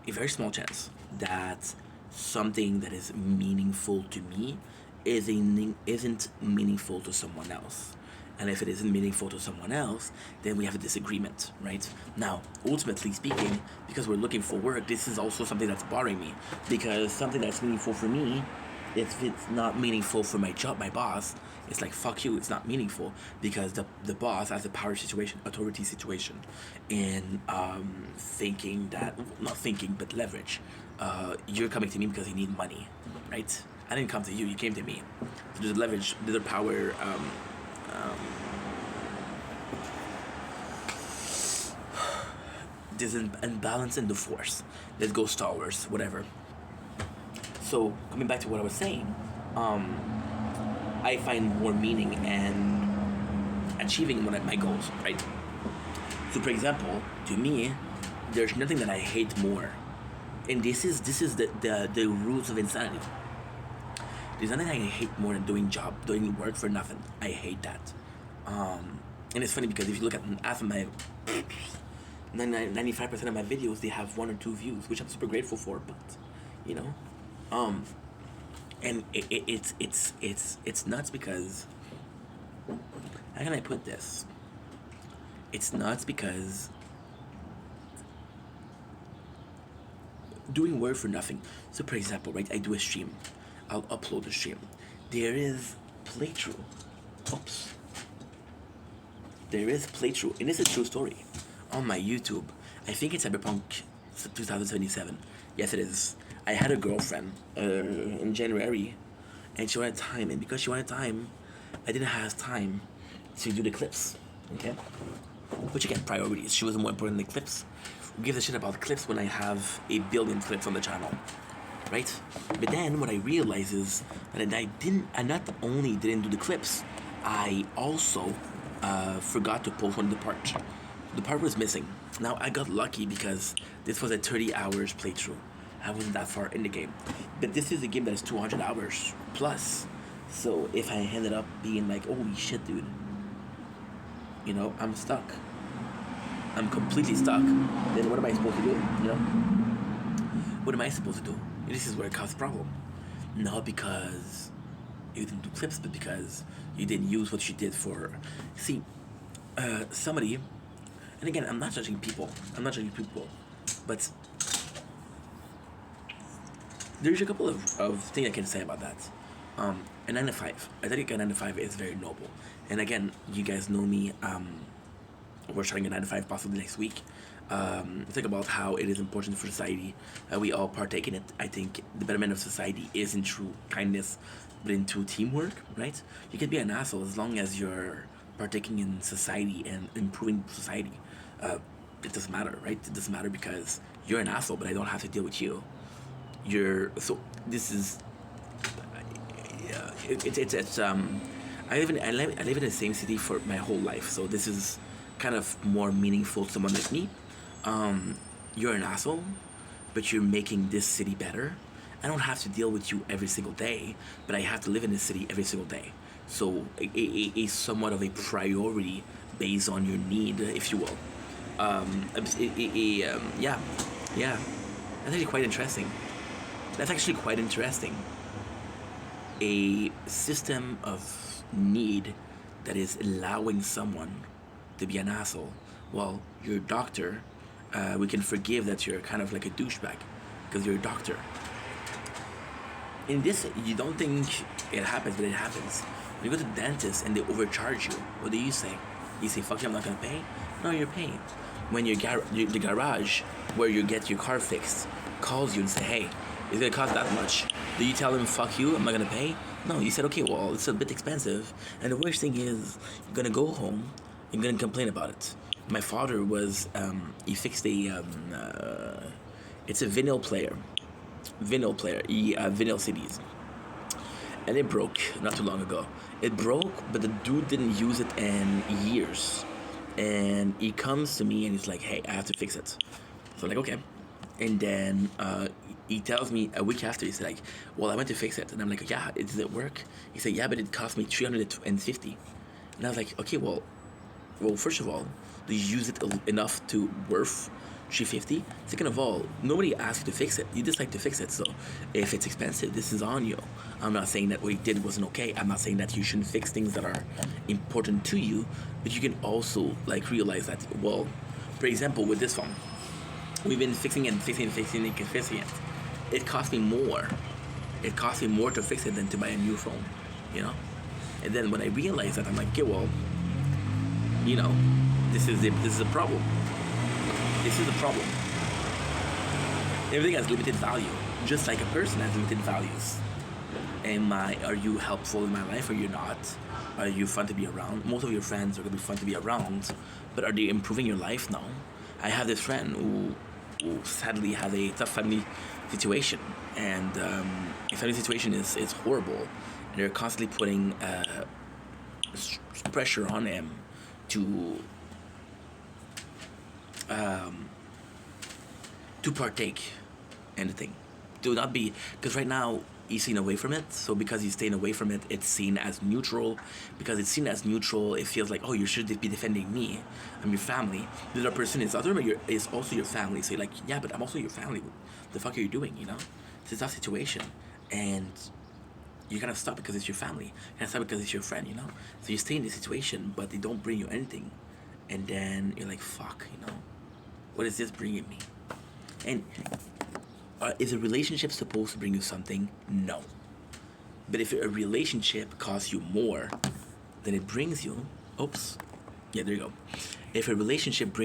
a very small chance, that something that is meaningful to me isn't meaningful to someone else. and if it isn't meaningful to someone else, then we have a disagreement, right? Now, ultimately speaking, because we're looking for work, this is also something that's bothering me, because something that's meaningful for me, if it's not meaningful for my job, my boss, it's like, fuck you, it's not meaningful, because the boss has a power situation, authority situation, and thinking that, not thinking, but leverage. You're coming to me because you need money, right? I didn't come to you, you came to me. So there's leverage, there's a power, there's an imbalance in the force. Let's go Star Wars, whatever. So, coming back to what I was saying, I find more meaning in achieving one of my goals, right? So, for example, to me, there's nothing that I hate more, and this is the roots of insanity. There's nothing I hate more than doing work for nothing. I hate that. And it's funny because if you look at half of my 95% of my videos, they have 1 or 2 views, which I'm super grateful for. But you know, and it's nuts because, how can I put this? It's nuts because doing work for nothing. So for example, right, I do a stream, I'll upload a stream. There is playthrough. Oops. There is playthrough, and it's a true story. On my YouTube, I think it's Cyberpunk 2077. Yes, it is. I had a girlfriend in January, and she wanted time, and because she wanted time, I didn't have time to do the clips. Okay, which again, priorities. She was more important than clips. Who gives a shit about clips when I have 1 billion clips on the channel, right? But then what I realized is that I not only didn't do the clips, I also forgot to post one of the parts. The part was missing. Now I got lucky because this was a 30 hours playthrough. I wasn't that far in the game, but this is a game that is 200 hours plus. So if I ended up being like, holy shit, dude, you know, I'm stuck. I'm completely stuck. Then what am I supposed to do? You know, what am I supposed to do? This is where it causes a problem. Not because you didn't do clips, but because you didn't use what you did for. See, somebody. And again, I'm not judging people. But there's a couple of things I can say about that. A 9 to 5. I think a 9 to 5 is very noble. And again, you guys know me. We're starting a 9 to 5 possibly next week. Think about how it is important for society. We all partake in it. I think the betterment of society is in true kindness, but in true teamwork, right? You can be an asshole as long as you're partaking in society and improving society. It doesn't matter, right? It doesn't matter because you're an asshole, but I don't have to deal with you. So this is I live in the same city for my whole life, so this is kind of more meaningful to someone like me. You're an asshole, but you're making this city better. I don't have to deal with you every single day, but I have to live in this city every single day. So a somewhat of a priority based on your need, if you will. Yeah. That's actually quite interesting. A system of need that is allowing someone to be an asshole. Well, you're a doctor. We can forgive that you're kind of like a douchebag because you're a doctor. In this, you don't think it happens, but it happens. When you go to the dentist and they overcharge you, what do you say? You say, fuck you, I'm not gonna pay? No, you're paying. When the garage where you get your car fixed calls you and say, hey, it's gonna cost that much. Do you tell them, fuck you, I'm not gonna pay? No, you said, okay, well, it's a bit expensive. And the worst thing is, you're gonna go home and you're gonna complain about it. My father was, he fixed it's a vinyl player, vinyl CDs. And it broke not too long ago. It broke, but the dude didn't use it in years. And he comes to me and he's like, hey, I have to fix it. So I'm like, okay. And then he tells me a week after, he's like, well, I went to fix it. And I'm like, yeah, does it work? He said, yeah, but it cost me $350. And I was like, okay, well, first of all, do you use it enough to worth $350. Second of all, nobody asked you to fix it. You just like to fix it. So if it's expensive, this is on you. I'm not saying that what you did wasn't okay. I'm not saying that you shouldn't fix things that are important to you, but you can also like realize that, well, for example, with this phone, we've been fixing it. It cost me more. It cost me more to fix it than to buy a new phone, you know? And then when I realized that, I'm like, okay, well, you know, this is a problem. This is the problem. Everything has limited value, just like a person has limited values. Are you helpful in my life or you're not? Are you fun to be around? Most of your friends are gonna be fun to be around, but are they improving your life? No. I have this friend who sadly has a tough family situation, and his family situation is horrible, and they're constantly putting pressure on him to partake in the thing, to not be, because right now he's staying away from it. So because he's staying away from it, it's seen as neutral. Because it's seen as neutral, it feels like, oh, you should be defending me. I'm your family. The other person is also your family. So you're like, yeah, but I'm also your family. What the fuck are you doing? You know, it's a tough situation, and you gotta stop because it's your family. You gotta stop because it's your friend. You know, so you stay in this situation, but they don't bring you anything, and then you're like, fuck, you know, what is this bringing me? And is a relationship supposed to bring you something? No. But if a relationship costs you more than it brings you, oops, yeah, there you go. If a relationship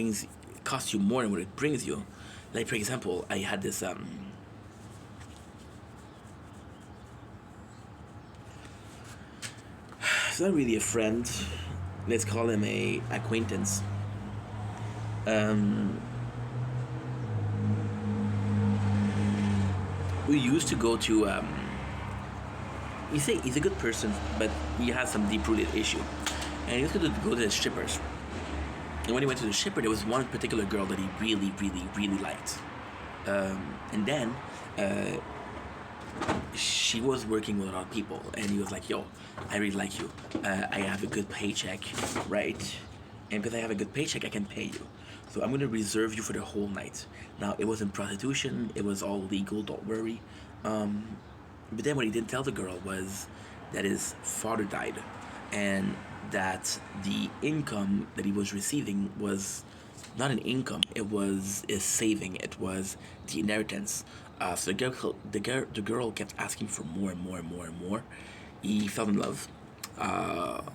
costs you more than what it brings you, like for example, I had this it's not really a friend. Let's call him a acquaintance. We used to go to you say he's a good person, but he has some deep-rooted issue, and he used to go to the strippers. And when he went to the stripper, there was one particular girl that he really, really, really liked, and then she was working with a lot of people, and he was like, yo, I really like you, I have a good paycheck, right? And because I have a good paycheck, I can pay you, so I'm going to reserve you for the whole night. Now, it wasn't prostitution, it was all legal, don't worry. But then what he didn't tell the girl was that his father died, and that the income that he was receiving was not an income, it was his saving, it was the inheritance. So the girl kept asking for more and more and more and more. He fell in love,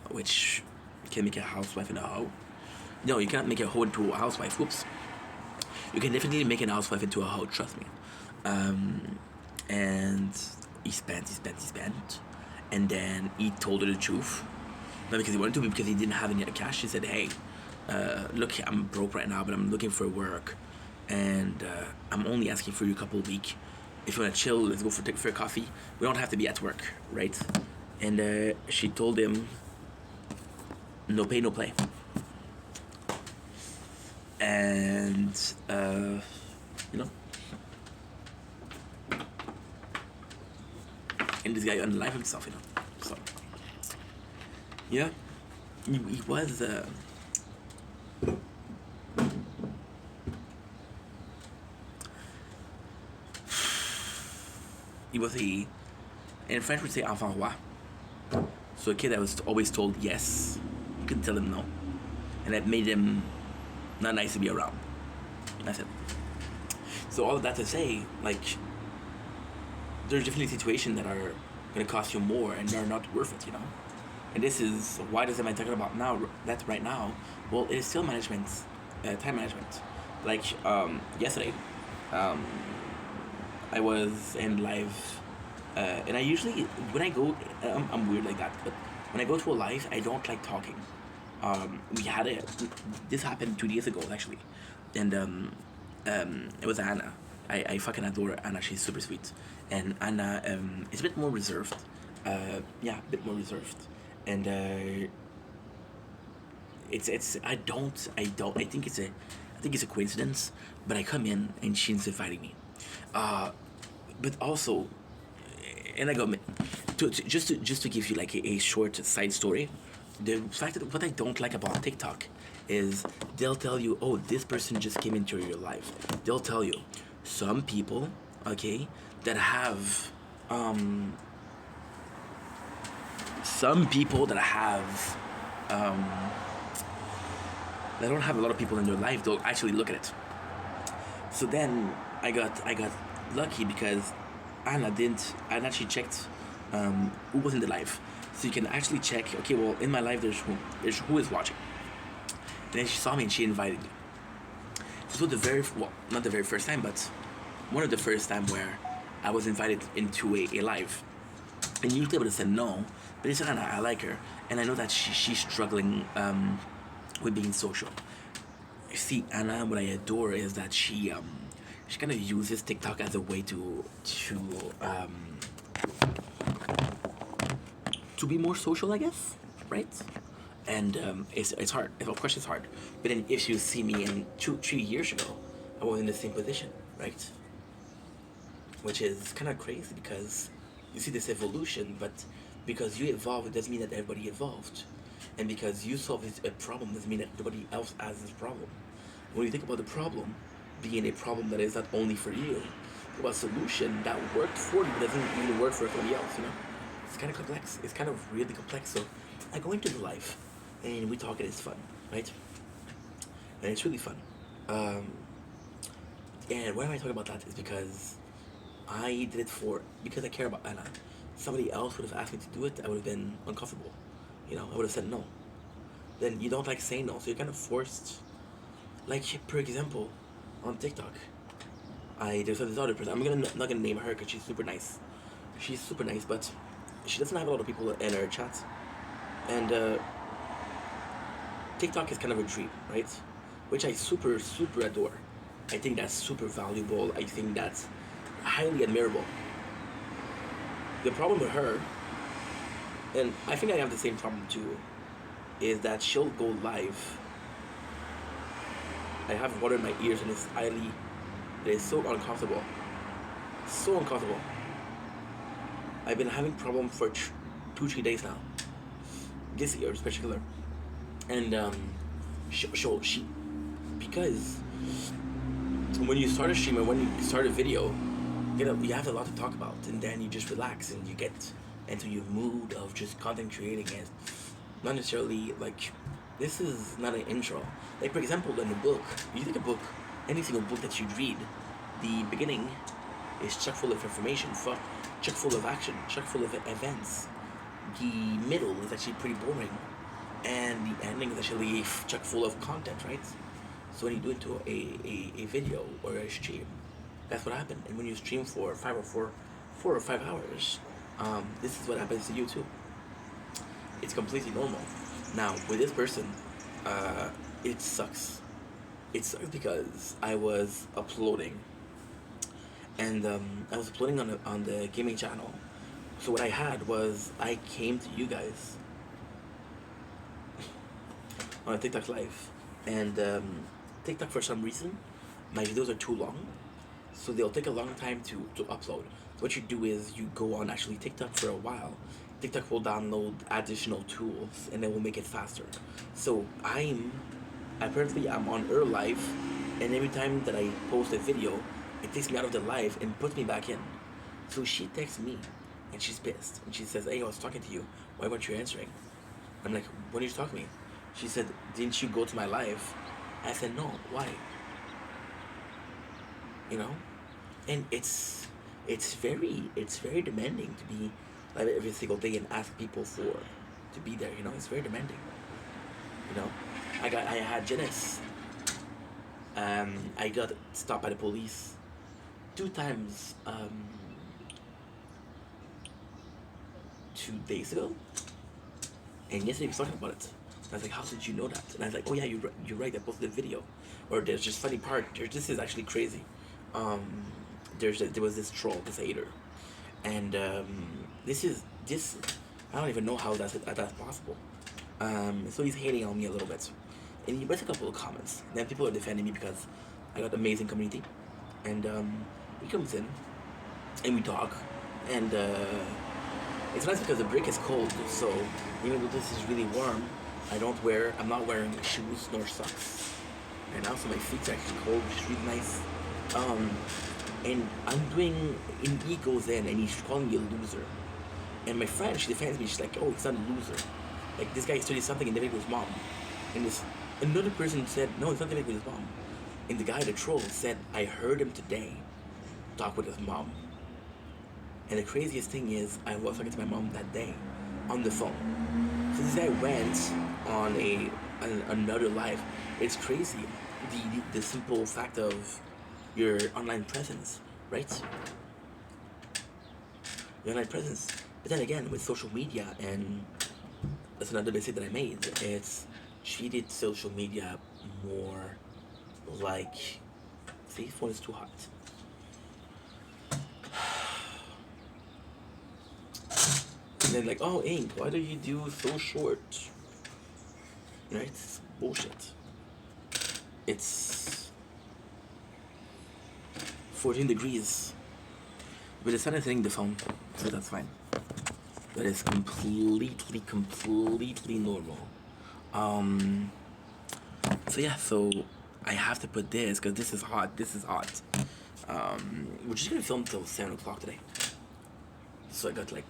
which can make a housewife in a hoe. No, you cannot make a hoe into a housewife. Whoops. You can definitely make an housewife into a hoe, trust me. And he spent. And then he told her the truth. Not because he wanted to, but because he didn't have any other cash. He said, hey, look, I'm broke right now, but I'm looking for work. And I'm only asking for you a couple of weeks. If you want to chill, let's go for a coffee. We don't have to be at work, right? And she told him, no pay, no play. And you know, and this guy unalived himself, you know. So yeah, he was in French we'd say enfant roi. So a kid that was always told yes, you couldn't tell him no, and that made him not nice to be around. That's it. So all of that to say, like, there's definitely situations that are gonna cost you more and are not worth it, you know. And this is why am I talking about now? That right now, well, it is still management, time management. Like yesterday, I was in live, and I usually when I go, I'm weird like that, but when I go to a live, I don't like talking. We had this happened 2 days ago actually, and it was Anna. I fucking adore Anna. She's super sweet, and Anna is a bit more reserved. Yeah, a bit more reserved, and it's I think it's a coincidence, but I come in and she's inviting me, but also, and I go just to give you like a short side story. The fact that what I don't like about TikTok is they'll tell you, oh, this person just came into your life. They'll tell you, some people, okay, that have, some people that have, they don't have a lot of people in their life, they'll actually look at it. So then I got lucky because Anna actually checked who was in the live. So you can actually check, okay, well, in my life there's who is watching. And then she saw me and she invited me. This was not the very first time, but one of the first time where I was invited into a live. And usually I would have said no, but it's Anna, I like her. And I know that she's struggling with being social. You see, Anna, what I adore is that she kind of uses TikTok as a way to be more social, I guess, right? And it's hard. Of course, it's hard. But then if you see me in 2-3 years ago, I was in the same position, right? Which is kind of crazy because you see this evolution, but because you evolve, it doesn't mean that everybody evolved. And because you solve a problem doesn't mean that nobody else has this problem. When you think about the problem being a problem that is not only for you, well, a solution that worked for you doesn't even work for everybody else, you know? It's kind of complex. It's kind of really complex. So I go into the life and we talk and it's fun, right? And it's really fun. And why am I talking about that is because I did it because I care about Anna. Somebody else would have asked me to do it, I would have been uncomfortable. You know, I would have said no. Then you don't like saying no, so you're kind of forced. Like, for example, on TikTok, there's this other person. I'm not gonna name her because she's super nice. She's super nice, but she doesn't have a lot of people in her chat. And TikTok is kind of a dream, right? Which I super, super adore. I think that's super valuable. I think that's highly admirable. The problem with her, and I think I have the same problem too, is that she'll go live. I have water in my ears and it is so uncomfortable. So uncomfortable. I've been having problems for 2-3 days now. This year in particular. And because when you start a stream or when you start a video, you have a lot to talk about, and then you just relax and you get into your mood of just content creating and not necessarily like, this is not an intro. Like, for example, in a book, you take a book, any single book that you read, the beginning is chock full of information, chock full of action, chock full of events. The middle is actually pretty boring, and the ending is actually chock full of content, right? So when you do it to a video or a stream, that's what happened. And when you stream for 4 or 5 hours, this is what happens to you too. It's completely normal. Now with this person, it sucks. It sucks because I was uploading, and I was uploading on the gaming channel. So what I had was I came to you guys on a TikTok live, and TikTok, for some reason, my videos are too long, so they'll take a long time to upload. What you do is you go on actually TikTok for a while. TikTok will download additional tools and it will make it faster. So I'm on her live, and every time that I post a video, it takes me out of the live and puts me back in. So she texts me and she's pissed and she says, "Hey, I was talking to you. Why weren't you answering?" I'm like, "When did you talk to me?" She said, "Didn't you go to my live?" I said, "No, why?" You know? And it's very demanding to be live every single day and ask people to be there, you know? It's very demanding. You know? I had Janice. I got stopped by the police 2 times 2 days ago. And yesterday we was talking about it. I was like, "How did you know that?" And I was like, "Oh yeah, you're right, I posted a video." Or there's just funny part. This is actually crazy. There was this troll, this hater. And this I don't even know how that's possible. So he's hating on me a little bit. And he writes a couple of comments. And then people are defending me because I got amazing community. And he comes in and we talk. And it's nice because the break is cold, so even though this is really warm, I'm not wearing shoes nor socks right now, so my feet are actually cold, which is really nice. And he goes in and he's calling me a loser. And my friend, she defends me, she's like, oh, he's not a loser. Like, this guy is 30-something and living with his mom. And another person said, no, he's not living with his mom. And the guy, the troll, said, I heard him today talk with his mom. And the craziest thing is, I was talking to my mom that day on the phone. So this guy went on another live. It's crazy, the simple fact of your online presence, right? Your online presence. But then again, with social media, and that's another mistake that I made, it's treated social media more like, see, phone is too hot. And then like, oh, Ink, why do you do so short? Right? It's bullshit. It's 14 degrees. But the sun is hitting the phone, so that's fine. That is completely normal. So yeah, so I have to put this, because this is hot. We're just gonna film till 7 o'clock today. So I got like,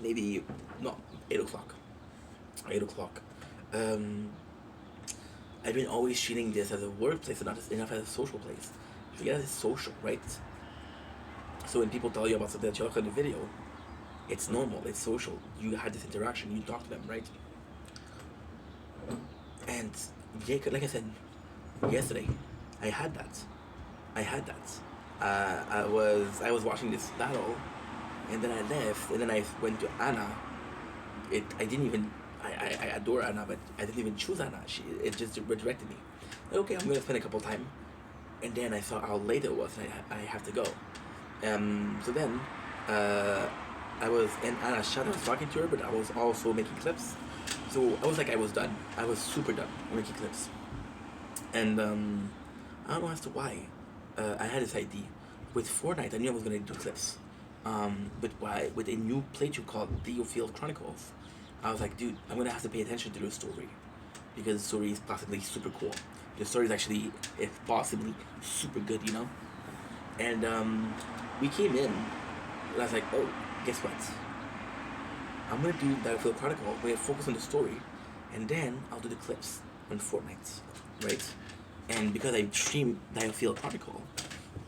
maybe, no, 8 o'clock. 8 o'clock. I've been always treating this as a workplace and not enough as a social place. Forget it's social, right? So when people tell you about something that you look on the video, it's normal, it's social. You had this interaction, you talk to them, right? And yeah, like I said yesterday, I had that. I was watching this battle, and then I left, and then I went to Anna. I adore Anna, but I didn't even choose Anna. It just redirected me. Okay, I'm gonna spend a couple of time, and then I saw how late it was, and I have to go. So then, I was in Anna's chat, I was talking to her, but I was also making clips. So I was like, I was done. I was super done making clips. And I don't know as to why. I had this idea. With Fortnite, I knew I was gonna do clips. But with a new playthrough called Theofield Chronicles, I was like, dude, I'm gonna have to pay attention to the story, because the story is possibly super cool. The story is actually, if possibly, super good, you know? And we came in, and I was like, oh, guess what? I'm gonna do Battlefield Chronicle, we're gonna focus on the story, and then I'll do the clips on Fortnite, right? And because I stream Battlefield Chronicle,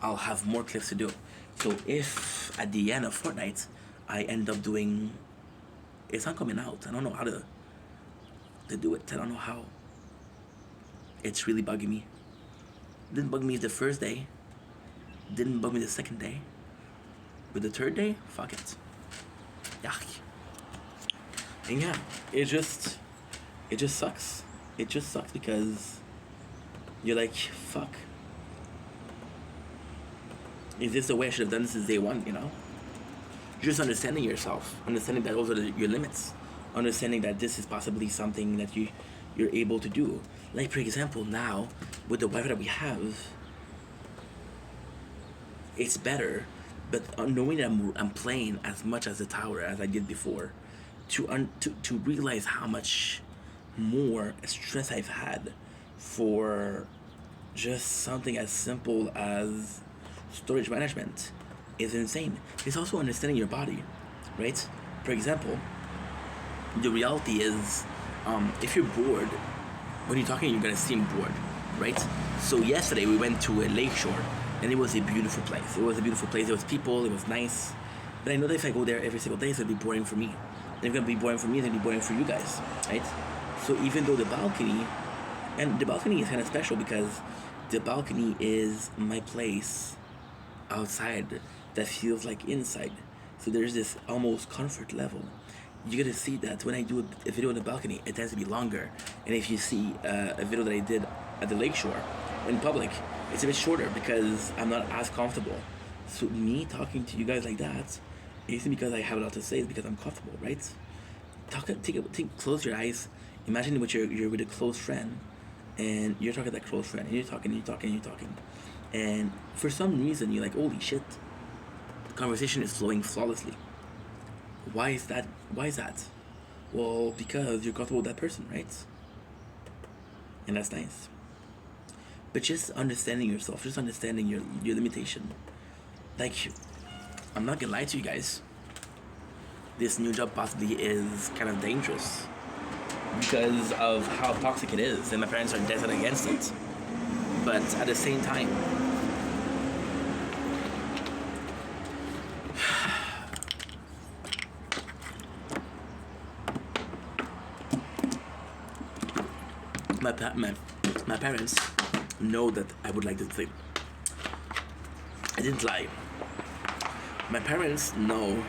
I'll have more clips to do. So if at the end of Fortnite, I end up doing, it's not coming out, I don't know how to do it, I don't know how. It's really bugging me. Didn't bug me the first day, didn't bug me the second day, but the third day, fuck it. Yuck. And yeah, it just sucks. It just sucks because you're like, fuck. Is this the way I should have done this since day one, you know? Just understanding yourself, understanding that those are your limits, understanding that this is possibly something that you're able to do. Like, for example, now, with the Wi-Fi that we have, it's better, but knowing that I'm playing as much as the tower as I did before, to realize how much more stress I've had for just something as simple as storage management is insane. It's also understanding your body, right? For example, the reality is, if you're bored, when you're talking, you're gonna seem bored, right? So yesterday we went to a lakeshore, and it was a beautiful place. It was a beautiful place. There was people. It was nice. But I know that if I go there every single day, it's gonna be boring for me. It's gonna be boring for me. It's gonna be boring for you guys, right? So even though the balcony is kind of special because the balcony is my place outside that feels like inside. So there's this almost comfort level. You gotta see that when I do a video on the balcony, it tends to be longer. And if you see a video that I did at the lakeshore in public, it's a bit shorter because I'm not as comfortable. So me talking to you guys like that isn't because I have a lot to say, it's because I'm comfortable, right? Close your eyes. Imagine you're with a close friend, and you're talking to that close friend, and you're talking, and for some reason you're like, holy shit, the conversation is flowing flawlessly. Why is that? Well, because you're comfortable with that person, right? And that's nice. But just understanding yourself, just understanding your limitation. Like, I'm not gonna lie to you guys. This new job possibly is kind of dangerous because of how toxic it is, and my parents are dead against it. But at the same time, my parents know that I would like this thing. I didn't lie. My parents know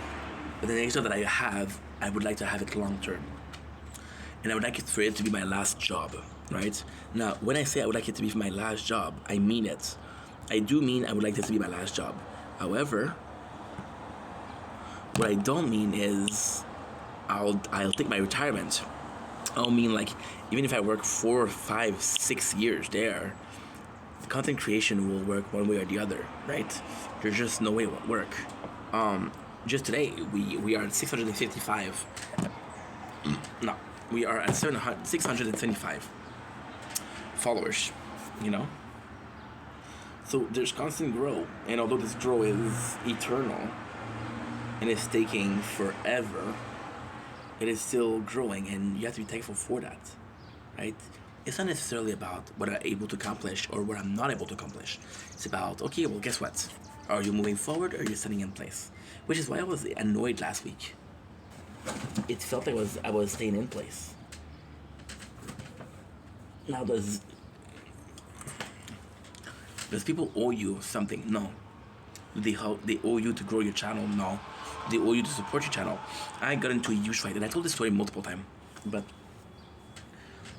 that the next job that I have, I would like to have it long term. And I would like it for it to be my last job, right? Now, when I say I would like it to be my last job, I mean it. I do mean I would like this to be my last job. However, what I don't mean is I'll take my retirement. I don't mean like, even if I work 4, 5, 6 years there, content creation will work one way or the other, right? There's just no way it won't work. Just today, we are at 655. No, we are at 625 followers, you know? So there's constant growth, and although this growth is eternal and it's taking forever, it is still growing, and you have to be thankful for that, right? It's not necessarily about what I'm able to accomplish or what I'm not able to accomplish. It's about, okay, well, guess what? Are you moving forward or are you staying in place? Which is why I was annoyed last week. It felt like I was staying in place. Now, does people owe you something? No. They owe you to grow your channel? No. They owe you to support your channel. I got into a huge fight, and I told this story multiple times, but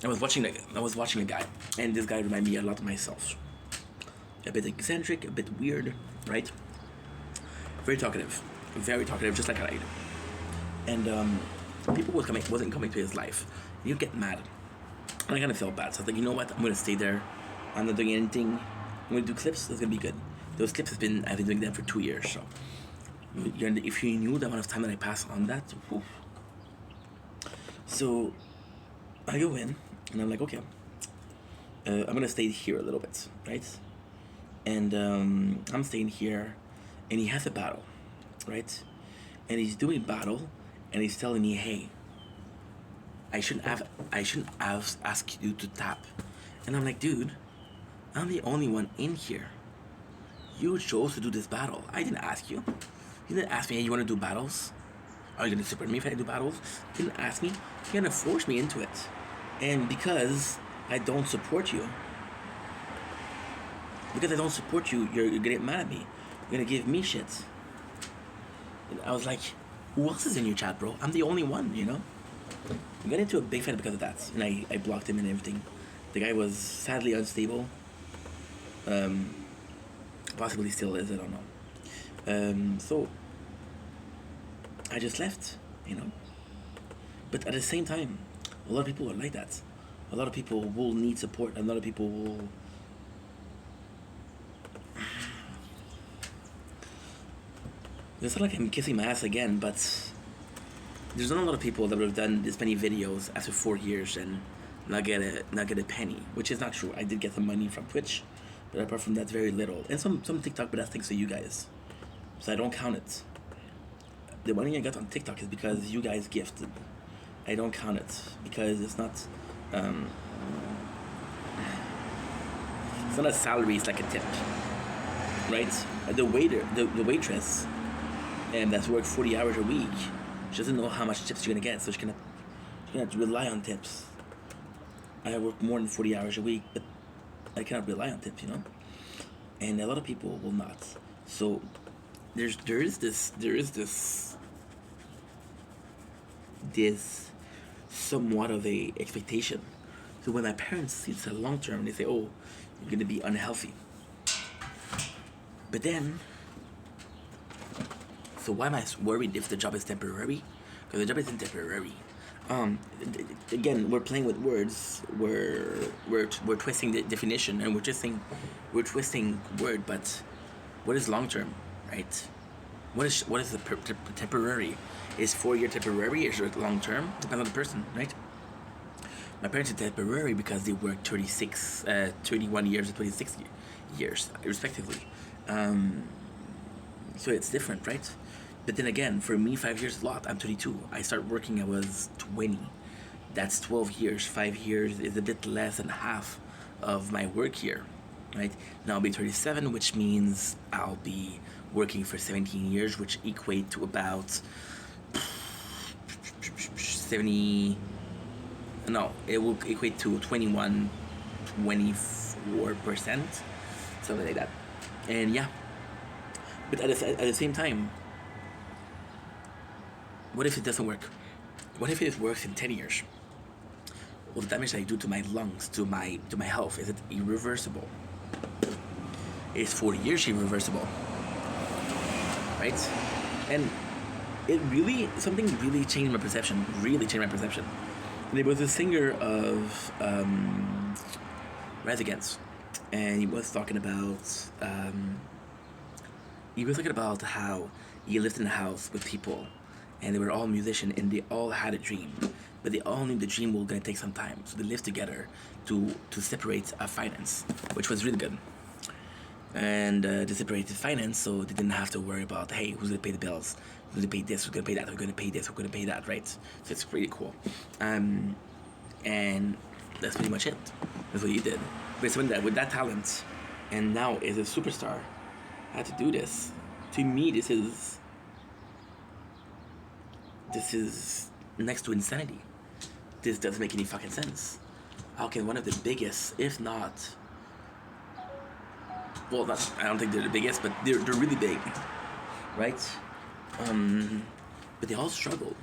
I was watching a guy, and this guy reminded me a lot of myself. A bit eccentric, a bit weird, right? Very talkative, just like I do. And people wasn't coming to his life. You get mad, and I kind of felt bad. So I was like, you know what? I'm gonna stay there. I'm not doing anything. I'm gonna do clips. That's gonna be good. Those clips I've been doing them for 2 years. So if you knew the amount of time that I passed on that, whew. So I go in, and I'm like, okay, I'm gonna stay here a little bit, right? And I'm staying here, and he has a battle, right? And he's doing battle, and he's telling me, hey, I shouldn't have asked you to tap. And I'm like, dude, I'm the only one in here. You chose to do this battle. I didn't ask you. You didn't ask me, hey, you want to do battles? Are you going to support me if I do battles? You didn't ask me. You're going to force me into it. And because I don't support you, you're going to get mad at me. You're going to give me shit. And I was like, who else is in your chat, bro? I'm the only one, you know? We got into a big fight because of that. And I blocked him and everything. The guy was sadly unstable. Possibly still is, I don't know. So I just left, you know. But at the same time, a lot of people are like that. A lot of people will need support. A lot of people will. It's not like I'm kissing my ass again, but there's not a lot of people that would have done this many videos after 4 years and not get a penny, which is not true. I did get some money from Twitch, but apart from that, very little. And some TikTok, but that's thanks to you guys. So I don't count it. The money I got on TikTok is because you guys gifted. I don't count it because it's not a salary, it's like a tip, right? The waitress, and that's worked 40 hours a week, she doesn't know how much tips you're gonna get, so she's gonna rely on tips. I work more than 40 hours a week, but I cannot rely on tips, you know? And a lot of people will not. So there is this somewhat of a expectation. So when my parents see this long term, they say, oh, you're gonna be unhealthy. But then, so why am I worried if the job is temporary? Because the job isn't temporary. Again, we're playing with words. We're twisting the definition, and we're twisting word. But what is long term, right? What is the temporary? Is 4 year temporary or is it long term? Depends on the person, right? My parents are temporary because they worked 31 years and 26 years, respectively. So it's different, right? But then again, for me, 5 years is a lot. I'm 32. I started working, I was 20. That's 12 years. 5 years is a bit less than half of my work year, right? Now I'll be 37, which means I'll be working for 17 years, which equate to about 70... No, it will equate to 24%, something like that. And yeah, but at the same time, what if it doesn't work? What if it works in 10 years? Well, the damage that I do to my lungs, to my health, is it irreversible? Is 40 years irreversible? Right? And it really, something really changed my perception. Really changed my perception. And there was a singer of Rise Against, and he was talking about how he lived in a house with people, and they were all musicians, and they all had a dream, but they all knew the dream was gonna take some time, so they lived together to separate finance, which was really good. And they separated finance, so they didn't have to worry about, hey, who's gonna pay the bills? Who's gonna pay this? Who's gonna pay that? Who's gonna pay this? Who's gonna pay that? Right? So it's pretty cool. And that's pretty much it. That's what he did. But someone with that talent, and now is a superstar, had to do this. To me, this is next to insanity. This doesn't make any fucking sense. How can one of the biggest, if not, well, I don't think they're the biggest, but they're really big, right? But they all struggle.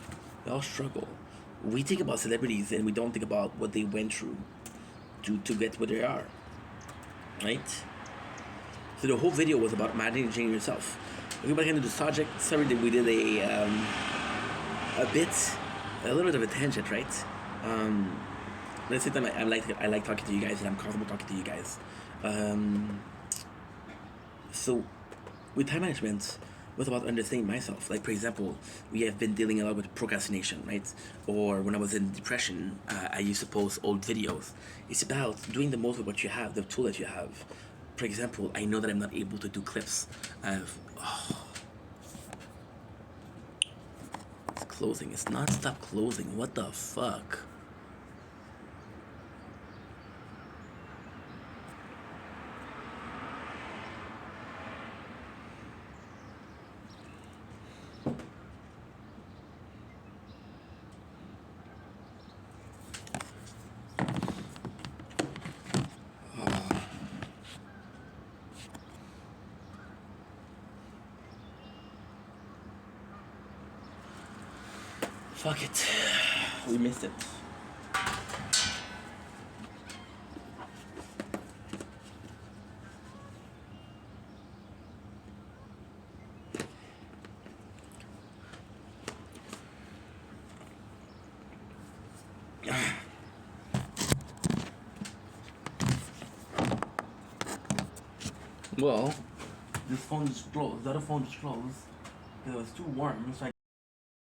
They all struggle. We think about celebrities and we don't think about what they went through to get where they are, right? So the whole video was about managing yourself. If you back into the subject, sorry that we did a little bit of a tangent, right? At the same time, I like talking to you guys, and I'm comfortable talking to you guys. So, with time management, it was about understanding myself. Like, for example, we have been dealing a lot with procrastination, right? Or when I was in depression, I used to post old videos. It's about doing the most with what you have, the tool that you have. For example, I know that I'm not able to do clips. It's closing. It's not stop closing. What the fuck? Fuck it. We missed it. Well, this phone just closed. The other phone just closed. It was too warm, so I